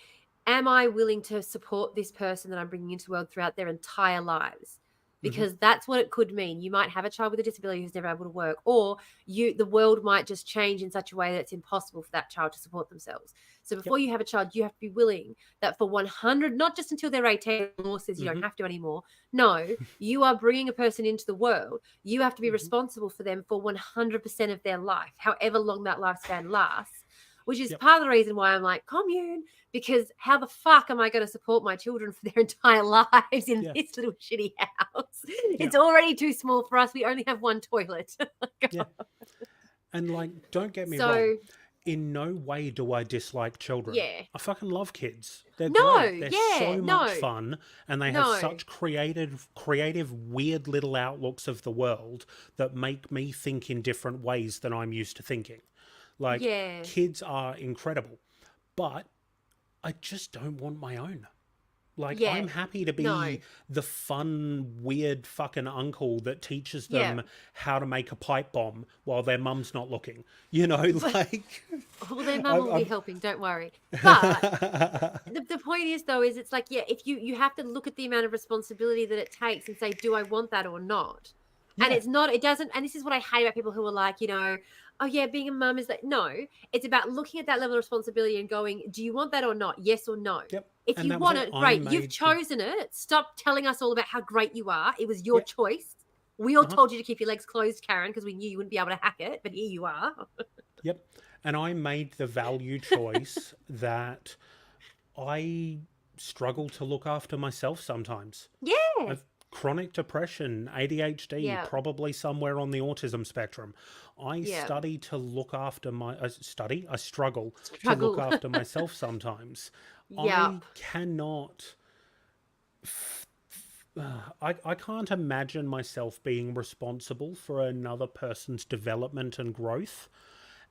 Am I willing to support this person that I'm bringing into the world throughout their entire lives? Because that's what it could mean. You might have a child with a disability who's never able to work, or the world might just change in such a way that it's impossible for that child to support themselves. So before you have a child, you have to be willing that for 100, not just until they're 18, the law says you don't have to anymore. No, you are bringing a person into the world. You have to be responsible for them for 100% of their life, however long that lifespan lasts, which is part of the reason why I'm like, commune, because how the fuck am I going to support my children for their entire lives in this little shitty house? It's already too small for us. We only have one toilet. And, like, don't get me wrong. In no way do I dislike children. I fucking love kids. They're great. They're so much fun, and they have such creative, weird little outlooks of the world that make me think in different ways than I'm used to thinking. Like, kids are incredible, but I just don't want my own. Like, I'm happy to be the fun, weird fucking uncle that teaches them how to make a pipe bomb while their mum's not looking. Like... Well, their mum will be helping, don't worry. But the point is, though, is it's like, if you have to look at the amount of responsibility that it takes and say, do I want that or not? And it doesn't, and this is what I hate about people who are like, oh yeah, being a mum is like, no, it's about looking at that level of responsibility and going, do you want that or not? Yes or no? If you want it, great. You've chosen it. Stop telling us all about how great you are. It was your choice. We all told you to keep your legs closed, Karen, because we knew you wouldn't be able to hack it, but here you are. Yep. And I made the value choice that I struggle to look after myself sometimes. Yeah. I've chronic depression, ADHD, probably somewhere on the autism spectrum. I study to look after I struggle to look after myself sometimes. I cannot I can't imagine myself being responsible for another person's development and growth.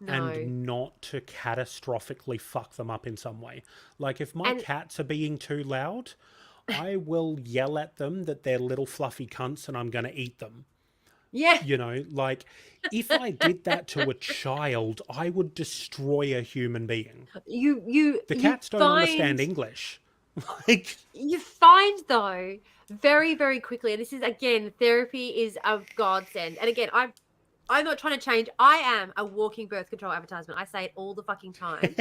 And not to catastrophically fuck them up in some way. Like, if my cats are being too loud, I will yell at them that they're little fluffy cunts and I'm going to eat them. Yeah. You know, like, if I did that to a child, I would destroy a human being. The cats don't understand English. Like, you find, though, very, very quickly, and this is, again, therapy is a godsend. And again, I'm not trying to change. I am a walking birth control advertisement. I say it all the fucking time.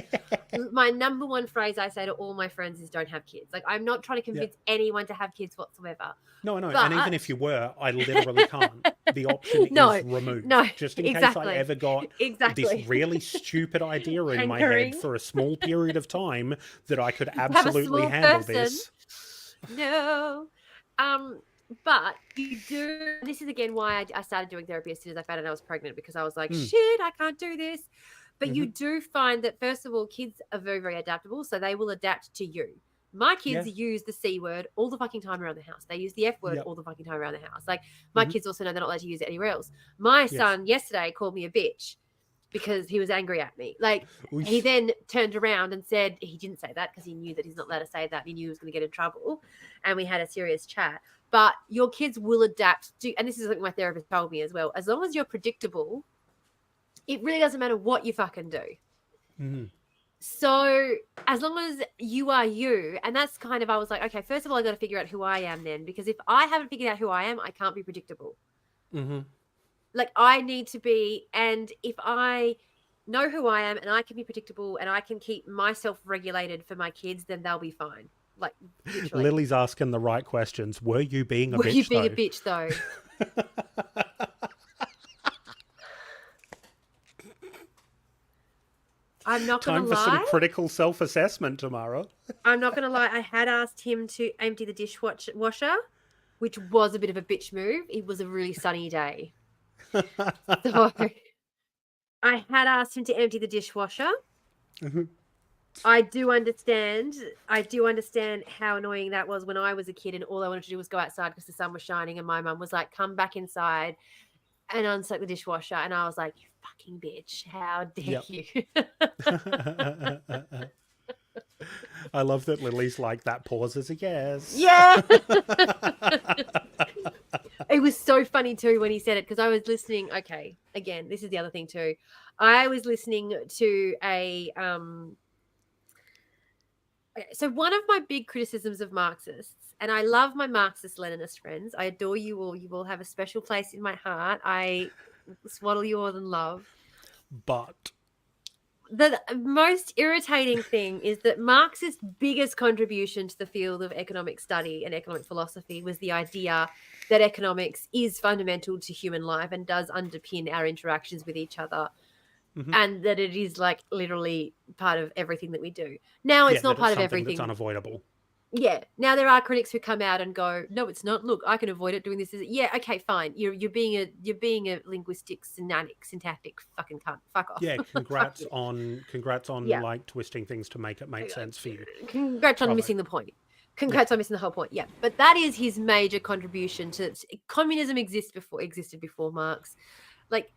My number one phrase I say to all my friends is don't have kids. Like, I'm not trying to convince anyone to have kids whatsoever. No, I know. And even if you were, I literally can't. The option is removed. No, just in case I ever got this really stupid idea in my head for a small period of time that I could absolutely handle this. No. But you do, this is again why I started doing therapy as soon as I found out I was pregnant, because I was like, shit, I can't do this. But you do find that, first of all, kids are very, very adaptable. So they will adapt to you. My kids use the C word all the fucking time around the house. They use the F word all the fucking time around the house. Like, my kids also know they're not allowed to use it anywhere else. My son yesterday called me a bitch because he was angry at me. Like, he then turned around and said, he didn't say that because he knew that he's not allowed to say that. He knew he was going to get in trouble. And we had a serious chat. But your kids will adapt to, and this is something my therapist told me as well, as long as you're predictable, it really doesn't matter what you fucking do. So as long as you are you, and that's kind of, I was like, okay, first of all, I got to figure out who I am then, because if I haven't figured out who I am, I can't be predictable. Like, I need to be, and if I know who I am and I can be predictable and I can keep myself regulated for my kids, then they'll be fine. Like, literally. Lily's asking the right questions. Were you being a bitch, though? Were you being a bitch, though? I'm not going to lie. Time for some critical self-assessment, Tamara. I'm not going to lie. I had asked him to empty the dishwasher, which was a bit of a bitch move. It was a really sunny day. So I had asked him to empty the dishwasher. I do understand how annoying that was when I was a kid and all I wanted to do was go outside because the sun was shining, and my mum was like, come back inside and unstuck the dishwasher. And I was like, you fucking bitch, how dare you? I love that Lily's like, that pause is a yes. Yeah. It was so funny too when he said it, because I was listening. Okay, again, this is the other thing too. I was listening to so one of my big criticisms of Marxists, and I love my Marxist-Leninist friends. I adore you all. You all have a special place in my heart. I swaddle you all in love. But the most irritating thing is that Marx's biggest contribution to the field of economic study and economic philosophy was the idea that economics is fundamental to human life and does underpin our interactions with each other. And that it is like literally part of everything that we do. Now it's not part of everything. That's unavoidable. Yeah. Now there are critics who come out and go, "No, it's not. Look, I can avoid it doing this." Yeah. Okay. Fine. You're being a linguistic syntactic fucking cunt. Fuck off. Yeah. Congrats on like twisting things to make it make sense for you. Congrats on missing the point. Congrats on missing the whole point. Yeah. But that is his major contribution to communism. Existed before Marx. Like,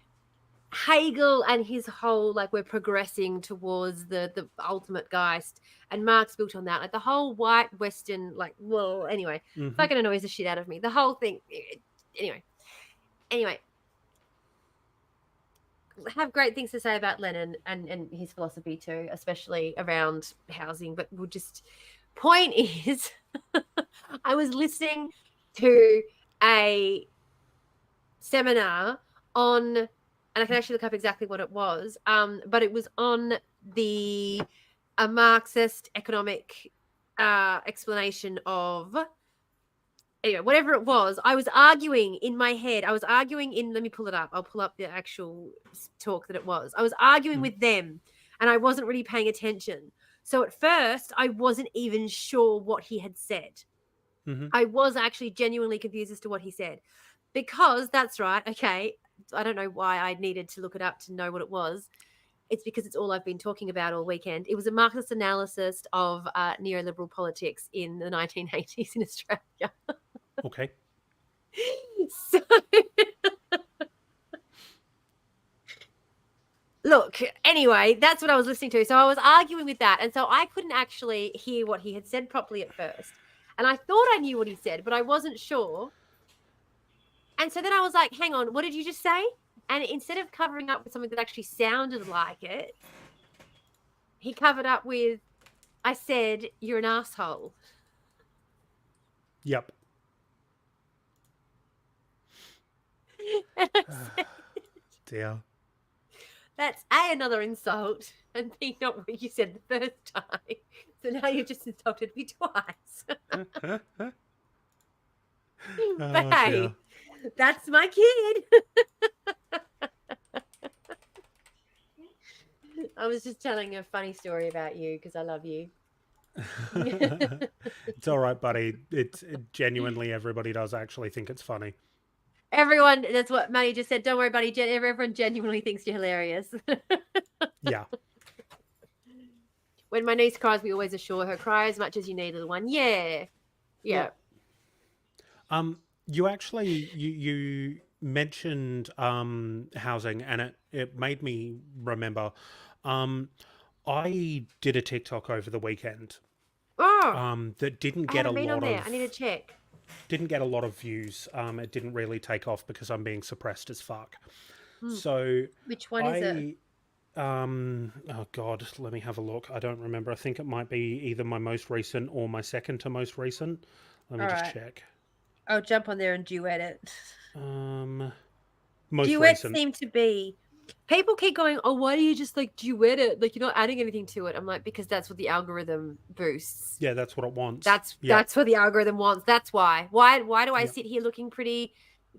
Hegel and his whole, like, we're progressing towards the ultimate Geist, and Marx built on that. Like, the whole white Western, like, well, anyway, fucking annoys the shit out of me. The whole thing. Anyway, I have great things to say about Lenin and his philosophy too, especially around housing. But we'll just, point is, I was listening to a seminar on, and I can actually look up exactly what it was, but it was on a Marxist economic explanation of Anyway, whatever it was, I was arguing in my head. Let me pull it up. I'll pull up the actual talk that it was. I was arguing with them and I wasn't really paying attention. So at first, I wasn't even sure what he had said. I was actually genuinely confused as to what he said. Because that's right. Okay. I don't know why I needed to look it up to know what it was. It's because it's all I've been talking about all weekend. It was a Marxist analysis of neoliberal politics in the 1980s in Australia. Okay. So, look, anyway, that's what I was listening to. So I was arguing with that. And so I couldn't actually hear what he had said properly at first. And I thought I knew what he said, but I wasn't sure. And so then I was like, hang on, what did you just say? And instead of covering up with something that actually sounded like it, he covered up with, I said, you're an asshole. Yep. And I said, dear. That's A, another insult, and B, not what you said the first time. So now you've just insulted me twice. But hey, dear. that's my kid. I was just telling a funny story about you because I love you. It's all right, buddy. It genuinely, everybody does actually think it's funny. Everyone, that's what Manny just said. Don't worry, buddy. Everyone genuinely thinks you're hilarious. Yeah. When my niece cries, we always assure her, cry as much as you need, little one. Yeah. You actually you mentioned housing, and it made me remember. I did a TikTok over the weekend. That didn't get a lot of. I need to check. Didn't get a lot of views. It didn't really take off because I'm being suppressed as fuck. So which one is it? Oh god, let me have a look. I don't remember. I think it might be either my most recent or my second to most recent. Let me just check. I'll jump on there and duet it. Most Duets recent. seem to be. People keep going, oh, why do you just like duet it? Like you're not adding anything to it. I'm like, because that's what the algorithm boosts. Yeah, that's what it wants. That's what the algorithm wants. That's why. Why do I sit here looking pretty,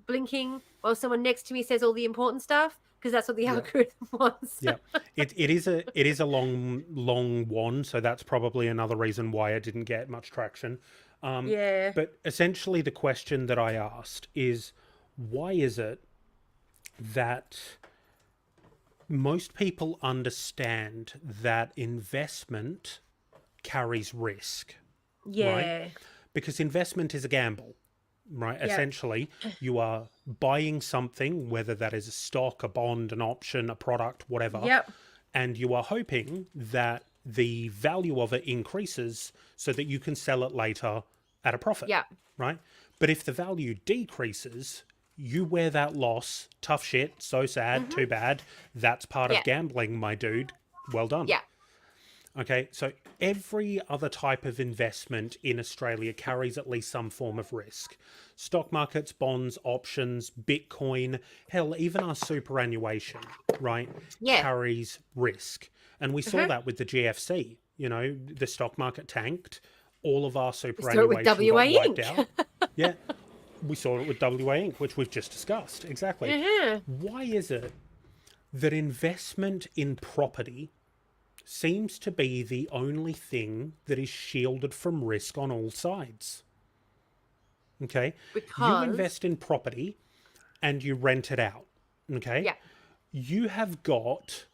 blinking while someone next to me says all the important stuff? Because that's what the algorithm wants. Yeah, it is a long one, so that's probably another reason why it didn't get much traction. But essentially, the question that I asked is, why is it that most people understand that investment carries risk? Right? Because investment is a gamble, right? Essentially, you are buying something, whether that is a stock, a bond, an option, a product, whatever, and you are hoping that the value of it increases so that you can sell it later at a profit, right? But if the value decreases, you wear that loss. Tough shit, so sad, too bad. That's part of gambling, my dude. Well done. Yeah. Okay, so every other type of investment in Australia carries at least some form of risk. Stock markets, bonds, options, Bitcoin, hell, even our superannuation, right, carries risk. And we saw that with the GFC. You know, the stock market tanked. All of our superannuation got wiped out. Yeah, we saw it with WA Inc., which we've just discussed. Exactly. Why is it that investment in property seems to be the only thing that is shielded from risk on all sides? Okay? Because you invest in property and you rent it out. Okay? Yeah. You have got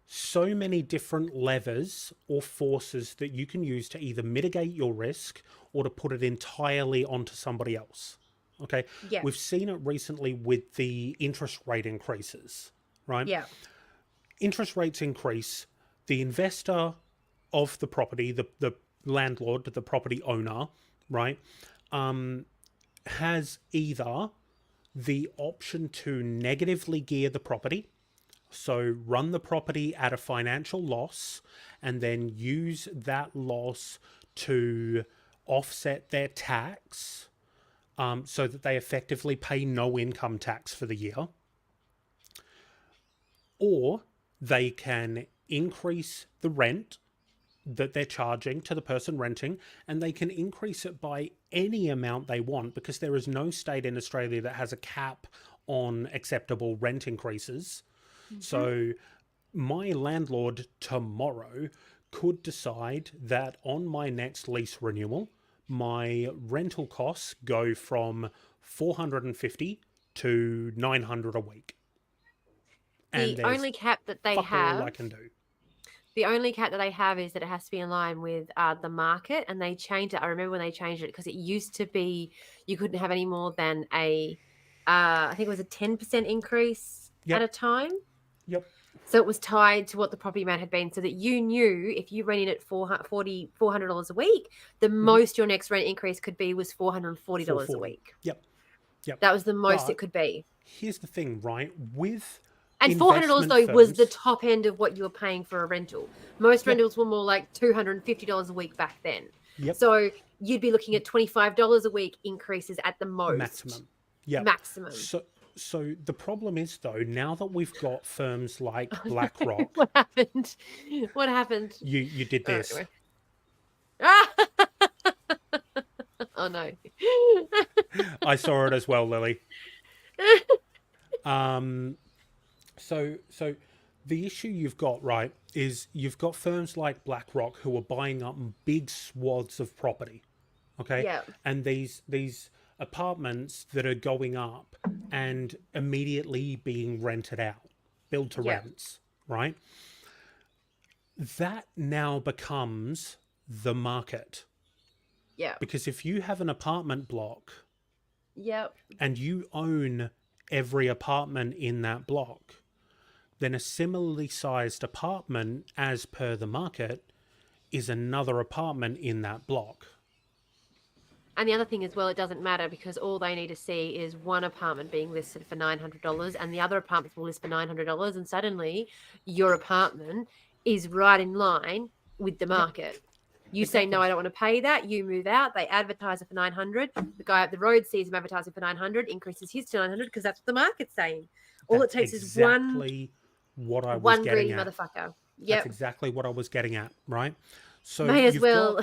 so many different levers or forces that you can use to either mitigate your risk or to put it entirely onto somebody else. Okay? Yeah. We've seen it recently with the interest rate increases, right? Yeah. Interest rates increase. The investor of the property, the landlord, the property owner, right, has either the option to negatively gear the property, so run the property at a financial loss and then use that loss to offset their tax, so that they effectively pay no income tax for the year, or they can increase the rent that they're charging to the person renting, and they can increase it by any amount they want, because there is no state in Australia that has a cap on acceptable rent increases. So my landlord tomorrow could decide that on my next lease renewal, my rental costs go from 450 to 900 a week. And The only cap that they fuck all I have, can do. the only cap that they have is that it has to be in line with the market, and they changed it. I remember when they changed it, because it used to be you couldn't have any more than I think it was a 10% increase at a time. Yep. So it was tied to what the property amount had been, so that you knew if you rented it $400 a week, the most your next rent increase could be was $440 a week. Yep. That was the most it could be. Here's the thing, right? With and $400 though was the top end of what you were paying for a rental. Most rentals were more like $250 a week back then. Yep. So you'd be looking at $25 a week increases at the most. Maximum. Yeah. Maximum. So the problem is, though, now that we've got firms like BlackRock. What happened? What happened? You did this. Oh no. I saw it as well, Lily. So the issue you've got, right, is you've got firms like BlackRock who are buying up big swaths of property. Okay? Yeah. And these apartments that are going up and immediately being rented out, build to rents, right? That now becomes the market. Yeah. Because if you have an apartment block, yep, and you own every apartment in that block, then a similarly sized apartment, as per the market, is another apartment in that block. And the other thing is, well, it doesn't matter, because all they need to see is one apartment being listed for $900 and the other apartments will list for $900, and suddenly your apartment is right in line with the market. You say, no, I don't want to pay that. You move out. They advertise it for $900. The guy up the road sees them advertising for $900, increases his to $900 because that's what the market's saying. All it takes is one greedy motherfucker. Yep. That's exactly what I was getting at, right? So may as well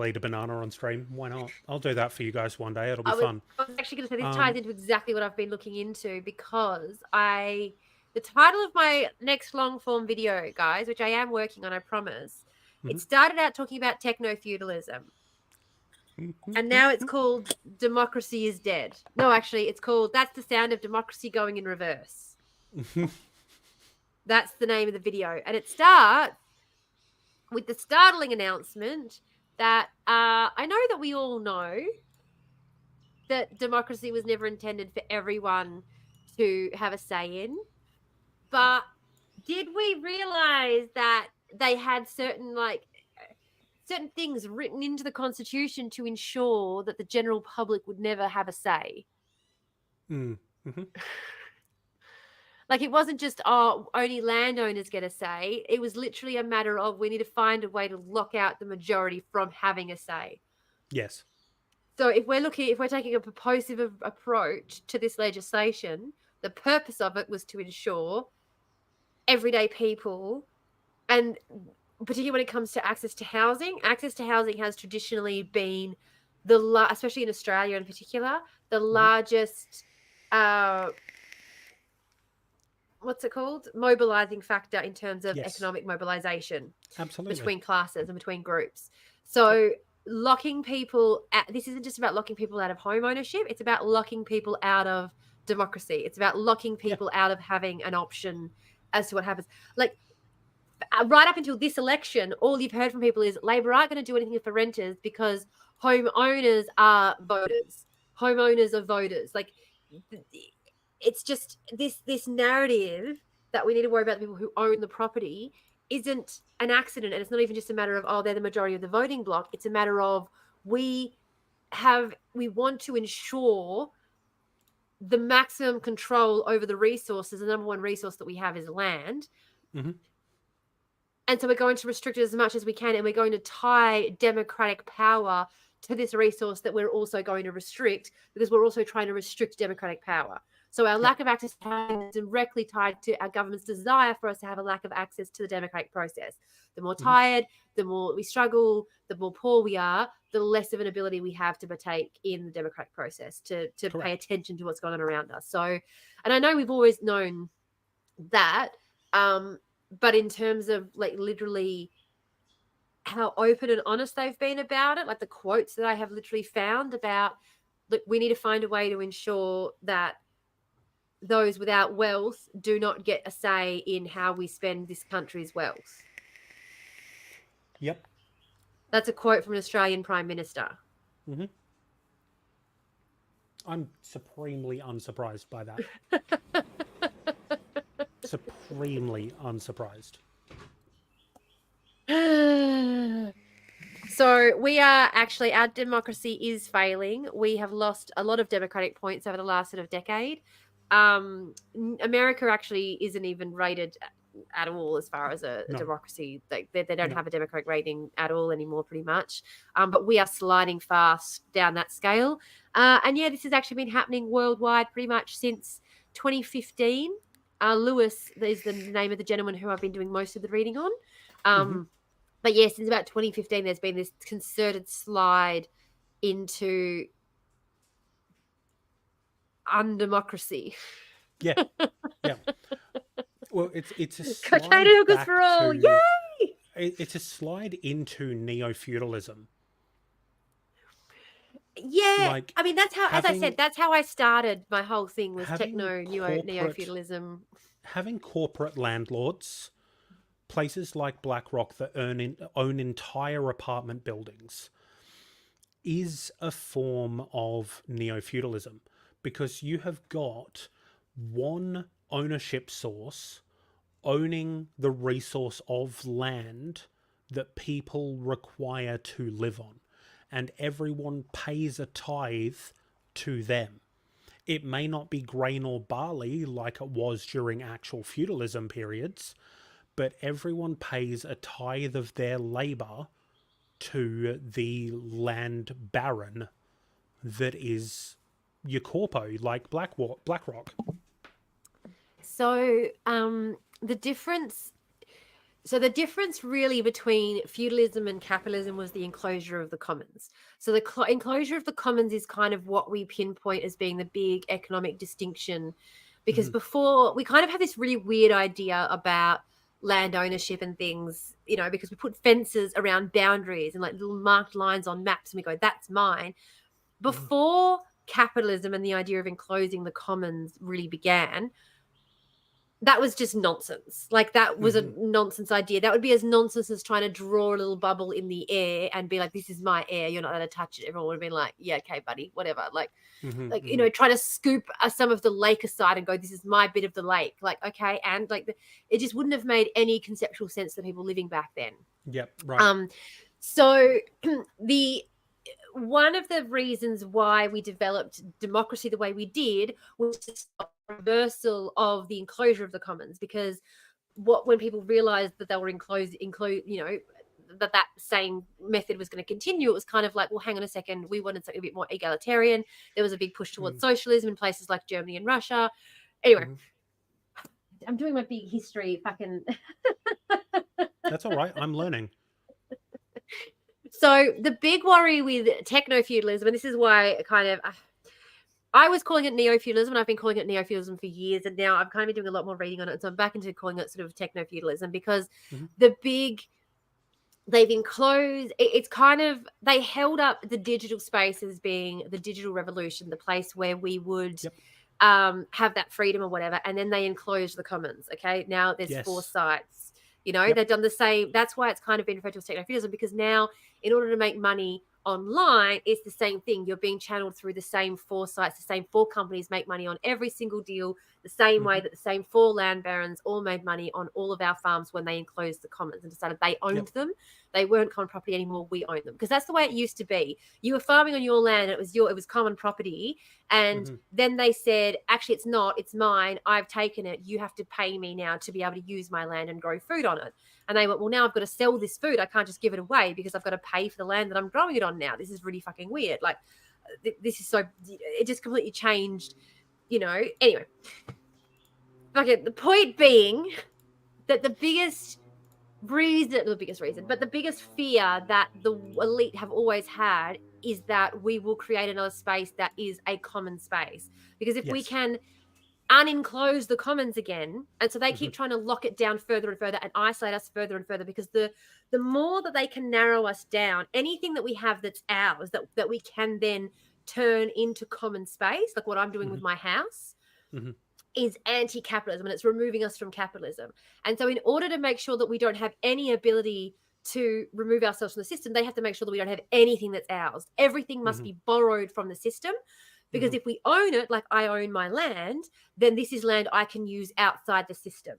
eat a banana on stream. Why not? I'll do that for you guys one day. It'll be fun. I was actually going to say this ties into exactly what I've been looking into, because the title of my next long form video, guys, which I am working on, I promise, it started out talking about techno-feudalism. And now it's called Democracy is Dead. No, actually, it's called That's the Sound of Democracy Going in Reverse. That's the name of the video. And it starts with the startling announcement that I know that we all know that democracy was never intended for everyone to have a say in. But did we realize that they had certain things written into the Constitution to ensure that the general public would never have a say? Mm-hmm. Like, it wasn't just, only landowners get a say. It was literally a matter of, we need to find a way to lock out the majority from having a say. Yes. So if we're taking a purposive approach to this legislation, the purpose of it was to ensure everyday people, and particularly when it comes to access to housing has traditionally been especially in Australia in particular, the largest mobilizing factor in terms of economic mobilization. Absolutely. Between classes and between groups. So locking people this isn't just about locking people out of home ownership, it's about locking people out of democracy. It's about locking people out of having an option as to what happens. Like, right up until this election, all you've heard from people is Labor aren't going to do anything for renters because homeowners are voters. Homeowners are voters. Like, it's just this narrative that we need to worry about the people who own the property isn't an accident. And it's not even just a matter of, they're the majority of the voting block. It's a matter of we want to ensure the maximum control over the resources. The number one resource that we have is land. Mm-hmm. And so we're going to restrict it as much as we can, and we're going to tie democratic power to this resource that we're also going to restrict, because we're also trying to restrict democratic power. So our lack of access to housing is directly tied to our government's desire for us to have a lack of access to the democratic process. The more tired, the more we struggle, the more poor we are, the less of an ability we have to partake in the democratic process, to pay attention to what's going on around us. So, and I know we've always known that, but in terms of like literally how open and honest they've been about it, like the quotes that I have literally found about, look, we need to find a way to ensure that those without wealth do not get a say in how we spend this country's wealth. Yep. That's a quote from an Australian Prime Minister. Mm-hmm. I'm supremely unsurprised by that. Supremely unsurprised. So we are actually, our democracy is failing. We have lost a lot of democratic points over the last sort of decade. America actually isn't even rated at all as far as a democracy. They don't have a democratic rating at all anymore, pretty much. But we are sliding fast down that scale. And yeah, this has actually been happening worldwide pretty much since 2015. Lewis is the name of the gentleman who I've been doing most of the reading on. But yeah, since about 2015, there's been this concerted slide into undemocracy. Yeah. Well, it's a slide Cocaine and hookers for all. Yay! It's a slide into neo-feudalism. Yeah, like, I mean, that's how, as I said, that's how I started my whole thing, was neo-feudalism. Having corporate landlords, places like BlackRock that own entire apartment buildings, is a form of neo-feudalism, because you have got one ownership source owning the resource of land that people require to live on, and everyone pays a tithe to them. It may not be grain or barley like it was during actual feudalism periods, but everyone pays a tithe of their labor to the land baron that is your corpo, like BlackRock. So the difference really between feudalism and capitalism was the enclosure of the commons. So the enclosure of the commons is kind of what we pinpoint as being the big economic distinction, because before, we kind of have this really weird idea about land ownership and things, you know, because we put fences around boundaries and like little marked lines on maps and we go, that's mine. Before capitalism and the idea of enclosing the commons really began, that was just nonsense. Like, that was a nonsense idea. That would be as nonsense as trying to draw a little bubble in the air and be like, this is my air, you're not allowed to touch it. Everyone would have been like, yeah, okay, buddy, whatever. Like, you know, trying to scoop some of the lake aside and go, this is my bit of the lake. Like, okay. And like, it just wouldn't have made any conceptual sense to people living back then. Yep, right. So one of the reasons why we developed democracy the way we did was to stop the reversal of the enclosure of the commons, because when people realized that they were you know, that same method was going to continue, it was kind of like, well, hang on a second, we wanted something a bit more egalitarian. There was a big push towards socialism in places like Germany and Russia. Anyway, I'm doing my big history fucking... That's all right, I'm learning. So the big worry with techno-feudalism, and this is why I was calling it neo-feudalism, and I've been calling it neo-feudalism for years, and now I've kind of been doing a lot more reading on it, so I'm back into calling it sort of techno-feudalism, because they've enclosed, it's kind of, they held up the digital space as being the digital revolution, the place where we would have that freedom or whatever, and then they enclosed the commons. Okay, now there's 4 sites. You know, they've done the same. That's why it's kind of been referred to as techno-feudalism, because now, in order to make money online, it's the same thing. You're being channeled through the same 4 sites. The same 4 companies make money on every single deal, the same way that the same 4 land barons all made money on all of our farms when they enclosed the commons and decided they owned them. They weren't common property anymore. We own them, because that's the way it used to be. You were farming on your land. It was common property. And then they said, actually, it's not. It's mine. I've taken it. You have to pay me now to be able to use my land and grow food on it. And they went, well, now I've got to sell this food. I can't just give it away because I've got to pay for the land that I'm growing it on now. This is really fucking weird. Like, this is so, it just completely changed Anyway. Okay, the point being that the biggest reason, but the biggest fear that the elite have always had is that we will create another space that is a common space. Because if we can unenclose the commons again, and so they keep trying to lock it down further and further and isolate us further and further, because the more that they can narrow us down, anything that we have that's ours, that we can then turn into common space, like what I'm doing with my house, is anti-capitalism, and it's removing us from capitalism. And so in order to make sure that we don't have any ability to remove ourselves from the system, they have to make sure that we don't have anything that's ours. Everything must be borrowed from the system, because if we own it, like I own my land, then this is land I can use outside the system.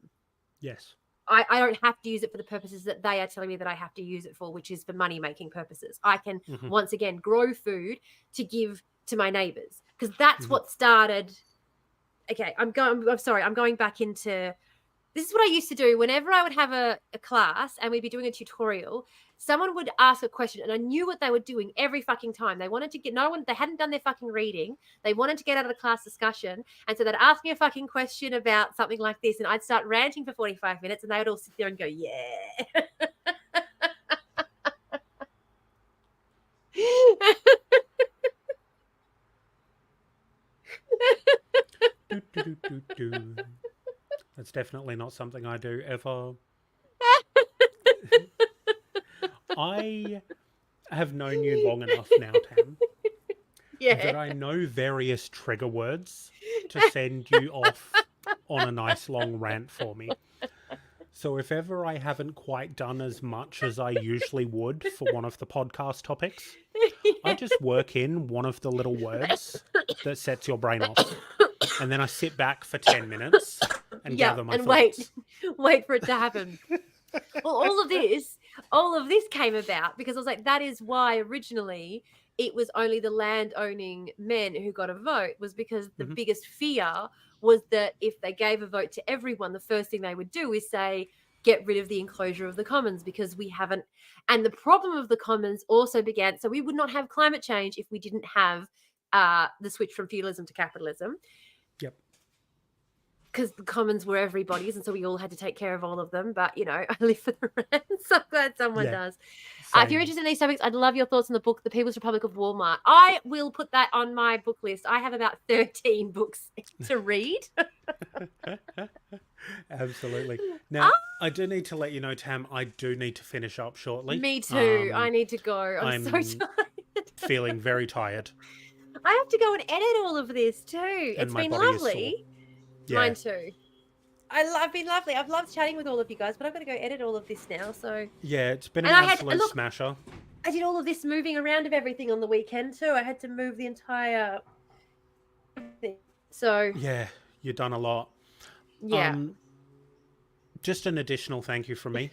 Yes. I don't have to use it for the purposes that they are telling me that I have to use it for, which is for money-making purposes. I can, once again, grow food to give to my neighbors, because that's what started... Okay, I'm going back into... This is what I used to do whenever I would have a class and we'd be doing a tutorial. Someone would ask a question and I knew what they were doing every fucking time. They wanted to get... They hadn't done their fucking reading. They wanted to get out of the class discussion. And so they'd ask me a fucking question about something like this, and I'd start ranting for 45 minutes and they would all sit there and go, yeah. That's definitely not something I do ever. I have known you long enough now, Tam, that I know various trigger words to send you off on a nice long rant for me. So if ever I haven't quite done as much as I usually would for one of the podcast topics, I just work in one of the little words that sets your brain off. And then I sit back for 10 minutes and gather my thoughts. Wait for it to happen. Well, all of this came about because I was like, that is why originally it was only the land-owning men who got a vote, was because the biggest fear was that if they gave a vote to everyone, the first thing they would do is say, get rid of the enclosure of the commons, because we haven't... And the problem of the commons also began... So we would not have climate change if we didn't have the switch from feudalism to capitalism. Yep. Because the commons were everybody's, and so we all had to take care of all of them. But, I live for the rent, so I'm glad someone does. If you're interested in these topics, I'd love your thoughts on the book, The People's Republic of Walmart. I will put that on my book list. I have about 13 books to read. Absolutely. Now, I do need to let you know, Tam, I do need to finish up shortly. Me too. I need to go. I'm so tired. Feeling very tired. I have to go and edit all of this too. It's been lovely. Yeah. Mine too. I've been lovely. I've loved chatting with all of you guys, but I've got to go edit all of this now. So yeah, it's been an absolute smasher. I did all of this moving around of everything on the weekend too. I had to move the entire thing. So yeah, you've done a lot. Yeah. Just an additional thank you from me.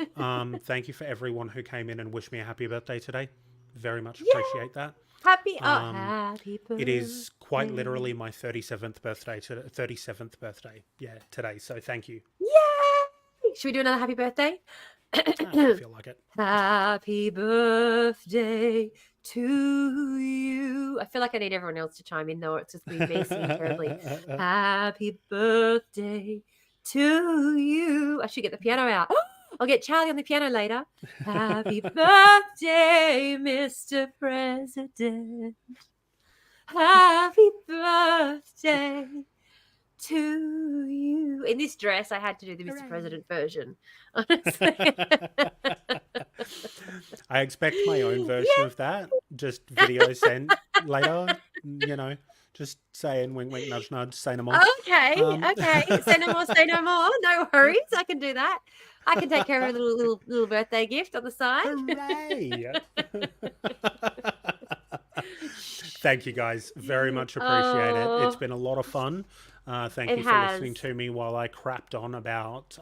Thank you for everyone who came in and wished me a happy birthday today. Very much appreciate that. Happy birthday. It is quite literally my 37th birthday. 37th birthday. Yeah, today. So thank you. Yay! Should we do another happy birthday? I feel like it. Happy birthday to you. I feel like I need everyone else to chime in, though. It's just me singing terribly. Happy birthday to you. I should get the piano out. I'll get Charlie on the piano later. Happy birthday, Mr. President. Happy birthday to you. In this dress, I had to do the Mr. President version. Honestly. I expect my own version of that. Just video sent later, just saying wink, wink, nudge, nudge, say no more. Okay. Say no more, say no more. No worries. I can do that. I can take care of a little birthday gift on the side. Hooray! Thank you guys. Very much appreciate it. It's been a lot of fun. Thank you for listening to me while I crapped on about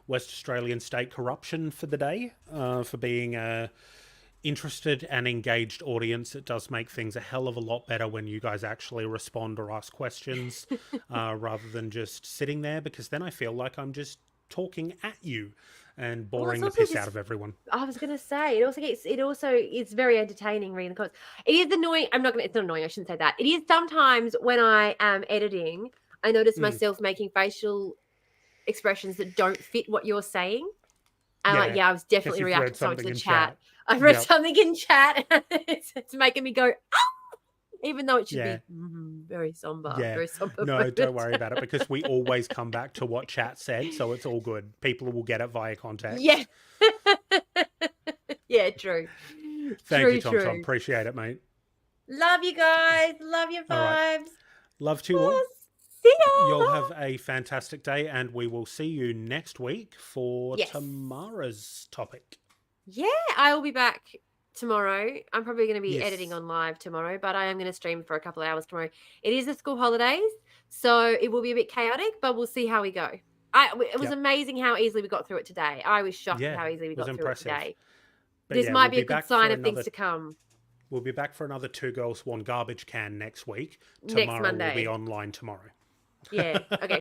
West Australian state corruption for the day, for being a interested and engaged audience. It does make things a hell of a lot better when you guys actually respond or ask questions rather than just sitting there, because then I feel like I'm just talking at you and Well, it's boring the also piss out just of everyone. I was gonna say it also is very entertaining reading the comments. It is annoying. It's not annoying, I shouldn't say that. It is sometimes when I am editing, I notice myself making facial expressions that don't fit what you're saying. And I'm like, Yeah, yeah, I was definitely because you've read reacting so much to something the in chat. chat. I've read Yep. something in chat and it's making me go, even though it should Yeah. be very somber, Yeah. very somber No, moment. don't worry about it because we always come back to what chat said, so it's all good. People will get it via context. Yeah. Yeah, true. Thank you, True, Tom Tom. true. Appreciate it, mate. Love you guys. Love your All right. vibes. Love to you all. See You'll y'all. have a fantastic day, and we will see you next week for Yes. Tamara's topic. Yeah, I will be back tomorrow. I'm probably going to be Yes. editing on live tomorrow, but I am going to stream for a couple of hours tomorrow. It is the school holidays, so it will be a bit chaotic, but we'll see how we go. It was amazing how easily we got through it today. I was shocked at how easily we got through it today. But this yeah, might we'll be a good sign of things to come. We'll be back for another Two Girls, One Garbage Can next week. Next Tamara Monday. will be online tomorrow. Yeah. Okay.